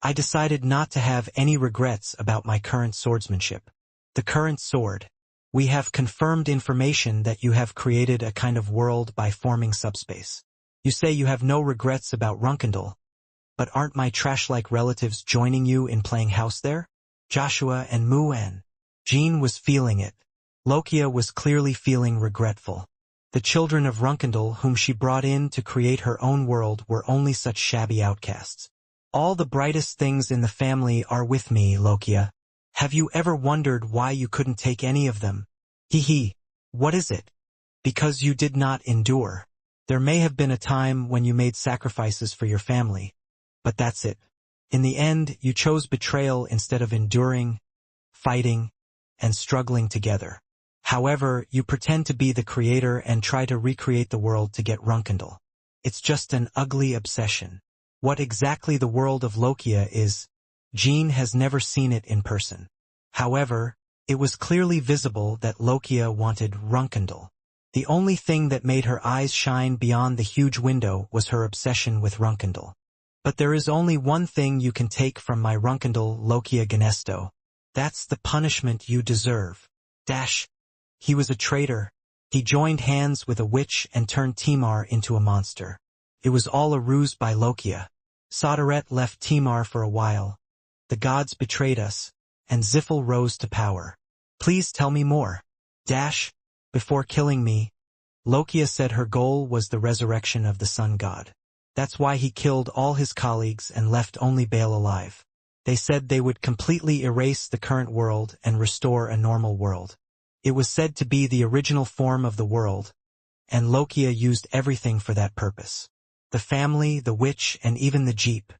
I decided not to have any regrets about my current swordsmanship. The current sword. We have confirmed information that you have created a kind of world by forming subspace. You say you have no regrets about Runkendal, but aren't my trash-like relatives joining you in playing house there? Joshua and Muan. Jean was feeling it. Lokia was clearly feeling regretful. The children of Runkendal whom she brought in to create her own world were only such shabby outcasts. All the brightest things in the family are with me, Lokia. Have you ever wondered why you couldn't take any of them? What is it? Because you did not endure. There may have been a time when you made sacrifices for your family, but that's it. In the end, you chose betrayal instead of enduring, fighting, and struggling together. However, you pretend to be the creator and try to recreate the world to get Runkendal. It's just an ugly obsession. What exactly the world of Lokia is, Jean has never seen it in person. However, it was clearly visible that Lokia wanted Runkendal. The only thing that made her eyes shine beyond the huge window was her obsession with Runkendal. But there is only one thing you can take from my Runkendal, Lokia Ganesto. That's the punishment you deserve. He was a traitor. He joined hands with a witch and turned Timar into a monster. It was all a ruse by Lokia. Sodaret left Timar for a while. The gods betrayed us, and Zifil rose to power. Please tell me more. Before killing me, Lokia said her goal was the resurrection of the sun god. That's why he killed all his colleagues and left only Baal alive. They said they would completely erase the current world and restore a normal world. It was said to be the original form of the world, and Lokia used everything for that purpose. The family, the witch, and even the jeep.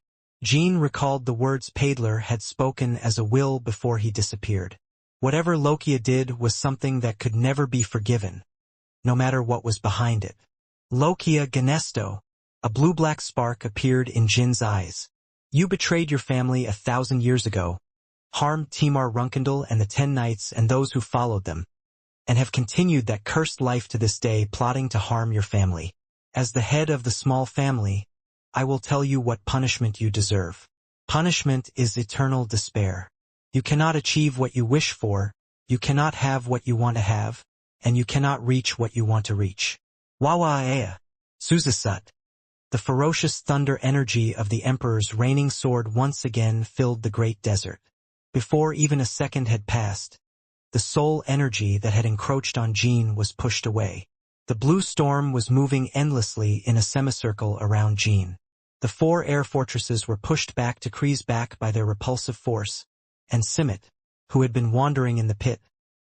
Jean recalled the words Paidler had spoken as a will before he disappeared. Whatever Lokia did was something that could never be forgiven, no matter what was behind it. Lokia Ganesto. A blue-black spark appeared in Jin's eyes. You betrayed your family 1,000 years ago, harmed Timar Runkendal and the 10 knights and those who followed them, and have continued that cursed life to this day, plotting to harm your family. As the head of the small family, I will tell you what punishment you deserve. Punishment is eternal despair. You cannot achieve what you wish for, you cannot have what you want to have, and you cannot reach what you want to reach. Wawaea. Suzasut. The ferocious thunder energy of the Emperor's reigning sword once again filled the great desert. Before even a second had passed, the soul energy that had encroached on Jean was pushed away. The blue storm was moving endlessly in a semicircle around Jean. The 4 air fortresses were pushed back to Kreesback by their repulsive force, and Simit, who had been wandering in the pit,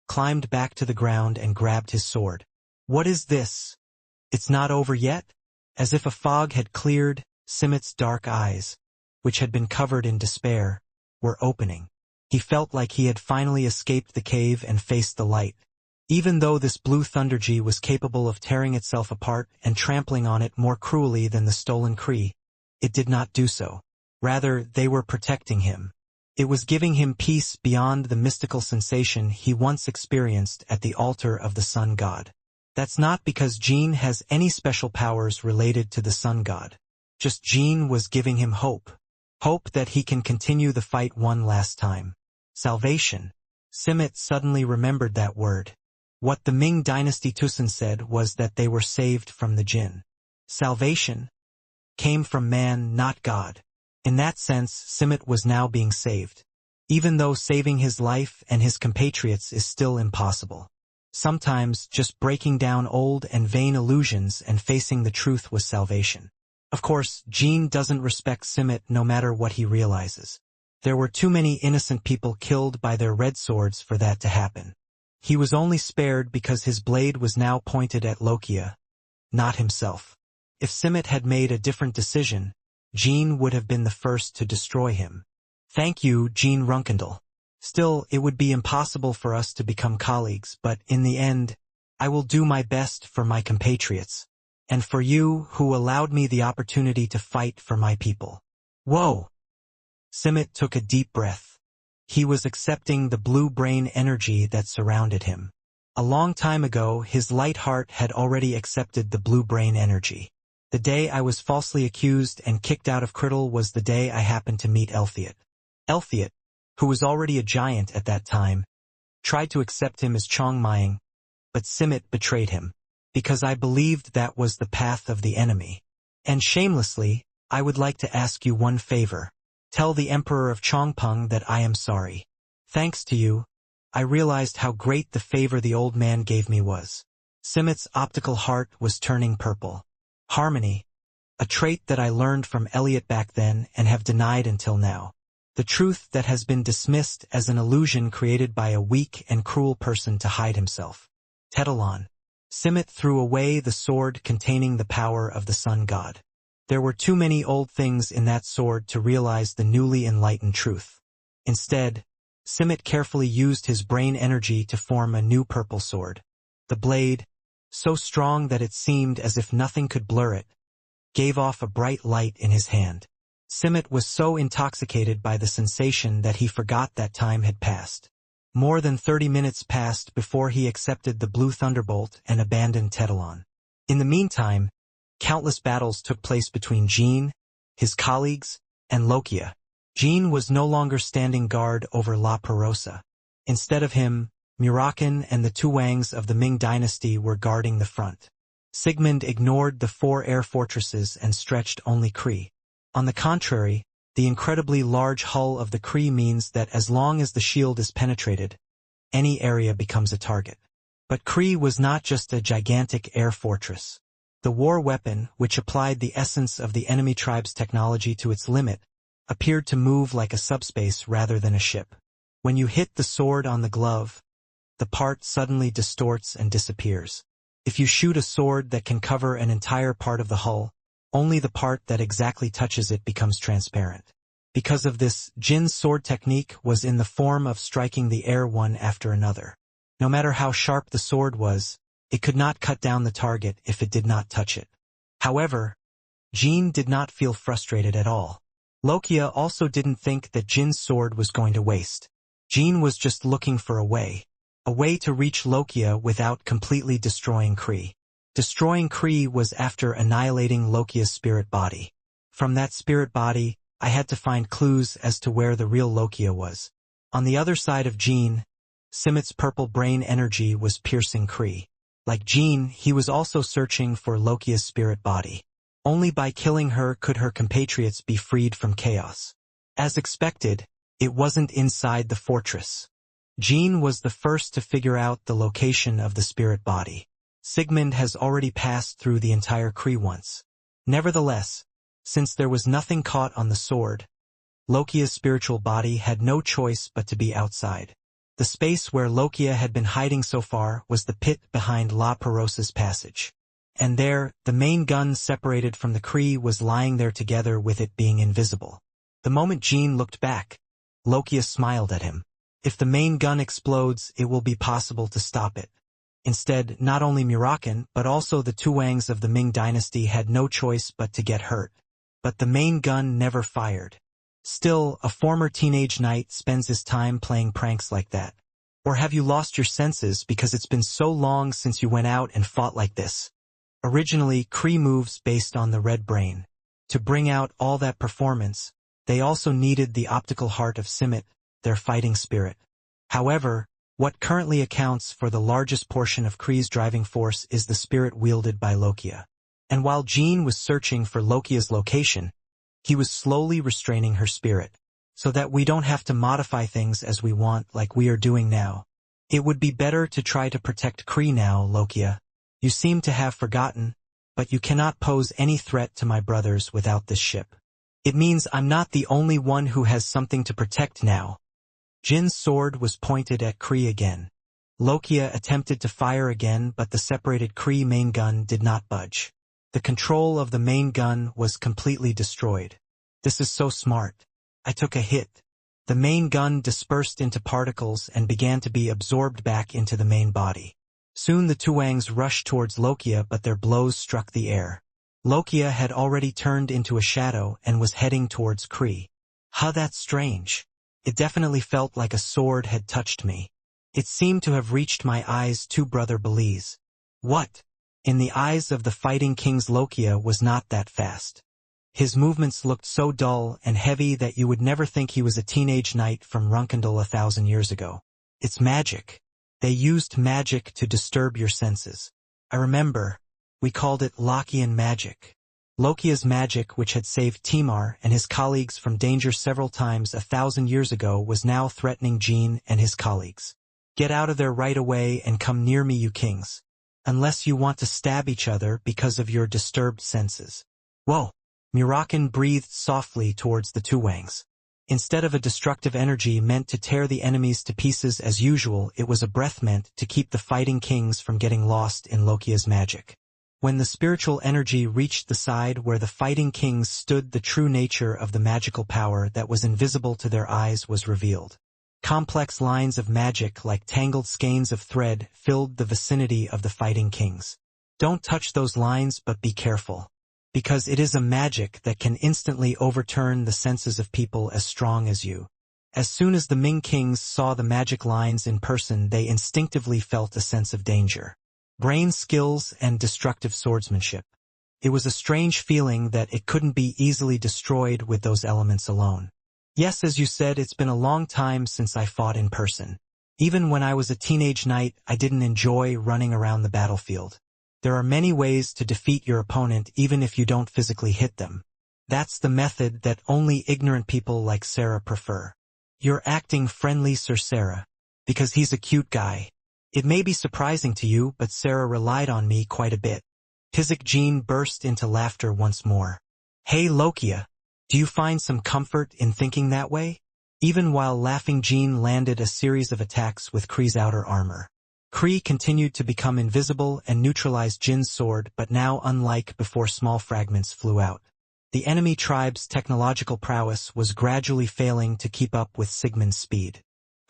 climbed back to the ground and grabbed his sword. What is this? It's not over yet? As if a fog had cleared, Simit's dark eyes, which had been covered in despair, were opening. He felt like he had finally escaped the cave and faced the light. Even though this blue thundergy was capable of tearing itself apart and trampling on it more cruelly than the stolen Kree, it did not do so. Rather, they were protecting him. It was giving him peace beyond the mystical sensation he once experienced at the altar of the sun god. That's not because Jean has any special powers related to the sun god. Just Jean was giving him hope. Hope that he can continue the fight one last time. Salvation. Simit suddenly remembered that word. What the Ming Dynasty Tusan said was that they were saved from the Jinn. Salvation came from man, not God. In that sense, Simit was now being saved, even though saving his life and his compatriots is still impossible. Sometimes just breaking down old and vain illusions and facing the truth was salvation. Of course, Jean doesn't respect Simit no matter what he realizes. There were too many innocent people killed by their red swords for that to happen. He was only spared because his blade was now pointed at Lokia, not himself. If Simit had made a different decision, Jean would have been the first to destroy him. Thank you, Jean Runkendal. Still, it would be impossible for us to become colleagues, but in the end, I will do my best for my compatriots. And for you, who allowed me the opportunity to fight for my people. Whoa! Simit took a deep breath. He was accepting the blue brain energy that surrounded him. A long time ago, his light heart had already accepted the blue brain energy. The day I was falsely accused and kicked out of Criddle was the day I happened to meet Elthiot. Elthiot, who was already a giant at that time, tried to accept him as Chongmying, but Simit betrayed him, because I believed that was the path of the enemy. And shamelessly, I would like to ask you one favor. Tell the Emperor of Chongpeng that I am sorry. Thanks to you, I realized how great the favor the old man gave me was. Simit's optical heart was turning purple. Harmony, a trait that I learned from Elliot back then and have denied until now. The truth that has been dismissed as an illusion created by a weak and cruel person to hide himself. Tetalon. Simit threw away the sword containing the power of the sun god. There were too many old things in that sword to realize the newly enlightened truth. Instead, Simit carefully used his brain energy to form a new purple sword. The blade, so strong that it seemed as if nothing could blur it, gave off a bright light in his hand. Simit was so intoxicated by the sensation that he forgot that time had passed. More than 30 minutes passed before he accepted the blue thunderbolt and abandoned Tetalon. In the meantime, countless battles took place between Jean, his colleagues, and Lokia. Jean was no longer standing guard over La Perosa. Instead of him, Murakan and the Tuangs of the Ming dynasty were guarding the front. Sigmund ignored the 4 air fortresses and stretched only Kree. On the contrary, the incredibly large hull of the Kree means that as long as the shield is penetrated, any area becomes a target. But Kree was not just a gigantic air fortress. The war weapon, which applied the essence of the enemy tribe's technology to its limit, appeared to move like a subspace rather than a ship. When you hit the sword on the glove, the part suddenly distorts and disappears. If you shoot a sword that can cover an entire part of the hull, only the part that exactly touches it becomes transparent. Because of this, Jin's sword technique was in the form of striking the air one after another. No matter how sharp the sword was, it could not cut down the target if it did not touch it. However, Jin did not feel frustrated at all. Lokia also didn't think that Jin's sword was going to waste. Jin was just looking for a way to reach Lokia without completely destroying Kree. Destroying Kree was after annihilating Lokia's spirit body. From that spirit body, I had to find clues as to where the real Lokia was. On the other side of Jean, Simit's purple brain energy was piercing Kree. Like Jean, he was also searching for Lokia's spirit body. Only by killing her could her compatriots be freed from chaos. As expected, it wasn't inside the fortress. Jean was the first to figure out the location of the spirit body. Sigmund has already passed through the entire Kree once. Nevertheless, since there was nothing caught on the sword, Lokia's spiritual body had no choice but to be outside. The space where Lokia had been hiding so far was the pit behind La Perosa's passage. And there, the main gun separated from the Kree was lying there together with it being invisible. The moment Jean looked back, Lokia smiled at him. If the main gun explodes, it will be possible to stop it. Instead, not only Murakan, but also the Tuangs of the Ming dynasty had no choice but to get hurt. But the main gun never fired. Still, a former teenage knight spends his time playing pranks like that. Or have you lost your senses because it's been so long since you went out and fought like this? Originally, Kree moves based on the red brain. To bring out all that performance, they also needed the optical heart of Simit, their fighting spirit. However, what currently accounts for the largest portion of Kree's driving force is the spirit wielded by Lokia. And while Jean was searching for Lokia's location, he was slowly restraining her spirit, so that we don't have to modify things as we want like we are doing now. It would be better to try to protect Kree now, Lokia. You seem to have forgotten, but you cannot pose any threat to my brothers without this ship. It means I'm not the only one who has something to protect now. Jin's sword was pointed at Kree again. Lokia attempted to fire again, but the separated Kree main gun did not budge. The control of the main gun was completely destroyed. This is so smart. I took a hit. The main gun dispersed into particles and began to be absorbed back into the main body. Soon the Tuangs rushed towards Lokia, but their blows struck the air. Lokia had already turned into a shadow and was heading towards Kree. Huh, that's strange. It definitely felt like a sword had touched me. It seemed to have reached my eyes too, Brother Belize. What? In the eyes of the Fighting Kings, Lokia was not that fast. His movements looked so dull and heavy that you would never think he was a teenage knight from Runkendal 1,000 years ago. It's magic. They used magic to disturb your senses. I remember. We called it Lokian magic. Lokia's magic, which had saved Timar and his colleagues from danger several times 1,000 years ago, was now threatening Jean and his colleagues. Get out of there right away and come near me, you kings. Unless you want to stab each other because of your disturbed senses. Whoa! Murakan breathed softly towards the Tuangs. Instead of a destructive energy meant to tear the enemies to pieces as usual, it was a breath meant to keep the Fighting Kings from getting lost in Lokia's magic. When the spiritual energy reached the side where the Fighting Kings stood, the true nature of the magical power that was invisible to their eyes was revealed. Complex lines of magic like tangled skeins of thread filled the vicinity of the Fighting Kings. Don't touch those lines, but be careful. Because it is a magic that can instantly overturn the senses of people as strong as you. As soon as the Ming Kings saw the magic lines in person, they instinctively felt a sense of danger. Brain skills and destructive swordsmanship. It was a strange feeling that it couldn't be easily destroyed with those elements alone. Yes, as you said, it's been a long time since I fought in person. Even when I was a teenage knight, I didn't enjoy running around the battlefield. There are many ways to defeat your opponent even if you don't physically hit them. That's the method that only ignorant people like Sarah prefer. You're acting friendly, Sir Sarah. Because he's a cute guy. It may be surprising to you, but Sarah relied on me quite a bit. Pizik Jean burst into laughter once more. Hey Lokia, do you find some comfort in thinking that way? Even while laughing, Jean landed a series of attacks with Kree's outer armor. Kree continued to become invisible and neutralized Jin's sword, but now, unlike before, small fragments flew out. The enemy tribe's technological prowess was gradually failing to keep up with Sigmund's speed.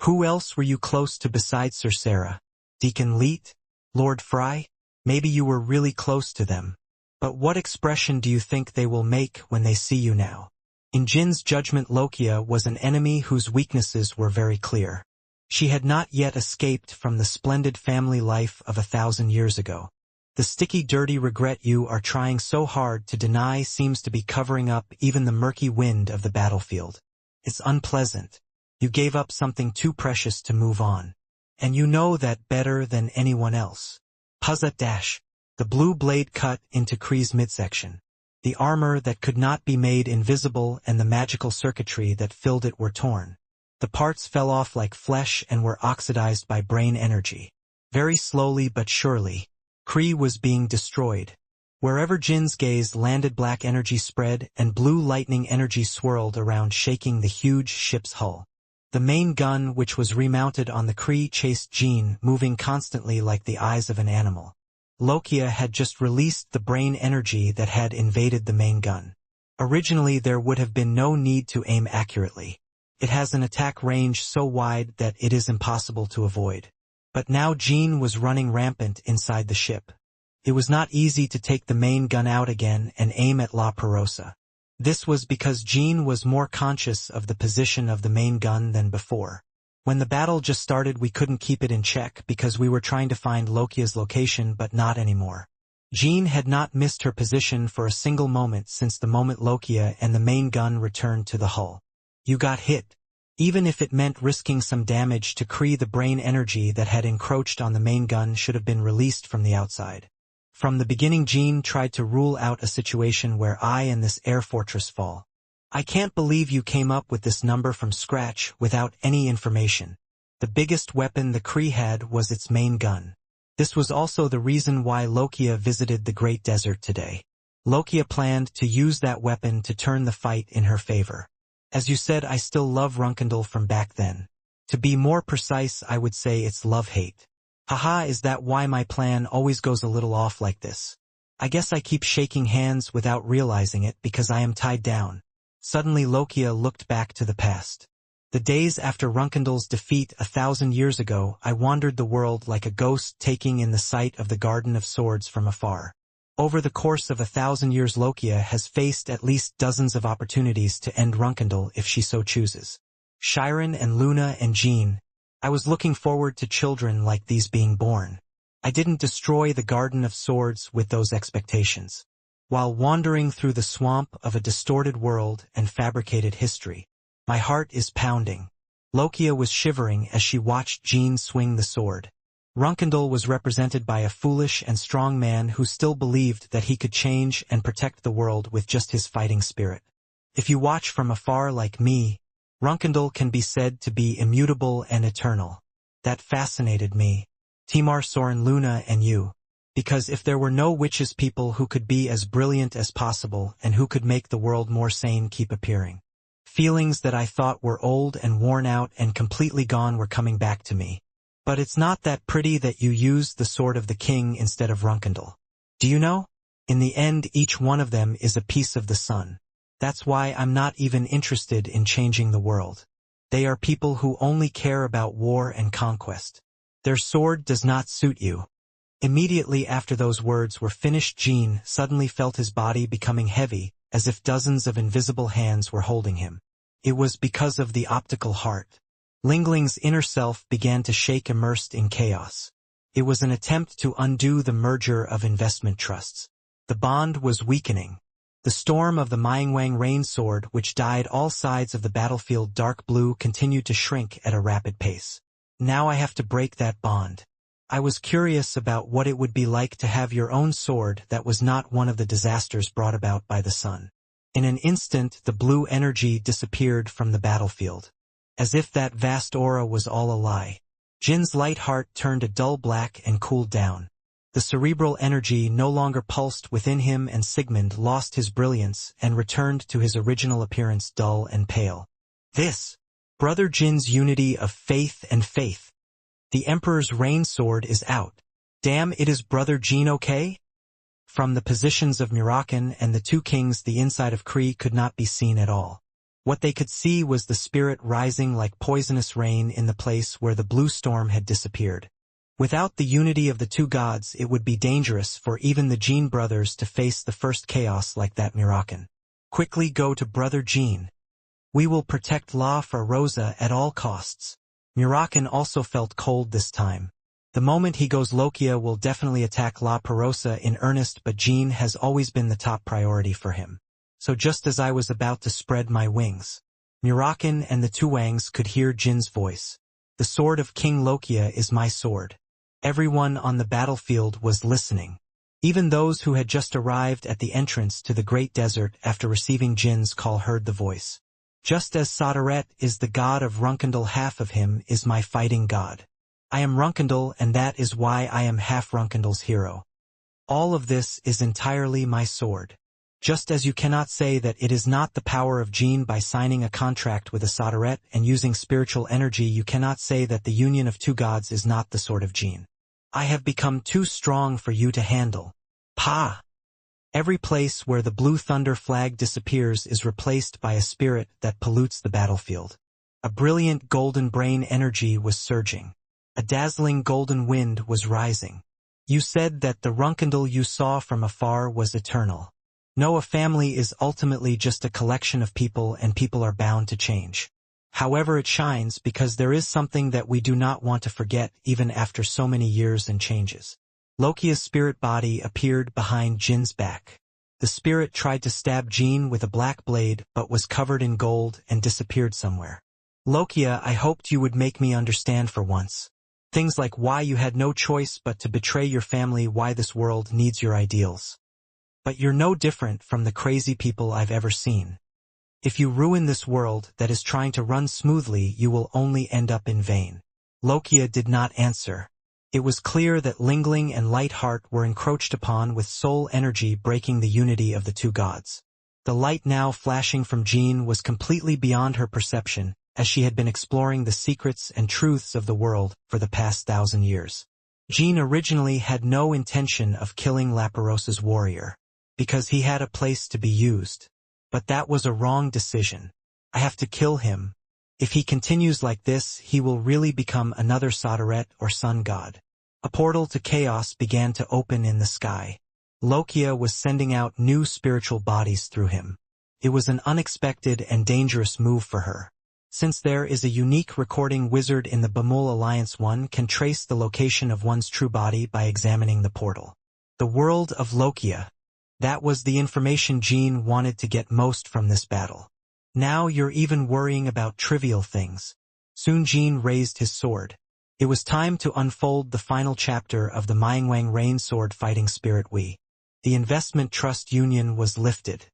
Who else were you close to besides Sir Sarah? Deacon Leet? Lord Fry? Maybe you were really close to them. But what expression do you think they will make when they see you now? In Jin's judgment, Lokia was an enemy whose weaknesses were very clear. She had not yet escaped from the splendid family life of 1,000 years ago. The sticky, dirty regret you are trying so hard to deny seems to be covering up even the murky wind of the battlefield. It's unpleasant. You gave up something too precious to move on. And you know that better than anyone else. Puzzat dash. The blue blade cut into Kree's midsection. The armor that could not be made invisible and the magical circuitry that filled it were torn. The parts fell off like flesh and were oxidized by brain energy. Very slowly but surely, Kree was being destroyed. Wherever Jin's gaze landed, black energy spread and blue lightning energy swirled around, shaking the huge ship's hull. The main gun, which was remounted on the Kree, chased Jin, moving constantly like the eyes of an animal. Lokia had just released the brain energy that had invaded the main gun. Originally, there would have been no need to aim accurately. It has an attack range so wide that it is impossible to avoid. But now Jean was running rampant inside the ship. It was not easy to take the main gun out again and aim at La Perosa. This was because Jean was more conscious of the position of the main gun than before. When the battle just started, we couldn't keep it in check because we were trying to find Lokia's location, but not anymore. Jean had not missed her position for a single moment since the moment Lokia and the main gun returned to the hull. You got hit. Even if it meant risking some damage to Kree, the brain energy that had encroached on the main gun should have been released from the outside. From the beginning, Jean tried to rule out a situation where I and this air fortress fall. I can't believe you came up with this number from scratch without any information. The biggest weapon the Kree had was its main gun. This was also the reason why Lokia visited the Great Desert today. Lokia planned to use that weapon to turn the fight in her favor. As you said, I still love Runkendal from back then. To be more precise, I would say it's love-hate. Haha, is that why my plan always goes a little off like this? I guess I keep shaking hands without realizing it because I am tied down. Suddenly Lokia looked back to the past. The days after Runkindle's defeat 1,000 years ago, I wandered the world like a ghost taking in the sight of the Garden of Swords from afar. Over the course of 1,000 years, Lokia has faced at least dozens of opportunities to end Runkindle if she so chooses. Chiron and Luna and Jean. I was looking forward to children like these being born. I didn't destroy the Garden of Swords with those expectations. While wandering through the swamp of a distorted world and fabricated history, my heart is pounding. Lokia was shivering as she watched Jean swing the sword. Runkindle was represented by a foolish and strong man who still believed that he could change and protect the world with just his fighting spirit. If you watch from afar like me, Runkindle can be said to be immutable and eternal. That fascinated me. Timar, Soren, Luna, and you. Because if there were no witches, people who could be as brilliant as possible and who could make the world more sane keep appearing. Feelings that I thought were old and worn out and completely gone were coming back to me. But it's not that pretty that you used the sword of the king instead of Runkindle. Do you know? In the end, each one of them is a piece of the sun. That's why I'm not even interested in changing the world. They are people who only care about war and conquest. Their sword does not suit you. Immediately after those words were finished, Jean suddenly felt his body becoming heavy, as if dozens of invisible hands were holding him. It was because of the optical heart. Lingling's inner self began to shake, immersed in chaos. It was an attempt to undo the merger of investment trusts. The bond was weakening. The storm of the Myingwang rain sword, which dyed all sides of the battlefield dark blue, continued to shrink at a rapid pace. Now I have to break that bond. I was curious about what it would be like to have your own sword that was not one of the disasters brought about by the sun. In an instant, the blue energy disappeared from the battlefield. As if that vast aura was all a lie. Jin's light heart turned a dull black and cooled down. The cerebral energy no longer pulsed within him, and Sigmund lost his brilliance and returned to his original appearance, dull and pale. This, Brother Jin's unity of faith and faith. The Emperor's rain sword is out. Damn, it is Brother Jin okay? From the positions of Murakan and the two kings, the inside of Kree could not be seen at all. What they could see was the spirit rising like poisonous rain in the place where the blue storm had disappeared. Without the unity of the two gods, it would be dangerous for even the Jin brothers to face the first chaos like that. Murakan. Quickly go to Brother Jin. We will protect La Rosa at all costs. Murakan also felt cold this time. The moment he goes, Lokia will definitely attack La Rosa in earnest, but Jin has always been the top priority for him. So just as I was about to spread my wings, Murakan and the two Wangs could hear Jin's voice. The sword of King Lokia is my sword. Everyone on the battlefield was listening. Even those who had just arrived at the entrance to the Great Desert after receiving Jin's call heard the voice. Just as Sodaret is the god of Runkindle, half of him is my fighting god. I am Runkindle, and that is why I am half Runkindle's hero. All of this is entirely my sword. Just as you cannot say that it is not the power of Jin by signing a contract with a Sodaret and using spiritual energy, you cannot say that the union of two gods is not the sword of Jin. I have become too strong for you to handle. Pa! Every place where the blue thunder flag disappears is replaced by a spirit that pollutes the battlefield. A brilliant golden brain energy was surging. A dazzling golden wind was rising. You said that the Runkindle you saw from afar was eternal. No, a family is ultimately just a collection of people, and people are bound to change. However, it shines because there is something that we do not want to forget even after so many years and changes. Lokia's spirit body appeared behind Jin's back. The spirit tried to stab Jin with a black blade but was covered in gold and disappeared somewhere. Lokia, I hoped you would make me understand for once. Things like why you had no choice but to betray your family, why this world needs your ideals. But you're no different from the crazy people I've ever seen. If you ruin this world that is trying to run smoothly, you will only end up in vain. Lokia did not answer. It was clear that Lingling and Lightheart were encroached upon with soul energy breaking the unity of the two gods. The light now flashing from Jin was completely beyond her perception, as she had been exploring the secrets and truths of the world for the past 1,000 years. Jin originally had no intention of killing Laparosa's warrior, because he had a place to be used. But that was a wrong decision. I have to kill him. If he continues like this, he will really become another Sodaret or sun god. A portal to chaos began to open in the sky. Lokia was sending out new spiritual bodies through him. It was an unexpected and dangerous move for her. Since there is a unique recording wizard in the Bamul Alliance, one can trace the location of one's true body by examining the portal. The world of Lokia. That was the information Jean wanted to get most from this battle. Now you're even worrying about trivial things. Soon Jean raised his sword. It was time to unfold the final chapter of the Myingwang Rain Sword Fighting Spirit We. The investment trust union was lifted.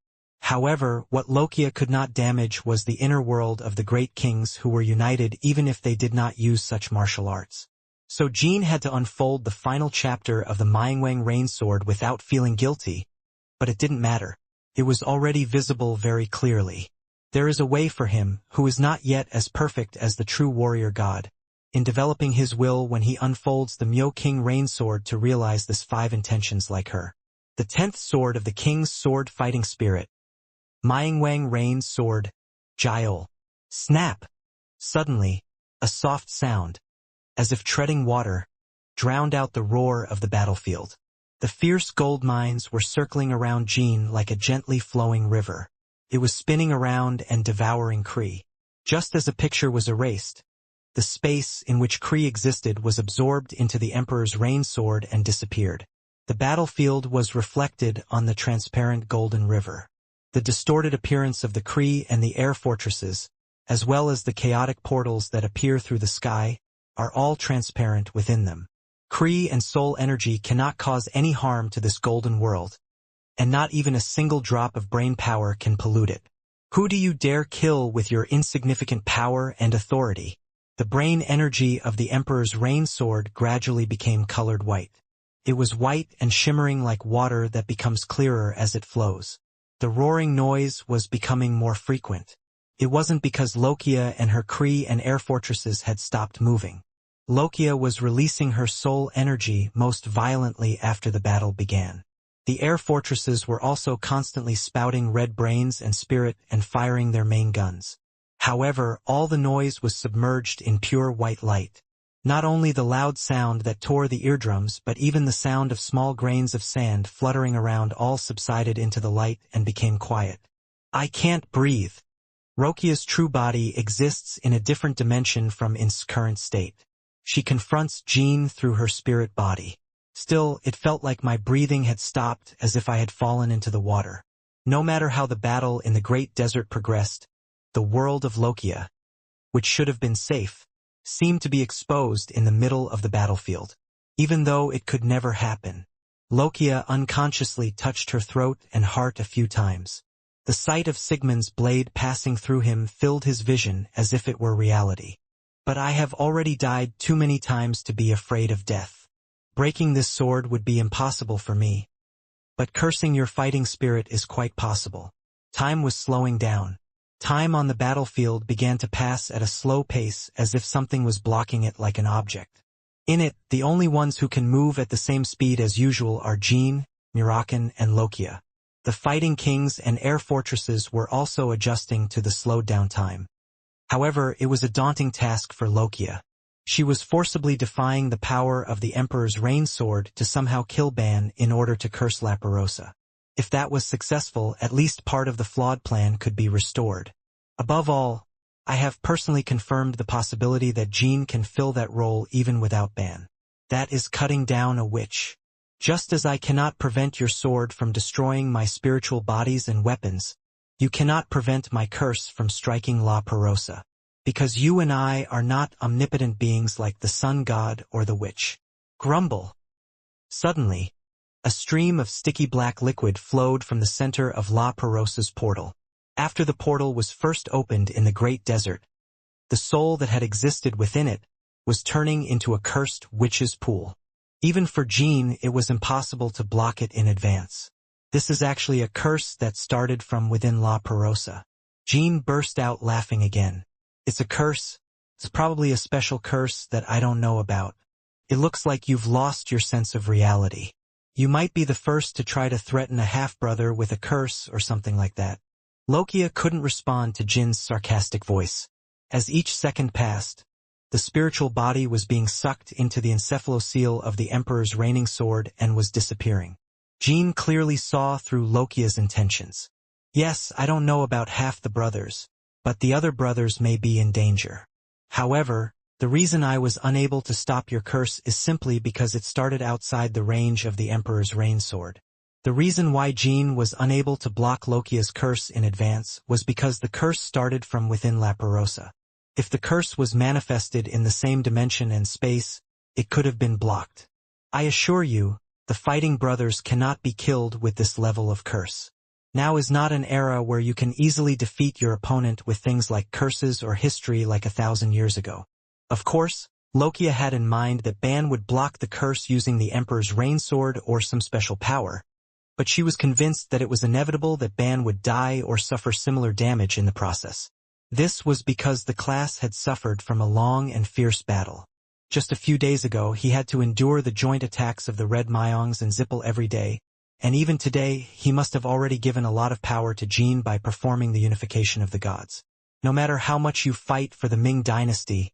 However, what Lokia could not damage was the inner world of the great kings who were united even if they did not use such martial arts. So Jean had to unfold the final chapter of the Myingwang Rain Sword without feeling guilty. But it didn't matter. It was already visible very clearly. There is a way for him, who is not yet as perfect as the true warrior god, in developing his will when he unfolds the Myo King Rain Sword to realize this 5 intentions like her. The 10th sword of the king's sword fighting spirit. Myingwang Rain Sword. Jiol. Snap! Suddenly, a soft sound, as if treading water, drowned out the roar of the battlefield. The fierce gold mines were circling around Jean like a gently flowing river. It was spinning around and devouring Kree. Just as a picture was erased, the space in which Kree existed was absorbed into the Emperor's rain sword and disappeared. The battlefield was reflected on the transparent golden river. The distorted appearance of the Kree and the air fortresses, as well as the chaotic portals that appear through the sky, are all transparent within them. Kree and soul energy cannot cause any harm to this golden world, and not even a single drop of brain power can pollute it. Who do you dare kill with your insignificant power and authority? The brain energy of the Emperor's rain sword gradually became colored white. It was white and shimmering like water that becomes clearer as it flows. The roaring noise was becoming more frequent. It wasn't because Lokia and her Kree and air fortresses had stopped moving. Lokia was releasing her soul energy most violently after the battle began. The air fortresses were also constantly spouting red brains and spirit and firing their main guns. However, all the noise was submerged in pure white light. Not only the loud sound that tore the eardrums, but even the sound of small grains of sand fluttering around all subsided into the light and became quiet. I can't breathe. Rokia's true body exists in a different dimension from its current state. She confronts Jean through her spirit body. Still, it felt like my breathing had stopped, as if I had fallen into the water. No matter how the battle in the great desert progressed, the world of Lokia, which should have been safe, seemed to be exposed in the middle of the battlefield. Even though it could never happen. Lokia unconsciously touched her throat and heart a few times. The sight of Sigmund's blade passing through him filled his vision as if it were reality. But I have already died too many times to be afraid of death. Breaking this sword would be impossible for me. But cursing your fighting spirit is quite possible. Time was slowing down. Time on the battlefield began to pass at a slow pace as if something was blocking it like an object. In it, the only ones who can move at the same speed as usual are Jean, Murakan, and Lokia. The fighting kings and air fortresses were also adjusting to the slowed down time. However, it was a daunting task for Lokia. She was forcibly defying the power of the Emperor's rain sword to somehow kill Ban in order to curse La Perosa. If that was successful, at least part of the flawed plan could be restored. Above all, I have personally confirmed the possibility that Jean can fill that role even without Ban. That is cutting down a witch. Just as I cannot prevent your sword from destroying my spiritual bodies and weapons, you cannot prevent my curse from striking La Perosa. Because you and I are not omnipotent beings like the sun god or the witch. Grumble. Suddenly, a stream of sticky black liquid flowed from the center of La Perosa's portal. After the portal was first opened in the great desert, the soul that had existed within it was turning into a cursed witch's pool. Even for Jean, it was impossible to block it in advance. This is actually a curse that started from within La Perosa. Jean burst out laughing again. It's a curse. It's probably a special curse that I don't know about. It looks like you've lost your sense of reality. You might be the first to try to threaten a half-brother with a curse or something like that. Lokia couldn't respond to Jin's sarcastic voice. As each second passed, the spiritual body was being sucked into the encephalocele of the Emperor's reigning sword and was disappearing. Jean clearly saw through Lokia's intentions. Yes, I don't know about half the brothers, but the other brothers may be in danger. However, the reason I was unable to stop your curse is simply because it started outside the range of the Emperor's rain sword. The reason why Jean was unable to block Lokia's curse in advance was because the curse started from within La Perosa. If the curse was manifested in the same dimension and space, it could have been blocked. I assure you, the fighting brothers cannot be killed with this level of curse. Now is not an era where you can easily defeat your opponent with things like curses or history like 1,000 years ago. Of course, Lokia had in mind that Ban would block the curse using the Emperor's rain sword or some special power, but she was convinced that it was inevitable that Ban would die or suffer similar damage in the process. This was because the class had suffered from a long and fierce battle. Just a few days ago, he had to endure the joint attacks of the Red Myongs and Zippel every day, and even today, he must have already given a lot of power to Jean by performing the unification of the gods. No matter how much you fight for the Ming dynasty,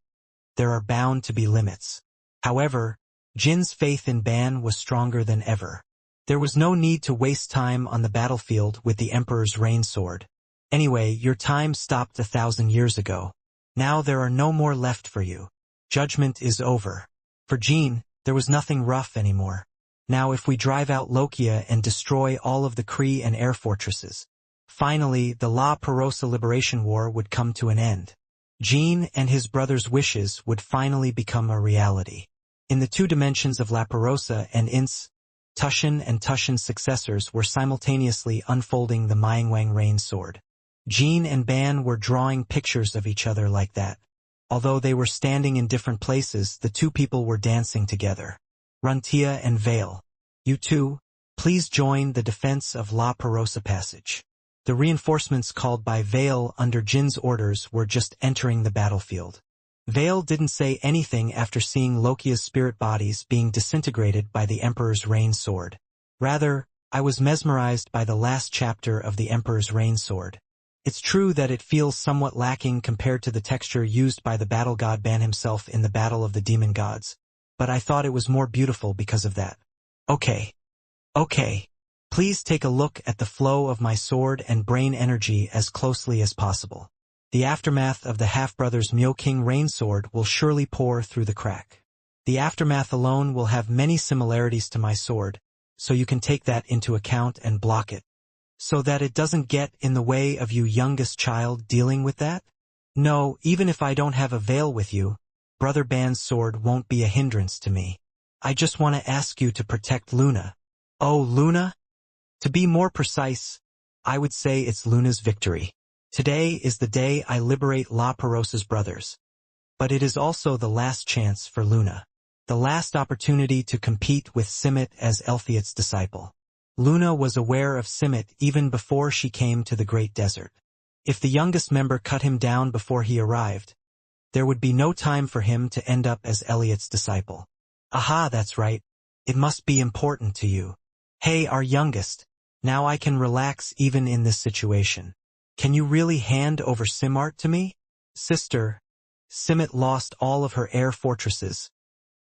there are bound to be limits. However, Jin's faith in Ban was stronger than ever. There was no need to waste time on the battlefield with the Emperor's rain sword. Anyway, your time stopped 1,000 years ago. Now there are no more left for you. Judgment is over. For Jean, there was nothing rough anymore. Now if we drive out Lokia and destroy all of the Kree and air fortresses, finally the La Perosa Liberation War would come to an end. Jean and his brother's wishes would finally become a reality. In the two dimensions of La Perosa and Ince, Tushen and Tushen's successors were simultaneously unfolding the Myingwang rain sword. Jean and Ban were drawing pictures of each other like that. Although they were standing in different places, the two people were dancing together. Runtia and Vale, you two, please join the defense of La Perosa Passage. The reinforcements called by Vale under Jin's orders were just entering the battlefield. Vale didn't say anything after seeing Lokia's spirit bodies being disintegrated by the Emperor's rain sword. Rather, I was mesmerized by the last chapter of the Emperor's rain sword. It's true that it feels somewhat lacking compared to the texture used by the battle god Ban himself in the Battle of the Demon Gods, but I thought it was more beautiful because of that. Okay. Please take a look at the flow of my sword and brain energy as closely as possible. The aftermath of the half-brother's Myo-King rain sword will surely pour through the crack. The aftermath alone will have many similarities to my sword, so you can take that into account and block it, so that it doesn't get in the way of you youngest child dealing with that? No, even if I don't have a veil with you, Brother Ban's sword won't be a hindrance to me. I just want to ask you to protect Luna. Oh, Luna? To be more precise, I would say it's Luna's victory. Today is the day I liberate La Perosa's brothers. But it is also the last chance for Luna. The last opportunity to compete with Simmet as Elthiot's disciple. Luna was aware of Simmet even before she came to the Great Desert. If the youngest member cut him down before he arrived, there would be no time for him to end up as Elliot's disciple. Aha, that's right. It must be important to you. Hey, our youngest. Now I can relax even in this situation. Can you really hand over Simart to me? Sister, Simmet lost all of her air fortresses,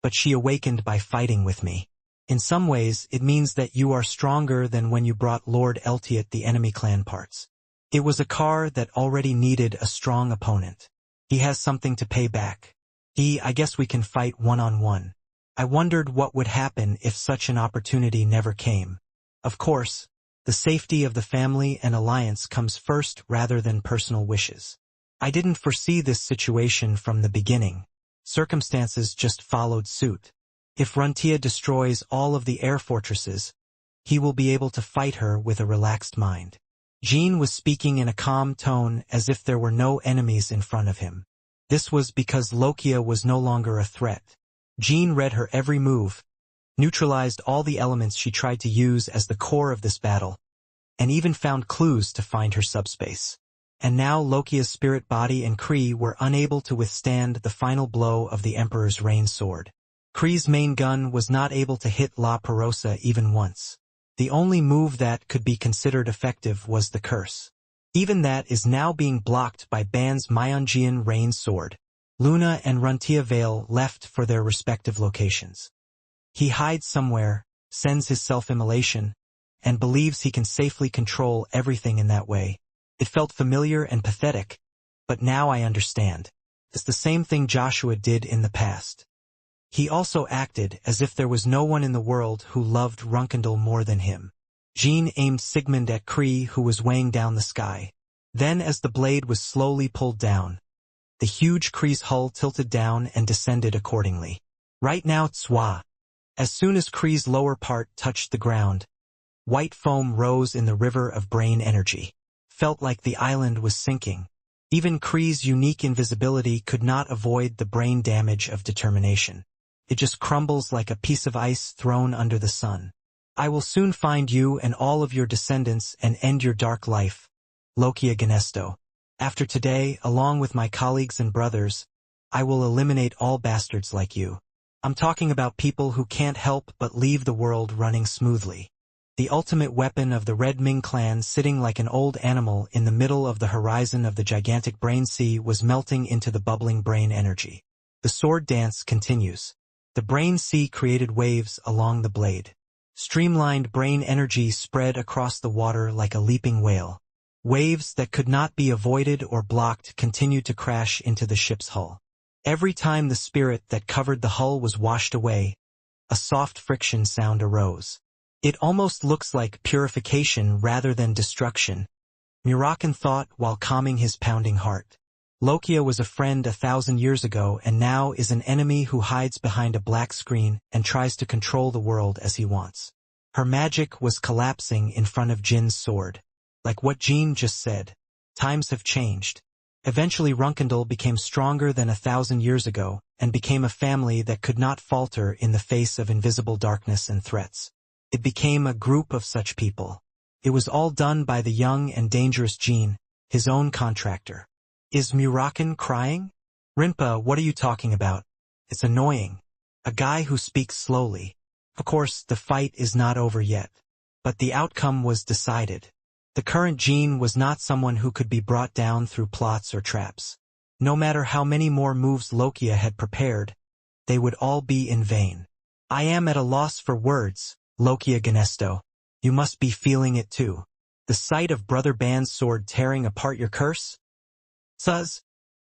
but she awakened by fighting with me. In some ways, it means that you are stronger than when you brought Lord Eltiot the enemy clan parts. It was a car that already needed a strong opponent. He has something to pay back. I guess we can fight one-on-one. I wondered what would happen if such an opportunity never came. Of course, the safety of the family and alliance comes first rather than personal wishes. I didn't foresee this situation from the beginning. Circumstances just followed suit. If Runtia destroys all of the air fortresses, he will be able to fight her with a relaxed mind. Jean was speaking in a calm tone as if there were no enemies in front of him. This was because Lokia was no longer a threat. Jean read her every move, neutralized all the elements she tried to use as the core of this battle, and even found clues to find her subspace. And now Lokia's spirit body and Kree were unable to withstand the final blow of the Emperor's rain sword. Kree's main gun was not able to hit La Perosa even once. The only move that could be considered effective was the curse. Even that is now being blocked by Ban's Myonjian Rain Sword. Luna and Runtia Vale left for their respective locations. He hides somewhere, sends his self-immolation, and believes he can safely control everything in that way. It felt familiar and pathetic, but now I understand. It's the same thing Joshua did in the past. He also acted as if there was no one in the world who loved Runkendal more than him. Jean aimed Sigmund at Kree, who was weighing down the sky. Then as the blade was slowly pulled down, the huge Kree's hull tilted down and descended accordingly. Right now Tswa. As soon as Kree's lower part touched the ground, white foam rose in the river of brain energy. Felt like the island was sinking. Even Kree's unique invisibility could not avoid the brain damage of determination. It just crumbles like a piece of ice thrown under the sun. I will soon find you and all of your descendants and end your dark life. Lokia Ganesto. After today, along with my colleagues and brothers, I will eliminate all bastards like you. I'm talking about people who can't help but leave the world running smoothly. The ultimate weapon of the Red Ming clan, sitting like an old animal in the middle of the horizon of the gigantic brain sea, was melting into the bubbling brain energy. The sword dance continues. The brain sea created waves along the blade. Streamlined brain energy spread across the water like a leaping whale. Waves that could not be avoided or blocked continued to crash into the ship's hull. Every time the spirit that covered the hull was washed away, a soft friction sound arose. It almost looks like purification rather than destruction, Murakan thought while calming his pounding heart. Lokia was a friend 1,000 years ago and now is an enemy who hides behind a black screen and tries to control the world as he wants. Her magic was collapsing in front of Jin's sword. Like what Jean just said, times have changed. Eventually Runkendal became stronger than 1,000 years ago and became a family that could not falter in the face of invisible darkness and threats. It became a group of such people. It was all done by the young and dangerous Jean, his own contractor. Is Murakan crying? Rinpa, what are you talking about? It's annoying. A guy who speaks slowly. Of course, the fight is not over yet. But the outcome was decided. The current Jean was not someone who could be brought down through plots or traps. No matter how many more moves Lokia had prepared, they would all be in vain. I am at a loss for words, Lokia Ganesto. You must be feeling it too. The sight of Brother Ban's sword tearing apart your curse? Suz.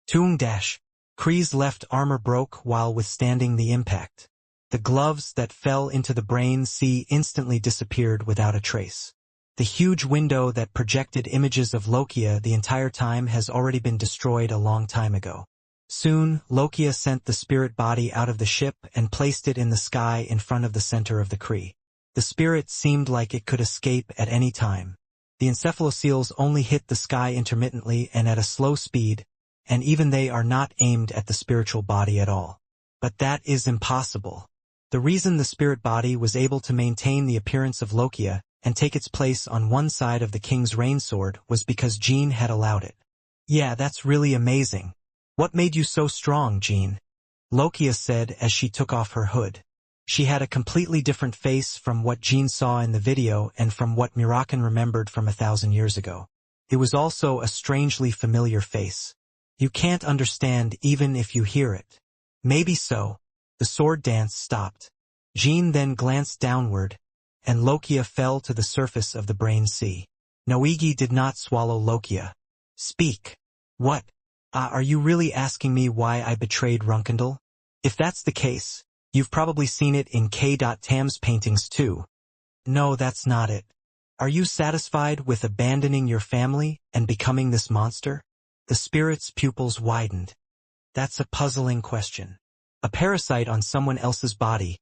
Toong dash. Kree's left armor broke while withstanding the impact. The gloves that fell into the brain sea instantly disappeared without a trace. The huge window that projected images of Lokia the entire time has already been destroyed a long time ago. Soon, Lokia sent the spirit body out of the ship and placed it in the sky in front of the center of the Kree. The spirit seemed like it could escape at any time. The encephaloseals only hit the sky intermittently and at a slow speed, and even they are not aimed at the spiritual body at all. But that is impossible. The reason the spirit body was able to maintain the appearance of Lokia and take its place on one side of the king's rain sword was because Jean had allowed it. Yeah, that's really amazing. What made you so strong, Jean? Lokia said as she took off her hood. She had a completely different face from what Jean saw in the video and from what Murakan remembered from 1,000 years ago. It was also a strangely familiar face. You can't understand even if you hear it. Maybe so. The sword dance stopped. Jean then glanced downward, and Lokia fell to the surface of the brain sea. Noigi did not swallow Lokia. Speak. What? Are you really asking me why I betrayed Runkendal? If that's the case, you've probably seen it in K.Tam's paintings too. No, that's not it. Are you satisfied with abandoning your family and becoming this monster? The spirit's pupils widened. That's a puzzling question. A parasite on someone else's body,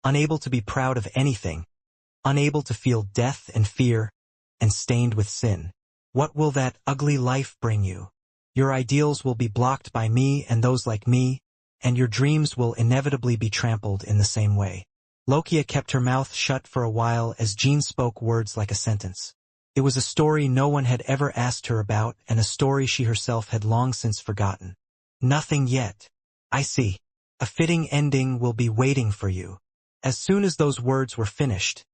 unable to be proud of anything, unable to feel death and fear, and stained with sin. What will that ugly life bring you? Your ideals will be blocked by me and those like me, and your dreams will inevitably be trampled in the same way. Lokia kept her mouth shut for a while as Jean spoke words like a sentence. It was a story no one had ever asked her about and a story she herself had long since forgotten. Nothing yet. I see. A fitting ending will be waiting for you. As soon as those words were finished,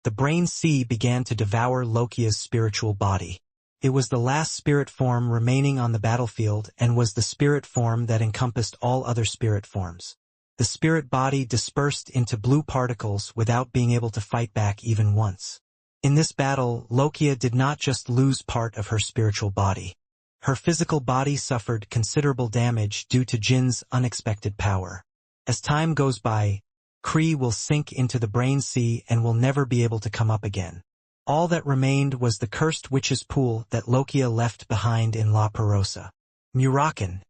the brain sea began to devour Lokia's spiritual body. It was the last spirit form remaining on the battlefield and was the spirit form that encompassed all other spirit forms. The spirit body dispersed into blue particles without being able to fight back even once. In this battle, Lokia did not just lose part of her spiritual body. Her physical body suffered considerable damage due to Jin's unexpected power. As time goes by, Kree will sink into the brain sea and will never be able to come up again. All that remained was the cursed witch's pool that Lokia left behind in La Perosa. Muraken.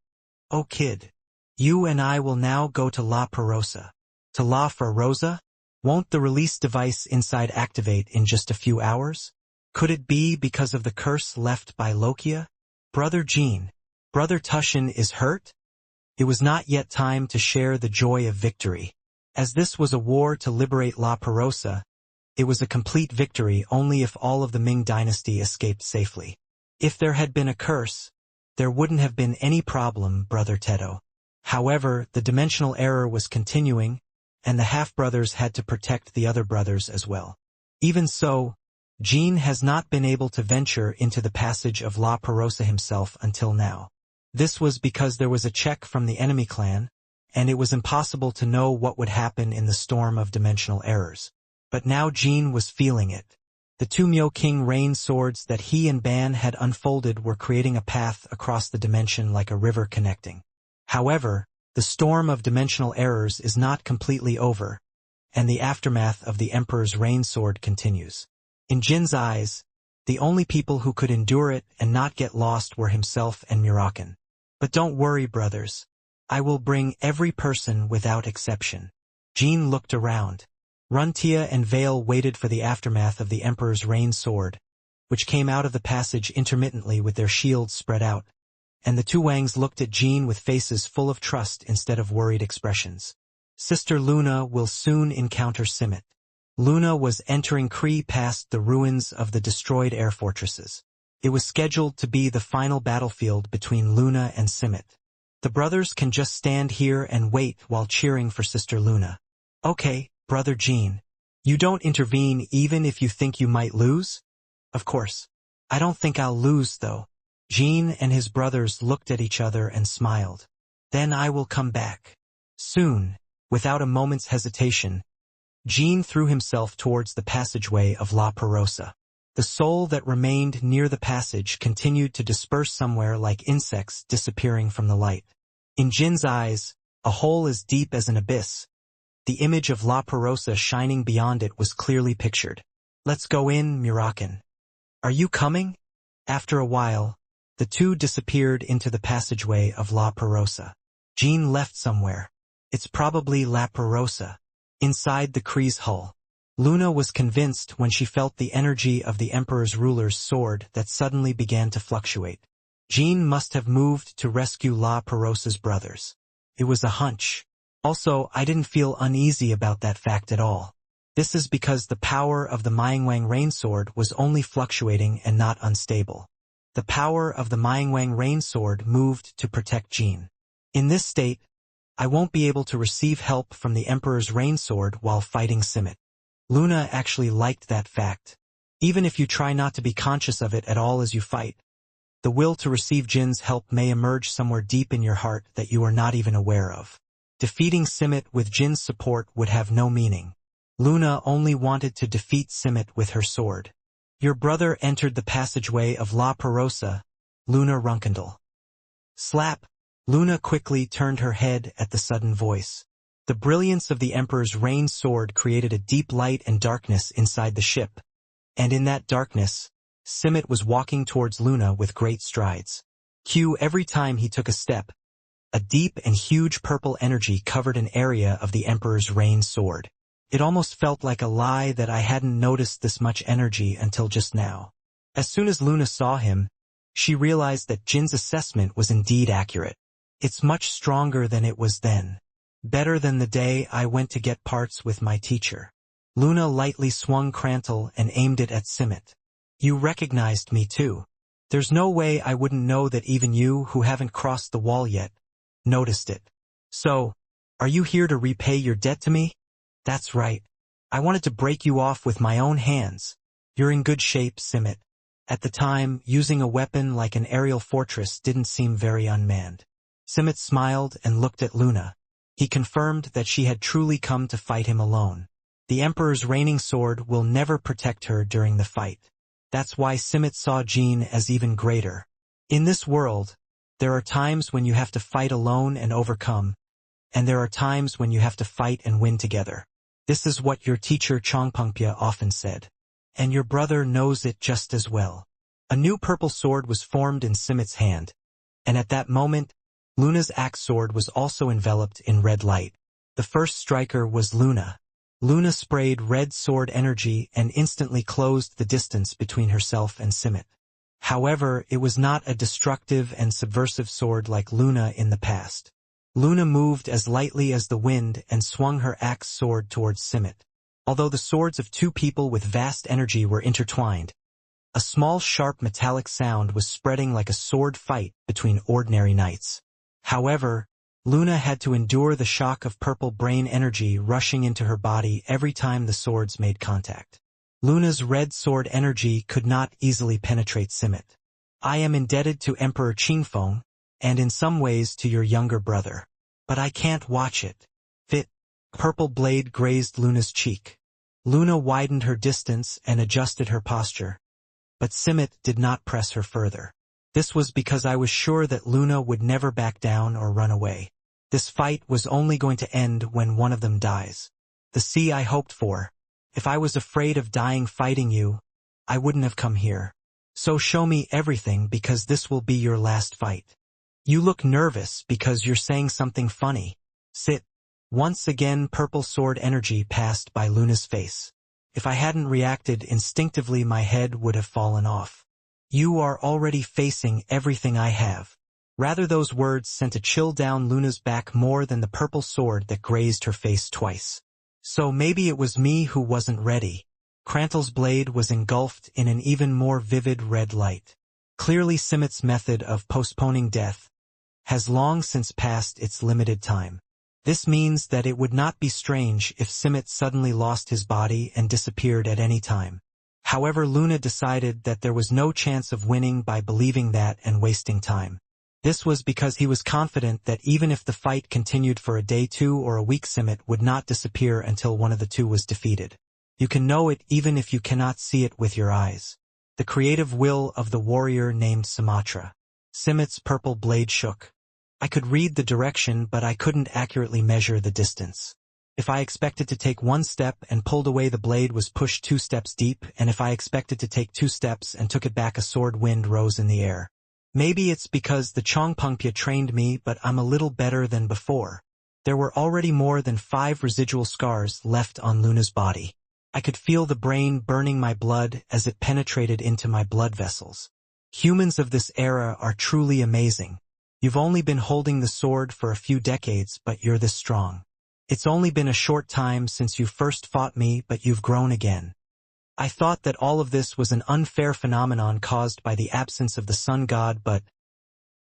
Oh kid. You and I will now go to La Perosa. To La Ferosa? Won't the release device inside activate in just a few hours? Could it be because of the curse left by Lokia? Brother Jean. Brother Tushin is hurt? It was not yet time to share the joy of victory. As this was a war to liberate La Perosa, it was a complete victory only if all of the Ming dynasty escaped safely. If there had been a curse, there wouldn't have been any problem, Brother Teto. However, the dimensional error was continuing, and the half-brothers had to protect the other brothers as well. Even so, Jean has not been able to venture into the passage of La Perosa himself until now. This was because there was a check from the enemy clan, and it was impossible to know what would happen in the storm of dimensional errors. But now Jean was feeling it. The two Myo King rain swords that he and Ban had unfolded were creating a path across the dimension like a river connecting. However, the storm of dimensional errors is not completely over, and the aftermath of the Emperor's rain sword continues. In Jin's eyes, the only people who could endure it and not get lost were himself and Muraken. But don't worry, brothers. I will bring every person without exception. Jean looked around. Runtia and Vale waited for the aftermath of the Emperor's rain sword, which came out of the passage intermittently with their shields spread out, and the two Wangs looked at Jean with faces full of trust instead of worried expressions. Sister Luna will soon encounter Simmet. Luna was entering Kree past the ruins of the destroyed air fortresses. It was scheduled to be the final battlefield between Luna and Simmet. The brothers can just stand here and wait while cheering for Sister Luna. Okay, Brother Jean. You don't intervene even if you think you might lose? Of course. I don't think I'll lose, though. Jean and his brothers looked at each other and smiled. Then I will come back. Soon, without a moment's hesitation, Jean threw himself towards the passageway of La Perosa. The soul that remained near the passage continued to disperse somewhere like insects disappearing from the light. In Jin's eyes, a hole as deep as an abyss, the image of La Perosa shining beyond it was clearly pictured. Let's go in, Muraken. Are you coming? After a while, the two disappeared into the passageway of La Perosa. Jean left somewhere. It's probably La Perosa. Inside the Kree's hull. Luna was convinced when she felt the energy of the Emperor's ruler's sword that suddenly began to fluctuate. Jean must have moved to rescue La Perosa's brothers. It was a hunch. Also, I didn't feel uneasy about that fact at all. This is because the power of the Myingwang rain sword was only fluctuating and not unstable. The power of the Myingwang rain sword moved to protect Jean. In this state, I won't be able to receive help from the Emperor's rain sword while fighting Simmet. Luna actually liked that fact. Even if you try not to be conscious of it at all as you fight, the will to receive Jin's help may emerge somewhere deep in your heart that you are not even aware of. Defeating Simmet with Jin's support would have no meaning. Luna only wanted to defeat Simmet with her sword. Your brother entered the passageway of La Perosa, Luna Runkendal. Slap! Luna quickly turned her head at the sudden voice. The brilliance of the Emperor's rain sword created a deep light and darkness inside the ship, and in that darkness, Simmet was walking towards Luna with great strides. Every time he took a step, a deep and huge purple energy covered an area of the Emperor's rain sword. It almost felt like a lie that I hadn't noticed this much energy until just now. As soon as Luna saw him, she realized that Jin's assessment was indeed accurate. It's much stronger than it was then. Better than the day I went to get parts with my teacher. Luna lightly swung Krantle and aimed it at Simmet. You recognized me too. There's no way I wouldn't know that even you, who haven't crossed the wall yet, noticed it. So, are you here to repay your debt to me? That's right. I wanted to break you off with my own hands. You're in good shape, Simmet. At the time, using a weapon like an aerial fortress didn't seem very unmanned. Simmet smiled and looked at Luna. He confirmed that she had truly come to fight him alone. The Emperor's reigning sword will never protect her during the fight. That's why Simmet saw Jean as even greater. In this world, there are times when you have to fight alone and overcome, and there are times when you have to fight and win together. This is what your teacher Chongpengpia often said. And your brother knows it just as well. A new purple sword was formed in Simmet's hand, and at that moment, Luna's axe sword was also enveloped in red light. The first striker was Luna. Luna sprayed red sword energy and instantly closed the distance between herself and Simmet. However, it was not a destructive and subversive sword like Luna in the past. Luna moved as lightly as the wind and swung her axe sword towards Simmet. Although the swords of two people with vast energy were intertwined, a small sharp metallic sound was spreading like a sword fight between ordinary knights. However, Luna had to endure the shock of purple brain energy rushing into her body every time the swords made contact. Luna's red sword energy could not easily penetrate Simmet. I am indebted to Emperor Qingfeng, and in some ways to your younger brother. But I can't watch it. Fit. Purple blade grazed Luna's cheek. Luna widened her distance and adjusted her posture. But Simmet did not press her further. This was because I was sure that Luna would never back down or run away. This fight was only going to end when one of them dies. The sea I hoped for. If I was afraid of dying fighting you, I wouldn't have come here. So show me everything because this will be your last fight. You look nervous because you're saying something funny. Sit. Once again purple sword energy passed by Luna's face. If I hadn't reacted instinctively, my head would have fallen off. You are already facing everything I have. Rather, those words sent a chill down Luna's back more than the purple sword that grazed her face twice. So maybe it was me who wasn't ready. Crantel's blade was engulfed in an even more vivid red light. Clearly Simmet's method of postponing death has long since passed its limited time. This means that it would not be strange if Simmet suddenly lost his body and disappeared at any time. However, Luna decided that there was no chance of winning by believing that and wasting time. This was because he was confident that even if the fight continued for a day, 2 or a week, Simmet would not disappear until one of the two was defeated. You can know it even if you cannot see it with your eyes. The creative will of the warrior named Sumatra. Simmet's purple blade shook. I could read the direction, but I couldn't accurately measure the distance. If I expected to take 1 step and pulled away, the blade was pushed 2 steps deep, and if I expected to take 2 steps and took it back, a sword wind rose in the air. Maybe it's because the Chongpengpia trained me, but I'm a little better than before. There were already more than 5 residual scars left on Luna's body. I could feel the brain burning my blood as it penetrated into my blood vessels. Humans of this era are truly amazing. You've only been holding the sword for a few decades, but you're this strong. It's only been a short time since you first fought me, but you've grown again. I thought that all of this was an unfair phenomenon caused by the absence of the sun god, but...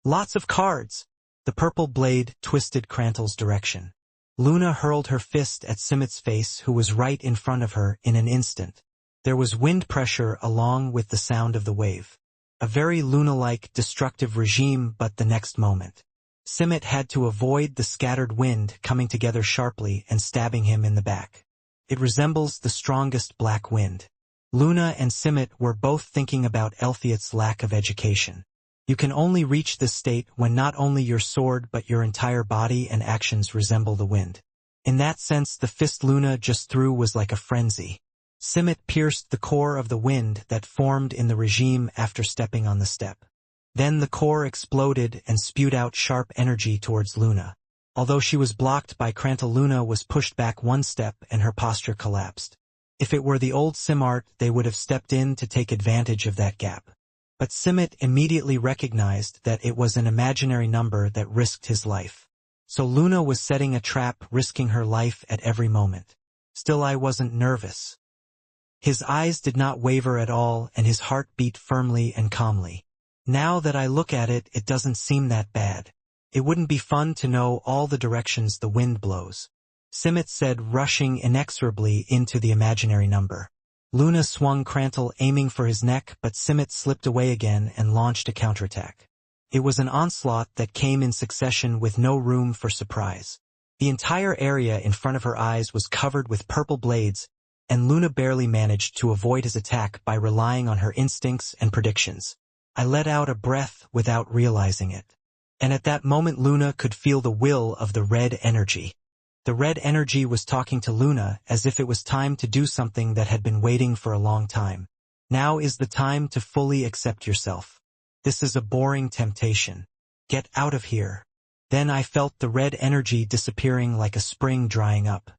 Lots of cards! The purple blade twisted Crantel's direction. Luna hurled her fist at Simmet's face, who was right in front of her, in an instant. There was wind pressure along with the sound of the wave. A very Luna-like destructive regime, but the next moment, Simmet had to avoid the scattered wind coming together sharply and stabbing him in the back. It resembles the strongest black wind. Luna and Simmet were both thinking about Elthiot's lack of education. You can only reach this state when not only your sword but your entire body and actions resemble the wind. In that sense, the fist Luna just threw was like a frenzy. Simmet pierced the core of the wind that formed in the regime after stepping on the step. Then the core exploded and spewed out sharp energy towards Luna. Although she was blocked by Crantel, Luna was pushed back 1 step and her posture collapsed. If it were the old Simart, they would have stepped in to take advantage of that gap. But Simmet immediately recognized that it was an imaginary number that risked his life. So Luna was setting a trap, risking her life at every moment. Still, I wasn't nervous. His eyes did not waver at all, and his heart beat firmly and calmly. Now that I look at it, it doesn't seem that bad. It wouldn't be fun to know all the directions the wind blows. Simmet said, rushing inexorably into the imaginary number. Luna swung Crantle, aiming for his neck, but Simmet slipped away again and launched a counterattack. It was an onslaught that came in succession with no room for surprise. The entire area in front of her eyes was covered with purple blades, and Luna barely managed to avoid his attack by relying on her instincts and predictions. I let out a breath without realizing it. And at that moment Luna could feel the will of the red energy. The red energy was talking to Luna as if it was time to do something that had been waiting for a long time. Now is the time to fully accept yourself. This is a boring temptation. Get out of here. Then I felt the red energy disappearing like a spring drying up.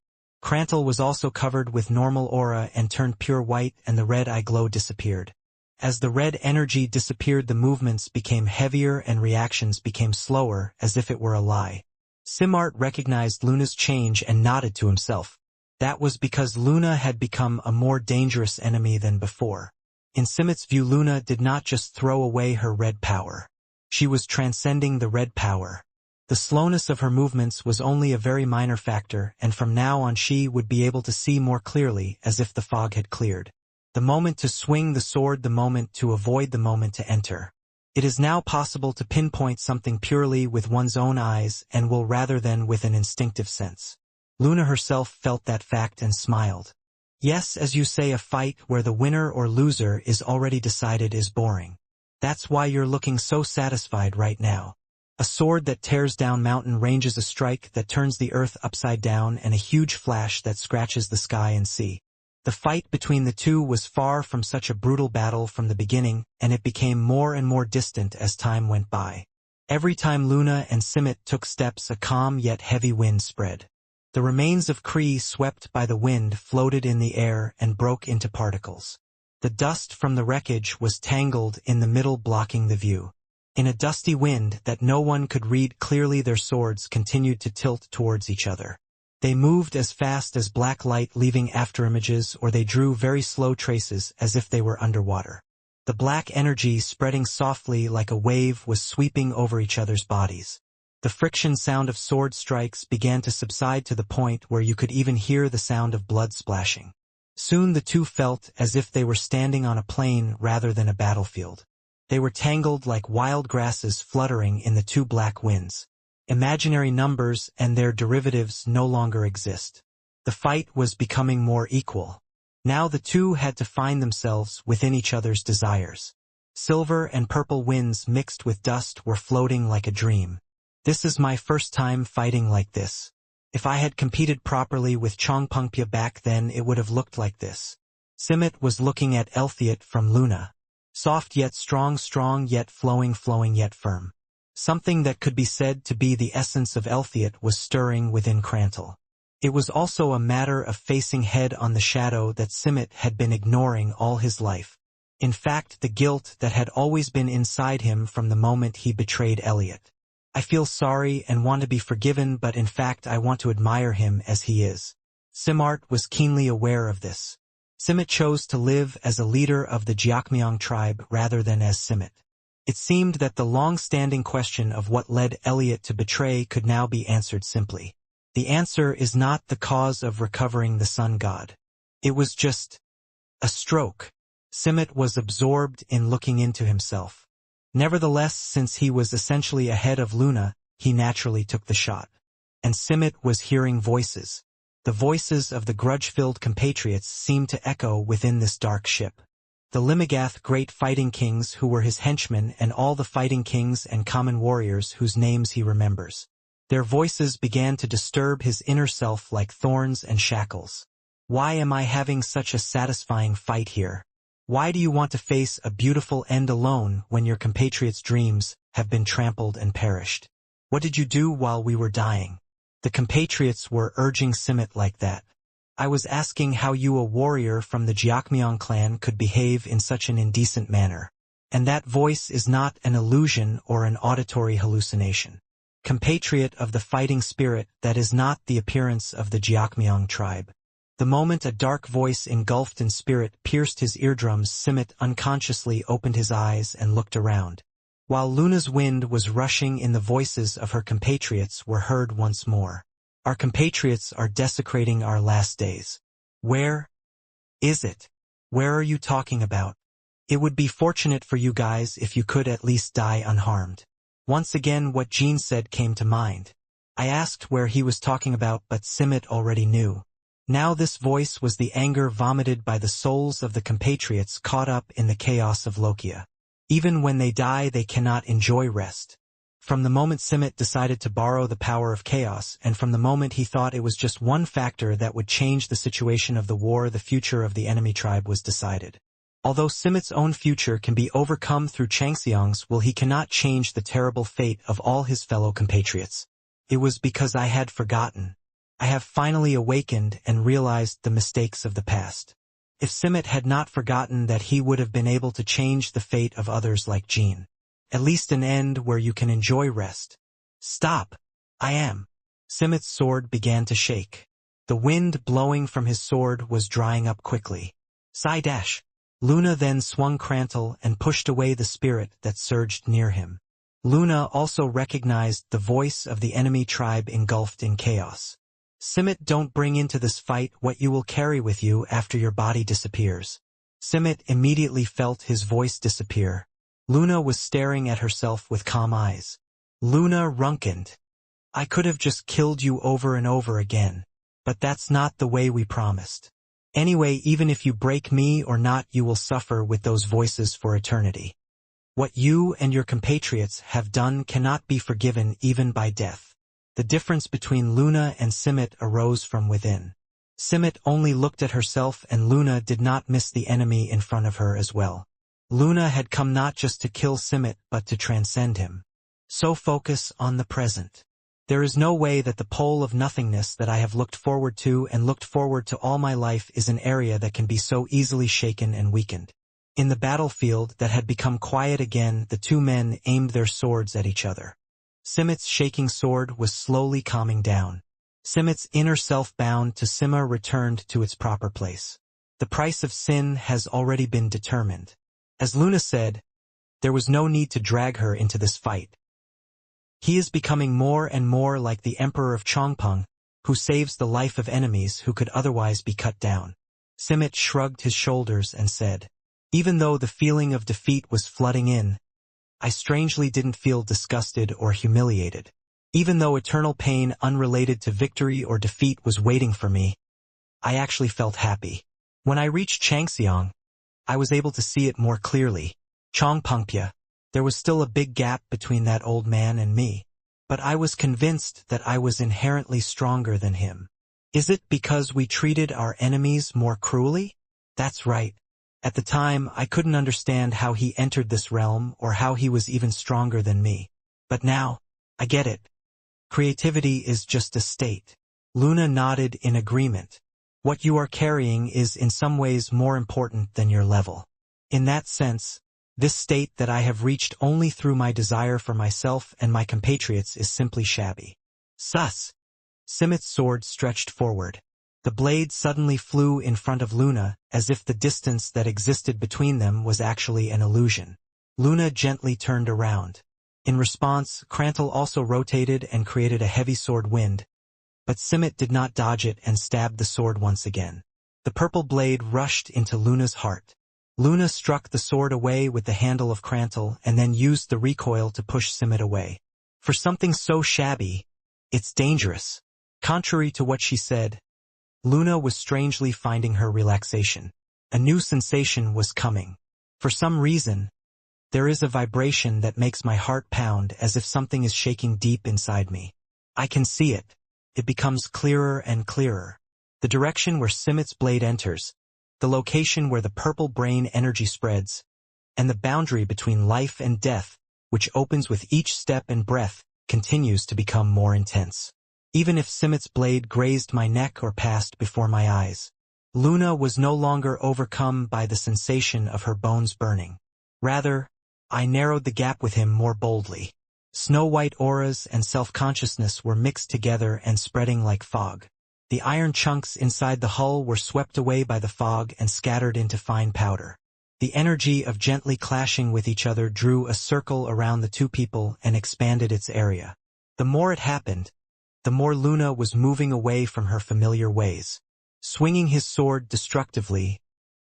Crantle was also covered with normal aura and turned pure white, and the red eye glow disappeared. As the red energy disappeared, the movements became heavier and reactions became slower, as if it were a lie. Simart recognized Luna's change and nodded to himself. That was because Luna had become a more dangerous enemy than before. In Simmet's view, Luna did not just throw away her red power. She was transcending the red power. The slowness of her movements was only a very minor factor, and from now on she would be able to see more clearly, as if the fog had cleared. The moment to swing the sword, the moment to avoid, the moment to enter. It is now possible to pinpoint something purely with one's own eyes and will rather than with an instinctive sense. Luna herself felt that fact and smiled. Yes, as you say, a fight where the winner or loser is already decided is boring. That's why you're looking so satisfied right now. A sword that tears down mountain ranges, a strike that turns the earth upside down, and a huge flash that scratches the sky and sea. The fight between the two was far from such a brutal battle from the beginning, and it became more and more distant as time went by. Every time Luna and Simmet took steps, a calm yet heavy wind spread. The remains of Kree, swept by the wind, floated in the air and broke into particles. The dust from the wreckage was tangled in the middle, blocking the view. In a dusty wind that no one could read clearly, their swords continued to tilt towards each other. They moved as fast as black light, leaving afterimages, or they drew very slow traces as if they were underwater. The black energy, spreading softly like a wave, was sweeping over each other's bodies. The friction sound of sword strikes began to subside to the point where you could even hear the sound of blood splashing. Soon the two felt as if they were standing on a plain rather than a battlefield. They were tangled like wild grasses fluttering in the two black winds. Imaginary numbers and their derivatives no longer exist. The fight was becoming more equal. Now the two had to find themselves within each other's desires. Silver and purple winds mixed with dust were floating like a dream. This is my first time fighting like this. If I had competed properly with Chongpengpia back then, it would have looked like this. Simmet was looking at Elthiet from Luna. Soft yet strong, strong yet flowing, flowing yet firm. Something that could be said to be the essence of Elthiet was stirring within Crantle. It was also a matter of facing head on the shadow that Simmet had been ignoring all his life. In fact, the guilt that had always been inside him from the moment he betrayed Elliot. I feel sorry and want to be forgiven, but in fact I want to admire him as he is. Simart was keenly aware of this. Simmet chose to live as a leader of the Jiakmyong tribe rather than as Simmet. It seemed that the long-standing question of what led Elliot to betray could now be answered simply. The answer is not the cause of recovering the sun god. It was just a stroke. Simmet was absorbed in looking into himself. Nevertheless, since he was essentially ahead of Luna, he naturally took the shot. And Simmet was hearing voices. The voices of the grudge-filled compatriots seemed to echo within this dark ship. The Limigath great fighting kings who were his henchmen, and all the fighting kings and common warriors whose names he remembers. Their voices began to disturb his inner self like thorns and shackles. Why am I having such a satisfying fight here? Why do you want to face a beautiful end alone when your compatriots' dreams have been trampled and perished? What did you do while we were dying? The compatriots were urging Simmet like that. I was asking how you, a warrior from the Jiakmyong clan, could behave in such an indecent manner. And that voice is not an illusion or an auditory hallucination. Compatriot of the fighting spirit, that is not the appearance of the Jiakmyong tribe. The moment a dark voice engulfed in spirit pierced his eardrums, Simmet unconsciously opened his eyes and looked around. While Luna's wind was rushing in, the voices of her compatriots were heard once more. Our compatriots are desecrating our last days. Where is it? Where are you talking about? It would be fortunate for you guys if you could at least die unharmed. Once again what Jean said came to mind. I asked where he was talking about, but Simmet already knew. Now this voice was the anger vomited by the souls of the compatriots caught up in the chaos of Lokia. Even when they die they cannot enjoy rest. From the moment Simmet decided to borrow the power of chaos, and from the moment he thought it was just one factor that would change the situation of the war, the future of the enemy tribe was decided. Although Simmet's own future can be overcome through Changxiang's will, he cannot change the terrible fate of all his fellow compatriots. It was because I had forgotten. I have finally awakened and realized the mistakes of the past. If Simmet had not forgotten that, he would have been able to change the fate of others like Jean. At least an end where you can enjoy rest. Stop! I am. Simmet's sword began to shake. The wind blowing from his sword was drying up quickly. Sigh dash. Luna then swung Crantle and pushed away the spirit that surged near him. Luna also recognized the voice of the enemy tribe engulfed in chaos. Simmet, don't bring into this fight what you will carry with you after your body disappears. Simmet immediately felt his voice disappear. Luna was staring at herself with calm eyes. Luna runkened. I could have just killed you over and over again. But that's not the way we promised. Anyway, even if you break me or not, you will suffer with those voices for eternity. What you and your compatriots have done cannot be forgiven even by death. The difference between Luna and Simmet arose from within. Simmet only looked at herself, and Luna did not miss the enemy in front of her as well. Luna had come not just to kill Simmet but to transcend him. So focus on the present. There is no way that the pole of nothingness that I have looked forward to all my life is an area that can be so easily shaken and weakened. In the battlefield that had become quiet again, the two men aimed their swords at each other. Simmet's shaking sword was slowly calming down. Simmet's inner self, bound to Sima, returned to its proper place. The price of sin has already been determined. As Luna said, there was no need to drag her into this fight. He is becoming more and more like the Emperor of Chongpeng, who saves the life of enemies who could otherwise be cut down. Simmet shrugged his shoulders and said, even though the feeling of defeat was flooding in, I strangely didn't feel disgusted or humiliated. Even though eternal pain unrelated to victory or defeat was waiting for me, I actually felt happy. When I reached Changxiang, I was able to see it more clearly. Chongpengpia, there was still a big gap between that old man and me, but I was convinced that I was inherently stronger than him. Is it because we treated our enemies more cruelly? That's right. At the time, I couldn't understand how he entered this realm or how he was even stronger than me. But now, I get it. Creativity is just a state. Luna nodded in agreement. What you are carrying is in some ways more important than your level. In that sense, this state that I have reached only through my desire for myself and my compatriots is simply shabby. Sus! Simmet's sword stretched forward. The blade suddenly flew in front of Luna, as if the distance that existed between them was actually an illusion. Luna gently turned around. In response, Crantle also rotated and created a heavy sword wind, but Simmet did not dodge it and stabbed the sword once again. The purple blade rushed into Luna's heart. Luna struck the sword away with the handle of Crantle and then used the recoil to push Simmet away. For something so shabby, it's dangerous. Contrary to what she said, Luna was strangely finding her relaxation. A new sensation was coming. For some reason, there is a vibration that makes my heart pound as if something is shaking deep inside me. I can see it. It becomes clearer and clearer. The direction where Simmet's blade enters, the location where the purple brain energy spreads, and the boundary between life and death, which opens with each step and breath, continues to become more intense. Even if Simmet's blade grazed my neck or passed before my eyes, Luna was no longer overcome by the sensation of her bones burning. Rather, I narrowed the gap with him more boldly. Snow-white auras and self-consciousness were mixed together and spreading like fog. The iron chunks inside the hull were swept away by the fog and scattered into fine powder. The energy of gently clashing with each other drew a circle around the two people and expanded its area. The more it happened, the more Luna was moving away from her familiar ways. Swinging his sword destructively,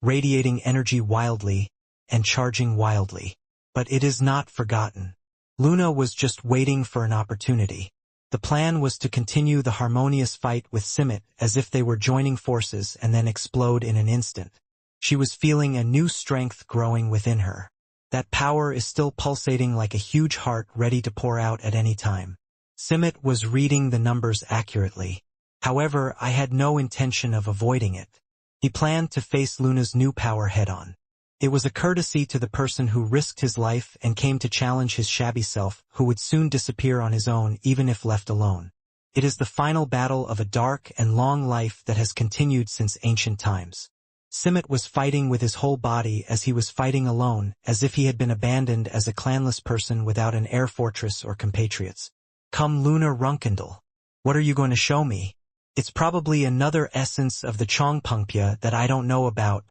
radiating energy wildly and charging wildly. But it is not forgotten. Luna was just waiting for an opportunity. The plan was to continue the harmonious fight with Simmet as if they were joining forces and then explode in an instant. She was feeling a new strength growing within her. That power is still pulsating like a huge heart ready to pour out at any time. Simmet was reading the numbers accurately. However, I had no intention of avoiding it. He planned to face Luna's new power head-on. It was a courtesy to the person who risked his life and came to challenge his shabby self, who would soon disappear on his own even if left alone. It is the final battle of a dark and long life that has continued since ancient times. Simmet was fighting with his whole body as he was fighting alone, as if he had been abandoned as a clanless person without an air fortress or compatriots. Come Luna Runkendal. What are you going to show me? It's probably another essence of the Chongpengpya that I don't know about.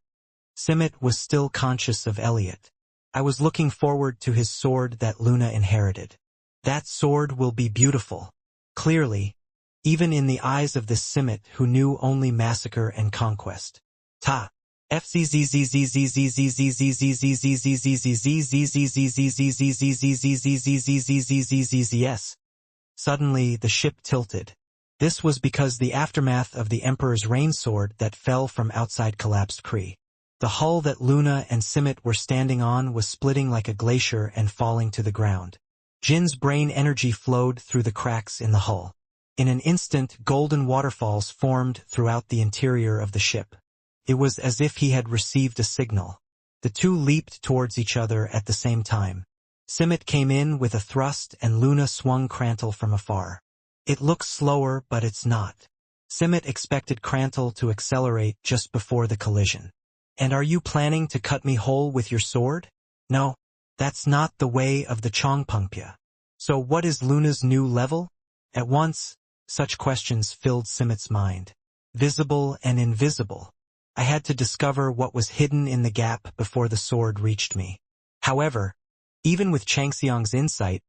Simmet was still conscious of Elliot. I was looking forward to his sword that Luna inherited. That sword will be beautiful. Clearly, even in the eyes of this Simmet who knew only massacre and conquest. Ta. Suddenly the ship tilted. This was because the aftermath of the Emperor's rain sword that fell from outside collapsed Kree. The hull that Luna and Simmet were standing on was splitting like a glacier and falling to the ground. Jin's brain energy flowed through the cracks in the hull. In an instant, golden waterfalls formed throughout the interior of the ship. It was as if he had received a signal. The two leaped towards each other at the same time. Simmet came in with a thrust and Luna swung Crantle from afar. It looks slower, but it's not. Simmet expected Crantle to accelerate just before the collision. And are you planning to cut me whole with your sword? No, that's not the way of the Chongpengpya. So what is Luna's new level? At once, such questions filled Simmet's mind. Visible and invisible. I had to discover what was hidden in the gap before the sword reached me. However, even with Changxiang's insight,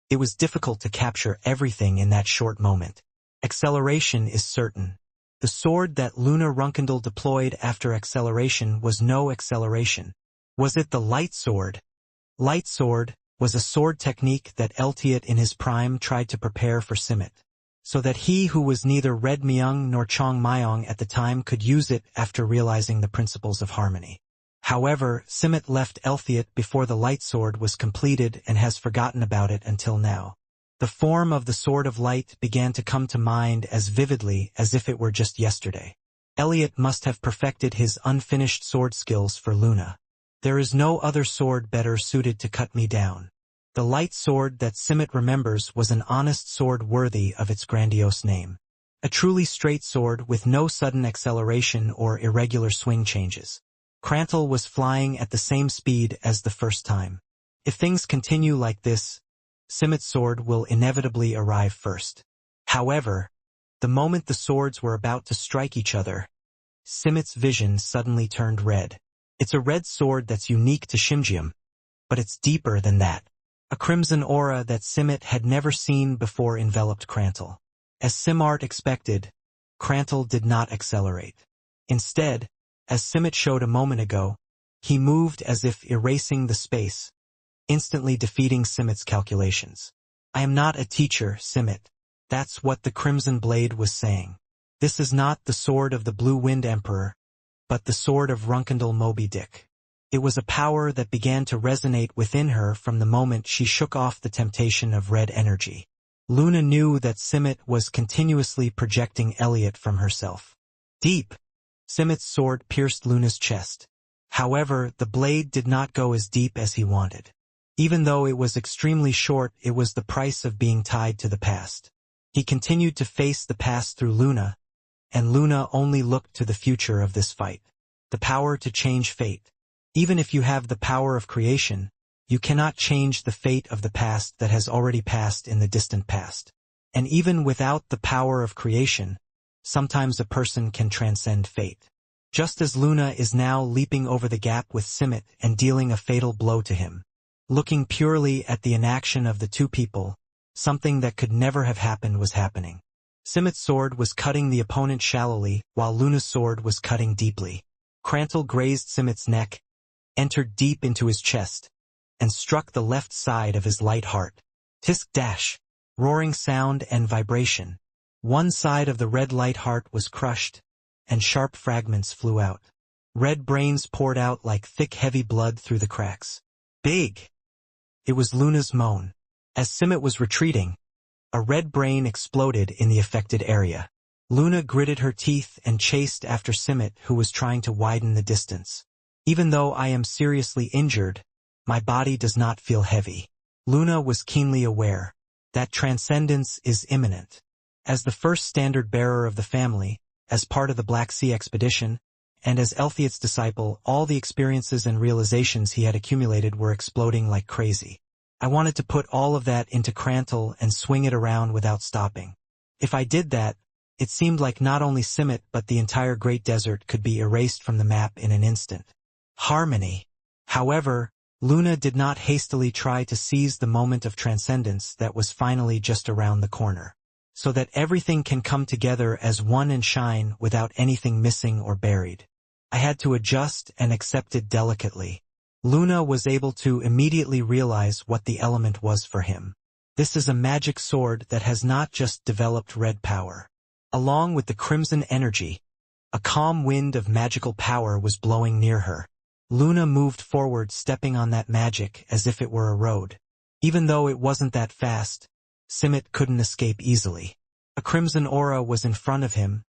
it was difficult to capture everything in that short moment. Acceleration is certain. The sword that Luna Runkendal deployed after acceleration was no acceleration. Was it the light sword? Light sword was a sword technique that Elliot in his prime tried to prepare for Simmet, so that he who was neither Red Myung nor Chong Myong at the time could use it after realizing the principles of harmony. However, Simmet left Elliot before the light sword was completed and has forgotten about it until now. The form of the Sword of Light began to come to mind as vividly as if it were just yesterday. Elliot must have perfected his unfinished sword skills for Luna. There is no other sword better suited to cut me down. The light sword that Simmet remembers was an honest sword worthy of its grandiose name. A truly straight sword with no sudden acceleration or irregular swing changes. Crantle was flying at the same speed as the first time. If things continue like this, Simmet's sword will inevitably arrive first. However, the moment the swords were about to strike each other, Simmet's vision suddenly turned red. It's a red sword that's unique to Shimjium, but it's deeper than that. A crimson aura that Simmet had never seen before enveloped Crantle. As Simart expected, Crantle did not accelerate. Instead, as Simmet showed a moment ago, he moved as if erasing the space, instantly defeating Simmet's calculations. I am not a teacher, Simmet. That's what the Crimson Blade was saying. This is not the sword of the Blue Wind Emperor, but the sword of Runkendal Moby Dick. It was a power that began to resonate within her from the moment she shook off the temptation of red energy. Luna knew that Simmet was continuously projecting Elliot from herself. Deep, Simmet's sword pierced Luna's chest. However, the blade did not go as deep as he wanted. Even though it was extremely short, it was the price of being tied to the past. He continued to face the past through Luna, and Luna only looked to the future of this fight. The power to change fate. Even if you have the power of creation, you cannot change the fate of the past that has already passed in the distant past. And even without the power of creation, sometimes a person can transcend fate. Just as Luna is now leaping over the gap with Simmet and dealing a fatal blow to him. Looking purely at the inaction of the two people, something that could never have happened was happening. Simmet's sword was cutting the opponent shallowly, while Luna's sword was cutting deeply. Crantle grazed Simit's neck, entered deep into his chest, and struck the left side of his light heart. Tisk dash, roaring sound and vibration. One side of the red light heart was crushed, and sharp fragments flew out. Red brains poured out like thick heavy blood through the cracks. Big! It was Luna's moan. As Simit was retreating, a red brain exploded in the affected area. Luna gritted her teeth and chased after Simit, who was trying to widen the distance. Even though I am seriously injured, my body does not feel heavy. Luna was keenly aware that transcendence is imminent. As the first standard bearer of the family, as part of the Black Sea expedition, and as Elthiot's disciple, all the experiences and realizations he had accumulated were exploding like crazy. I wanted to put all of that into Crantle and swing it around without stopping. If I did that, it seemed like not only Simit but the entire Great Desert could be erased from the map in an instant. Harmony. However, Luna did not hastily try to seize the moment of transcendence that was finally just around the corner, so that everything can come together as one and shine without anything missing or buried. I had to adjust and accept it delicately. Luna was able to immediately realize what the element was for him. This is a magic sword that has not just developed red power. Along with the crimson energy, a calm wind of magical power was blowing near her. Luna moved forward, stepping on that magic as if it were a road. Even though it wasn't that fast, Simit couldn't escape easily. A crimson aura was in front of him,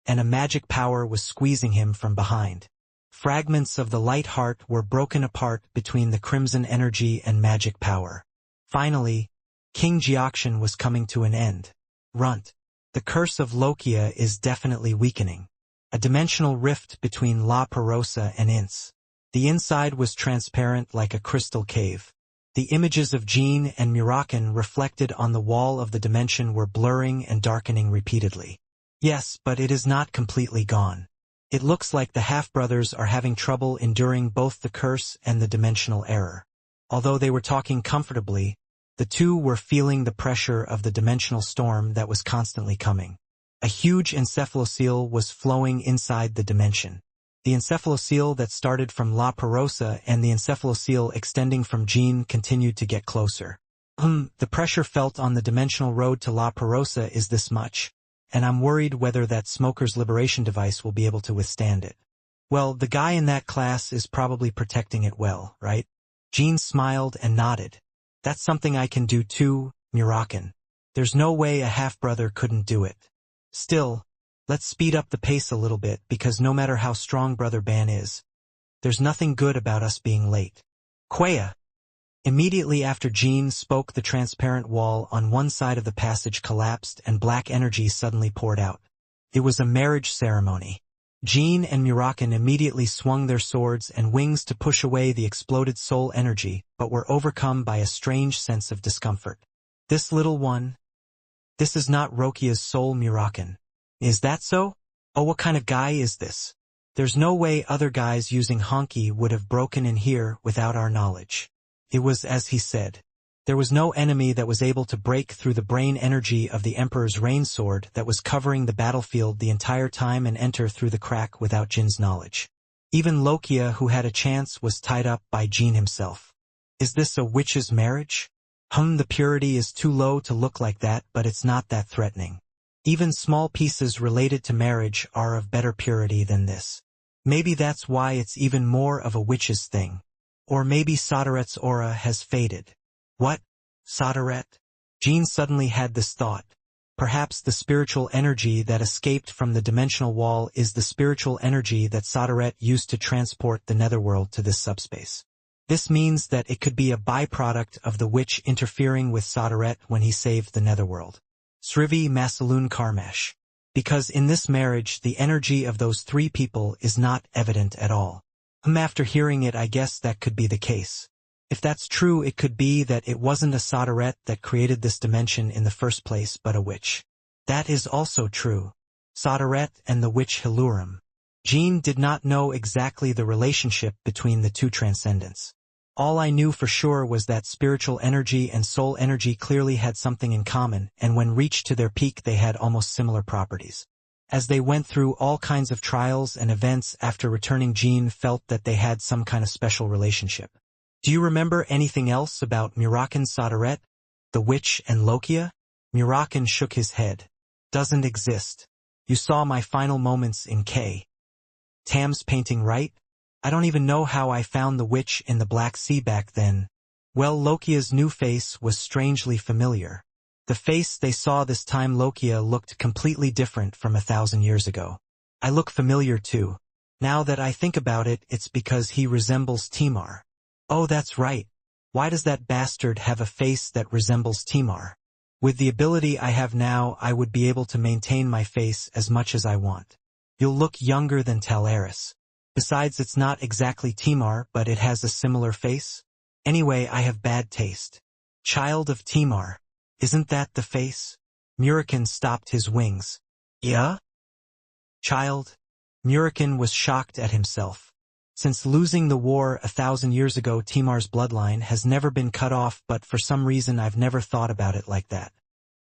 and a magic power was squeezing him from behind. Fragments of the light heart were broken apart between the crimson energy and magic power. Finally, King Geoction was coming to an end. Runt. The curse of Lokia is definitely weakening. A dimensional rift between La Perosa and Ince. The inside was transparent like a crystal cave. The images of Jean and Murakan reflected on the wall of the dimension were blurring and darkening repeatedly. Yes, but it is not completely gone. It looks like the half-brothers are having trouble enduring both the curse and the dimensional error. Although they were talking comfortably, the two were feeling the pressure of the dimensional storm that was constantly coming. A huge encephalocele was flowing inside the dimension. The encephalocele that started from La Perosa and the encephalocele extending from Jean continued to get closer. The pressure felt on the dimensional road to La Perosa is this much, and I'm worried whether that smoker's liberation device will be able to withstand it. Well, the guy in that class is probably protecting it well, right? Jean smiled and nodded. That's something I can do too, Murakan. There's no way a half-brother couldn't do it. Still, let's speed up the pace a little bit because no matter how strong Brother Ban is, there's nothing good about us being late. Quaya! Immediately after Jean spoke, the transparent wall on one side of the passage collapsed and black energy suddenly poured out. It was a marriage ceremony. Jean and Murakan immediately swung their swords and wings to push away the exploded soul energy, but were overcome by a strange sense of discomfort. This little one? This is not Rokia's soul, Murakan. Is that so? Oh, what kind of guy is this? There's no way other guys using Honky would have broken in here without our knowledge. It was as he said. There was no enemy that was able to break through the brain energy of the Emperor's rain sword that was covering the battlefield the entire time and enter through the crack without Jin's knowledge. Even Lokia, who had a chance, was tied up by Jin himself. Is this a witch's marriage? The purity is too low to look like that, but it's not that threatening. Even small pieces related to marriage are of better purity than this. Maybe that's why it's even more of a witch's thing. Or maybe Sodaret's aura has faded. What? Sodaret? Jean suddenly had this thought. Perhaps the spiritual energy that escaped from the dimensional wall is the spiritual energy that Sodaret used to transport the netherworld to this subspace. This means that it could be a byproduct of the witch interfering with Sodaret when he saved the netherworld. Srivi Masalun Karmash. Because in this marriage the energy of those three people is not evident at all. After hearing it, I guess that could be the case. If that's true, it could be that it wasn't a Sodaret that created this dimension in the first place, but a witch. That is also true. Sodaret and the witch Hilurim. Jean did not know exactly the relationship between the two transcendents. All I knew for sure was that spiritual energy and soul energy clearly had something in common, and when reached to their peak they had almost similar properties. As they went through all kinds of trials and events after returning, Jean felt that they had some kind of special relationship. Do you remember anything else about Murakan Sodaret, the witch and Lokia? Murakan shook his head. Doesn't exist. You saw my final moments in K. Tam's painting, right? I don't even know how I found the witch in the Black Sea back then. Well, Lokia's new face was strangely familiar. The face they saw this time, Lokia, looked completely different from 1,000 years ago. I look familiar too. Now that I think about it, it's because he resembles Timar. Oh, that's right. Why does that bastard have a face that resembles Timar? With the ability I have now, I would be able to maintain my face as much as I want. You'll look younger than Talaris. Besides, it's not exactly Timar, but it has a similar face. Anyway, I have bad taste. Child of Timar. Isn't that the face? Murakan stopped his wings. Yeah? Child? Murakan was shocked at himself. Since losing the war 1,000 years ago, Timar's bloodline has never been cut off, but for some reason I've never thought about it like that.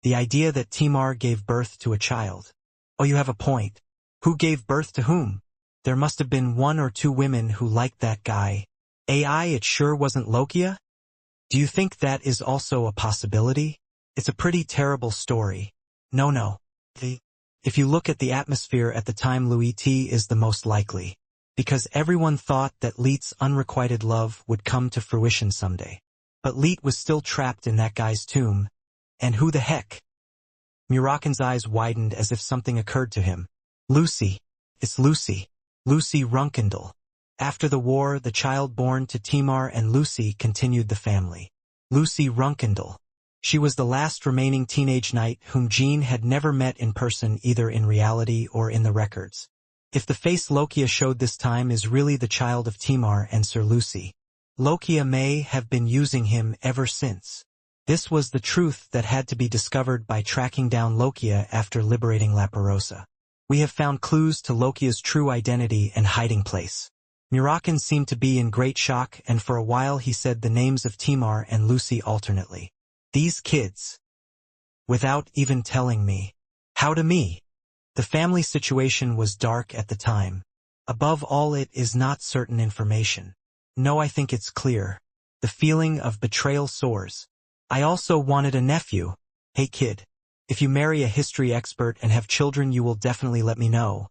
The idea that Timar gave birth to a child. Oh, you have a point. Who gave birth to whom? There must have been 1 or 2 women who liked that guy. AI, it sure wasn't Lokia? Do you think that is also a possibility? It's a pretty terrible story. No. If you look at the atmosphere at the time, Louis T is the most likely. Because everyone thought that Leet's unrequited love would come to fruition someday. But Leet was still trapped in that guy's tomb. And who the heck? Murakan's eyes widened as if something occurred to him. Lucy. It's Lucy. Lucy Runkendal. After the war, the child born to Timar and Lucy continued the family. Lucy Runkendal. She was the last remaining teenage knight whom Jean had never met in person, either in reality or in the records. If the face Lokia showed this time is really the child of Timar and Sir Lucy, Lokia may have been using him ever since. This was the truth that had to be discovered by tracking down Lokia after liberating La Perosa. We have found clues to Lokia's true identity and hiding place. Murakan seemed to be in great shock, and for a while he said the names of Timar and Lucy alternately. These kids. Without even telling me. How to me? The family situation was dark at the time. Above all, it is not certain information. No, I think it's clear. The feeling of betrayal soars. I also wanted a nephew. Hey kid. If you marry a history expert and have children, you will definitely let me know.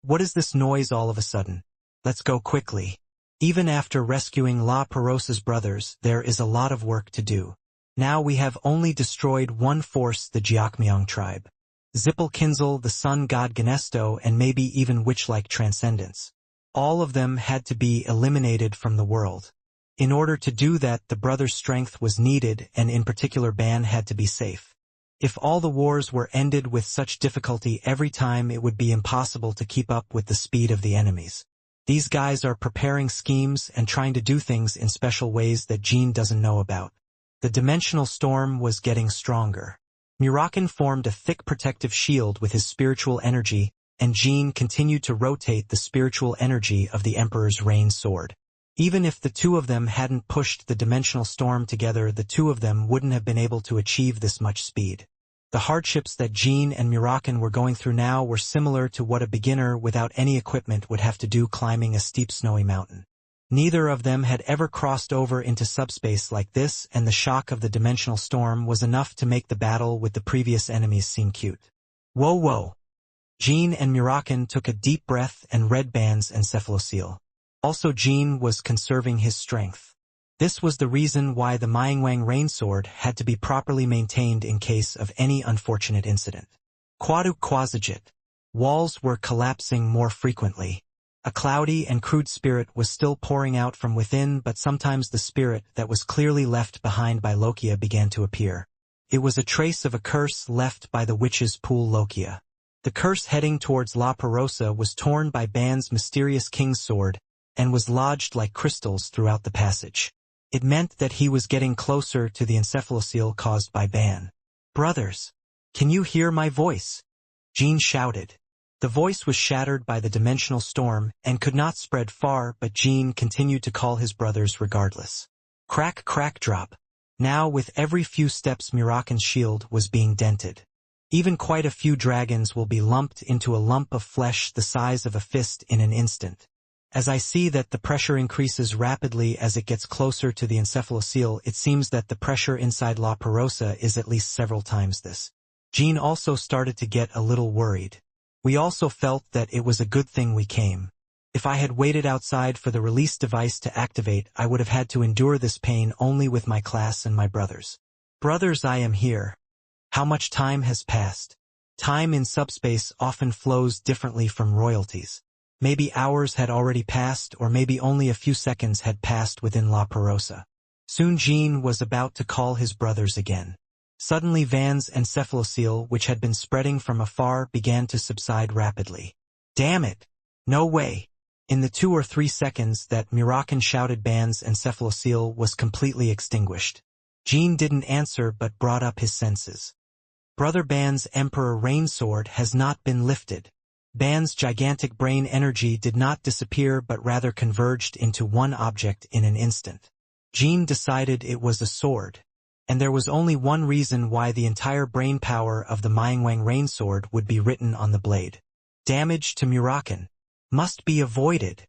What is this noise all of a sudden? Let's go quickly. Even after rescuing La Perosa's brothers, there is a lot of work to do. Now we have only destroyed one force, the Jiakmyong tribe. Zippelkinzel, the sun god Ganesto, and maybe even witch-like transcendence. All of them had to be eliminated from the world. In order to do that, the brothers' strength was needed, and in particular Ban had to be safe. If all the wars were ended with such difficulty every time, it would be impossible to keep up with the speed of the enemies. These guys are preparing schemes and trying to do things in special ways that Jean doesn't know about. The dimensional storm was getting stronger. Murakan formed a thick protective shield with his spiritual energy, and Jean continued to rotate the spiritual energy of the Emperor's Rain Sword. Even if the two of them hadn't pushed the dimensional storm together, the two of them wouldn't have been able to achieve this much speed. The hardships that Jean and Murakan were going through now were similar to what a beginner without any equipment would have to do climbing a steep snowy mountain. Neither of them had ever crossed over into subspace like this, and the shock of the dimensional storm was enough to make the battle with the previous enemies seem cute. Whoa. Jean and Murakan took a deep breath and read Ban's encephalocele. Also, Jean was conserving his strength. This was the reason why the Myingwang Rainsword had to be properly maintained in case of any unfortunate incident. Quaduk Quasajit. Walls were collapsing more frequently. A cloudy and crude spirit was still pouring out from within, but sometimes the spirit that was clearly left behind by Lokia began to appear. It was a trace of a curse left by the witch's pool Lokia. The curse heading towards La Perosa was torn by Ban's mysterious king's sword, and was lodged like crystals throughout the passage. It meant that he was getting closer to the encephalocele caused by Ban. Brothers, can you hear my voice? Jean shouted. The voice was shattered by the dimensional storm and could not spread far, but Jean continued to call his brothers regardless. Crack, crack, drop. Now with every few steps Murakan's shield was being dented. Even quite a few dragons will be lumped into a lump of flesh the size of a fist in an instant. As I see that the pressure increases rapidly as it gets closer to the encephalocele, it seems that the pressure inside La Perosa is at least several times this. Jean also started to get a little worried. We also felt that it was a good thing we came. If I had waited outside for the release device to activate, I would have had to endure this pain only with my class and my brothers. Brothers, I am here. How much time has passed? Time in subspace often flows differently from royalties. Maybe hours had already passed, or maybe only a few seconds had passed within La Perosa. Soon Jean was about to call his brothers again. Suddenly Van's encephalocele, which had been spreading from afar, began to subside rapidly. Damn it! No way! In the 2 or 3 seconds that Murakan shouted, Van's encephalocele was completely extinguished. Jean didn't answer but brought up his senses. Brother Ban's Emperor Rainsword has not been lifted. Ban's gigantic brain energy did not disappear but rather converged into one object in an instant. Jean decided it was a sword. And there was only one reason why the entire brain power of the Myingwang Rainsword would be written on the blade. Damage to Murakan. Must be avoided.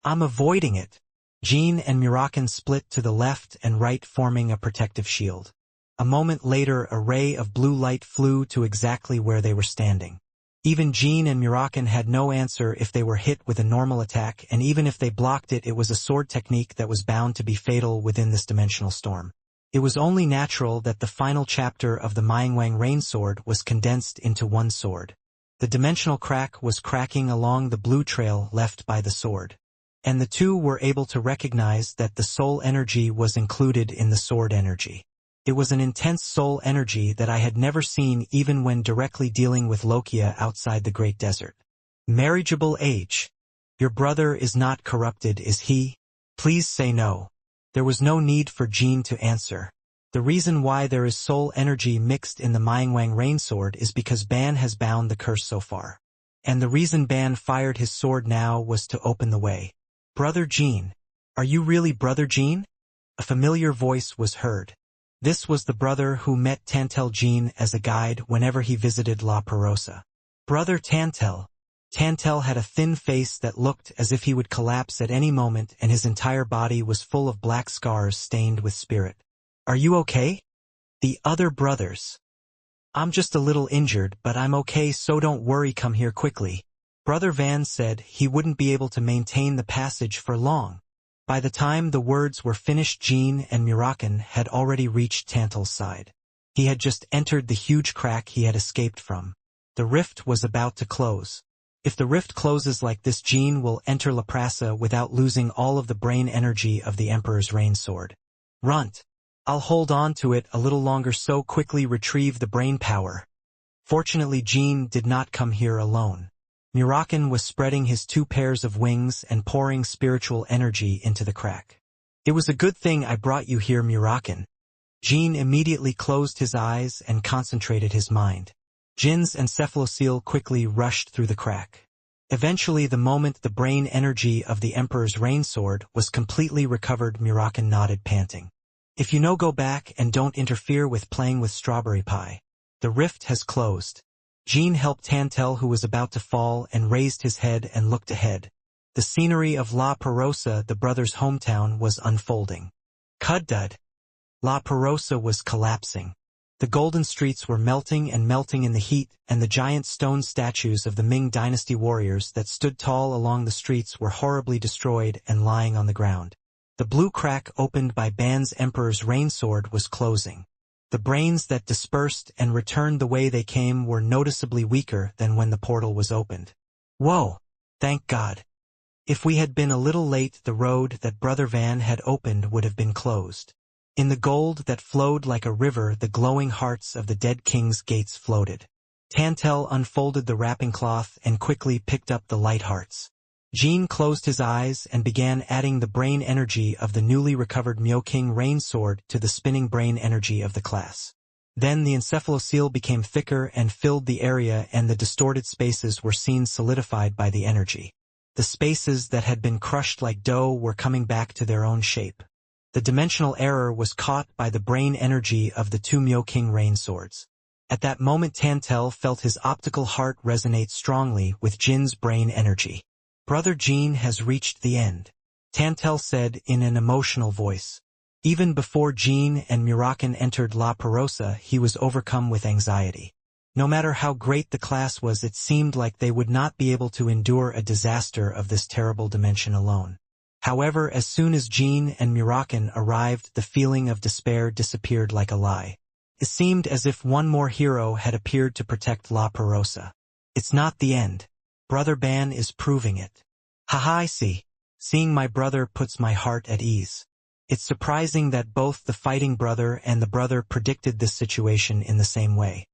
I'm avoiding it. Jean and Murakan split to the left and right, forming a protective shield. A moment later, a ray of blue light flew to exactly where they were standing. Even Jean and Murakan had no answer if they were hit with a normal attack, and even if they blocked it, it was a sword technique that was bound to be fatal within this dimensional storm. It was only natural that the final chapter of the Myingwang Rainsword was condensed into one sword. The dimensional crack was cracking along the blue trail left by the sword. And the two were able to recognize that the soul energy was included in the sword energy. It was an intense soul energy that I had never seen even when directly dealing with Lokia outside the Great Desert. Marriageable age. Your brother is not corrupted, is he? Please say no. There was no need for Jean to answer. The reason why there is soul energy mixed in the Myingwang Rainsword is because Ban has bound the curse so far. And the reason Ban fired his sword now was to open the way. Brother Jean. Are you really Brother Jean? A familiar voice was heard. This was the brother who met Tantel Jean as a guide whenever he visited La Perosa. Brother Tantel. Tantel had a thin face that looked as if he would collapse at any moment, and his entire body was full of black scars stained with spirit. Are you okay? The other brothers. I'm just a little injured, but I'm okay, so don't worry, come here quickly. Brother Van said he wouldn't be able to maintain the passage for long. By the time the words were finished, Jean and Murakan had already reached Tantel's side. He had just entered the huge crack he had escaped from. The rift was about to close. If the rift closes like this, Jean will enter La Prasa without losing all of the brain energy of the Emperor's Rainsword. Runt. I'll hold on to it a little longer, so quickly retrieve the brain power. Fortunately, Jean did not come here alone. Murakan was spreading his 2 pairs of wings and pouring spiritual energy into the crack. It was a good thing I brought you here, Murakan. Jean immediately closed his eyes and concentrated his mind. Jin's encephalocele quickly rushed through the crack. Eventually, the moment the brain energy of the Emperor's Rainsword was completely recovered, Murakan nodded, panting. If you know, go back and don't interfere with playing with strawberry pie. The rift has closed. Jean helped Tantel, who was about to fall, and raised his head and looked ahead. The scenery of La Perosa, the brothers' hometown, was unfolding. Cuddud. La Perosa was collapsing. The golden streets were melting and melting in the heat, and the giant stone statues of the Ming Dynasty warriors that stood tall along the streets were horribly destroyed and lying on the ground. The blue crack opened by Ban's Emperor's Rainsword was closing. The brains that dispersed and returned the way they came were noticeably weaker than when the portal was opened. Whoa! Thank God. If we had been a little late, the road that Brother Van had opened would have been closed. In the gold that flowed like a river, the glowing hearts of the dead king's gates floated. Tantel unfolded the wrapping cloth and quickly picked up the light hearts. Jean closed his eyes and began adding the brain energy of the newly recovered Myoking Rainsword to the spinning brain energy of the class. Then the encephalocele became thicker and filled the area, and the distorted spaces were seen solidified by the energy. The spaces that had been crushed like dough were coming back to their own shape. The dimensional error was caught by the brain energy of the 2 Myoking Rainswords. At that moment Tantel felt his optical heart resonate strongly with Jin's brain energy. "Brother Jin has reached the end," Tantel said in an emotional voice. Even before Jin and Murakan entered La Perosa, he was overcome with anxiety. No matter how great the class was, it seemed like they would not be able to endure a disaster of this terrible dimension alone. However, as soon as Jin and Murakan arrived, the feeling of despair disappeared like a lie. It seemed as if one more hero had appeared to protect La Perosa. "It's not the end. Brother Ban is proving it. Haha, I see. Seeing my brother puts my heart at ease." It's surprising that both the fighting brother and the brother predicted this situation in the same way.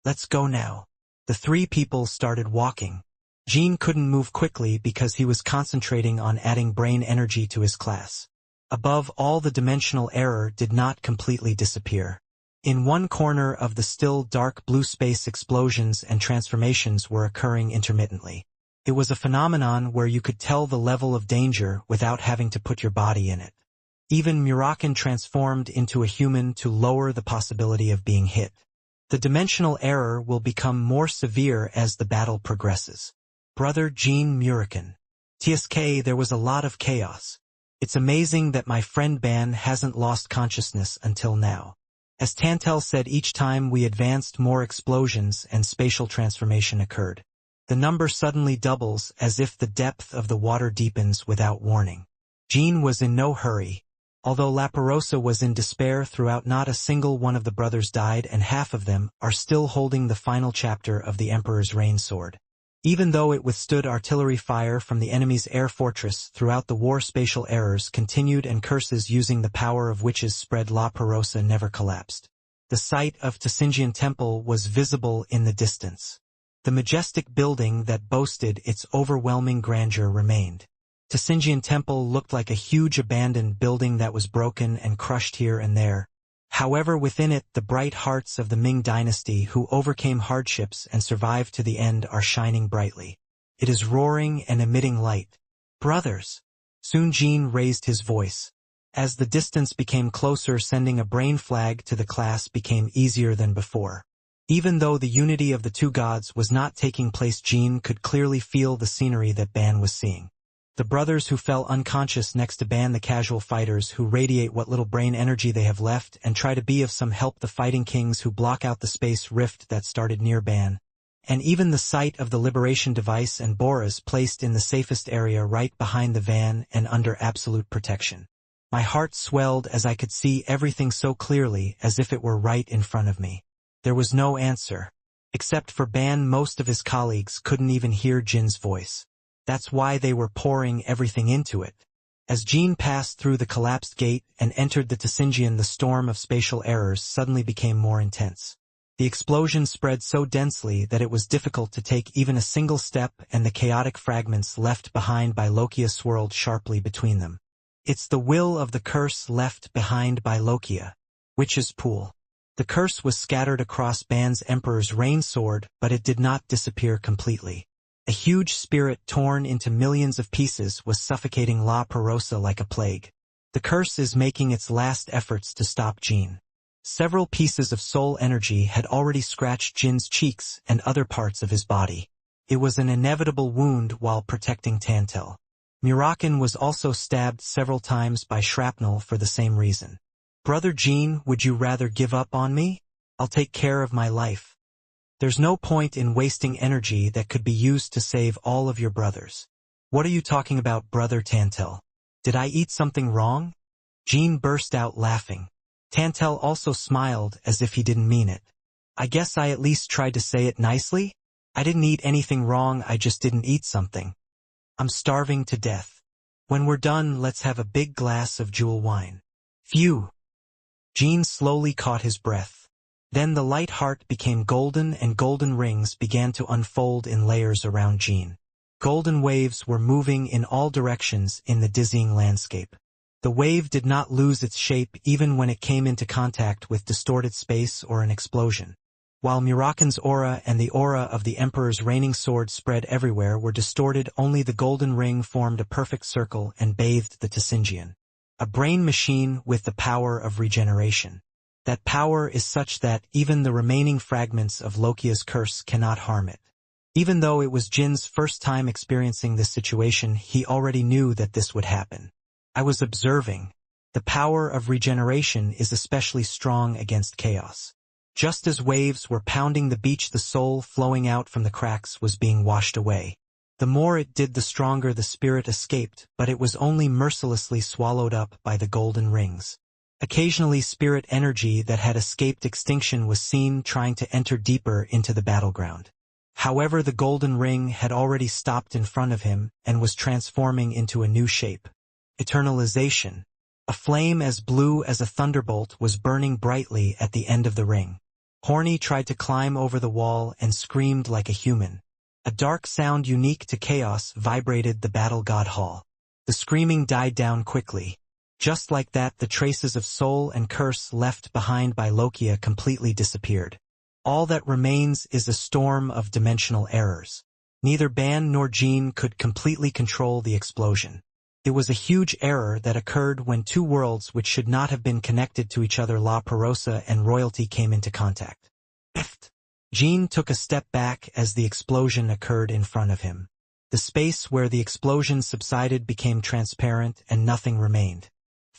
"Let's go now." The three people started walking. Jin couldn't move quickly because he was concentrating on adding brain energy to his class. Above all, the dimensional error did not completely disappear. In one corner of the still dark blue space, explosions and transformations were occurring intermittently. It was a phenomenon where you could tell the level of danger without having to put your body in it. Even Murakan transformed into a human to lower the possibility of being hit. The dimensional error will become more severe as the battle progresses. Brother Jin Murakan. TSK, there was a lot of chaos. It's amazing that my friend Ban hasn't lost consciousness until now. As Tantel said, each time we advanced, more explosions and spatial transformation occurred. The number suddenly doubles, as if the depth of the water deepens without warning. Jin was in no hurry. Although La Perosa was in despair throughout, not a single one of the brothers died, and half of them are still holding the final chapter of the Emperor's Rain Sword. Even though it withstood artillery fire from the enemy's air fortress throughout the war, spatial errors continued and curses using the power of witches spread. La Perosa never collapsed. The site of Tsinjian Temple was visible in the distance. The majestic building that boasted its overwhelming grandeur remained. Tsinjian Temple looked like a huge abandoned building that was broken and crushed here and there. However, within it, the bright hearts of the Ming dynasty who overcame hardships and survived to the end are shining brightly. It is roaring and emitting light. "Brothers!" Soon Jin raised his voice. As the distance became closer, sending a brain flag to the class became easier than before. Even though the unity of the two gods was not taking place, Jin could clearly feel the scenery that Ban was seeing. The brothers who fell unconscious next to Ban, the casual fighters who radiate what little brain energy they have left and try to be of some help, the fighting kings who block out the space rift that started near Ban, and even the site of the liberation device and Boras placed in the safest area right behind the van and under absolute protection. My heart swelled as I could see everything so clearly, as if it were right in front of me. There was no answer. Except for Ban, most of his colleagues couldn't even hear Jin's voice. That's why they were pouring everything into it. As Jin passed through the collapsed gate and entered the Tsinjian, the storm of spatial errors suddenly became more intense. The explosion spread so densely that it was difficult to take even a single step, and the chaotic fragments left behind by Lokia swirled sharply between them. It's the will of the curse left behind by Lokia. Witch's Pool. The curse was scattered across Ban's Emperor's Rain Sword, but it did not disappear completely. A huge spirit torn into millions of pieces was suffocating La Perosa like a plague. The curse is making its last efforts to stop Jin. Several pieces of soul energy had already scratched Jin's cheeks and other parts of his body. It was an inevitable wound while protecting Tantel. Murakan was also stabbed several times by shrapnel for the same reason. "Brother Jin, would you rather give up on me? I'll take care of my life. There's no point in wasting energy that could be used to save all of your brothers." "What are you talking about, Brother Tantel? Did I eat something wrong?" Jin burst out laughing. Tantel also smiled as if he didn't mean it. "I guess I at least tried to say it nicely. I didn't eat anything wrong, I just didn't eat something. I'm starving to death. When we're done, let's have a big glass of jewel wine." Phew! Jin slowly caught his breath. Then the light heart became golden, and golden rings began to unfold in layers around Jin. Golden waves were moving in all directions in the dizzying landscape. The wave did not lose its shape even when it came into contact with distorted space or an explosion. While Murakan's aura and the aura of the Emperor's Raining Sword spread everywhere were distorted, only the golden ring formed a perfect circle and bathed the Tsinjian. A brain machine with the power of regeneration. That power is such that even the remaining fragments of Lokia's curse cannot harm it. Even though it was Jin's first time experiencing this situation, he already knew that this would happen. I was observing. The power of regeneration is especially strong against chaos. Just as waves were pounding the beach, the soul flowing out from the cracks was being washed away. The more it did, the stronger the spirit escaped, but it was only mercilessly swallowed up by the golden rings. Occasionally, spirit energy that had escaped extinction was seen trying to enter deeper into the battleground. However, the golden ring had already stopped in front of him and was transforming into a new shape. Eternalization. A flame as blue as a thunderbolt was burning brightly at the end of the ring. Horny tried to climb over the wall and screamed like a human. A dark sound unique to chaos vibrated the battle god hall. The screaming died down quickly. Just like that, the traces of soul and curse left behind by Lokia completely disappeared. All that remains is a storm of dimensional errors. Neither Ban nor Jean could completely control the explosion. It was a huge error that occurred when two worlds which should not have been connected to each other, La Perosa and Royalty, came into contact. Jean took a step back as the explosion occurred in front of him. The space where the explosion subsided became transparent and nothing remained.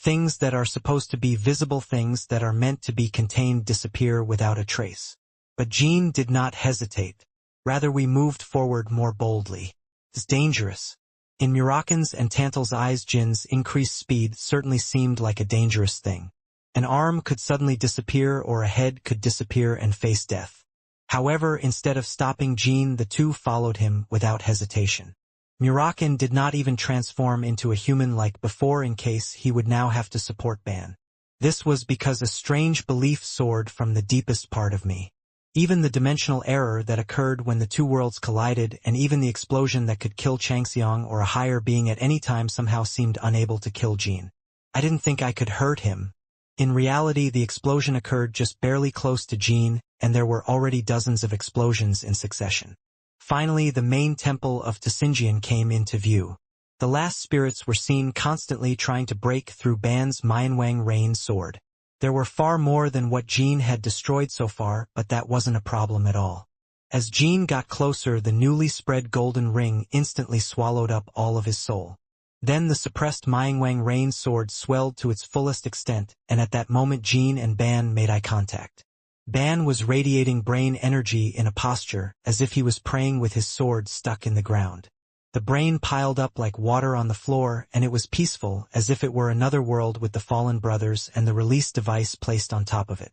Things that are supposed to be visible, things that are meant to be contained, disappear without a trace. But Jean did not hesitate. Rather, we moved forward more boldly. It's dangerous. In Murakan's and Tantal's eyes, Jin's increased speed certainly seemed like a dangerous thing. An arm could suddenly disappear or a head could disappear and face death. However, instead of stopping Jean, the two followed him without hesitation. Murakan did not even transform into a human like before, in case he would now have to support Ban. This was because a strange belief soared from the deepest part of me. Even the dimensional error that occurred when the two worlds collided, and even the explosion that could kill Changxiang or a higher being at any time, somehow seemed unable to kill Jean. I didn't think I could hurt him. In reality, the explosion occurred just barely close to Jean, and there were already dozens of explosions in succession. Finally, the main temple of Tsinjian came into view. The last spirits were seen constantly trying to break through Ban's Mianwang Rain sword. There were far more than what Jean had destroyed so far, but that wasn't a problem at all. As Jean got closer, the newly spread golden ring instantly swallowed up all of his soul. Then the suppressed Mianwang Rain sword swelled to its fullest extent, and at that moment Jean and Ban made eye contact. Ban was radiating brain energy in a posture, as if he was praying with his sword stuck in the ground. The brain piled up like water on the floor, and it was peaceful, as if it were another world with the fallen brothers and the release device placed on top of it.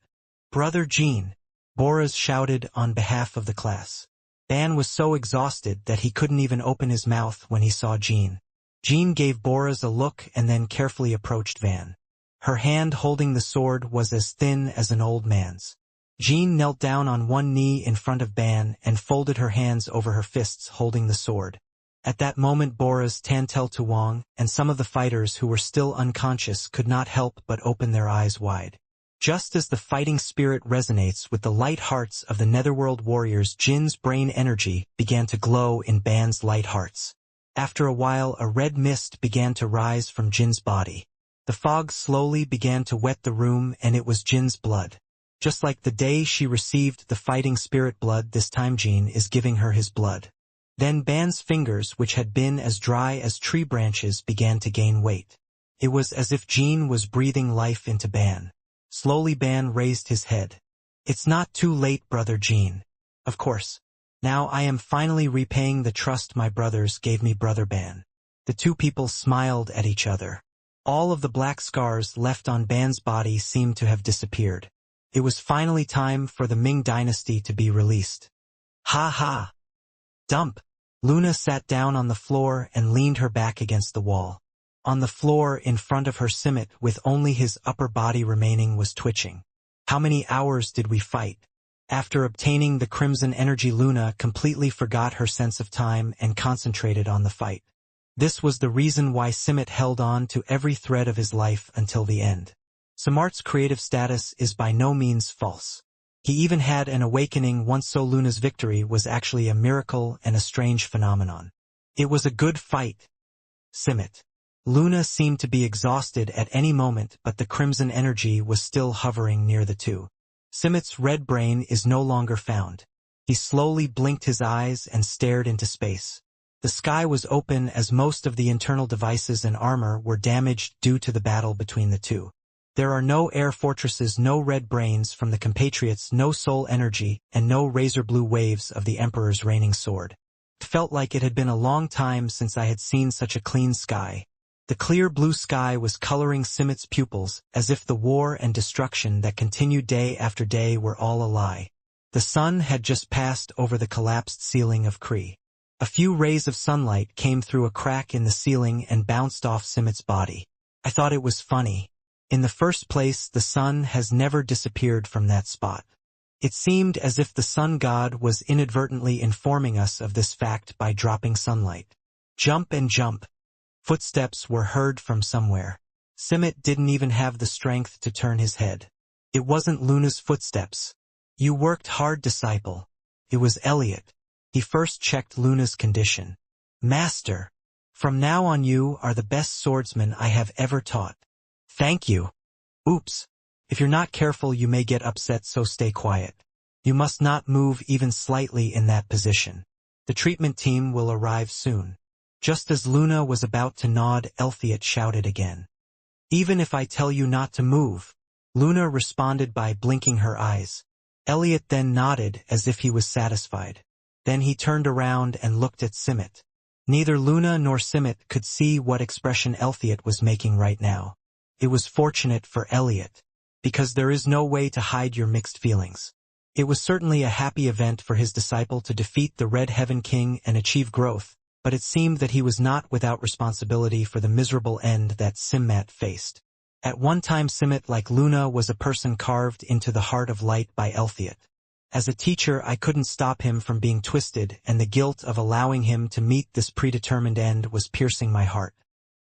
"Brother Jean," Boraz shouted on behalf of the class. Ban was so exhausted that he couldn't even open his mouth when he saw Jean. Jean gave Boraz a look and then carefully approached Van. Her hand holding the sword was as thin as an old man's. Jean knelt down on one knee in front of Ban and folded her hands over her fists holding the sword. At that moment, Boraz, Tantel Tuwang, and some of the fighters who were still unconscious could not help but open their eyes wide. Just as the fighting spirit resonates with the light hearts of the Netherworld warriors, Jin's brain energy began to glow in Ban's light hearts. After a while, a red mist began to rise from Jin's body. The fog slowly began to wet the room, and it was Jin's blood. Just like the day she received the fighting spirit blood, this time Jean is giving her his blood. Then Ban's fingers, which had been as dry as tree branches, began to gain weight. It was as if Jean was breathing life into Ban. Slowly Ban raised his head. "It's not too late, brother Jean. Of course. Now I am finally repaying the trust my brothers gave me, brother Ban." The two people smiled at each other. All of the black scars left on Ban's body seemed to have disappeared. It was finally time for the Ming dynasty to be released. "Ha ha! Dump!" Luna sat down on the floor and leaned her back against the wall. On the floor in front of her, Simit, with only his upper body remaining, was twitching. "How many hours did we fight?" After obtaining the crimson energy, Luna completely forgot her sense of time and concentrated on the fight. This was the reason why Simit held on to every thread of his life until the end. Samart's creative status is by no means false. He even had an awakening once, so Luna's victory was actually a miracle and a strange phenomenon. "It was a good fight, Simit." Luna seemed to be exhausted at any moment, but the crimson energy was still hovering near the two. Simmet's red brain is no longer found. He slowly blinked his eyes and stared into space. The sky was open as most of the internal devices and armor were damaged due to the battle between the two. There are no air fortresses, no red brains from the compatriots, no soul energy, and no razor-blue waves of the Emperor's reigning sword. It felt like it had been a long time since I had seen such a clean sky. The clear blue sky was coloring Simmet's pupils, as if the war and destruction that continued day after day were all a lie. The sun had just passed over the collapsed ceiling of Kree. A few rays of sunlight came through a crack in the ceiling and bounced off Simmet's body. I thought it was funny. In the first place, the sun has never disappeared from that spot. It seemed as if the sun god was inadvertently informing us of this fact by dropping sunlight. Jump and jump. Footsteps were heard from somewhere. Simmet didn't even have the strength to turn his head. It wasn't Luna's footsteps. You worked hard, disciple. It was Elliot. He first checked Luna's condition. Master, from now on you are the best swordsman I have ever taught. Thank you. Oops. If you're not careful you may get upset, so stay quiet. You must not move even slightly in that position. The treatment team will arrive soon. Just as Luna was about to nod, Elliot shouted again. Even if I tell you not to move. Luna responded by blinking her eyes. Elliot then nodded as if he was satisfied. Then he turned around and looked at Simmet. Neither Luna nor Simmet could see what expression Elliot was making right now. It was fortunate for Elliot, because there is no way to hide your mixed feelings. It was certainly a happy event for his disciple to defeat the Red Heaven King and achieve growth, but it seemed that he was not without responsibility for the miserable end that Simmet faced. At one time Simmet, like Luna, was a person carved into the heart of light by Elliot. As a teacher I couldn't stop him from being twisted, and the guilt of allowing him to meet this predetermined end was piercing my heart.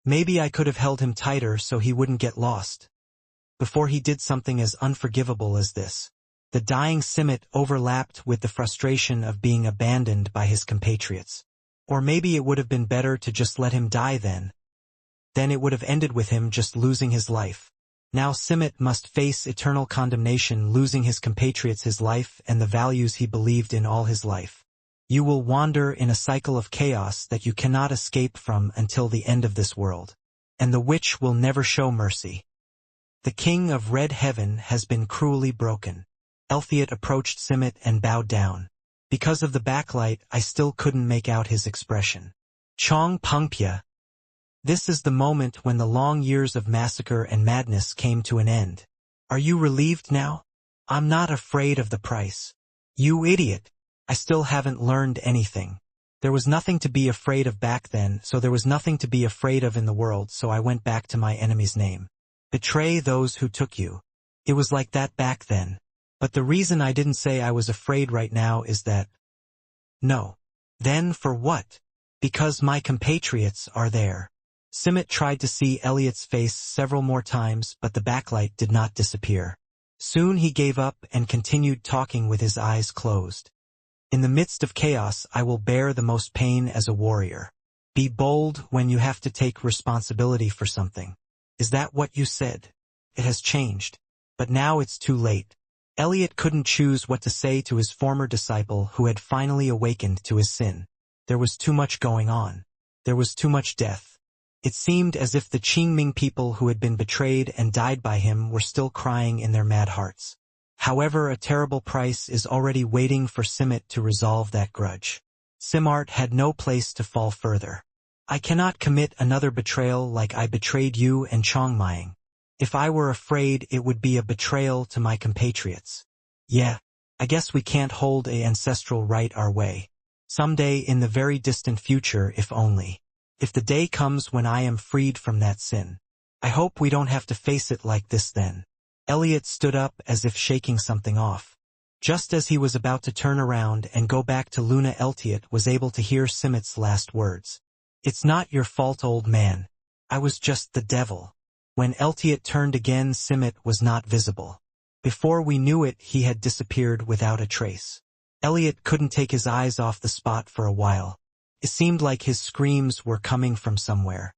Maybe I could have held him tighter so he wouldn't get lost. Before he did something as unforgivable as this. The dying Simmet overlapped with the frustration of being abandoned by his compatriots. Or maybe it would have been better to just let him die then. Then it would have ended with him just losing his life. Now Simmet must face eternal condemnation, losing his compatriots, his life, and the values he believed in all his life. You will wander in a cycle of chaos that you cannot escape from until the end of this world. And the witch will never show mercy. The king of Red Heaven has been cruelly broken. Elliot approached Simmet and bowed down. Because of the backlight, I still couldn't make out his expression. Chong Pungpya. This is the moment when the long years of massacre and madness came to an end. Are you relieved now? I'm not afraid of the price. You idiot. I still haven't learned anything. There was nothing to be afraid of back then, so there was nothing to be afraid of in the world, so I went back to my enemy's name. Betray those who took you. It was like that back then. But the reason I didn't say I was afraid right now is that... No. Then for what? Because my compatriots are there. Simmet tried to see Elliot's face several more times, but the backlight did not disappear. Soon he gave up and continued talking with his eyes closed. In the midst of chaos, I will bear the most pain as a warrior. Be bold when you have to take responsibility for something. Is that what you said? It has changed. But now it's too late. Elliot couldn't choose what to say to his former disciple who had finally awakened to his sin. There was too much going on. There was too much death. It seemed as if the Qingming people who had been betrayed and died by him were still crying in their mad hearts. However, a terrible price is already waiting for Simmet to resolve that grudge. Simart had no place to fall further. I cannot commit another betrayal like I betrayed you and Chongmying. If I were afraid, it would be a betrayal to my compatriots. Yeah, I guess we can't hold an ancestral right our way. Someday in the very distant future, if only. If the day comes when I am freed from that sin. I hope we don't have to face it like this then. Elliot stood up as if shaking something off. Just as he was about to turn around and go back to Luna, Elliot was able to hear Simmet's last words. It's not your fault, old man. I was just the devil. When Elliot turned again, Simmet was not visible. Before we knew it, he had disappeared without a trace. Elliot couldn't take his eyes off the spot for a while. It seemed like his screams were coming from somewhere.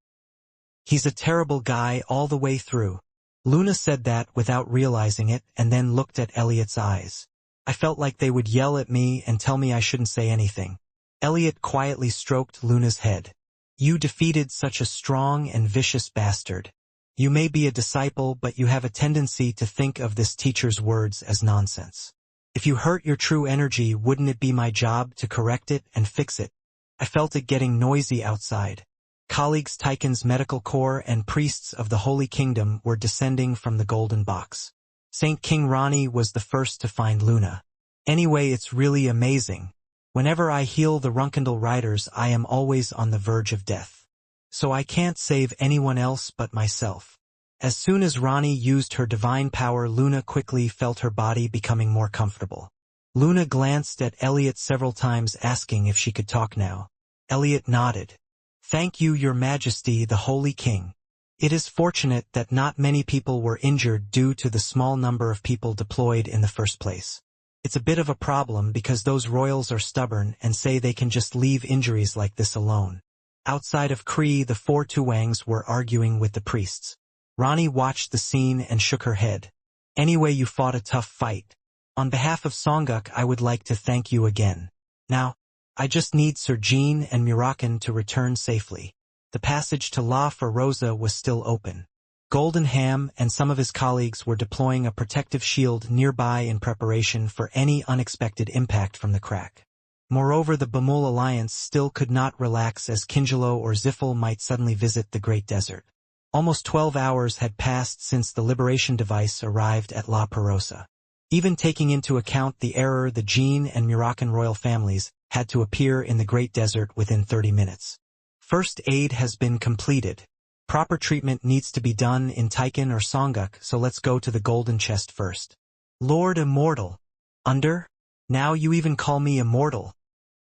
He's a terrible guy all the way through. Luna said that without realizing it and then looked at Elliot's eyes. I felt like they would yell at me and tell me I shouldn't say anything. Elliot quietly stroked Luna's head. You defeated such a strong and vicious bastard. You may be a disciple, but you have a tendency to think of this teacher's words as nonsense. If you hurt your true energy, wouldn't it be my job to correct it and fix it? I felt it getting noisy outside. Colleagues Tychon's medical corps and priests of the Holy Kingdom were descending from the golden box. Saint King Ronnie was the first to find Luna. Anyway, it's really amazing. Whenever I heal the Runkendal riders, I am always on the verge of death. So I can't save anyone else but myself. As soon as Ronnie used her divine power, Luna quickly felt her body becoming more comfortable. Luna glanced at Elliot several times, asking if she could talk now. Elliot nodded. Thank you, Your Majesty, the Holy King. It is fortunate that not many people were injured due to the small number of people deployed in the first place. It's a bit of a problem because those royals are stubborn and say they can just leave injuries like this alone. Outside of Kree, the four Tuangs were arguing with the priests. Ronnie watched the scene and shook her head. Anyway, you fought a tough fight. On behalf of Songuk, I would like to thank you again. Now, I just need Sir Jean and Murakan to return safely. The passage to La Feroza was still open. Golden Ham and some of his colleagues were deploying a protective shield nearby in preparation for any unexpected impact from the crack. Moreover, the Bamul Alliance still could not relax, as Kinjalo or Ziffel might suddenly visit the Great Desert. Almost 12 hours had passed since the liberation device arrived at La Perosa. Even taking into account the error, the Jean and Murakan royal families had to appear in the Great Desert within 30 minutes. First aid has been completed. Proper treatment needs to be done in Tychon or Songuk, so let's go to the golden chest first. Lord Immortal. Under? Now you even call me immortal.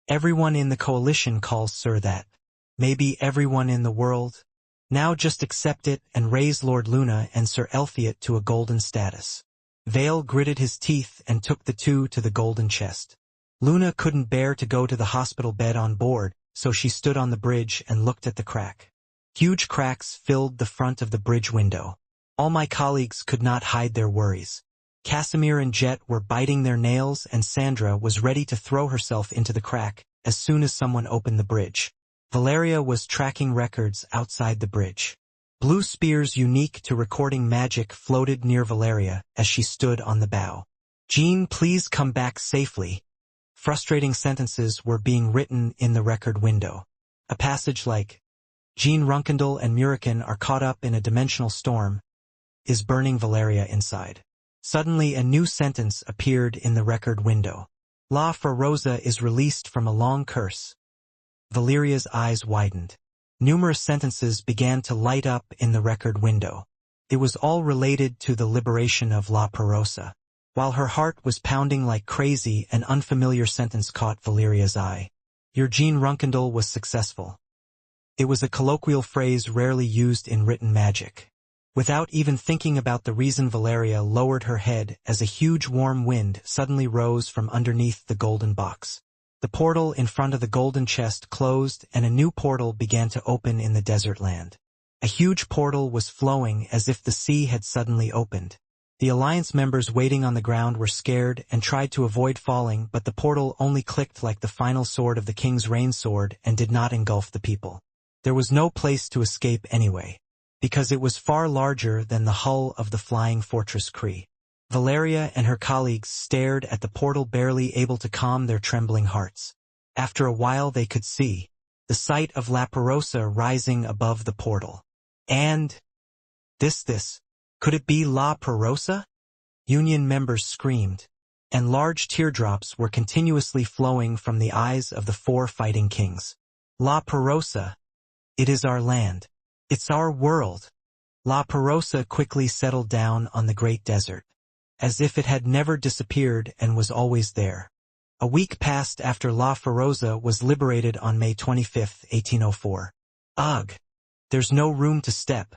Everyone in the coalition calls Sir that. Maybe everyone in the world? Now just accept it and raise Lord Luna and Sir Elphiot to a golden status. Vale gritted his teeth and took the two to the golden chest. Luna couldn't bear to go to the hospital bed on board, so she stood on the bridge and looked at the crack. Huge cracks filled the front of the bridge window. All my colleagues could not hide their worries. Casimir and Jet were biting their nails, and Sandra was ready to throw herself into the crack as soon as someone opened the bridge. Valeria was tracking records outside the bridge. Blue spears unique to recording magic floated near Valeria as she stood on the bow. Jean, please come back safely. Frustrating sentences were being written in the record window. A passage like, Jean Runkendal and Murakan are caught up in a dimensional storm, is burning Valeria inside. Suddenly a new sentence appeared in the record window. La Feroza is released from a long curse. Valeria's eyes widened. Numerous sentences began to light up in the record window. It was all related to the liberation of La Perosa. While her heart was pounding like crazy, an unfamiliar sentence caught Valeria's eye. Your Jean Runkendal was successful. It was a colloquial phrase rarely used in written magic. Without even thinking about the reason, Valeria lowered her head as a huge warm wind suddenly rose from underneath the golden box. The portal in front of the golden chest closed and a new portal began to open in the desert land. A huge portal was flowing as if the sea had suddenly opened. The Alliance members waiting on the ground were scared and tried to avoid falling, but the portal only clicked like the final sword of the King's Rain sword and did not engulf the people. There was no place to escape anyway, because it was far larger than the hull of the flying fortress Kree. Valeria and her colleagues stared at the portal, barely able to calm their trembling hearts. After a while they could see the sight of La Perosa rising above the portal. And this, could it be La Perosa? Union members screamed, and large teardrops were continuously flowing from the eyes of the four fighting kings. La Perosa. It is our land. It's our world. La Perosa quickly settled down on the Great Desert, as if it had never disappeared and was always there. A week passed after La Feroza was liberated on May 25, 1804. Ugh! There's no room to step.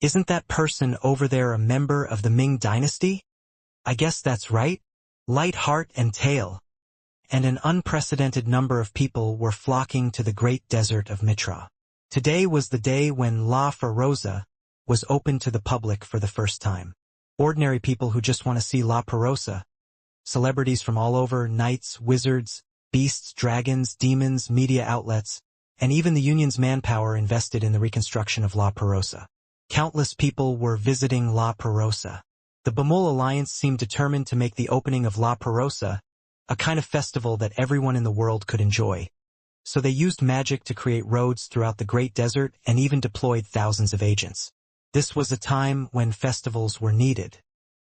Isn't that person over there a member of the Ming dynasty? I guess that's right. Light heart and tail. And an unprecedented number of people were flocking to the Great Desert of Mitra. Today was the day when La Rosa was opened to the public for the first time. Ordinary people who just want to see La Rosa, celebrities from all over, knights, wizards, beasts, dragons, demons, media outlets, and even the Union's manpower invested in the reconstruction of La Rosa. Countless people were visiting La Rosa. The Bamul Alliance seemed determined to make the opening of La Rosa a kind of festival that everyone in the world could enjoy. So they used magic to create roads throughout the Great Desert and even deployed thousands of agents. This was a time when festivals were needed.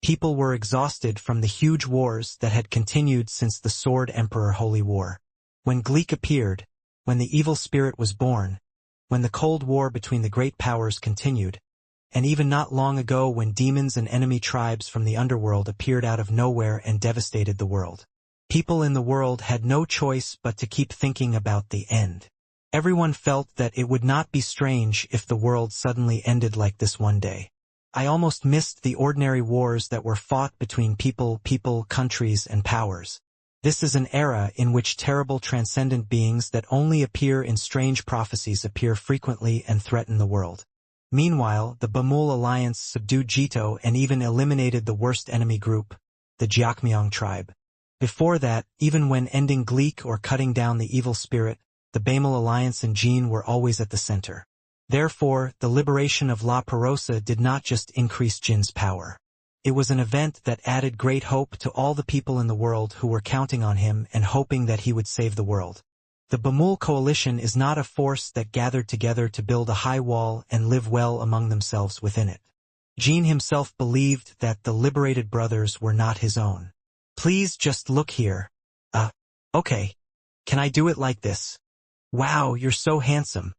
People were exhausted from the huge wars that had continued since the Sword Emperor Holy War. When Gleek appeared, when the evil spirit was born, when the Cold War between the great powers continued, and even not long ago when demons and enemy tribes from the underworld appeared out of nowhere and devastated the world. People in the world had no choice but to keep thinking about the end. Everyone felt that it would not be strange if the world suddenly ended like this one day. I almost missed the ordinary wars that were fought between people, countries, and powers. This is an era in which terrible transcendent beings that only appear in strange prophecies appear frequently and threaten the world. Meanwhile, the Bamul Alliance subdued Jito and even eliminated the worst enemy group, the Jiakmyong tribe. Before that, even when ending Gleek or cutting down the evil spirit, the Bamul Alliance and Jin were always at the center. Therefore, the liberation of La Rosa did not just increase Jin's power. It was an event that added great hope to all the people in the world who were counting on him and hoping that he would save the world. The Bamul coalition is not a force that gathered together to build a high wall and live well among themselves within it. Jin himself believed that the liberated brothers were not his own. Please just look here. Okay. Can I do it like this? Wow, you're so handsome.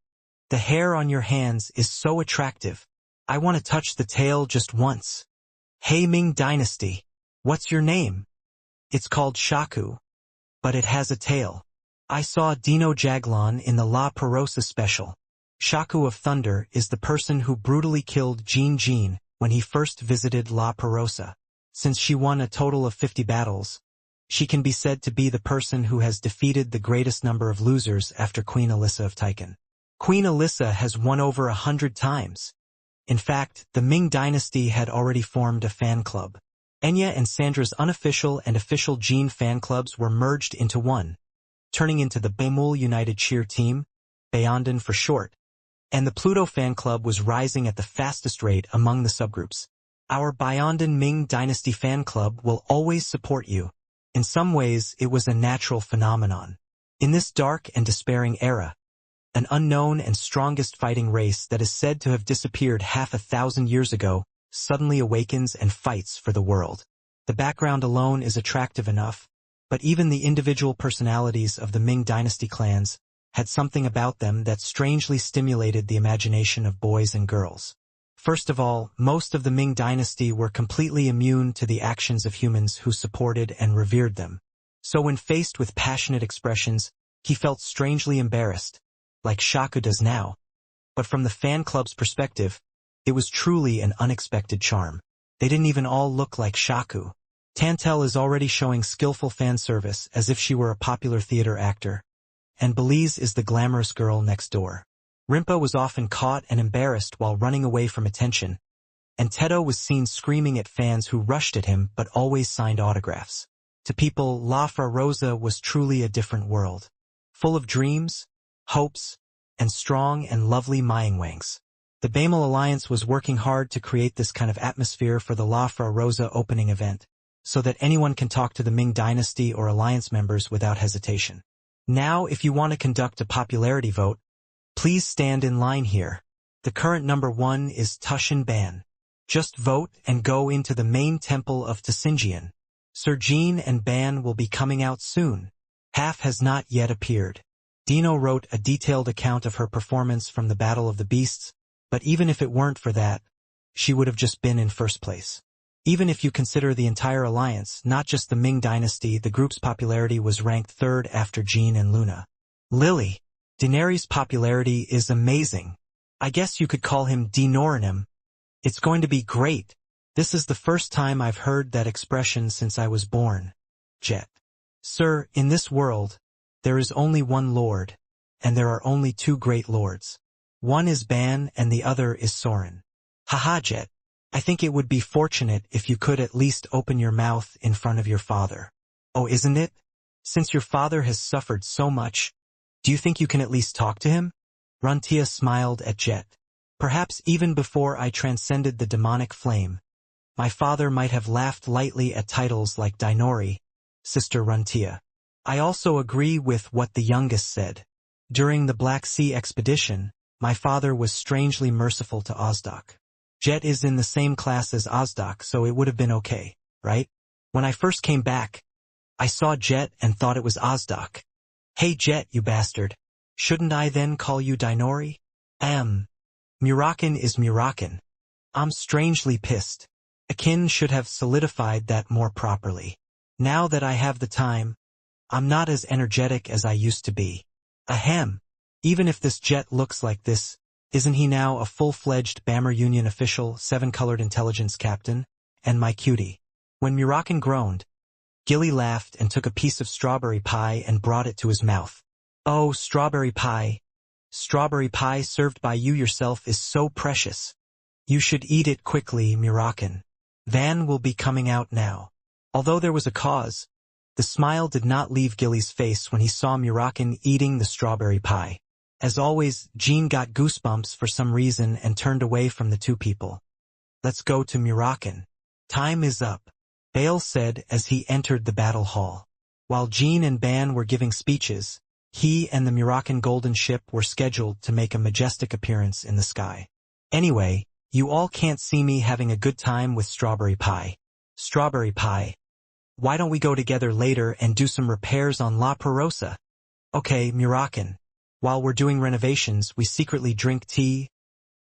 The hair on your hands is so attractive. I want to touch the tail just once. Hey Ming Dynasty. What's your name? It's called Shaku. But it has a tail. I saw Dino Jaglon in the La Rosa special. Shaku of Thunder is the person who brutally killed Jin when he first visited La Rosa. Since she won a total of 50 battles, she can be said to be the person who has defeated the greatest number of losers after Queen Alyssa of Taiken. Queen Alyssa has won over 100 times. In fact, the Ming Dynasty had already formed a fan club. Enya and Sandra's unofficial and official Jin fan clubs were merged into one, turning into the Bamul United Cheer Team, Bayondan for short, and the Pluto fan club was rising at the fastest rate among the subgroups. Our Bayondan Ming Dynasty fan club will always support you. In some ways, it was a natural phenomenon. In this dark and despairing era, an unknown and strongest fighting race that is said to have disappeared 500 years ago suddenly awakens and fights for the world. The background alone is attractive enough, but even the individual personalities of the Ming Dynasty clans had something about them that strangely stimulated the imagination of boys and girls. First of all, most of the Ming Dynasty were completely immune to the actions of humans who supported and revered them. So when faced with passionate expressions, he felt strangely embarrassed, like Shaku does now. But from the fan club's perspective, it was truly an unexpected charm. They didn't even all look like Shaku. Tantel is already showing skillful fan service as if she were a popular theater actor, and Belize is the glamorous girl next door. Rimpa was often caught and embarrassed while running away from attention, and Tedo was seen screaming at fans who rushed at him but always signed autographs. To people, La Rosa was truly a different world, full of dreams, hopes, and strong and lovely Myingwangs. The Bamul Alliance was working hard to create this kind of atmosphere for the La Rosa opening event, so that anyone can talk to the Ming Dynasty or Alliance members without hesitation. Now, if you want to conduct a popularity vote, please stand in line here. The current number 1 is Tushin Ban. Just vote and go into the main temple of Tsinjian. Sir Jean and Ban will be coming out soon. Half has not yet appeared. Dino wrote a detailed account of her performance from the Battle of the Beasts, but even if it weren't for that, she would have just been in first place. Even if you consider the entire alliance, not just the Ming Dynasty, the group's popularity was ranked 3rd after Jean and Luna. Lily. Daenerys' popularity is amazing. I guess you could call him Denoranim. It's going to be great. This is the first time I've heard that expression since I was born. Jet. Sir, in this world, there is only one Lord, and there are only 2 great lords. One is Ban and the other is Soren. Haha, Jet. I think it would be fortunate if you could at least open your mouth in front of your father. Oh, isn't it? Since your father has suffered so much, do you think you can at least talk to him? Runtia smiled at Jet. Perhaps even before I transcended the demonic flame, my father might have laughed lightly at titles like Dainori, Sister Runtia. I also agree with what the youngest said. During the Black Sea expedition, my father was strangely merciful to Ozdak. Jet is in the same class as Ozdak, so it would have been okay, right? When I first came back, I saw Jet and thought it was Ozdak. Hey Jet, you bastard. Shouldn't I then call you Dainori? Murakan is Murakan. I'm strangely pissed. Akin should have solidified that more properly. Now that I have the time, I'm not as energetic as I used to be. Ahem. Even if this Jet looks like this, isn't he now a full-fledged Bammer Union official, 7-colored intelligence captain, and my cutie? When Murakan groaned, Gilly laughed and took a piece of strawberry pie and brought it to his mouth. Oh, strawberry pie. Strawberry pie served by you yourself is so precious. You should eat it quickly, Murakan. Van will be coming out now. Although there was a cause, the smile did not leave Gilly's face when he saw Murakan eating the strawberry pie. As always, Jean got goosebumps for some reason and turned away from the two people. Let's go to Murakan. Time is up, Bale said as he entered the battle hall. While Jean and Ban were giving speeches, he and the Murakan golden ship were scheduled to make a majestic appearance in the sky. Anyway, you all can't see me having a good time with strawberry pie. Strawberry pie. Why don't we go together later and do some repairs on La Perosa? Okay, Murakan. While we're doing renovations, we secretly drink tea,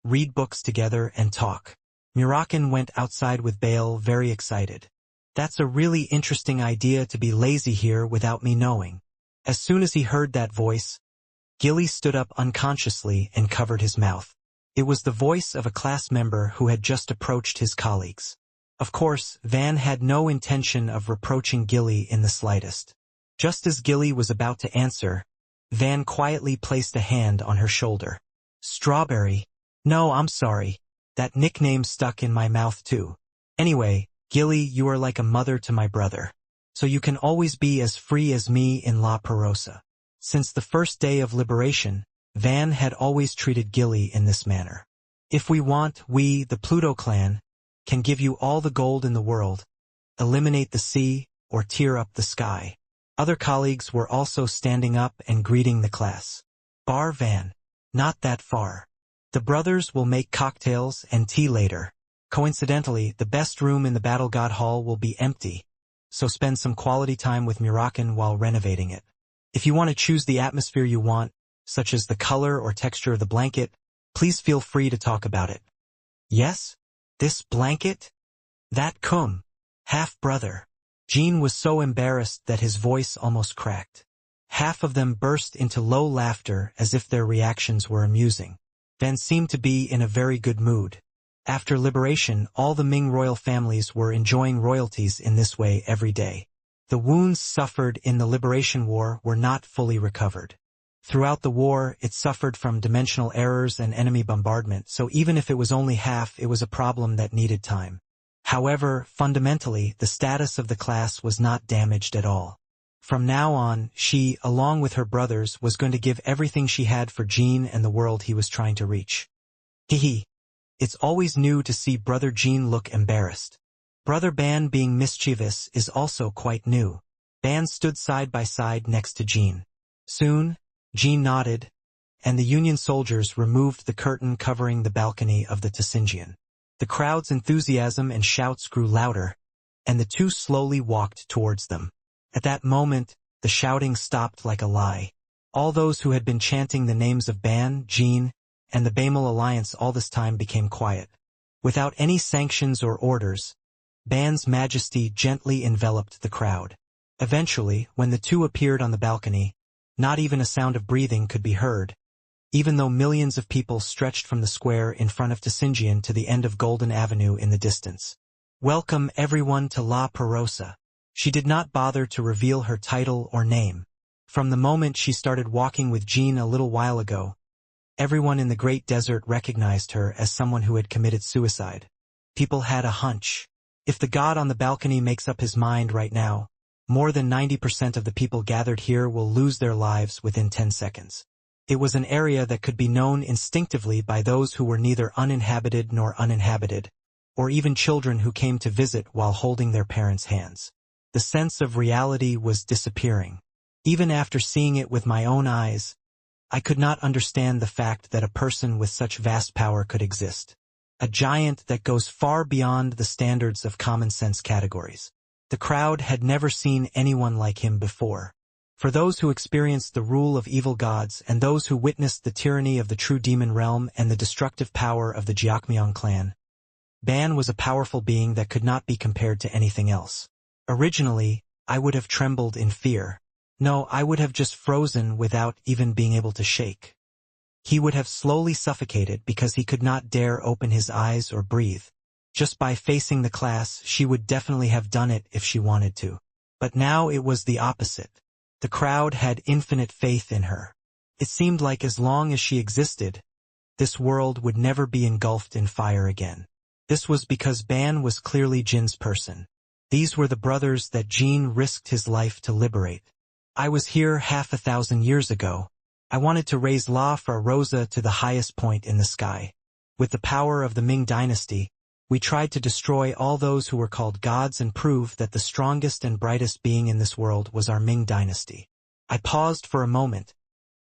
read books together, and talk. Murakan went outside with Bale, very excited. That's a really interesting idea to be lazy here without me knowing. As soon as he heard that voice, Gilly stood up unconsciously and covered his mouth. It was the voice of a class member who had just approached his colleagues. Of course, Van had no intention of reproaching Gilly in the slightest. Just as Gilly was about to answer, Van quietly placed a hand on her shoulder. Strawberry? No, I'm sorry. That nickname stuck in my mouth too. Anyway, Gilly, you are like a mother to my brother. So you can always be as free as me in La Perosa. Since the first day of liberation, Van had always treated Gilly in this manner. If we want, we, the Pluto clan, can give you all the gold in the world, eliminate the sea, or tear up the sky. Other colleagues were also standing up and greeting the class. Bar Van. Not that far. The brothers will make cocktails and tea later. Coincidentally, the best room in the Battle God Hall will be empty, so spend some quality time with Murakan while renovating it. If you want to choose the atmosphere you want, such as the color or texture of the blanket, please feel free to talk about it. Yes? This blanket? That cum. Half-brother. Jean was so embarrassed that his voice almost cracked. Half of them burst into low laughter as if their reactions were amusing. Van seemed to be in a very good mood. After liberation, all the Ming royal families were enjoying royalties in this way every day. The wounds suffered in the Liberation War were not fully recovered. Throughout the war, it suffered from dimensional errors and enemy bombardment, so even if it was only half, it was a problem that needed time. However, fundamentally, the status of the class was not damaged at all. From now on, she, along with her brothers, was going to give everything she had for Jean and the world he was trying to reach. Hehe. It's always new to see Brother Jean look embarrassed. Brother Ban being mischievous is also quite new. Ban stood side by side next to Jean. Soon, Jean nodded, and the Union soldiers removed the curtain covering the balcony of the Tessingian. The crowd's enthusiasm and shouts grew louder, and the two slowly walked towards them. At that moment, the shouting stopped like a lie. All those who had been chanting the names of Ban, Jean, and the Bamel Alliance all this time became quiet. Without any sanctions or orders, Ban's majesty gently enveloped the crowd. Eventually, when the two appeared on the balcony, not even a sound of breathing could be heard, even though millions of people stretched from the square in front of Tessingian to the end of Golden Avenue in the distance. Welcome everyone to La Perosa. She did not bother to reveal her title or name. From the moment she started walking with Jean a little while ago, Everyone in the Great Desert recognized her as someone who had committed suicide. People had a hunch. If the god on the balcony makes up his mind right now, more than 90% of the people gathered here will lose their lives within 10 seconds. It was an area that could be known instinctively by those who were neither uninhabited nor uninhabited, or even children who came to visit while holding their parents' hands. The sense of reality was disappearing. Even after seeing it with my own eyes, I could not understand the fact that a person with such vast power could exist. A giant that goes far beyond the standards of common sense categories. The crowd had never seen anyone like him before. For those who experienced the rule of evil gods and those who witnessed the tyranny of the true demon realm and the destructive power of the Jacmyeon clan, Ban was a powerful being that could not be compared to anything else. Originally, I would have trembled in fear. No, I would have just frozen without even being able to shake. He would have slowly suffocated because he could not dare open his eyes or breathe. Just by facing the class, she would definitely have done it if she wanted to. But now it was the opposite. The crowd had infinite faith in her. It seemed like as long as she existed, this world would never be engulfed in fire again. This was because Ban was clearly Jin's person. These were the brothers that Jin risked his life to liberate. I was here 500,000 years ago. I wanted to raise La Fra Rosa to the highest point in the sky. With the power of the Ming dynasty, we tried to destroy all those who were called gods and prove that the strongest and brightest being in this world was our Ming dynasty. I paused for a moment,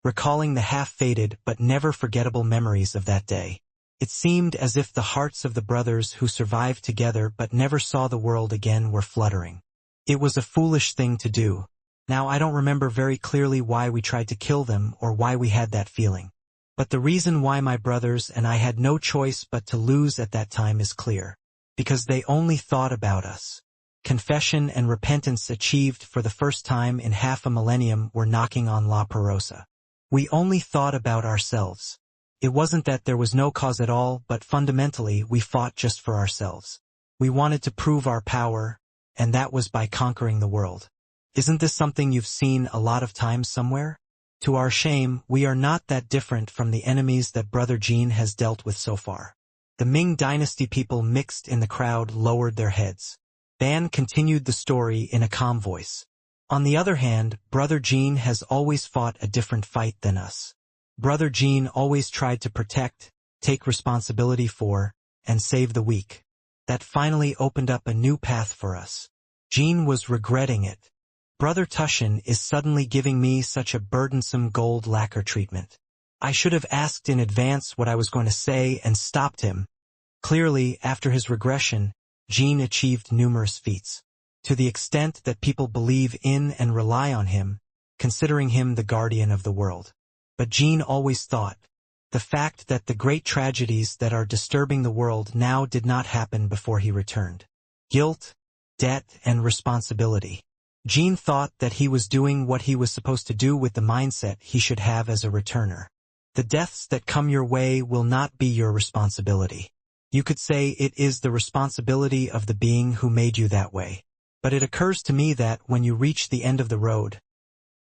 recalling the half-faded but never forgettable memories of that day. It seemed as if the hearts of the brothers who survived together but never saw the world again were fluttering. It was a foolish thing to do. Now I don't remember very clearly why we tried to kill them or why we had that feeling. But the reason why my brothers and I had no choice but to lose at that time is clear. Because they only thought about us. Confession and repentance achieved for the first time in half a millennium were knocking on La Perosa. We only thought about ourselves. It wasn't that there was no cause at all, but fundamentally we fought just for ourselves. We wanted to prove our power, and that was by conquering the world. Isn't this something you've seen a lot of times somewhere? To our shame, we are not that different from the enemies that Brother Jin has dealt with so far. The Ming dynasty people mixed in the crowd lowered their heads. Ban continued the story in a calm voice. On the other hand, Brother Jin has always fought a different fight than us. Brother Jin always tried to protect, take responsibility for, and save the weak. That finally opened up a new path for us. Jin was regretting it. Brother Tushin is suddenly giving me such a burdensome gold lacquer treatment. I should have asked in advance what I was going to say and stopped him. Clearly, after his regression, Jin achieved numerous feats. To the extent that people believe in and rely on him, considering him the guardian of the world. But Jin always thought, the fact that the great tragedies that are disturbing the world now did not happen before he returned. Guilt, debt, and responsibility. Jin thought that he was doing what he was supposed to do with the mindset he should have as a returner. The deaths that come your way will not be your responsibility. You could say it is the responsibility of the being who made you that way. But it occurs to me that when you reach the end of the road,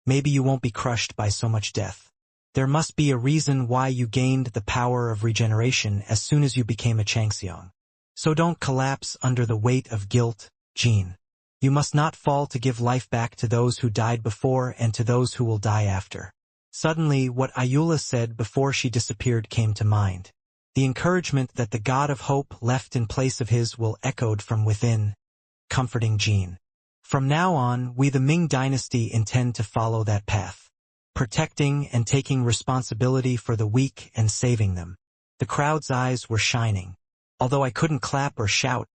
maybe you won't be crushed by so much death. There must be a reason why you gained the power of regeneration as soon as you became a Changseong. So don't collapse under the weight of guilt, Jin. You must not fall to give life back to those who died before and to those who will die after. Suddenly, what Ayula said before she disappeared came to mind. The encouragement that the God of hope left in place of his will echoed from within, comforting Jin. From now on, we the Ming dynasty intend to follow that path, protecting and taking responsibility for the weak and saving them. The crowd's eyes were shining. Although I couldn't clap or shout,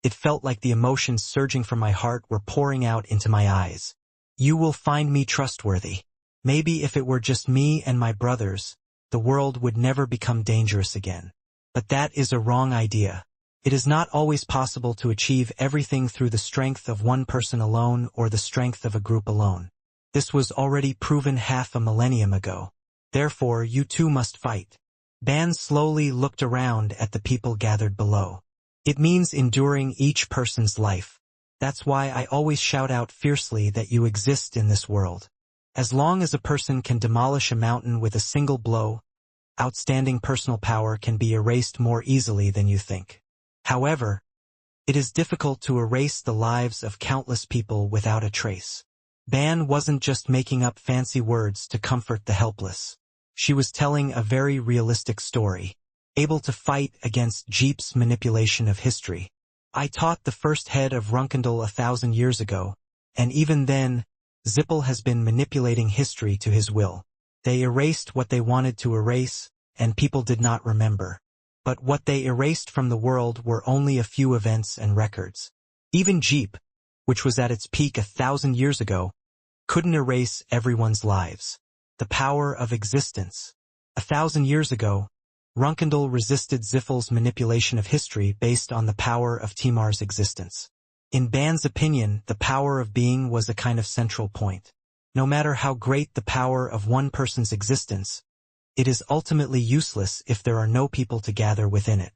it felt like the emotions surging from my heart were pouring out into my eyes. You will find me trustworthy. Maybe if it were just me and my brothers, the world would never become dangerous again. But that is a wrong idea. It is not always possible to achieve everything through the strength of one person alone or the strength of a group alone. This was already proven half a millennium ago. Therefore, you too must fight. Ban slowly looked around at the people gathered below. It means enduring each person's life. That's why I always shout out fiercely that you exist in this world. As long as a person can demolish a mountain with a single blow, outstanding personal power can be erased more easily than you think. However, it is difficult to erase the lives of countless people without a trace. Ban wasn't just making up fancy words to comfort the helpless. She was telling a very realistic story, able to fight against Jeep's manipulation of history. I taught the first head of Runkendal 1,000 years ago, and even then, Zippel has been manipulating history to his will. They erased what they wanted to erase, and people did not remember. But what they erased from the world were only a few events and records. Even Jeep, which was at its peak 1,000 years ago, couldn't erase everyone's lives. The power of existence. 1,000 years ago, Runkendal resisted Ziffel's manipulation of history based on the power of Timar's existence. In Ban's opinion, the power of being was a kind of central point. No matter how great the power of one person's existence, it is ultimately useless if there are no people to gather within it.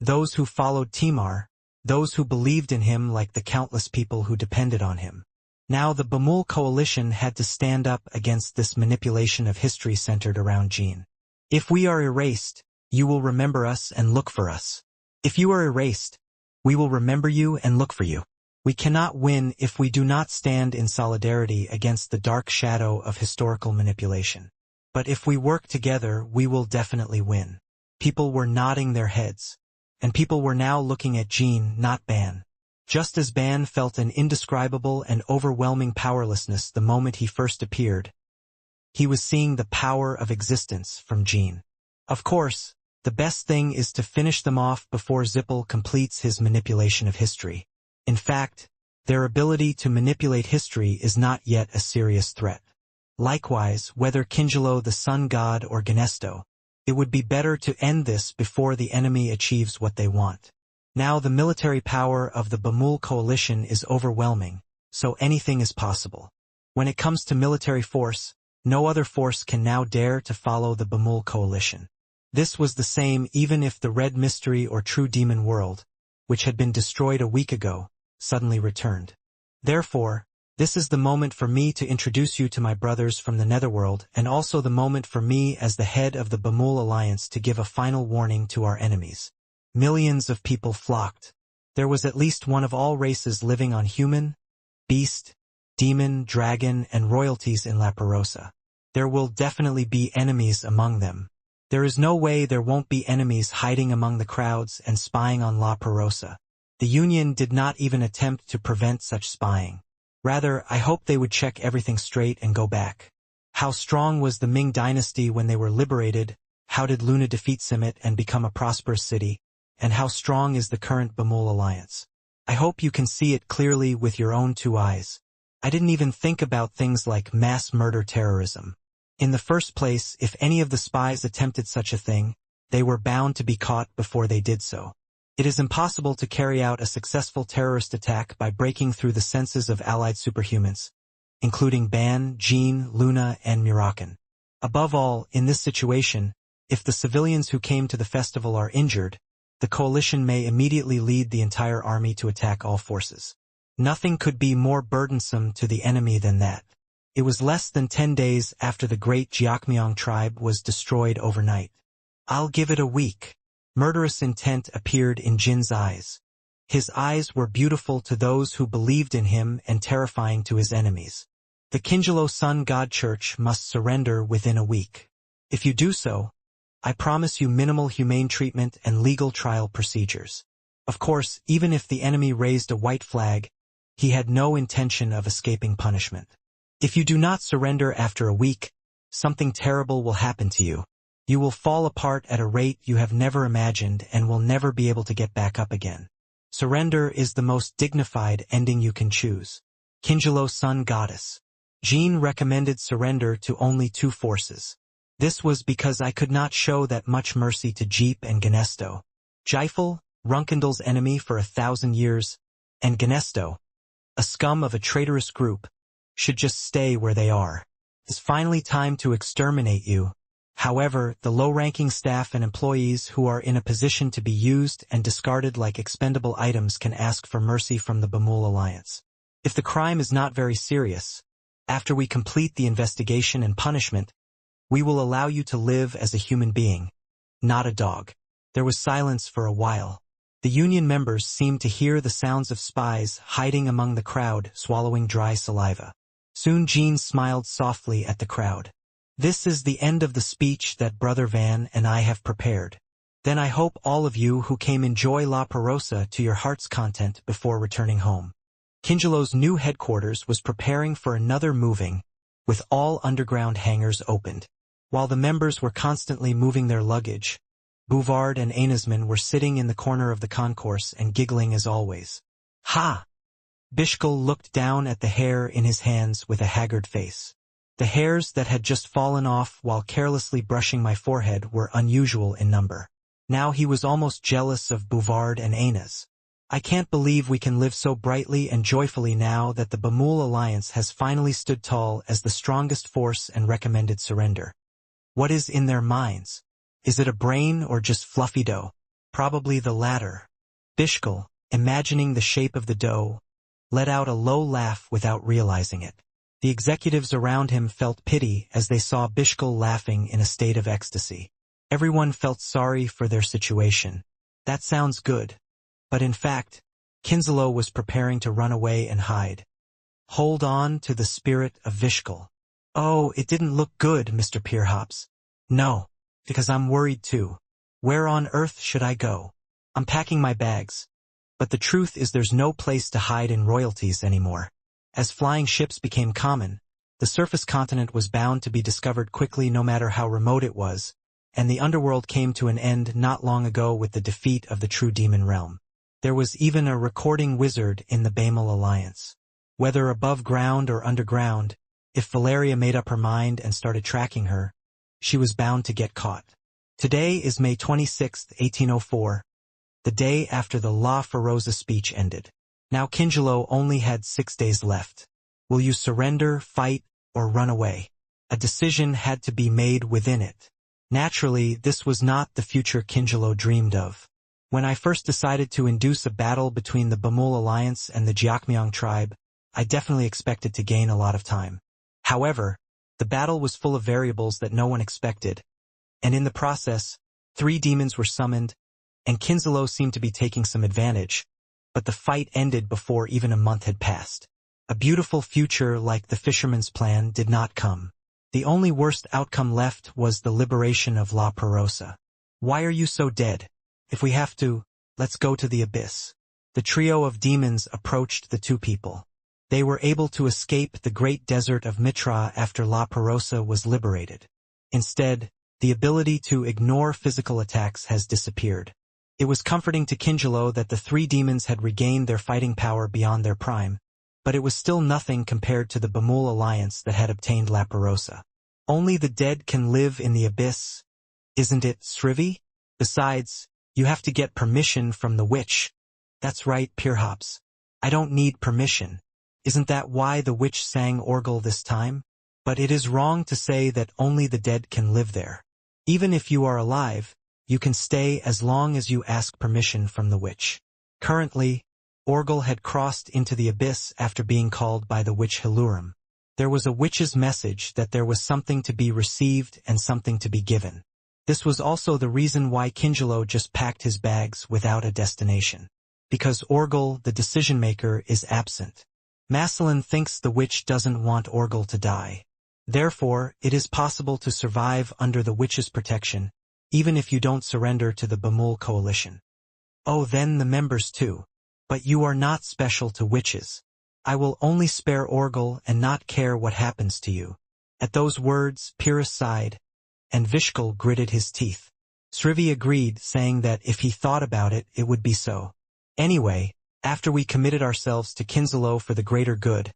Those who followed Timar, those who believed in him like the countless people who depended on him. Now the Bamul coalition had to stand up against this manipulation of history centered around Jean. If we are erased, you will remember us and look for us. If you are erased, we will remember you and look for you. We cannot win if we do not stand in solidarity against the dark shadow of historical manipulation. But if we work together, we will definitely win. People were nodding their heads, and people were now looking at Jean, not Ban. Just as Ban felt an indescribable and overwhelming powerlessness the moment he first appeared, he was seeing the power of existence from Jean. Of course, the best thing is to finish them off before Zippel completes his manipulation of history. In fact, their ability to manipulate history is not yet a serious threat. Likewise, whether Kingelo the sun god or Ganesto, it would be better to end this before the enemy achieves what they want. Now the military power of the Bamul coalition is overwhelming, so anything is possible. When it comes to military force, no other force can now dare to follow the Bamul coalition. This was the same even if the Red Mystery or True Demon World, which had been destroyed a week ago, suddenly returned. Therefore, this is the moment for me to introduce you to my brothers from the Netherworld, and also the moment for me as the head of the Bamul Alliance to give a final warning to our enemies. Millions of people flocked. There was at least one of all races living on human, beast, demon, dragon, and royalties in La Perosa. There will definitely be enemies among them. There is no way there won't be enemies hiding among the crowds and spying on La Perosa. The Union did not even attempt to prevent such spying. Rather, I hoped they would check everything straight and go back. How strong was the Ming dynasty when they were liberated? How did Luna defeat Simet and become a prosperous city? And how strong is the current Bamul alliance? I hope you can see it clearly with your own two eyes. I didn't even think about things like mass murder terrorism. In the first place, if any of the spies attempted such a thing, they were bound to be caught before they did so. It is impossible to carry out a successful terrorist attack by breaking through the senses of allied superhumans, including Ban, Jean, Luna, and Murakan. Above all, in this situation, if the civilians who came to the festival are injured, the coalition may immediately lead the entire army to attack all forces. Nothing could be more burdensome to the enemy than that. It was less than 10 days after the great Jiakmyong tribe was destroyed overnight. I'll give it a week. Murderous intent appeared in Jin's eyes. His eyes were beautiful to those who believed in him and terrifying to his enemies. The Kingelo Sun God Church must surrender within a week. If you do so, I promise you minimal humane treatment and legal trial procedures. Of course, even if the enemy raised a white flag, he had no intention of escaping punishment. If you do not surrender after a week, something terrible will happen to you. You will fall apart at a rate you have never imagined and will never be able to get back up again. Surrender is the most dignified ending you can choose. Kingelo Sun Goddess. Jean recommended surrender to only 2 forces. This was because I could not show that much mercy to Jeep and Ganesto. Jifel, Runkendal's enemy for 1,000 years, and Ganesto, a scum of a traitorous group, should just stay where they are. It's finally time to exterminate you. However, the low-ranking staff and employees who are in a position to be used and discarded like expendable items can ask for mercy from the Bamul Alliance. If the crime is not very serious, after we complete the investigation and punishment, We will allow you to live as a human being, not a dog. There was silence for a while. The union members seemed to hear the sounds of spies hiding among the crowd, swallowing dry saliva. Soon Jean smiled softly at the crowd. This is the end of the speech that Brother Van and I have prepared. Then I hope all of you who came enjoy La Perosa to your heart's content before returning home. Kingelo's new headquarters was preparing for another moving, with all underground hangars opened. While the members were constantly moving their luggage, Bouvard and Ainesman were sitting in the corner of the concourse and giggling as always. Ha! Bishkal looked down at the hair in his hands with a haggard face. The hairs that had just fallen off while carelessly brushing my forehead were unusual in number. Now he was almost jealous of Bouvard and Aines. I can't believe we can live so brightly and joyfully now that the Bamul Alliance has finally stood tall as the strongest force and recommended surrender. What is in their minds? Is it a brain or just fluffy dough? Probably the latter. Bishkal, imagining the shape of the dough, let out a low laugh without realizing it. The executives around him felt pity as they saw Bishkal laughing in a state of ecstasy. Everyone felt sorry for their situation. That sounds good. But in fact, Kinslow was preparing to run away and hide. Hold on to the spirit of Vishkal. Oh, it didn't look good, Mr. Peerhops. No, because I'm worried too. Where on earth should I go? I'm packing my bags. But the truth is there's no place to hide in royalties anymore. As flying ships became common, the surface continent was bound to be discovered quickly no matter how remote it was, and the underworld came to an end not long ago with the defeat of the true demon realm. There was even a recording wizard in the Bamal Alliance. Whether above ground or underground, if Valeria made up her mind and started tracking her, she was bound to get caught. Today is May 26, 1804, the day after the La Feroza speech ended. Now Kingelo only had 6 days left. Will you surrender, fight, or run away? A decision had to be made within it. Naturally, this was not the future Kingelo dreamed of. When I first decided to induce a battle between the Bamul Alliance and the Jiakmyong tribe, I definitely expected to gain a lot of time. However, the battle was full of variables that no one expected, and in the process, 3 demons were summoned, and Kinslow seemed to be taking some advantage, but the fight ended before even a month had passed. A beautiful future like the fisherman's plan did not come. The only worst outcome left was the liberation of La Perosa. Why are you so dead? If we have to, let's go to the abyss. The trio of demons approached the 2 people. They were able to escape the great desert of Mitra after La Perosa was liberated. Instead, the ability to ignore physical attacks has disappeared. It was comforting to Kingelo that the 3 demons had regained their fighting power beyond their prime, but it was still nothing compared to the Bamul Alliance that had obtained La Perosa. Only the dead can live in the abyss, isn't it, Srivi? Besides, you have to get permission from the witch. That's right, Peerhops. I don't need permission. Isn't that why the witch sang Orgel this time? But it is wrong to say that only the dead can live there. Even if you are alive, you can stay as long as you ask permission from the witch. Currently, Orgel had crossed into the abyss after being called by the witch Hilurim. There was a witch's message that there was something to be received and something to be given. This was also the reason why Kingelo just packed his bags without a destination. Because Orgel, the decision-maker, is absent. Massillon thinks the witch doesn't want Orgel to die. Therefore, it is possible to survive under the witch's protection, even if you don't surrender to the Bamul coalition. Oh, then the members too. But you are not special to witches. I will only spare Orgel and not care what happens to you. At those words, Pyrrhus sighed, and Vishkal gritted his teeth. Srivi agreed, saying that if he thought about it, it would be so. Anyway, after we committed ourselves to Kinslow for the greater good,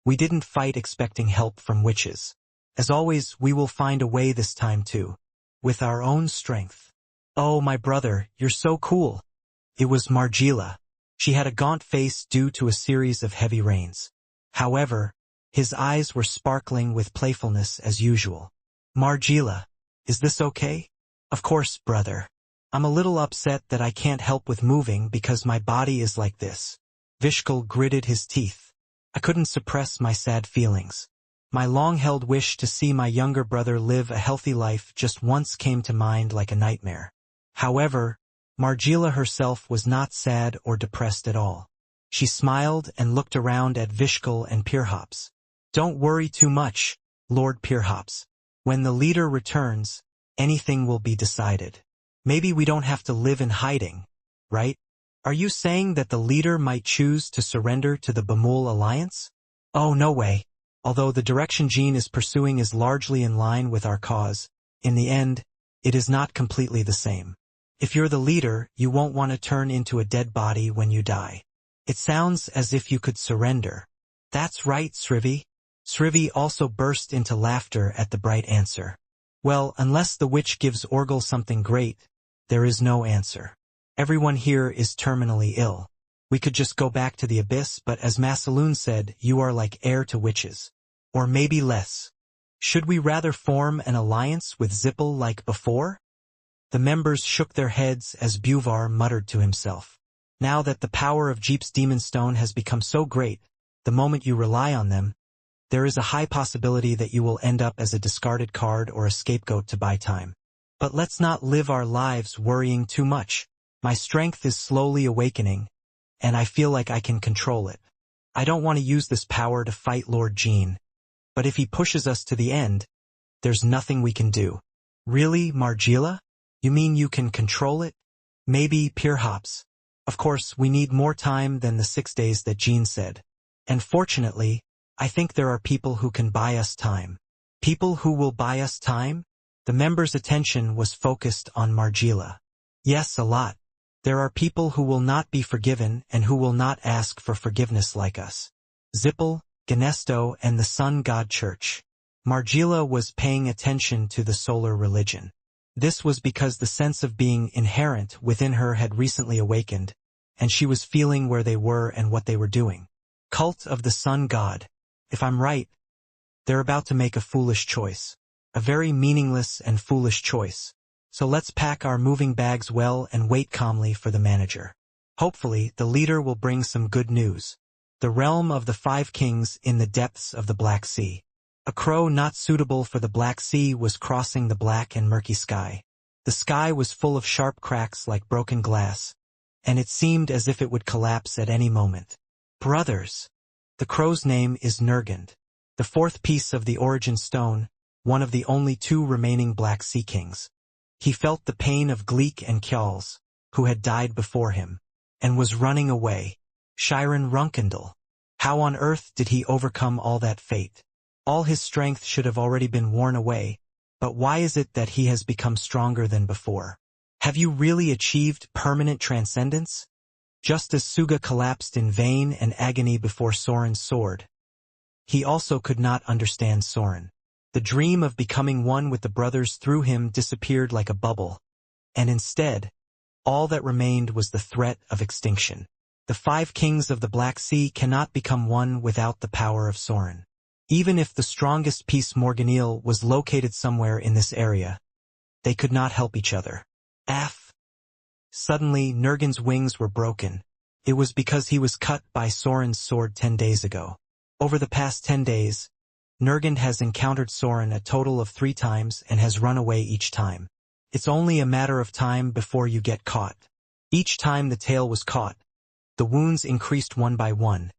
we didn't fight expecting help from witches. As always, we will find a way this time too. With our own strength. Oh, my brother, you're so cool. It was Margila. She had a gaunt face due to a series of heavy rains. However, his eyes were sparkling with playfulness as usual. Margila, is this okay? Of course, brother. I'm a little upset that I can't help with moving because my body is like this. Vishkal gritted his teeth. I couldn't suppress my sad feelings. My long-held wish to see my younger brother live a healthy life just once came to mind like a nightmare. However, Margila herself was not sad or depressed at all. She smiled and looked around at Vishkal and Pirhops. Don't worry too much, Lord Pirhops. When the leader returns, anything will be decided. Maybe we don't have to live in hiding, right? Are you saying that the leader might choose to surrender to the Bamul alliance? Oh, no way. Although the direction Jean is pursuing is largely in line with our cause, in the end, it is not completely the same. If you're the leader, you won't want to turn into a dead body when you die. It sounds as if you could surrender. That's right, Srivi. Srivi also burst into laughter at the bright answer. Well, unless the witch gives Orgel something great, there is no answer. Everyone here is terminally ill. We could just go back to the abyss, but as Masaloon said, you are like heir to witches. Or maybe less. Should we rather form an alliance with Zippel like before? The members shook their heads as Buvar muttered to himself. Now that the power of Jeep's Demon Stone has become so great, the moment you rely on them, there is a high possibility that you will end up as a discarded card or a scapegoat to buy time. But let's not live our lives worrying too much. My strength is slowly awakening, and I feel like I can control it. I don't want to use this power to fight Lord Jean. But if he pushes us to the end, there's nothing we can do. Really, Margila? You mean you can control it? Maybe, Pirhops. Of course, we need more time than the 6 days that Jean said. And fortunately, I think there are people who can buy us time. People who will buy us time? The members' attention was focused on Margila. Yes, a lot. There are people who will not be forgiven and who will not ask for forgiveness like us. Zippel, Ganesto, and the Sun God Church. Margila was paying attention to the solar religion. This was because the sense of being inherent within her had recently awakened, and she was feeling where they were and what they were doing. Cult of the Sun God. If I'm right, they're about to make a foolish choice. A very meaningless and foolish choice. So let's pack our moving bags well and wait calmly for the manager. Hopefully, the leader will bring some good news. The realm of the 5 kings in the depths of the Black Sea. A crow not suitable for the Black Sea was crossing the black and murky sky. The sky was full of sharp cracks like broken glass, and it seemed as if it would collapse at any moment. Brothers! The crow's name is Nurgand, the 4th piece of the Origin Stone, one of the only 2 remaining Black Sea kings. He felt the pain of Gleek and Kjals, who had died before him, and was running away. Shiren Runkendal. How on earth did he overcome all that fate? All his strength should have already been worn away, but why is it that he has become stronger than before? Have you really achieved permanent transcendence? Just as Suga collapsed in vain and agony before Soren's sword. He also could not understand Soren. The dream of becoming one with the brothers through him disappeared like a bubble, and instead, all that remained was the threat of extinction. The 5 kings of the Black Sea cannot become one without the power of Soren. Even if the strongest piece Morganil was located somewhere in this area, they could not help each other. Suddenly, Nurgand's wings were broken. It was because he was cut by Soren's sword 10 days ago. Over the past 10 days, Nurgand has encountered Soren a total of 3 times and has run away each time. It's only a matter of time before you get caught. Each time the tail was caught, the wounds increased one by one.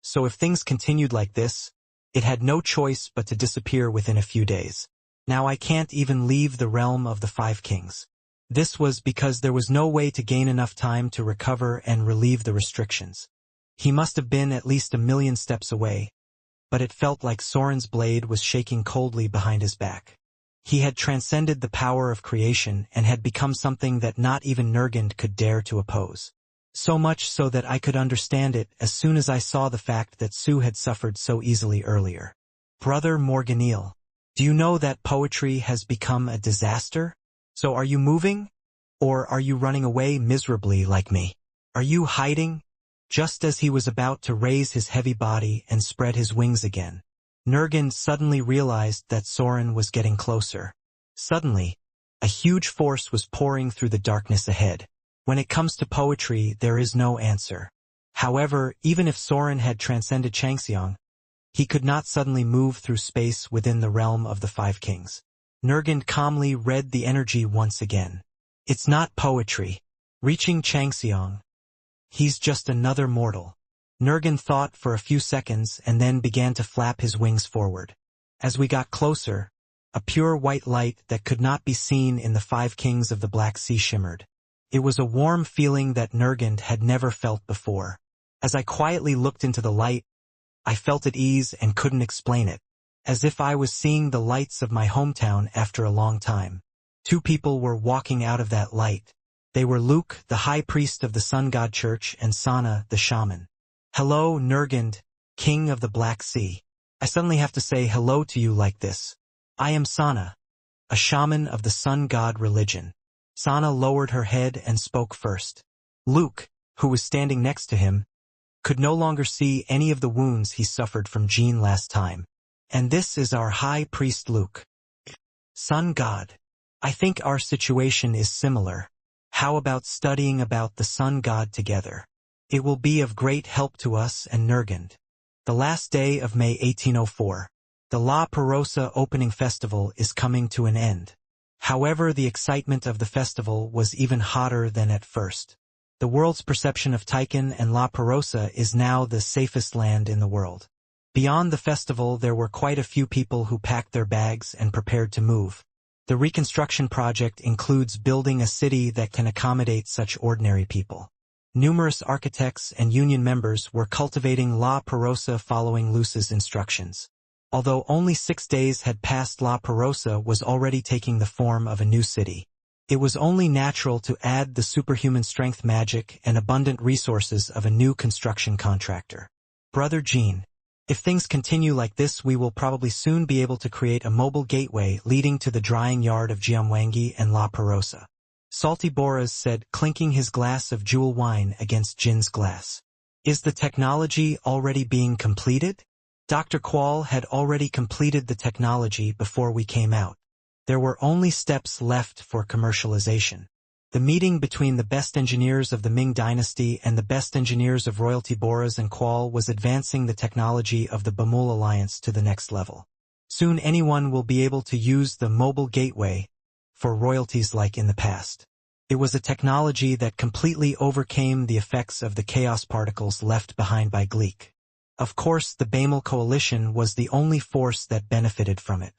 So if things continued like this, it had no choice but to disappear within a few days. Now I can't even leave the realm of the 5 kings. This was because there was no way to gain enough time to recover and relieve the restrictions. He must have been at least 1,000,000 steps away, but it felt like Soren's blade was shaking coldly behind his back. He had transcended the power of creation and had become something that not even Nurgand could dare to oppose. So much so that I could understand it as soon as I saw the fact that Sue had suffered so easily earlier. Brother Morganil, do you know that poetry has become a disaster? So are you moving? Or are you running away miserably like me? Are you hiding? Just as he was about to raise his heavy body and spread his wings again, Nurgand suddenly realized that Soren was getting closer. Suddenly, a huge force was pouring through the darkness ahead. When it comes to poetry, there is no answer. However, even if Soren had transcended Changxiang, He could not suddenly move through space within the realm of the five kings. Nurgend calmly read the energy once again. It's not poetry. Reaching Changxiang. He's just another mortal. Nurgend thought for a few seconds and then began to flap his wings forward. As we got closer, a pure white light that could not be seen in the five kings of the Black Sea shimmered. It was a warm feeling that Nurgend had never felt before. As I quietly looked into the light, I felt at ease and couldn't explain it, as if I was seeing the lights of my hometown after a long time. Two people were walking out of that light. They were Luke, the high priest of the Sun God Church, and Sana, the shaman. Hello, Nurgend, king of the Black Sea. I suddenly have to say hello to you like this. I am Sana, a shaman of the Sun God religion. Sana lowered her head and spoke first. Luke, who was standing next to him, could no longer see any of the wounds he suffered from Jean last time. And this is our high priest Luke. Sun God. I think our situation is similar. How about studying about the Sun God together? It will be of great help to us and Nurgend. The last day of May 1804. The La Perosa opening festival is coming to an end. However, the excitement of the festival was even hotter than at first. The world's perception of Taikan and La Perosa is now the safest land in the world. Beyond the festival, there were quite a few people who packed their bags and prepared to move. The reconstruction project includes building a city that can accommodate such ordinary people. Numerous architects and union members were cultivating La Perosa following Luce's instructions. Although only 6 days had passed, La Perosa was already taking the form of a new city. It was only natural to add the superhuman strength magic and abundant resources of a new construction contractor. Brother Jean, if things continue like this, we will probably soon be able to create a mobile gateway leading to the drying yard of Jiamwangi and La Perosa. Salty Boras said, clinking his glass of jewel wine against Jin's glass. Is the technology already being completed? Dr. Qual had already completed the technology before we came out. There were only steps left for commercialization. The meeting between the best engineers of the Ming dynasty and the best engineers of royalty Boras and Qual was advancing the technology of the Bamul Alliance to the next level. Soon anyone will be able to use the mobile gateway for royalties like in the past. It was a technology that completely overcame the effects of the chaos particles left behind by Gleek. Of course, the Bamul coalition was the only force that benefited from it.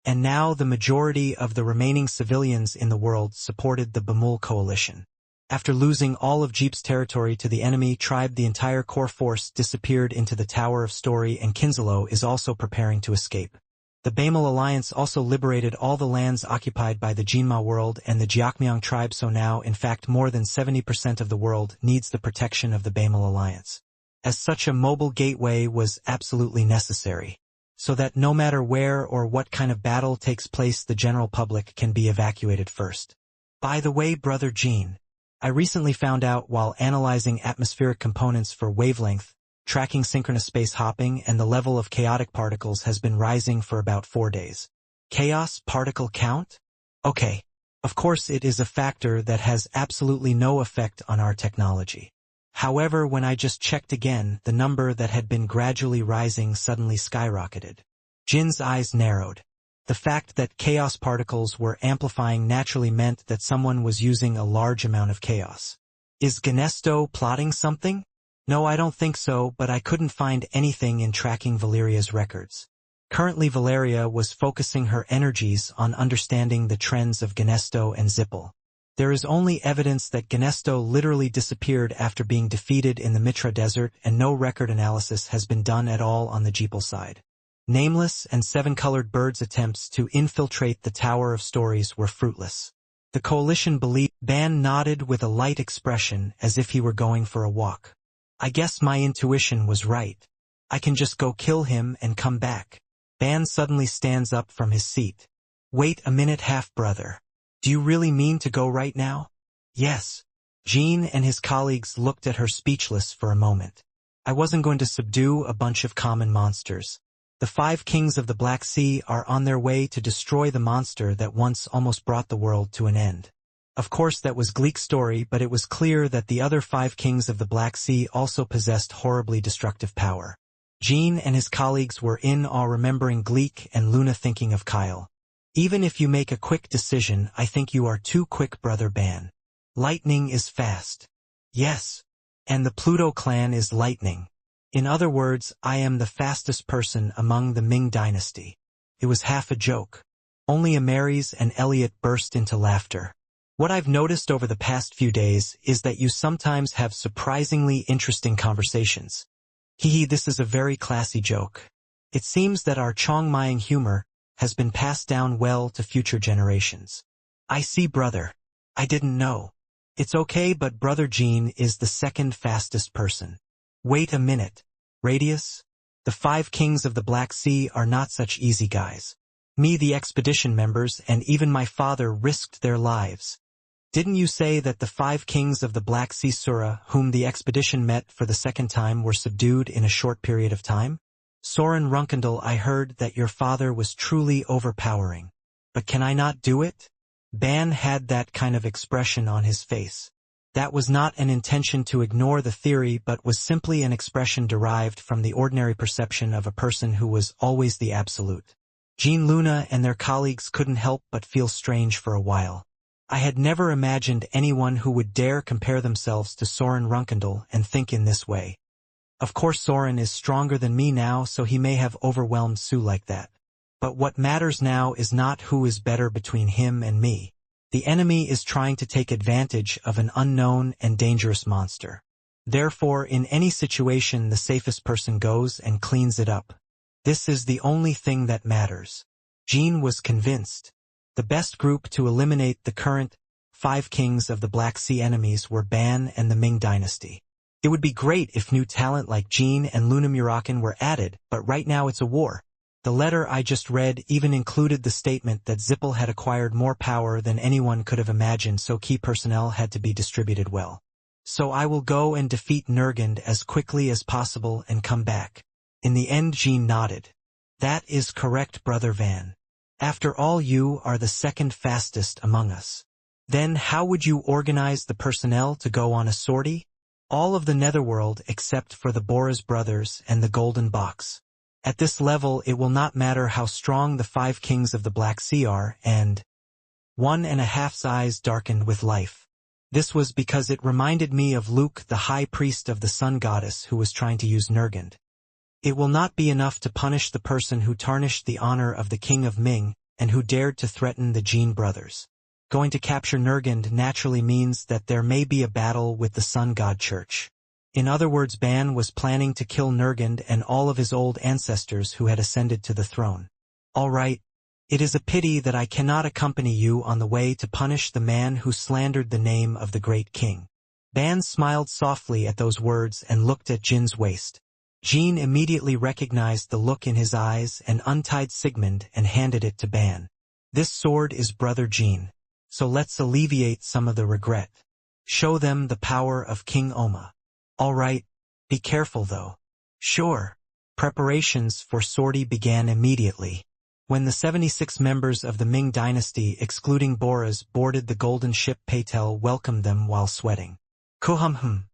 And now the majority of the remaining civilians in the world supported the Bamul coalition. After losing all of Jeep's territory to the enemy tribe, the entire core force disappeared into the Tower of Story, and Kinzalo is also preparing to escape. The Bamul Alliance also liberated all the lands occupied by the Jinma world and the Jiakmiang tribe, so now, in fact, more than 70% of the world needs the protection of the Bamul Alliance. As such, a mobile gateway was absolutely necessary, so that no matter where or what kind of battle takes place, the general public can be evacuated first. By the way, Brother Jean, I recently found out while analyzing atmospheric components for wavelength, tracking synchronous space hopping, and the level of chaotic particles has been rising for about 4 days. Chaos particle count? Okay. Of course, it is a factor that has absolutely no effect on our technology. However, when I just checked again, the number that had been gradually rising suddenly skyrocketed. Jin's eyes narrowed. The fact that chaos particles were amplifying naturally meant that someone was using a large amount of chaos. Is Ganesto plotting something? No, I don't think so, but I couldn't find anything in tracking Valeria's records. Currently, Valeria was focusing her energies on understanding the trends of Ganesto and Zippel. There is only evidence that Ganesto literally disappeared after being defeated in the Mitra Desert, and no record analysis has been done at all on the Jeepel side. Nameless and Seven-Colored Bird's attempts to infiltrate the Tower of Stories were fruitless. The coalition believed. Ban nodded with a light expression as if he were going for a walk. I guess my intuition was right. I can just go kill him and come back. Ban suddenly stands up from his seat. Wait a minute, half-brother. Do you really mean to go right now? Yes. Jean and his colleagues looked at her speechless for a moment. I wasn't going to subdue a bunch of common monsters. The 5 kings of the Black Sea are on their way to destroy the monster that once almost brought the world to an end. Of course, that was Gleek's story, but it was clear that the other 5 kings of the Black Sea also possessed horribly destructive power. Jean and his colleagues were in awe, remembering Gleek and Luna, thinking of Kyle. Even if you make a quick decision, I think you are too quick, Brother Ban. Lightning is fast. Yes. And the Pluto clan is lightning. In other words, I am the fastest person among the Ming dynasty. It was half a joke. Only Amaris and Elliot burst into laughter. What I've noticed over the past few days is that you sometimes have surprisingly interesting conversations. Hehe, this is a very classy joke. It seems that our Chongmying humor has been passed down well to future generations. I see, brother. I didn't know. It's okay, but Brother Jean is the second fastest person. Wait a minute. Radius? The 5 kings of the Black Sea are not such easy guys. Me, the expedition members, and even my father risked their lives. Didn't you say that the 5 kings of the Black Sea Sura, whom the expedition met for the second time, were subdued in a short period of time? Soren Runkendal, I heard that your father was truly overpowering. But can I not do it? Ban had that kind of expression on his face. That was not an intention to ignore the theory, but was simply an expression derived from the ordinary perception of a person who was always the absolute. Jean, Luna and their colleagues couldn't help but feel strange for a while. I had never imagined anyone who would dare compare themselves to Soren Runkendal and think in this way. Of course Soren is stronger than me now, so he may have overwhelmed Sue like that. But what matters now is not who is better between him and me. The enemy is trying to take advantage of an unknown and dangerous monster. Therefore, in any situation, the safest person goes and cleans it up. This is the only thing that matters. Jean was convinced. The best group to eliminate the current 5 kings of the Black Sea enemies were Ban and the Ming dynasty. It would be great if new talent like Jean and Luna Murakan were added, but right now it's a war. The letter I just read even included the statement that Zippel had acquired more power than anyone could have imagined, so key personnel had to be distributed well. So I will go and defeat Nurgend as quickly as possible and come back. In the end, Jean nodded. That is correct, Brother Van. After all, you are the second fastest among us. Then how would you organize the personnel to go on a sortie? All of the Netherworld except for the Boras brothers and the Golden Box. At this level, it will not matter how strong the 5 kings of the Black Sea are, and 1.5's eyes darkened with life. This was because it reminded me of Luke, the high priest of the sun goddess, who was trying to use Nurgend. It will not be enough to punish the person who tarnished the honor of the king of Ming and who dared to threaten the Jean brothers. Going to capture Nurgend naturally means that there may be a battle with the Sun God Church. In other words, Ban was planning to kill Nurgend and all of his old ancestors who had ascended to the throne. All right. It is a pity that I cannot accompany you on the way to punish the man who slandered the name of the great king. Ban smiled softly at those words and looked at Jin's waist. Jean immediately recognized the look in his eyes and untied Sigmund and handed it to Ban. This sword is Brother Jean. So let's alleviate some of the regret. Show them the power of King Oma. All right. Be careful though. Sure. Preparations for sortie began immediately. When the 76 members of the Ming dynasty, excluding Boras, boarded the golden ship, Peitel welcomed them while sweating. Kuhum.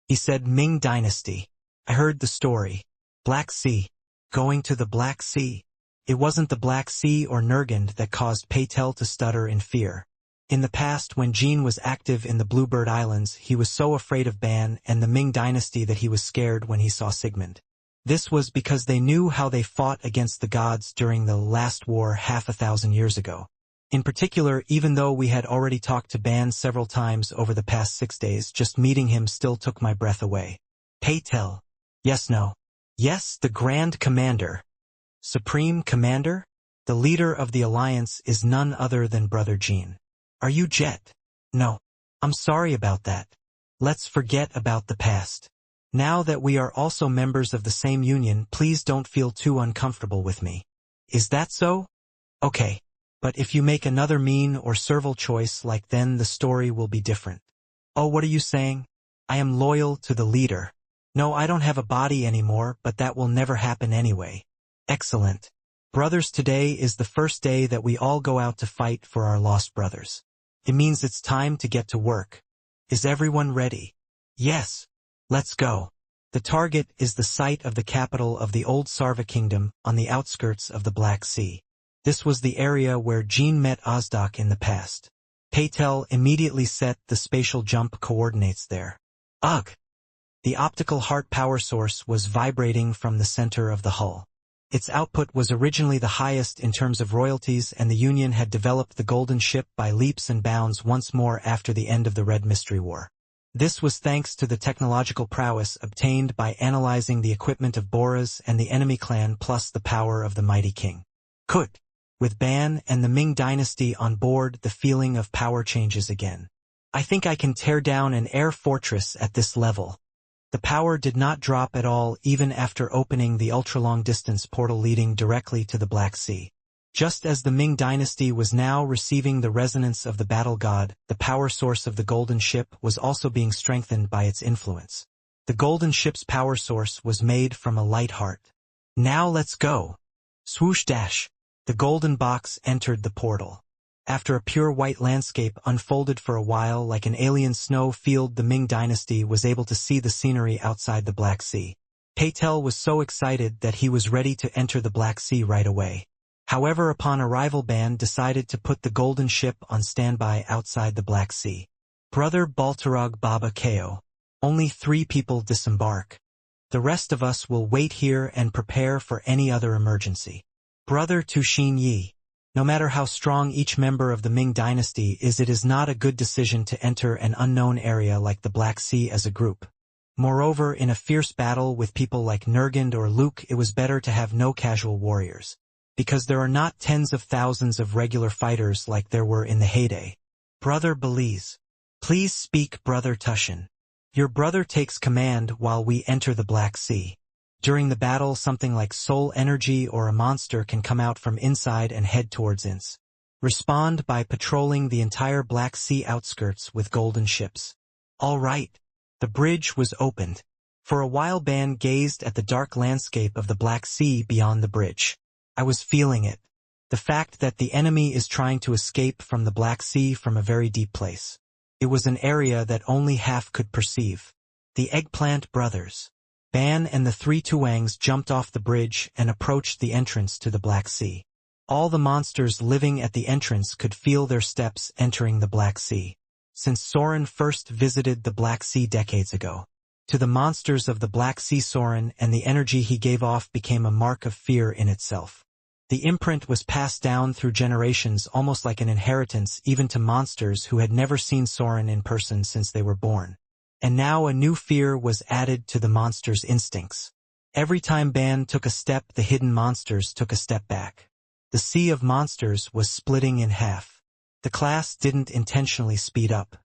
He said, Ming dynasty. I heard the story. Black Sea. Going to the Black Sea. It wasn't the Black Sea or Nurgend that caused Peitel to stutter in fear. In the past, when Jean was active in the Bluebird Islands, he was so afraid of Ban and the Ming dynasty that he was scared when he saw Sigmund. This was because they knew how they fought against the gods during the last war 1,000 years ago. In particular, even though we had already talked to Ban several times over the past 6 days, just meeting him still took my breath away. Peitel. Yes, no. Yes, the Grand Commander. Supreme Commander? The leader of the Alliance is none other than Brother Jean. Are you Jet? No. I'm sorry about that. Let's forget about the past. Now that we are also members of the same union, please don't feel too uncomfortable with me. Is that so? Okay. But if you make another mean or servile choice, then the story will be different. Oh, what are you saying? I am loyal to the leader. No, I don't have a body anymore, but that will never happen anyway. Excellent. Brothers, today is the first day that we all go out to fight for our lost brothers. It means it's time to get to work. Is everyone ready? Yes. Let's go. The target is the site of the capital of the old Sarva kingdom on the outskirts of the Black Sea. This was the area where Jean met Ozdak in the past. Patel immediately set the spatial jump coordinates there. Ugh! The optical heart power source was vibrating from the center of the hull. Its output was originally the highest in terms of royalties, and the Union had developed the Golden Ship by leaps and bounds once more after the end of the Red Mystery War. This was thanks to the technological prowess obtained by analyzing the equipment of Boras and the enemy clan plus the power of the mighty king. Kut. With Ban and the Ming dynasty on board, the feeling of power changes again. I think I can tear down an air fortress at this level. The power did not drop at all even after opening the ultra-long-distance portal leading directly to the Black Sea. Just as the Ming dynasty was now receiving the resonance of the battle god, the power source of the Golden Ship was also being strengthened by its influence. The Golden Ship's power source was made from a light heart. Now let's go! Swoosh dash! The golden box entered the portal. After a pure white landscape unfolded for a while like an alien snow field, the Ming dynasty was able to see the scenery outside the Black Sea. Patel was so excited that he was ready to enter the Black Sea right away. However, upon arrival, Ban decided to put the Golden Ship on standby outside the Black Sea. Brother Baltarog Baba Ko. Only 3 people disembark. The rest of us will wait here and prepare for any other emergency. Brother Tushin Yi. No matter how strong each member of the Ming dynasty is, it is not a good decision to enter an unknown area like the Black Sea as a group. Moreover, in a fierce battle with people like Nurgand or Luke, it was better to have no casual warriors. Because there are not tens of thousands of regular fighters like there were in the heyday. Brother Belize. Please speak, Brother Tushin. Your brother takes command while we enter the Black Sea. During the battle, something like soul energy or a monster can come out from inside and head towards Ince. Respond by patrolling the entire Black Sea outskirts with golden ships. All right. The bridge was opened. For a while, Ban gazed at the dark landscape of the Black Sea beyond the bridge. I was feeling it. The fact that the enemy is trying to escape from the Black Sea from a very deep place. It was an area that only half could perceive. The Eggplant Brothers. Ban and the 3 Tuangs jumped off the bridge and approached the entrance to the Black Sea. All the monsters living at the entrance could feel their steps entering the Black Sea. Since Soren first visited the Black Sea decades ago. To the monsters of the Black Sea, Soren and the energy he gave off became a mark of fear in itself. The imprint was passed down through generations almost like an inheritance, even to monsters who had never seen Soren in person since they were born. And now a new fear was added to the monsters' instincts. Every time Ban took a step, the hidden monsters took a step back. The sea of monsters was splitting in half. The class didn't intentionally speed up.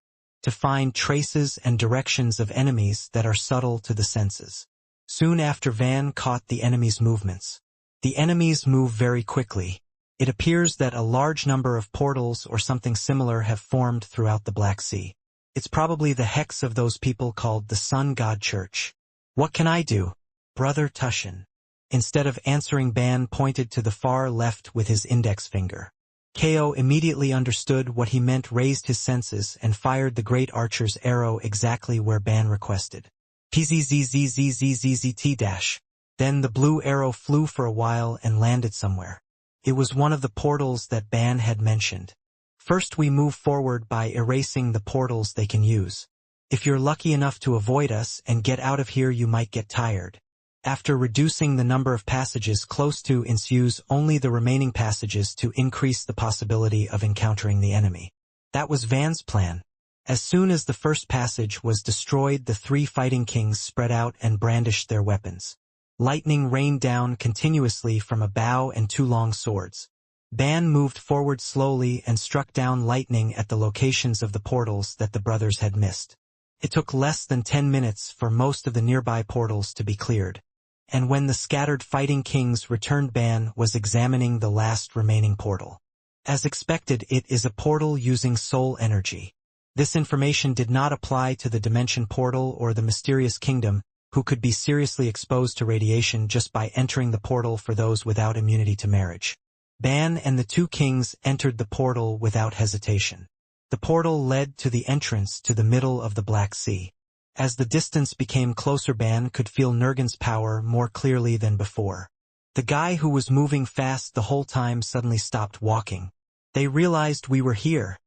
To find traces and directions of enemies that are subtle to the senses. Soon after, Van caught the enemy's movements. The enemies move very quickly. It appears that a large number of portals or something similar have formed throughout the Black Sea. It's probably the hex of those people called the Sun God Church. What can I do? Brother Tushin. Instead of answering, Ban pointed to the far left with his index finger. Ko immediately understood what he meant, raised his senses, and fired the great archer's arrow exactly where Ban requested. PZZZZZZZT-. Then the blue arrow flew for a while and landed somewhere. It was one of the portals that Ban had mentioned. First, we move forward by erasing the portals they can use. If you're lucky enough to avoid us and get out of here, you might get tired. After reducing the number of passages close to Ince, use only the remaining passages to increase the possibility of encountering the enemy. That was Van's plan. As soon as the first passage was destroyed, the 3 fighting kings spread out and brandished their weapons. Lightning rained down continuously from a bow and 2 long swords. Ban moved forward slowly and struck down lightning at the locations of the portals that the brothers had missed. It took less than 10 minutes for most of the nearby portals to be cleared. And when the scattered fighting kings returned, Ban was examining the last remaining portal. As expected, it is a portal using soul energy. This information did not apply to the Dimension Portal or the Mysterious Kingdom, who could be seriously exposed to radiation just by entering the portal for those without immunity to marriage. Ban and the 2 kings entered the portal without hesitation. The portal led to the entrance to the middle of the Black Sea. As the distance became closer, Ban could feel Nurgen's power more clearly than before. The guy who was moving fast the whole time suddenly stopped walking. They realized we were here.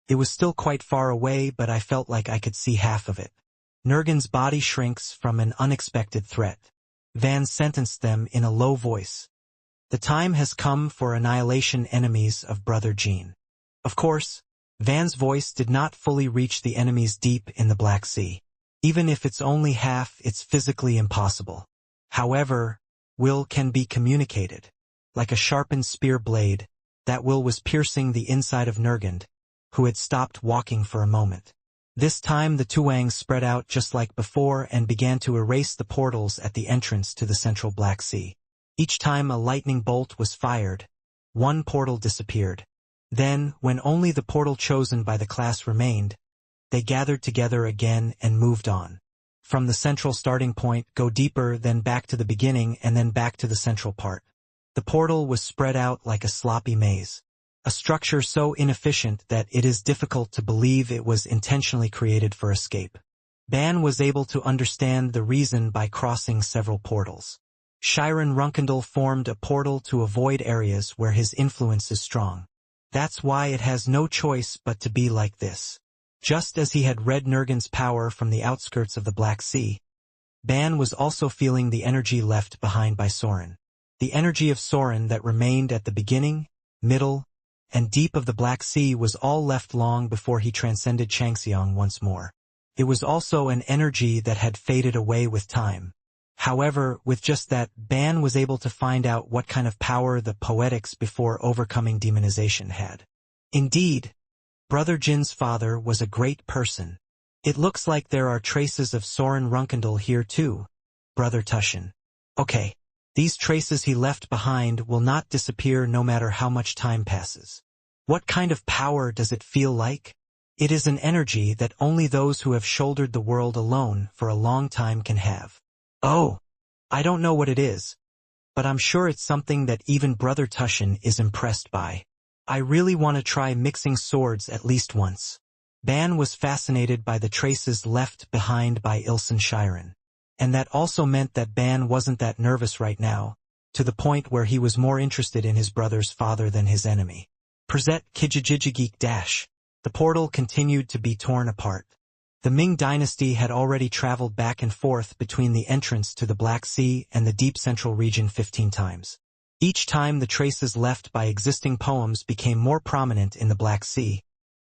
It was still quite far away, but I felt like I could see half of it. Nurgen's body shrinks from an unexpected threat. Van sentenced them in a low voice. The time has come for annihilation, enemies of Brother Jean. Of course, Van's voice did not fully reach the enemies deep in the Black Sea. Even if it's only half, it's physically impossible. However, will can be communicated. Like a sharpened spear blade, that will was piercing the inside of Nurgen, who had stopped walking for a moment. This time the Tuangs spread out just like before and began to erase the portals at the entrance to the central Black Sea. Each time a lightning bolt was fired, one portal disappeared. Then, when only the portal chosen by the class remained, they gathered together again and moved on. From the central starting point, go deeper, then back to the beginning, and then back to the central part. The portal was spread out like a sloppy maze. A structure so inefficient that it is difficult to believe it was intentionally created for escape. Ban was able to understand the reason by crossing several portals. Shiren Runkendal formed a portal to avoid areas where his influence is strong. That's why it has no choice but to be like this. Just as he had read Nurgen's power from the outskirts of the Black Sea, Ban was also feeling the energy left behind by Soren. The energy of Soren that remained at the beginning, middle, and deep of the Black Sea was all left long before he transcended Changxiang once more. It was also an energy that had faded away with time. However, with just that, Ban was able to find out what kind of power the poetics before overcoming demonization had. Indeed, Brother Jin's father was a great person. It looks like there are traces of Soren Runkendal here too, Brother Tushin. Okay, these traces he left behind will not disappear no matter how much time passes. What kind of power does it feel like? It is an energy that only those who have shouldered the world alone for a long time can have. Oh, I don't know what it is, but I'm sure it's something that even Brother Tushin is impressed by. I really want to try mixing swords at least once. Ban was fascinated by the traces left behind by Ilsen Shiren. And that also meant that Ban wasn't that nervous right now, to the point where he was more interested in his brother's father than his enemy. Prezet Kijijijigik Dash. The portal continued to be torn apart. The Ming dynasty had already traveled back and forth between the entrance to the Black Sea and the deep central region 15 times. Each time the traces left by existing poems became more prominent in the Black Sea,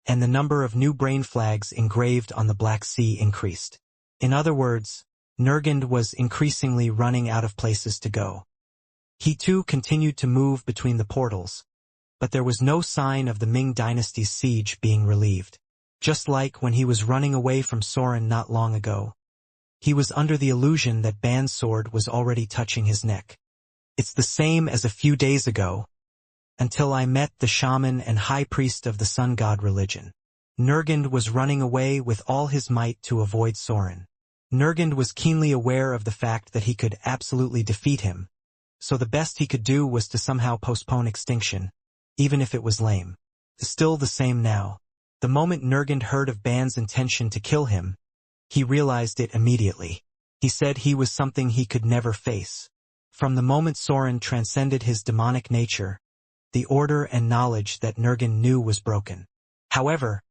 and the number of new brain flags engraved on the Black Sea increased. In other words, Nurgen was increasingly running out of places to go. He too continued to move between the portals, but there was no sign of the Ming dynasty's siege being relieved. Just like when he was running away from Soren not long ago, he was under the illusion that Ban's sword was already touching his neck. It's the same as a few days ago, until I met the shaman and high priest of the sun god religion. Nurgen was running away with all his might to avoid Soren. Nurgen was keenly aware of the fact that he could absolutely defeat him, so the best he could do was to somehow postpone extinction, even if it was lame. Still the same now. The moment Nurgen heard of Ban's intention to kill him, he realized it immediately. He said he was something he could never face. From the moment Soren transcended his demonic nature, the order and knowledge that Nurgen knew was broken. However,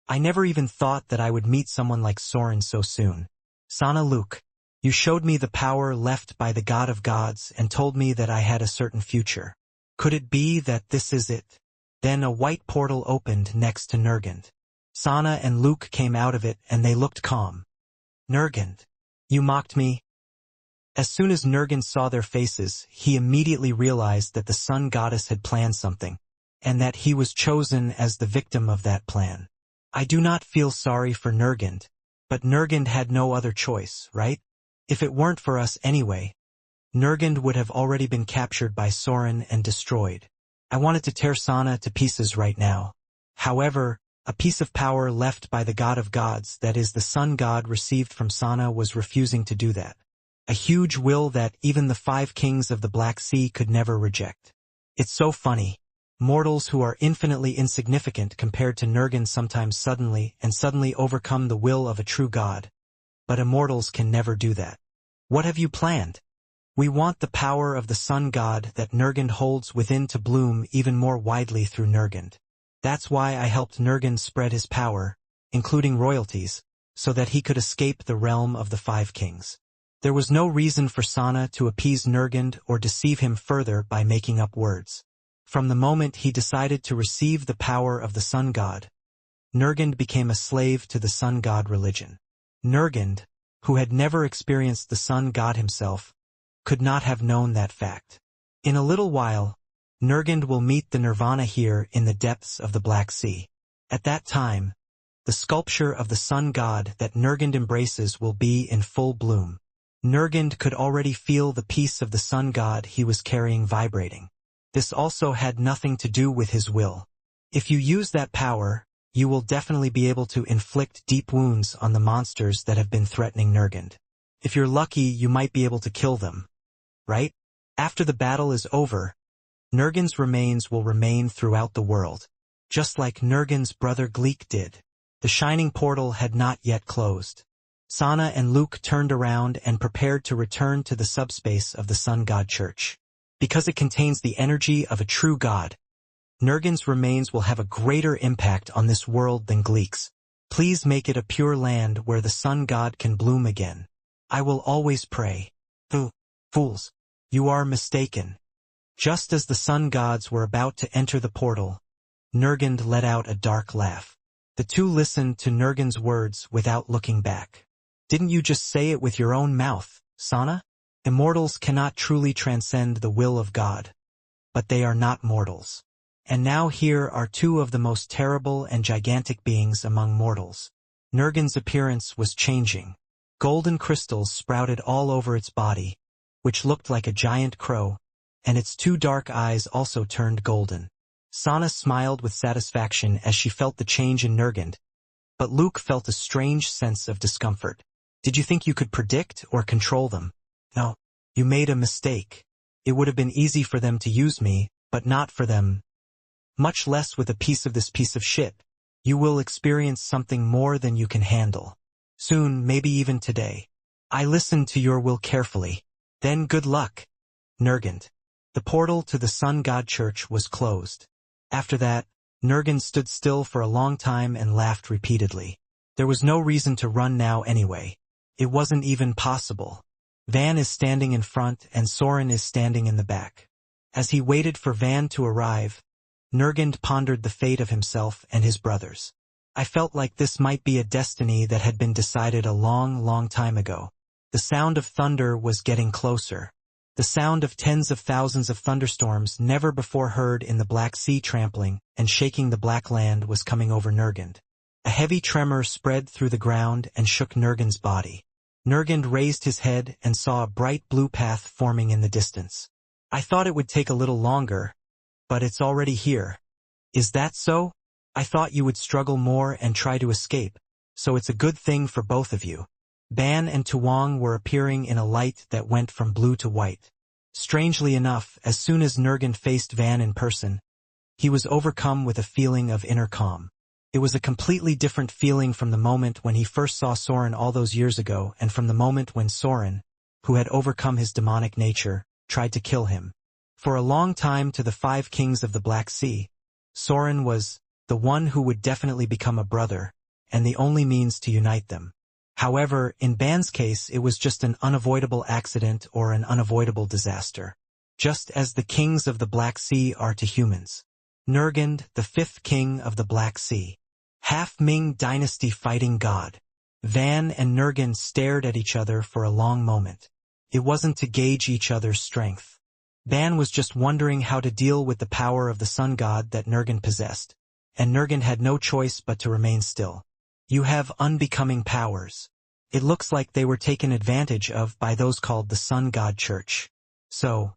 I never even thought that I would meet someone like Soren so soon. Sana Luke, you showed me the power left by the God of Gods and told me that I had a certain future. Could it be that this is it? Then a white portal opened next to Nurgen. Sana and Luke came out of it and they looked calm. Nurgen, you mocked me? As soon as Nurgen saw their faces, he immediately realized that the sun goddess had planned something, and that he was chosen as the victim of that plan. I do not feel sorry for Nurgen, but Nurgen had no other choice, right? If it weren't for us anyway, Nurgen would have already been captured by Soren and destroyed. I wanted to tear Sana to pieces right now. However, a piece of power left by the God of Gods, that is the sun god received from Sana, was refusing to do that. A huge will that even the 5 kings of the Black Sea could never reject. It's so funny. Mortals who are infinitely insignificant compared to Nurgen sometimes suddenly overcome the will of a true god. but immortals can never do that. What have you planned? We want the power of the sun god that Nurgend holds within to bloom even more widely through Nurgend. That's why I helped Nurgend spread his power, including royalties, so that he could escape the realm of the Five Kings. There was no reason for Sana to appease Nurgend or deceive him further by making up words. From the moment he decided to receive the power of the sun god, Nurgend became a slave to the sun god religion. Nurgend, who had never experienced the sun god himself, could not have known that fact. In a little while, Nurgend will meet the nirvana here in the depths of the Black Sea. At that time, the sculpture of the sun god that Nurgend embraces will be in full bloom. Nurgend could already feel the peace of the sun god he was carrying vibrating. This also had nothing to do with his will. If you use that power, you will definitely be able to inflict deep wounds on the monsters that have been threatening Nurgend. If you're lucky, you might be able to kill them. Right? After the battle is over, Nurgend's remains will remain throughout the world, just like Nurgend's brother Gleek did. The shining portal had not yet closed. Sana and Luke turned around and prepared to return to the subspace of the Sun God Church. Because it contains the energy of a true god, Nurgend's remains will have a greater impact on this world than Gleek's. Please make it a pure land where the sun god can bloom again. I will always pray. Fools, you are mistaken. Just as the sun gods were about to enter the portal, Nurgend let out a dark laugh. The two listened to Nurgend's words without looking back. Didn't you just say it with your own mouth, Sana? Immortals cannot truly transcend the will of God. But they are not mortals. And now here are two of the most terrible and gigantic beings among mortals. Nurgend's appearance was changing. Golden crystals sprouted all over its body, which looked like a giant crow, and its two dark eyes also turned golden. Sana smiled with satisfaction as she felt the change in Nurgend, but Luke felt a strange sense of discomfort. Did you think you could predict or control them? No, you made a mistake. It would have been easy for them to use me, but not for them. Much less with a piece of this piece of shit. You will experience something more than you can handle. Soon, maybe even today. I listened to your will carefully. Then good luck, Nurgend. The portal to the Sun God Church was closed. After that, Nurgend stood still for a long time and laughed repeatedly. There was no reason to run now anyway. It wasn't even possible. Van is standing in front and Soren is standing in the back. As he waited for Van to arrive, Nurgend pondered the fate of himself and his brothers. I felt like this might be a destiny that had been decided a long, long time ago. The sound of thunder was getting closer. The sound of tens of thousands of thunderstorms never before heard in the Black Sea trampling and shaking the black land was coming over Nurgend. A heavy tremor spread through the ground and shook Nurgend's body. Nurgend raised his head and saw a bright blue path forming in the distance. I thought it would take a little longer, but it's already here. Is that so? I thought you would struggle more and try to escape, so it's a good thing for both of you. Ban and Tuong were appearing in a light that went from blue to white. Strangely enough, as soon as Nurgend faced Van in person, he was overcome with a feeling of inner calm. It was a completely different feeling from the moment when he first saw Soren all those years ago and from the moment when Soren, who had overcome his demonic nature, tried to kill him. For a long time to the Five Kings of the Black Sea, Soren was the one who would definitely become a brother, and the only means to unite them. However, in Ban's case it was just an unavoidable accident or an unavoidable disaster. Just as the kings of the Black Sea are to humans. Nurgend, the fifth king of the Black Sea. Half-Ming dynasty fighting god. Van and Nurgend stared at each other for a long moment. It wasn't to gauge each other's strength. Van was just wondering how to deal with the power of the sun god that Nurgend possessed, and Nurgend had no choice but to remain still. You have unbecoming powers. It looks like they were taken advantage of by those called the Sun God Church. So,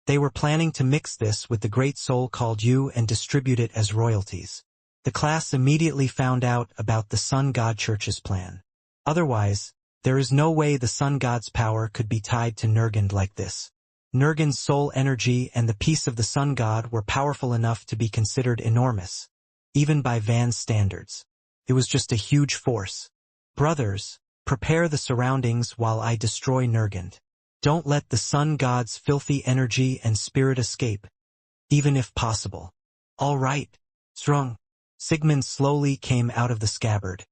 they were planning to mix this with the great soul called you and distribute it as royalties. The class immediately found out about the Sun God Church's plan. Otherwise, there is no way the Sun God's power could be tied to Nurgend like this. Nurgend's soul energy and the peace of the Sun God were powerful enough to be considered enormous, even by Van's standards. It was just a huge force. Brothers, Prepare the surroundings while I destroy Nurgend. Don't let the sun god's filthy energy and spirit escape, even if possible. All right, Strung. Sigmund slowly came out of the scabbard.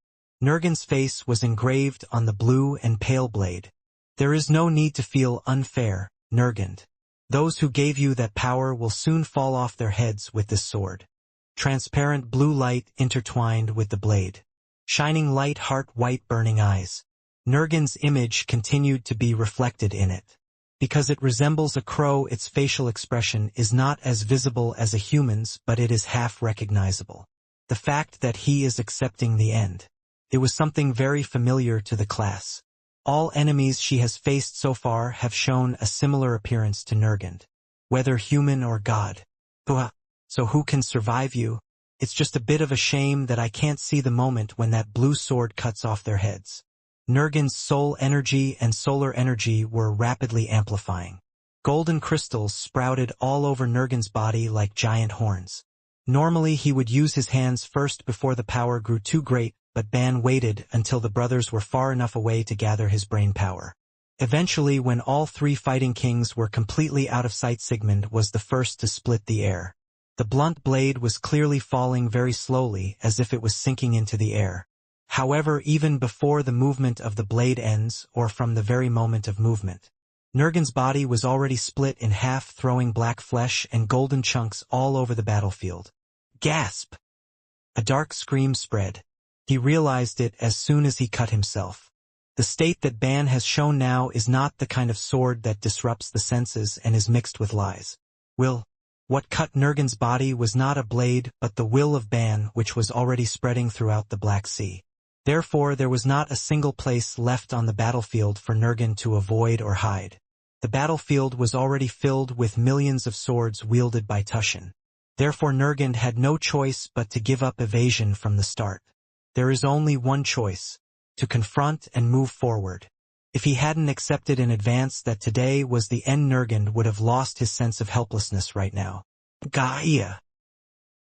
Nurgen's face was engraved on the blue and pale blade. There is no need to feel unfair, Nurgend. Those who gave you that power will soon fall off their heads with this sword. Transparent blue light intertwined with the blade. Shining light heart white burning eyes. Nurgen's image continued to be reflected in it. Because it resembles a crow, its facial expression is not as visible as a human's, but it is half recognizable. The fact that he is accepting the end. It was something very familiar to the class. All enemies she has faced so far have shown a similar appearance to Nurgend, whether human or god. So who can survive you? It's just a bit of a shame that I can't see the moment when that blue sword cuts off their heads. Nurgen's soul energy and solar energy were rapidly amplifying. Golden crystals sprouted all over Nurgen's body like giant horns. Normally he would use his hands first before the power grew too great, but Ban waited until the brothers were far enough away to gather his brain power. Eventually, when all three fighting kings were completely out of sight, Sigmund was the first to split the air. The blunt blade was clearly falling very slowly, as if it was sinking into the air. However, even before the movement of the blade ends, or from the very moment of movement, Nurgen's body was already split in half, throwing black flesh and golden chunks all over the battlefield. Gasp! A dark scream spread. He realized it as soon as he cut himself. The state that Ban has shown now is not the kind of sword that disrupts the senses and is mixed with lies. What cut Nurgen's body was not a blade, but the will of Ban, which was already spreading throughout the Black Sea. Therefore, there was not a single place left on the battlefield for Nurgen to avoid or hide. The battlefield was already filled with millions of swords wielded by Tushen. Therefore, Nurgen had no choice but to give up evasion from the start. There is only one choice: to confront and move forward. If he hadn't accepted in advance that today was the end, Nurgen would have lost his sense of helplessness right now. Gaia!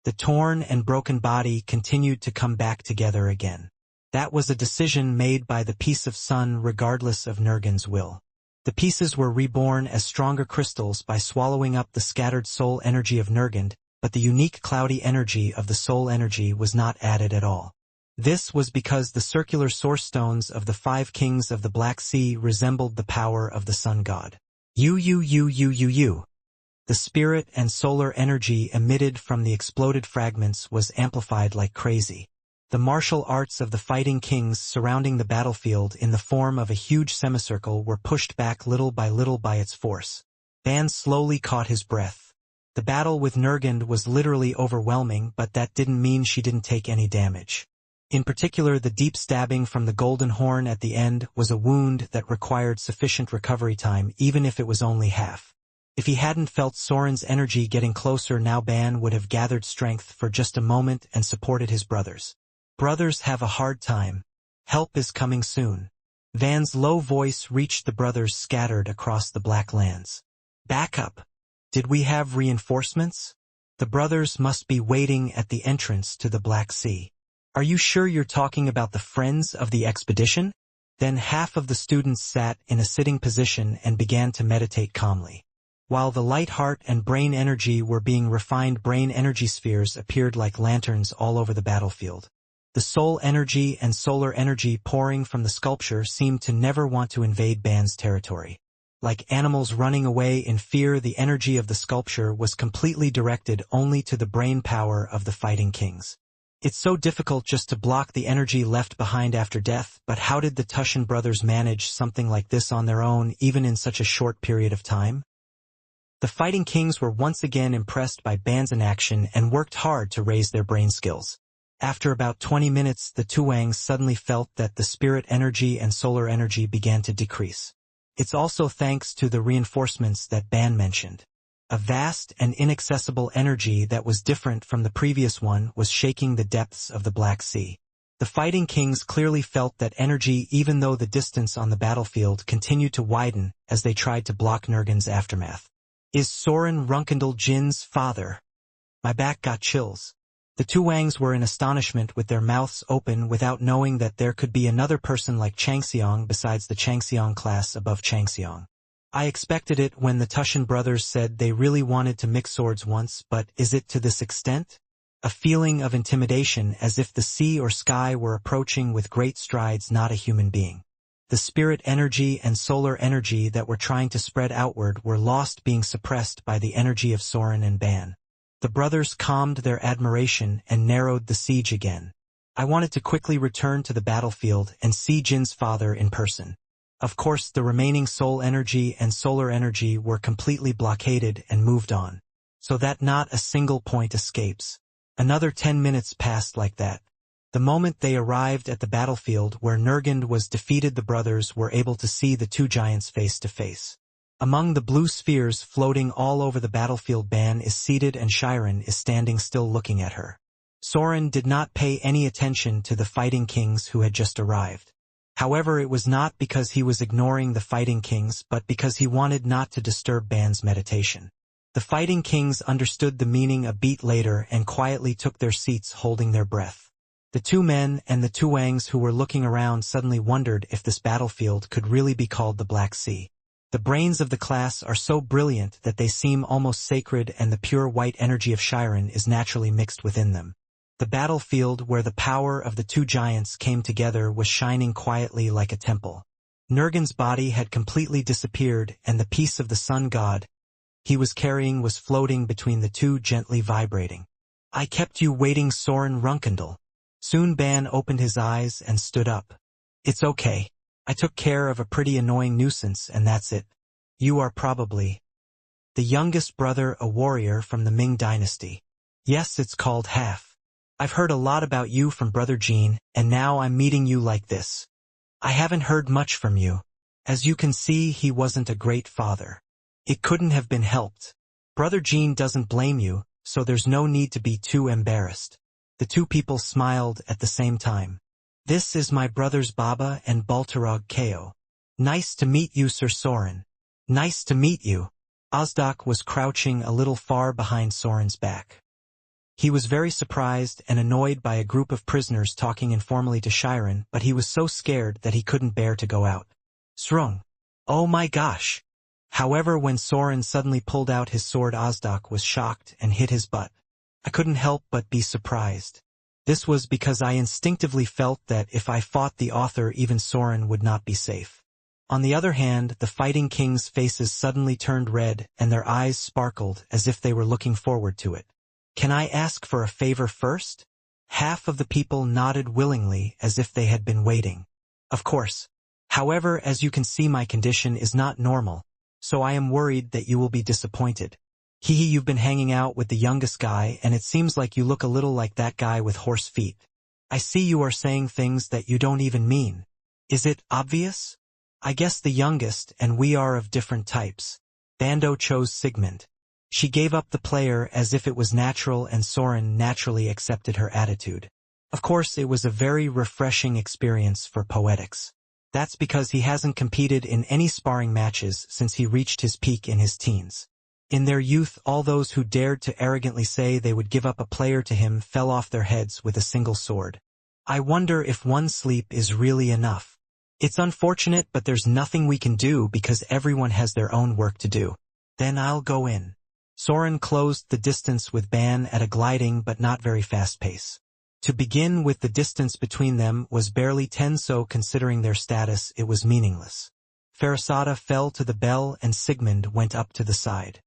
The torn and broken body continued to come back together again. That was a decision made by the piece of sun regardless of Nurgen's will. The pieces were reborn as stronger crystals by swallowing up the scattered soul energy of Nurgen, but the unique cloudy energy of the soul energy was not added at all. This was because the circular source stones of the 5 kings of the Black Sea resembled the power of the sun god. The spirit and solar energy emitted from the exploded fragments was amplified like crazy. The martial arts of the fighting kings surrounding the battlefield in the form of a huge semicircle were pushed back little by its force. Ban slowly caught his breath. The battle with Nurgen was literally overwhelming, but that didn't mean she didn't take any damage. In particular, the deep stabbing from the golden horn at the end was a wound that required sufficient recovery time, even if it was only half. If he hadn't felt Soren's energy getting closer now, Ban would have gathered strength for just a moment and supported his brothers. Brothers have a hard time. Help is coming soon. Van's low voice reached the brothers scattered across the Black Lands. Back up. Did we have reinforcements? The brothers must be waiting at the entrance to the Black Sea. Are you sure you're talking about the friends of the expedition? Then half of the students sat in a sitting position and began to meditate calmly. While the light heart and brain energy were being refined, brain energy spheres appeared like lanterns all over the battlefield. The soul energy and solar energy pouring from the sculpture seemed to never want to invade Ban's territory. Like animals running away in fear, the energy of the sculpture was completely directed only to the brain power of the fighting kings. It's so difficult just to block the energy left behind after death, but how did the Tushen brothers manage something like this on their own, even in such a short period of time? The fighting kings were once again impressed by Ban's inaction and worked hard to raise their brain skills. After about 20 minutes, the Tuangs suddenly felt that the spirit energy and solar energy began to decrease. It's also thanks to the reinforcements that Ban mentioned. A vast and inaccessible energy that was different from the previous one was shaking the depths of the Black Sea. The fighting kings clearly felt that energy, even though the distance on the battlefield continued to widen as they tried to block Nurgen's aftermath. Is Soren Runkendal Jin's father? My back got chills. The two Wangs were in astonishment with their mouths open without knowing that there could be another person like Changxiang besides the Changxiang class above Changxiang. I expected it when the Tushan brothers said they really wanted to mix swords once, but is it to this extent? A feeling of intimidation as if the sea or sky were approaching with great strides, not a human being. The spirit energy and solar energy that were trying to spread outward were lost, being suppressed by the energy of Soren and Ban. The brothers calmed their admiration and narrowed the siege again. I wanted to quickly return to the battlefield and see Jin's father in person. Of course, the remaining soul energy and solar energy were completely blockaded and moved on, so that not a single point escapes. Another 10 minutes passed like that. The moment they arrived at the battlefield where Nurgand was defeated, the brothers were able to see the two giants face to face. Among the blue spheres floating all over the battlefield, Ban is seated and Shiren is standing still looking at her. Soren did not pay any attention to the fighting kings who had just arrived. However, it was not because he was ignoring the fighting kings, but because he wanted not to disturb Ban's meditation. The fighting kings understood the meaning a beat later and quietly took their seats, holding their breath. The two men and the two Wangs who were looking around suddenly wondered if this battlefield could really be called the Black Sea. The brains of the class are so brilliant that they seem almost sacred, and the pure white energy of Shiren is naturally mixed within them. The battlefield where the power of the two giants came together was shining quietly like a temple. Nurgand's body had completely disappeared, and the piece of the sun god he was carrying was floating between the two, gently vibrating. I kept you waiting, Soren Runkendal. Soon Ban opened his eyes and stood up. It's okay. I took care of a pretty annoying nuisance, and that's it. You are probably the youngest brother, a warrior from the Ming dynasty. Yes, it's called half. I've heard a lot about you from Brother Jin, and now I'm meeting you like this. I haven't heard much from you. As you can see, he wasn't a great father. It couldn't have been helped. Brother Jin doesn't blame you, so there's no need to be too embarrassed. The two people smiled at the same time. This is my brothers Baba and Baltarog Ko. Nice to meet you, Sir Soren. Nice to meet you. Ozdak was crouching a little far behind Soren's back. He was very surprised and annoyed by a group of prisoners talking informally to Shiren, but he was so scared that he couldn't bear to go out. Srung. Oh my gosh. However, when Soren suddenly pulled out his sword, Ozdak was shocked and hit his butt. I couldn't help but be surprised. This was because I instinctively felt that if I fought the author, even Soren would not be safe. On the other hand, the fighting kings' faces suddenly turned red and their eyes sparkled as if they were looking forward to it. Can I ask for a favor first? Half of the people nodded willingly as if they had been waiting. Of course. However, as you can see, my condition is not normal, so I am worried that you will be disappointed. You've been hanging out with the youngest guy, and it seems like you look a little like that guy with horse feet. I see you are saying things that you don't even mean. Is it obvious? I guess the youngest and we are of different types. Bando chose Sigmund. She gave up the player as if it was natural, and Soren naturally accepted her attitude. Of course, it was a very refreshing experience for Poetics. That's because he hasn't competed in any sparring matches since he reached his peak in his teens. In their youth, all those who dared to arrogantly say they would give up a player to him fell off their heads with a single sword. I wonder if one sleep is really enough. It's unfortunate, but there's nothing we can do because everyone has their own work to do. Then I'll go in. Soren closed the distance with Ban at a gliding but not very fast pace. To begin with, the distance between them was barely 10, so considering their status, it was meaningless. Farasada fell to the bell and Sigmund went up to the side.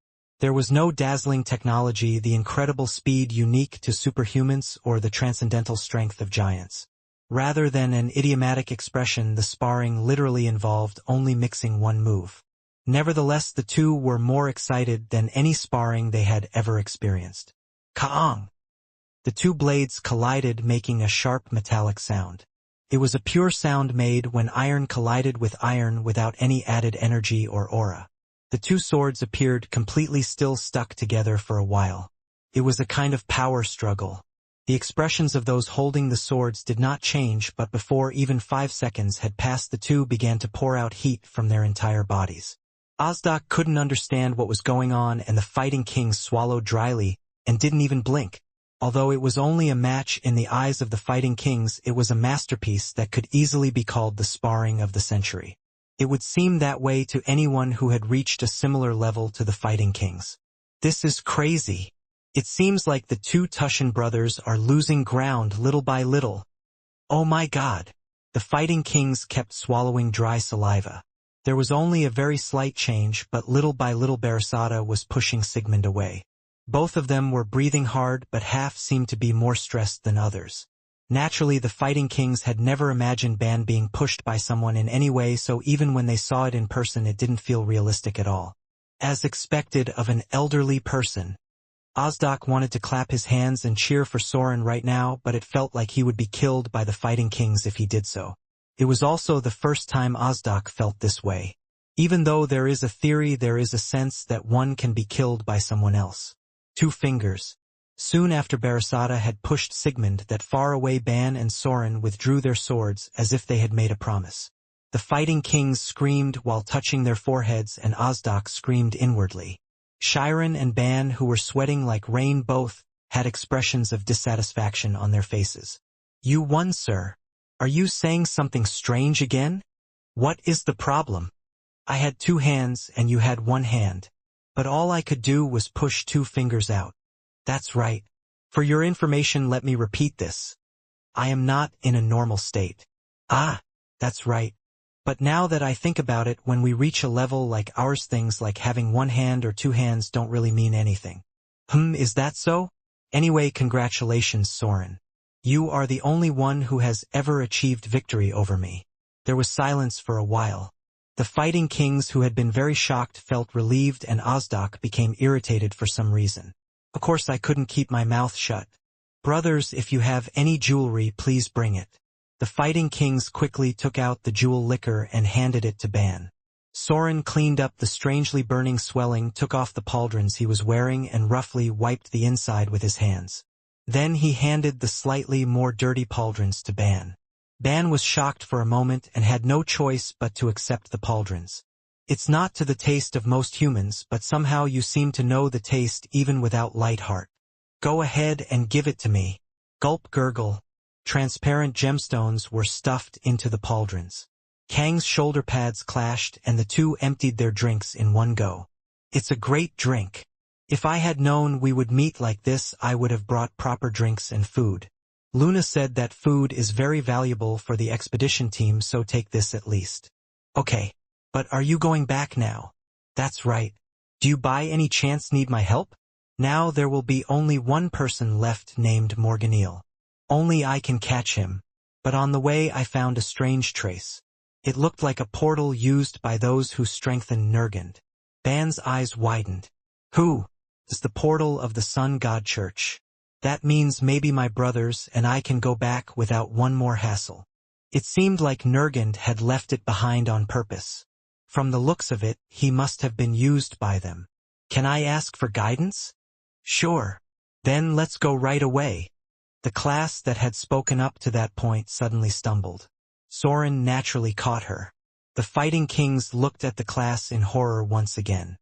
There was no dazzling technology, the incredible speed unique to superhumans, or the transcendental strength of giants. Rather than an idiomatic expression, the sparring literally involved only mixing one move. Nevertheless, the two were more excited than any sparring they had ever experienced. Kaong! The two blades collided, making a sharp metallic sound. It was a pure sound made when iron collided with iron without any added energy or aura. The two swords appeared completely still, stuck together for a while. It was a kind of power struggle. The expressions of those holding the swords did not change, but before even 5 seconds had passed, the two began to pour out heat from their entire bodies. Ozdak couldn't understand what was going on, and the fighting kings swallowed dryly and didn't even blink. Although it was only a match in the eyes of the fighting kings, it was a masterpiece that could easily be called the sparring of the century. It would seem that way to anyone who had reached a similar level to the fighting kings. This is crazy. It seems like the two Tushan brothers are losing ground little by little. Oh my God. The fighting kings kept swallowing dry saliva. There was only a very slight change, but little by little Barasada was pushing Sigmund away. Both of them were breathing hard, but half seemed to be more stressed than others. Naturally, the fighting kings had never imagined Ban being pushed by someone in any way, so even when they saw it in person it didn't feel realistic at all. As expected of an elderly person, Ozdak wanted to clap his hands and cheer for Soren right now, but it felt like he would be killed by the fighting kings if he did so. It was also the first time Ozdak felt this way. Even though there is a theory, there is a sense that one can be killed by someone else. 2 fingers. Soon after Barasada had pushed Sigmund, that far-away Ban and Soren withdrew their swords as if they had made a promise. The fighting kings screamed while touching their foreheads, and Ozdak screamed inwardly. Shiren and Ban, who were sweating like rain, both had expressions of dissatisfaction on their faces. You won, sir. Are you saying something strange again? What is the problem? I had 2 hands and you had 1 hand. But all I could do was push 2 fingers out. That's right. For your information, let me repeat this. I am not in a normal state. Ah, that's right. But now that I think about it, when we reach a level like ours, things like having 1 hand or 2 hands don't really mean anything. Is that so? Anyway, congratulations, Soren. You are the only one who has ever achieved victory over me. There was silence for a while. The fighting kings, who had been very shocked, felt relieved, and Ozdak became irritated for some reason. Of course I couldn't keep my mouth shut. Brothers, if you have any jewelry, please bring it. The fighting kings quickly took out the jewel liquor and handed it to Ban. Soren cleaned up the strangely burning swelling, took off the pauldrons he was wearing, and roughly wiped the inside with his hands. Then he handed the slightly more dirty pauldrons to Ban. Ban was shocked for a moment and had no choice but to accept the pauldrons. It's not to the taste of most humans, but somehow you seem to know the taste even without light heart. Go ahead and give it to me. Gulp, gurgle. Transparent gemstones were stuffed into the pauldrons. Kang's shoulder pads clashed and the two emptied their drinks in one go. It's a great drink. If I had known we would meet like this, I would have brought proper drinks and food. Luna said that food is very valuable for the expedition team, so take this at least. Okay. But are you going back now? That's right. Do you by any chance need my help? Now there will be only one person left named Morganil. Only I can catch him. But on the way I found a strange trace. It looked like a portal used by those who strengthened Nurgand. Ban's eyes widened. Who? It's the portal of the Sun God Church. That means maybe my brothers and I can go back without one more hassle. It seemed like Nurgand had left it behind on purpose. From the looks of it, he must have been used by them. Can I ask for guidance? Sure. Then let's go right away. The class that had spoken up to that point suddenly stumbled. Soren naturally caught her. The fighting kings looked at the class in horror once again.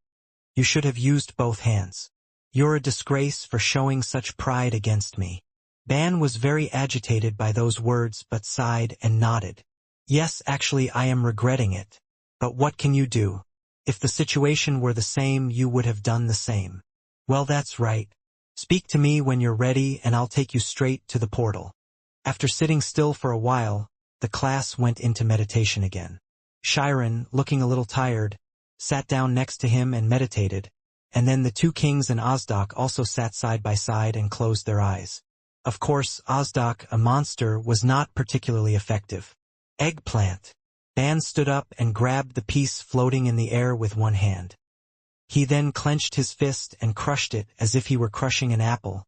You should have used both hands. You're a disgrace for showing such pride against me. Ban was very agitated by those words but sighed and nodded. Yes, actually I am regretting it. But what can you do? If the situation were the same, you would have done the same. Well, that's right. Speak to me when you're ready and I'll take you straight to the portal. After sitting still for a while, the class went into meditation again. Shiren, looking a little tired, sat down next to him and meditated, and then the 2 kings and Ozdak also sat side by side and closed their eyes. Of course, Ozdak, a monster, was not particularly effective. Eggplant. Ban stood up and grabbed the piece floating in the air with one hand. He then clenched his fist and crushed it as if he were crushing an apple,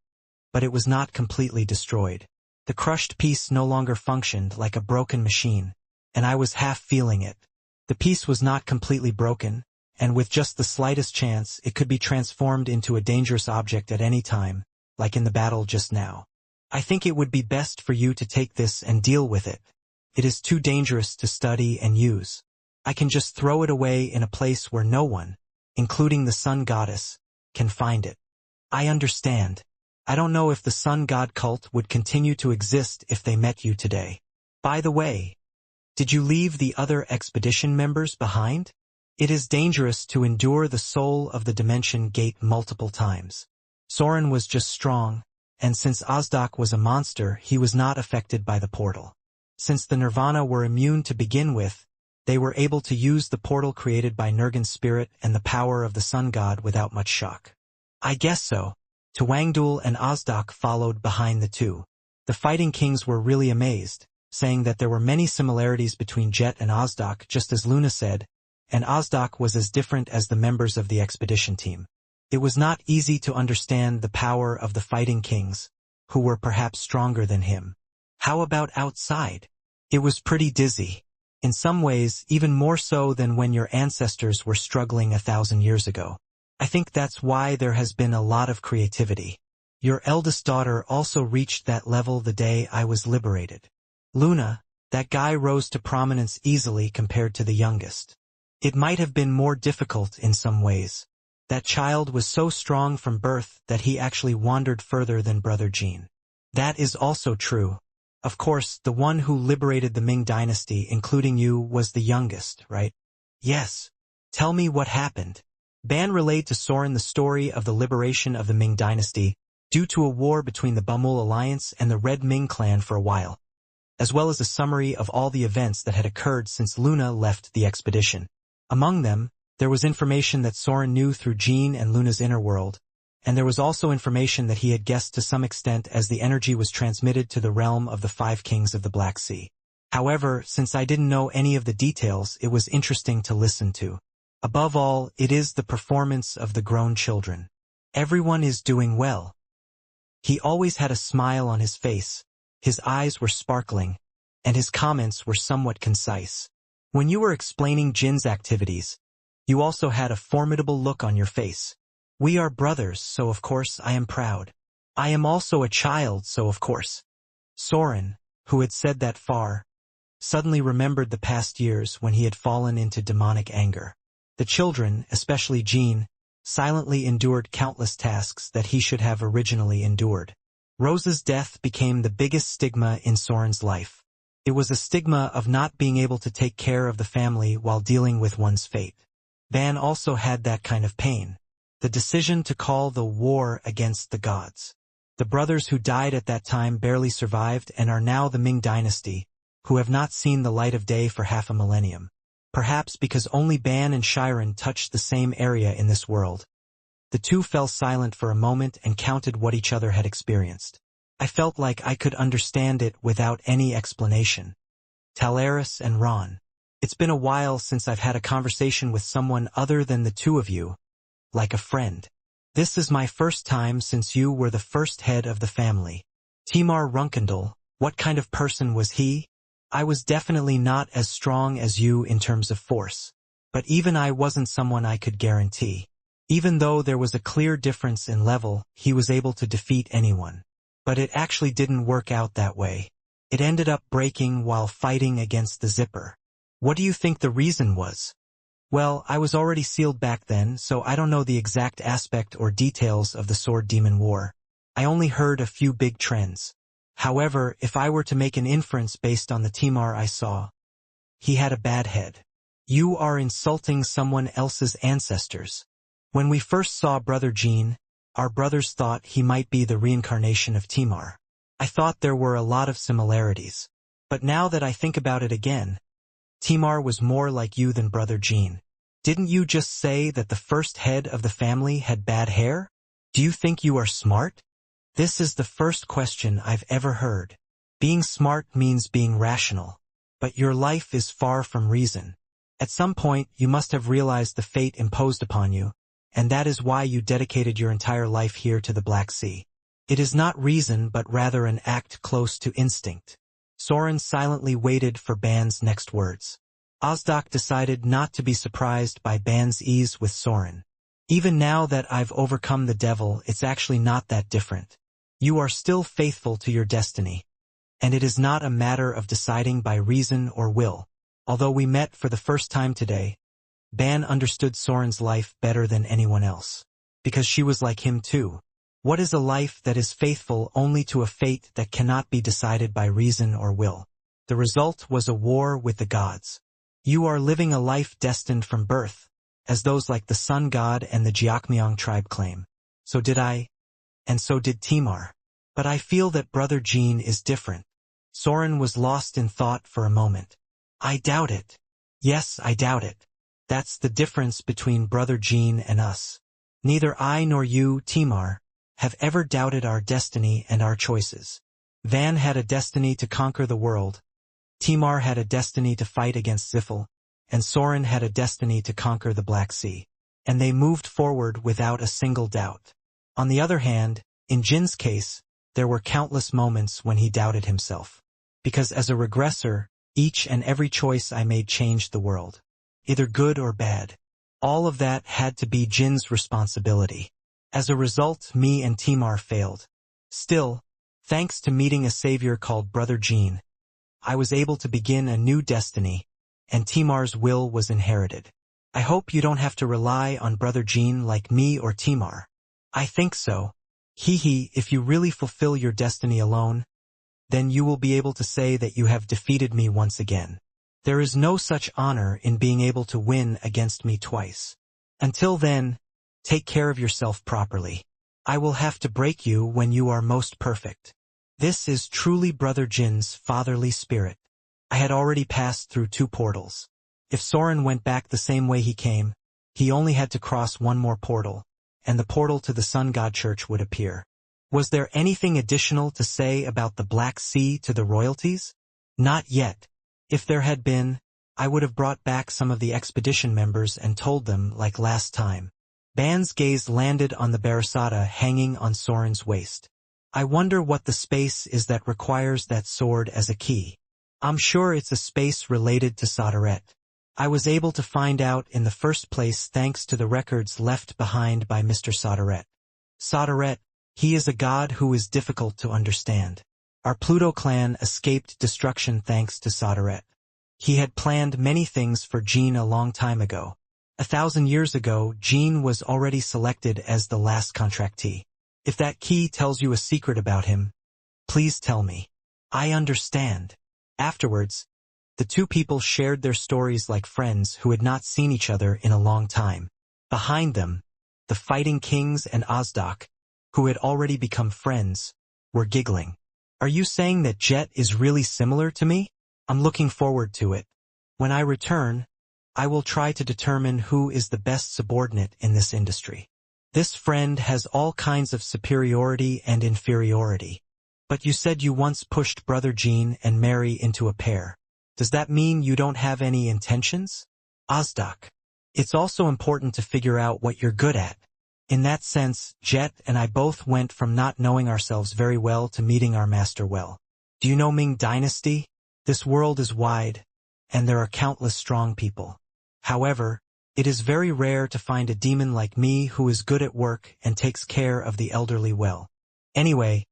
but it was not completely destroyed. The crushed piece no longer functioned like a broken machine, and I was half feeling it. The piece was not completely broken, and with just the slightest chance, it could be transformed into a dangerous object at any time, like in the battle just now. I think it would be best for you to take this and deal with it. It is too dangerous to study and use. I can just throw it away in a place where no one, including the sun goddess, can find it. I understand. I don't know if the sun god cult would continue to exist if they met you today. By the way, did you leave the other expedition members behind? It is dangerous to endure the soul of the dimension gate multiple times. Soren was just strong, and since Ozdak was a monster, he was not affected by the portal. Since the Nirvana were immune to begin with, they were able to use the portal created by Nurgan's spirit and the power of the sun god without much shock. I guess so. Tuangdul and Ozdak followed behind the two. The Fighting Kings were really amazed, saying that there were many similarities between Jet and Ozdak, just as Luna said, and Ozdak was as different as the members of the expedition team. It was not easy to understand the power of the Fighting Kings, who were perhaps stronger than him. How about outside? It was pretty dizzy. In some ways, even more so than when your ancestors were struggling 1,000 years ago. I think that's why there has been a lot of creativity. Your eldest daughter also reached that level the day I was liberated. Luna, that guy rose to prominence easily compared to the youngest. It might have been more difficult in some ways. That child was so strong from birth that he actually wandered further than Brother Jean. That is also true. Of course, the one who liberated the Ming dynasty, including you, was the youngest, right? Yes. Tell me what happened. Ban relayed to Soren the story of the liberation of the Ming dynasty due to a war between the Bamul alliance and the Red Ming clan for a while, as well as a summary of all the events that had occurred since Luna left the expedition. Among them, there was information that Soren knew through Jean and Luna's inner world, and there was also information that he had guessed to some extent as the energy was transmitted to the realm of the 5 kings of the Black Sea. However, since I didn't know any of the details, it was interesting to listen to. Above all, it is the performance of the grown children. Everyone is doing well. He always had a smile on his face, his eyes were sparkling, and his comments were somewhat concise. When you were explaining Jin's activities, you also had a formidable look on your face. We are brothers, so of course I am proud. I am also a child, so of course. Soren, who had said that far, suddenly remembered the past years when he had fallen into demonic anger. The children, especially Jean, silently endured countless tasks that he should have originally endured. Rose's death became the biggest stigma in Soren's life. It was a stigma of not being able to take care of the family while dealing with one's fate. Ban also had that kind of pain. The decision to call the war against the gods. The brothers who died at that time barely survived and are now the Ming dynasty, who have not seen the light of day for half a millennium. Perhaps because only Ban and Shiren touched the same area in this world. The two fell silent for a moment and counted what each other had experienced. I felt like I could understand it without any explanation. Talaris and Ron. It's been a while since I've had a conversation with someone other than the two of you, like a friend. This is my first time since you were the first head of the family. Timar Runkendal, what kind of person was he? I was definitely not as strong as you in terms of force. But even I wasn't someone I could guarantee. Even though there was a clear difference in level, he was able to defeat anyone. But it actually didn't work out that way. It ended up breaking while fighting against the Zipper. What do you think the reason was? Well, I was already sealed back then, so I don't know the exact aspect or details of the Sword Demon War. I only heard a few big trends. However, if I were to make an inference based on the Timar I saw, he had a bad head. You are insulting someone else's ancestors. When we first saw Brother Jean, our brothers thought he might be the reincarnation of Timar. I thought there were a lot of similarities. But now that I think about it again, Timar was more like you than Brother Jean. Didn't you just say that the first head of the family had bad hair? Do you think you are smart? This is the first question I've ever heard. Being smart means being rational. But your life is far from reason. At some point, you must have realized the fate imposed upon you, and that is why you dedicated your entire life here to the Black Sea. It is not reason but rather an act close to instinct. Soren silently waited for Ban's next words. Ozdak decided not to be surprised by Ban's ease with Soren. Even now that I've overcome the devil, it's actually not that different. You are still faithful to your destiny. And it is not a matter of deciding by reason or will. Although we met for the first time today, Ban understood Soren's life better than anyone else. Because she was like him too. What is a life that is faithful only to a fate that cannot be decided by reason or will? The result was a war with the gods. You are living a life destined from birth, as those like the sun god and the Jiakmyong tribe claim. So did I, and so did Timar. But I feel that Brother Jean is different. Soren was lost in thought for a moment. I doubt it. Yes, I doubt it. That's the difference between Brother Jean and us. Neither I nor you, Timar, have ever doubted our destiny and our choices. Van had a destiny to conquer the world. Timar had a destiny to fight against Zifel, and Soren had a destiny to conquer the Black Sea. And they moved forward without a single doubt. On the other hand, in Jin's case, there were countless moments when he doubted himself. Because as a regressor, each and every choice I made changed the world. Either good or bad. All of that had to be Jin's responsibility. As a result, me and Timar failed. Still, thanks to meeting a savior called Brother Jean, I was able to begin a new destiny, and Timar's will was inherited. I hope you don't have to rely on Brother Jean like me or Timar. I think so. If you really fulfill your destiny alone, then you will be able to say that you have defeated me once again. There is no such honor in being able to win against me twice. Until then, take care of yourself properly. I will have to break you when you are most perfect. This is truly Brother Jin's fatherly spirit. I had already passed through 2 portals. If Soren went back the same way he came, he only had to cross one more portal, and the portal to the Sun God Church would appear. Was there anything additional to say about the Black Sea to the royalties? Not yet. If there had been, I would have brought back some of the expedition members and told them like last time. Ban's gaze landed on the Barasata hanging on Soren's waist. I wonder what the space is that requires that sword as a key. I'm sure it's a space related to Sodaret. I was able to find out in the first place thanks to the records left behind by Mr. Sodaret. Sodaret, he is a god who is difficult to understand. Our Pluto clan escaped destruction thanks to Sodaret. He had planned many things for Jean a long time ago. 1,000 years ago, Jean was already selected as the last contractee. If that key tells you a secret about him, please tell me. I understand. Afterwards, the 2 people shared their stories like friends who had not seen each other in a long time. Behind them, the fighting kings and Ozdok, who had already become friends, were giggling. Are you saying that Jet is really similar to me? I'm looking forward to it. When I return, I will try to determine who is the best subordinate in this industry. This friend has all kinds of superiority and inferiority. But you said you once pushed Brother Jean and Mary into a pair. Does that mean you don't have any intentions? Ozdok. It's also important to figure out what you're good at. In that sense, Jet and I both went from not knowing ourselves very well to meeting our master well. Do you know Ming Dynasty? This world is wide, and there are countless strong people. However, it is very rare to find a demon like me who is good at work and takes care of the elderly well. Anyway,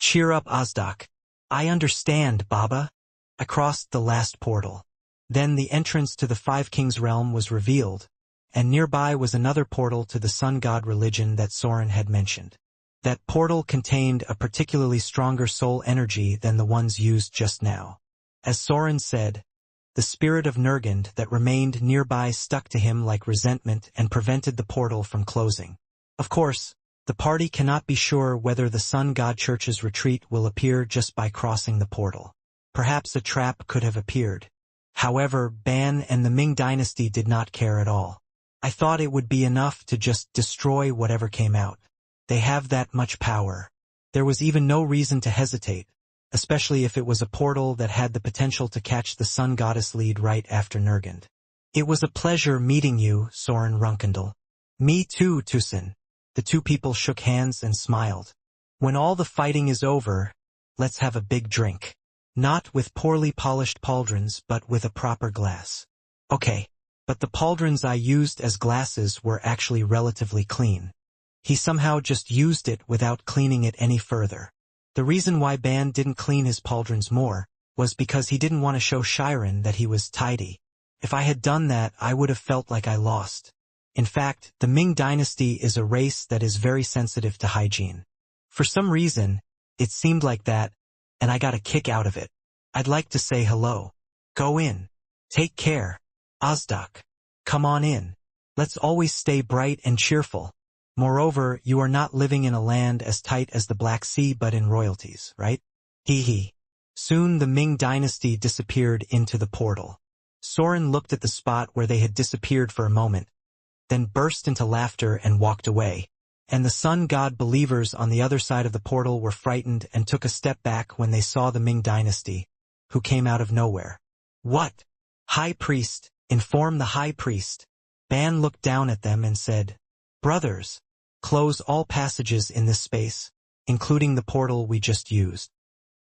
cheer up, Ozdok. I understand, Baba. I crossed the last portal. Then the entrance to the 5 Kings realm was revealed, and nearby was another portal to the sun god religion that Soren had mentioned. That portal contained a particularly stronger soul energy than the ones used just now. As Soren said, the spirit of Nurgand that remained nearby stuck to him like resentment and prevented the portal from closing. Of course, the party cannot be sure whether the Sun God Church's retreat will appear just by crossing the portal. Perhaps a trap could have appeared. However, Ban and the Ming Dynasty did not care at all. I thought it would be enough to just destroy whatever came out. They have that much power. There was even no reason to hesitate, especially if it was a portal that had the potential to catch the Sun Goddess lead right after Nurgand. It was a pleasure meeting you, Soren Runkendal. Me too, Tusen. The 2 people shook hands and smiled. When all the fighting is over, let's have a big drink. Not with poorly polished pauldrons, but with a proper glass. Okay. But the pauldrons I used as glasses were actually relatively clean. He somehow just used it without cleaning it any further. The reason why Ban didn't clean his pauldrons more was because he didn't want to show Shiren that he was tidy. If I had done that, I would have felt like I lost. In fact, the Ming dynasty is a race that is very sensitive to hygiene. For some reason, it seemed like that, and I got a kick out of it. I'd like to say hello. Go in. Take care. Ozdak. Come on in. Let's always stay bright and cheerful. Moreover, you are not living in a land as tight as the Black Sea but in royalties, right? Hee hee. Soon the Ming dynasty disappeared into the portal. Soren looked at the spot where they had disappeared for a moment, then burst into laughter and walked away. And the sun god believers on the other side of the portal were frightened and took a step back when they saw the Ming dynasty, who came out of nowhere. What? High priest, inform the high priest. Ban looked down at them and said, Brothers, close all passages in this space, including the portal we just used.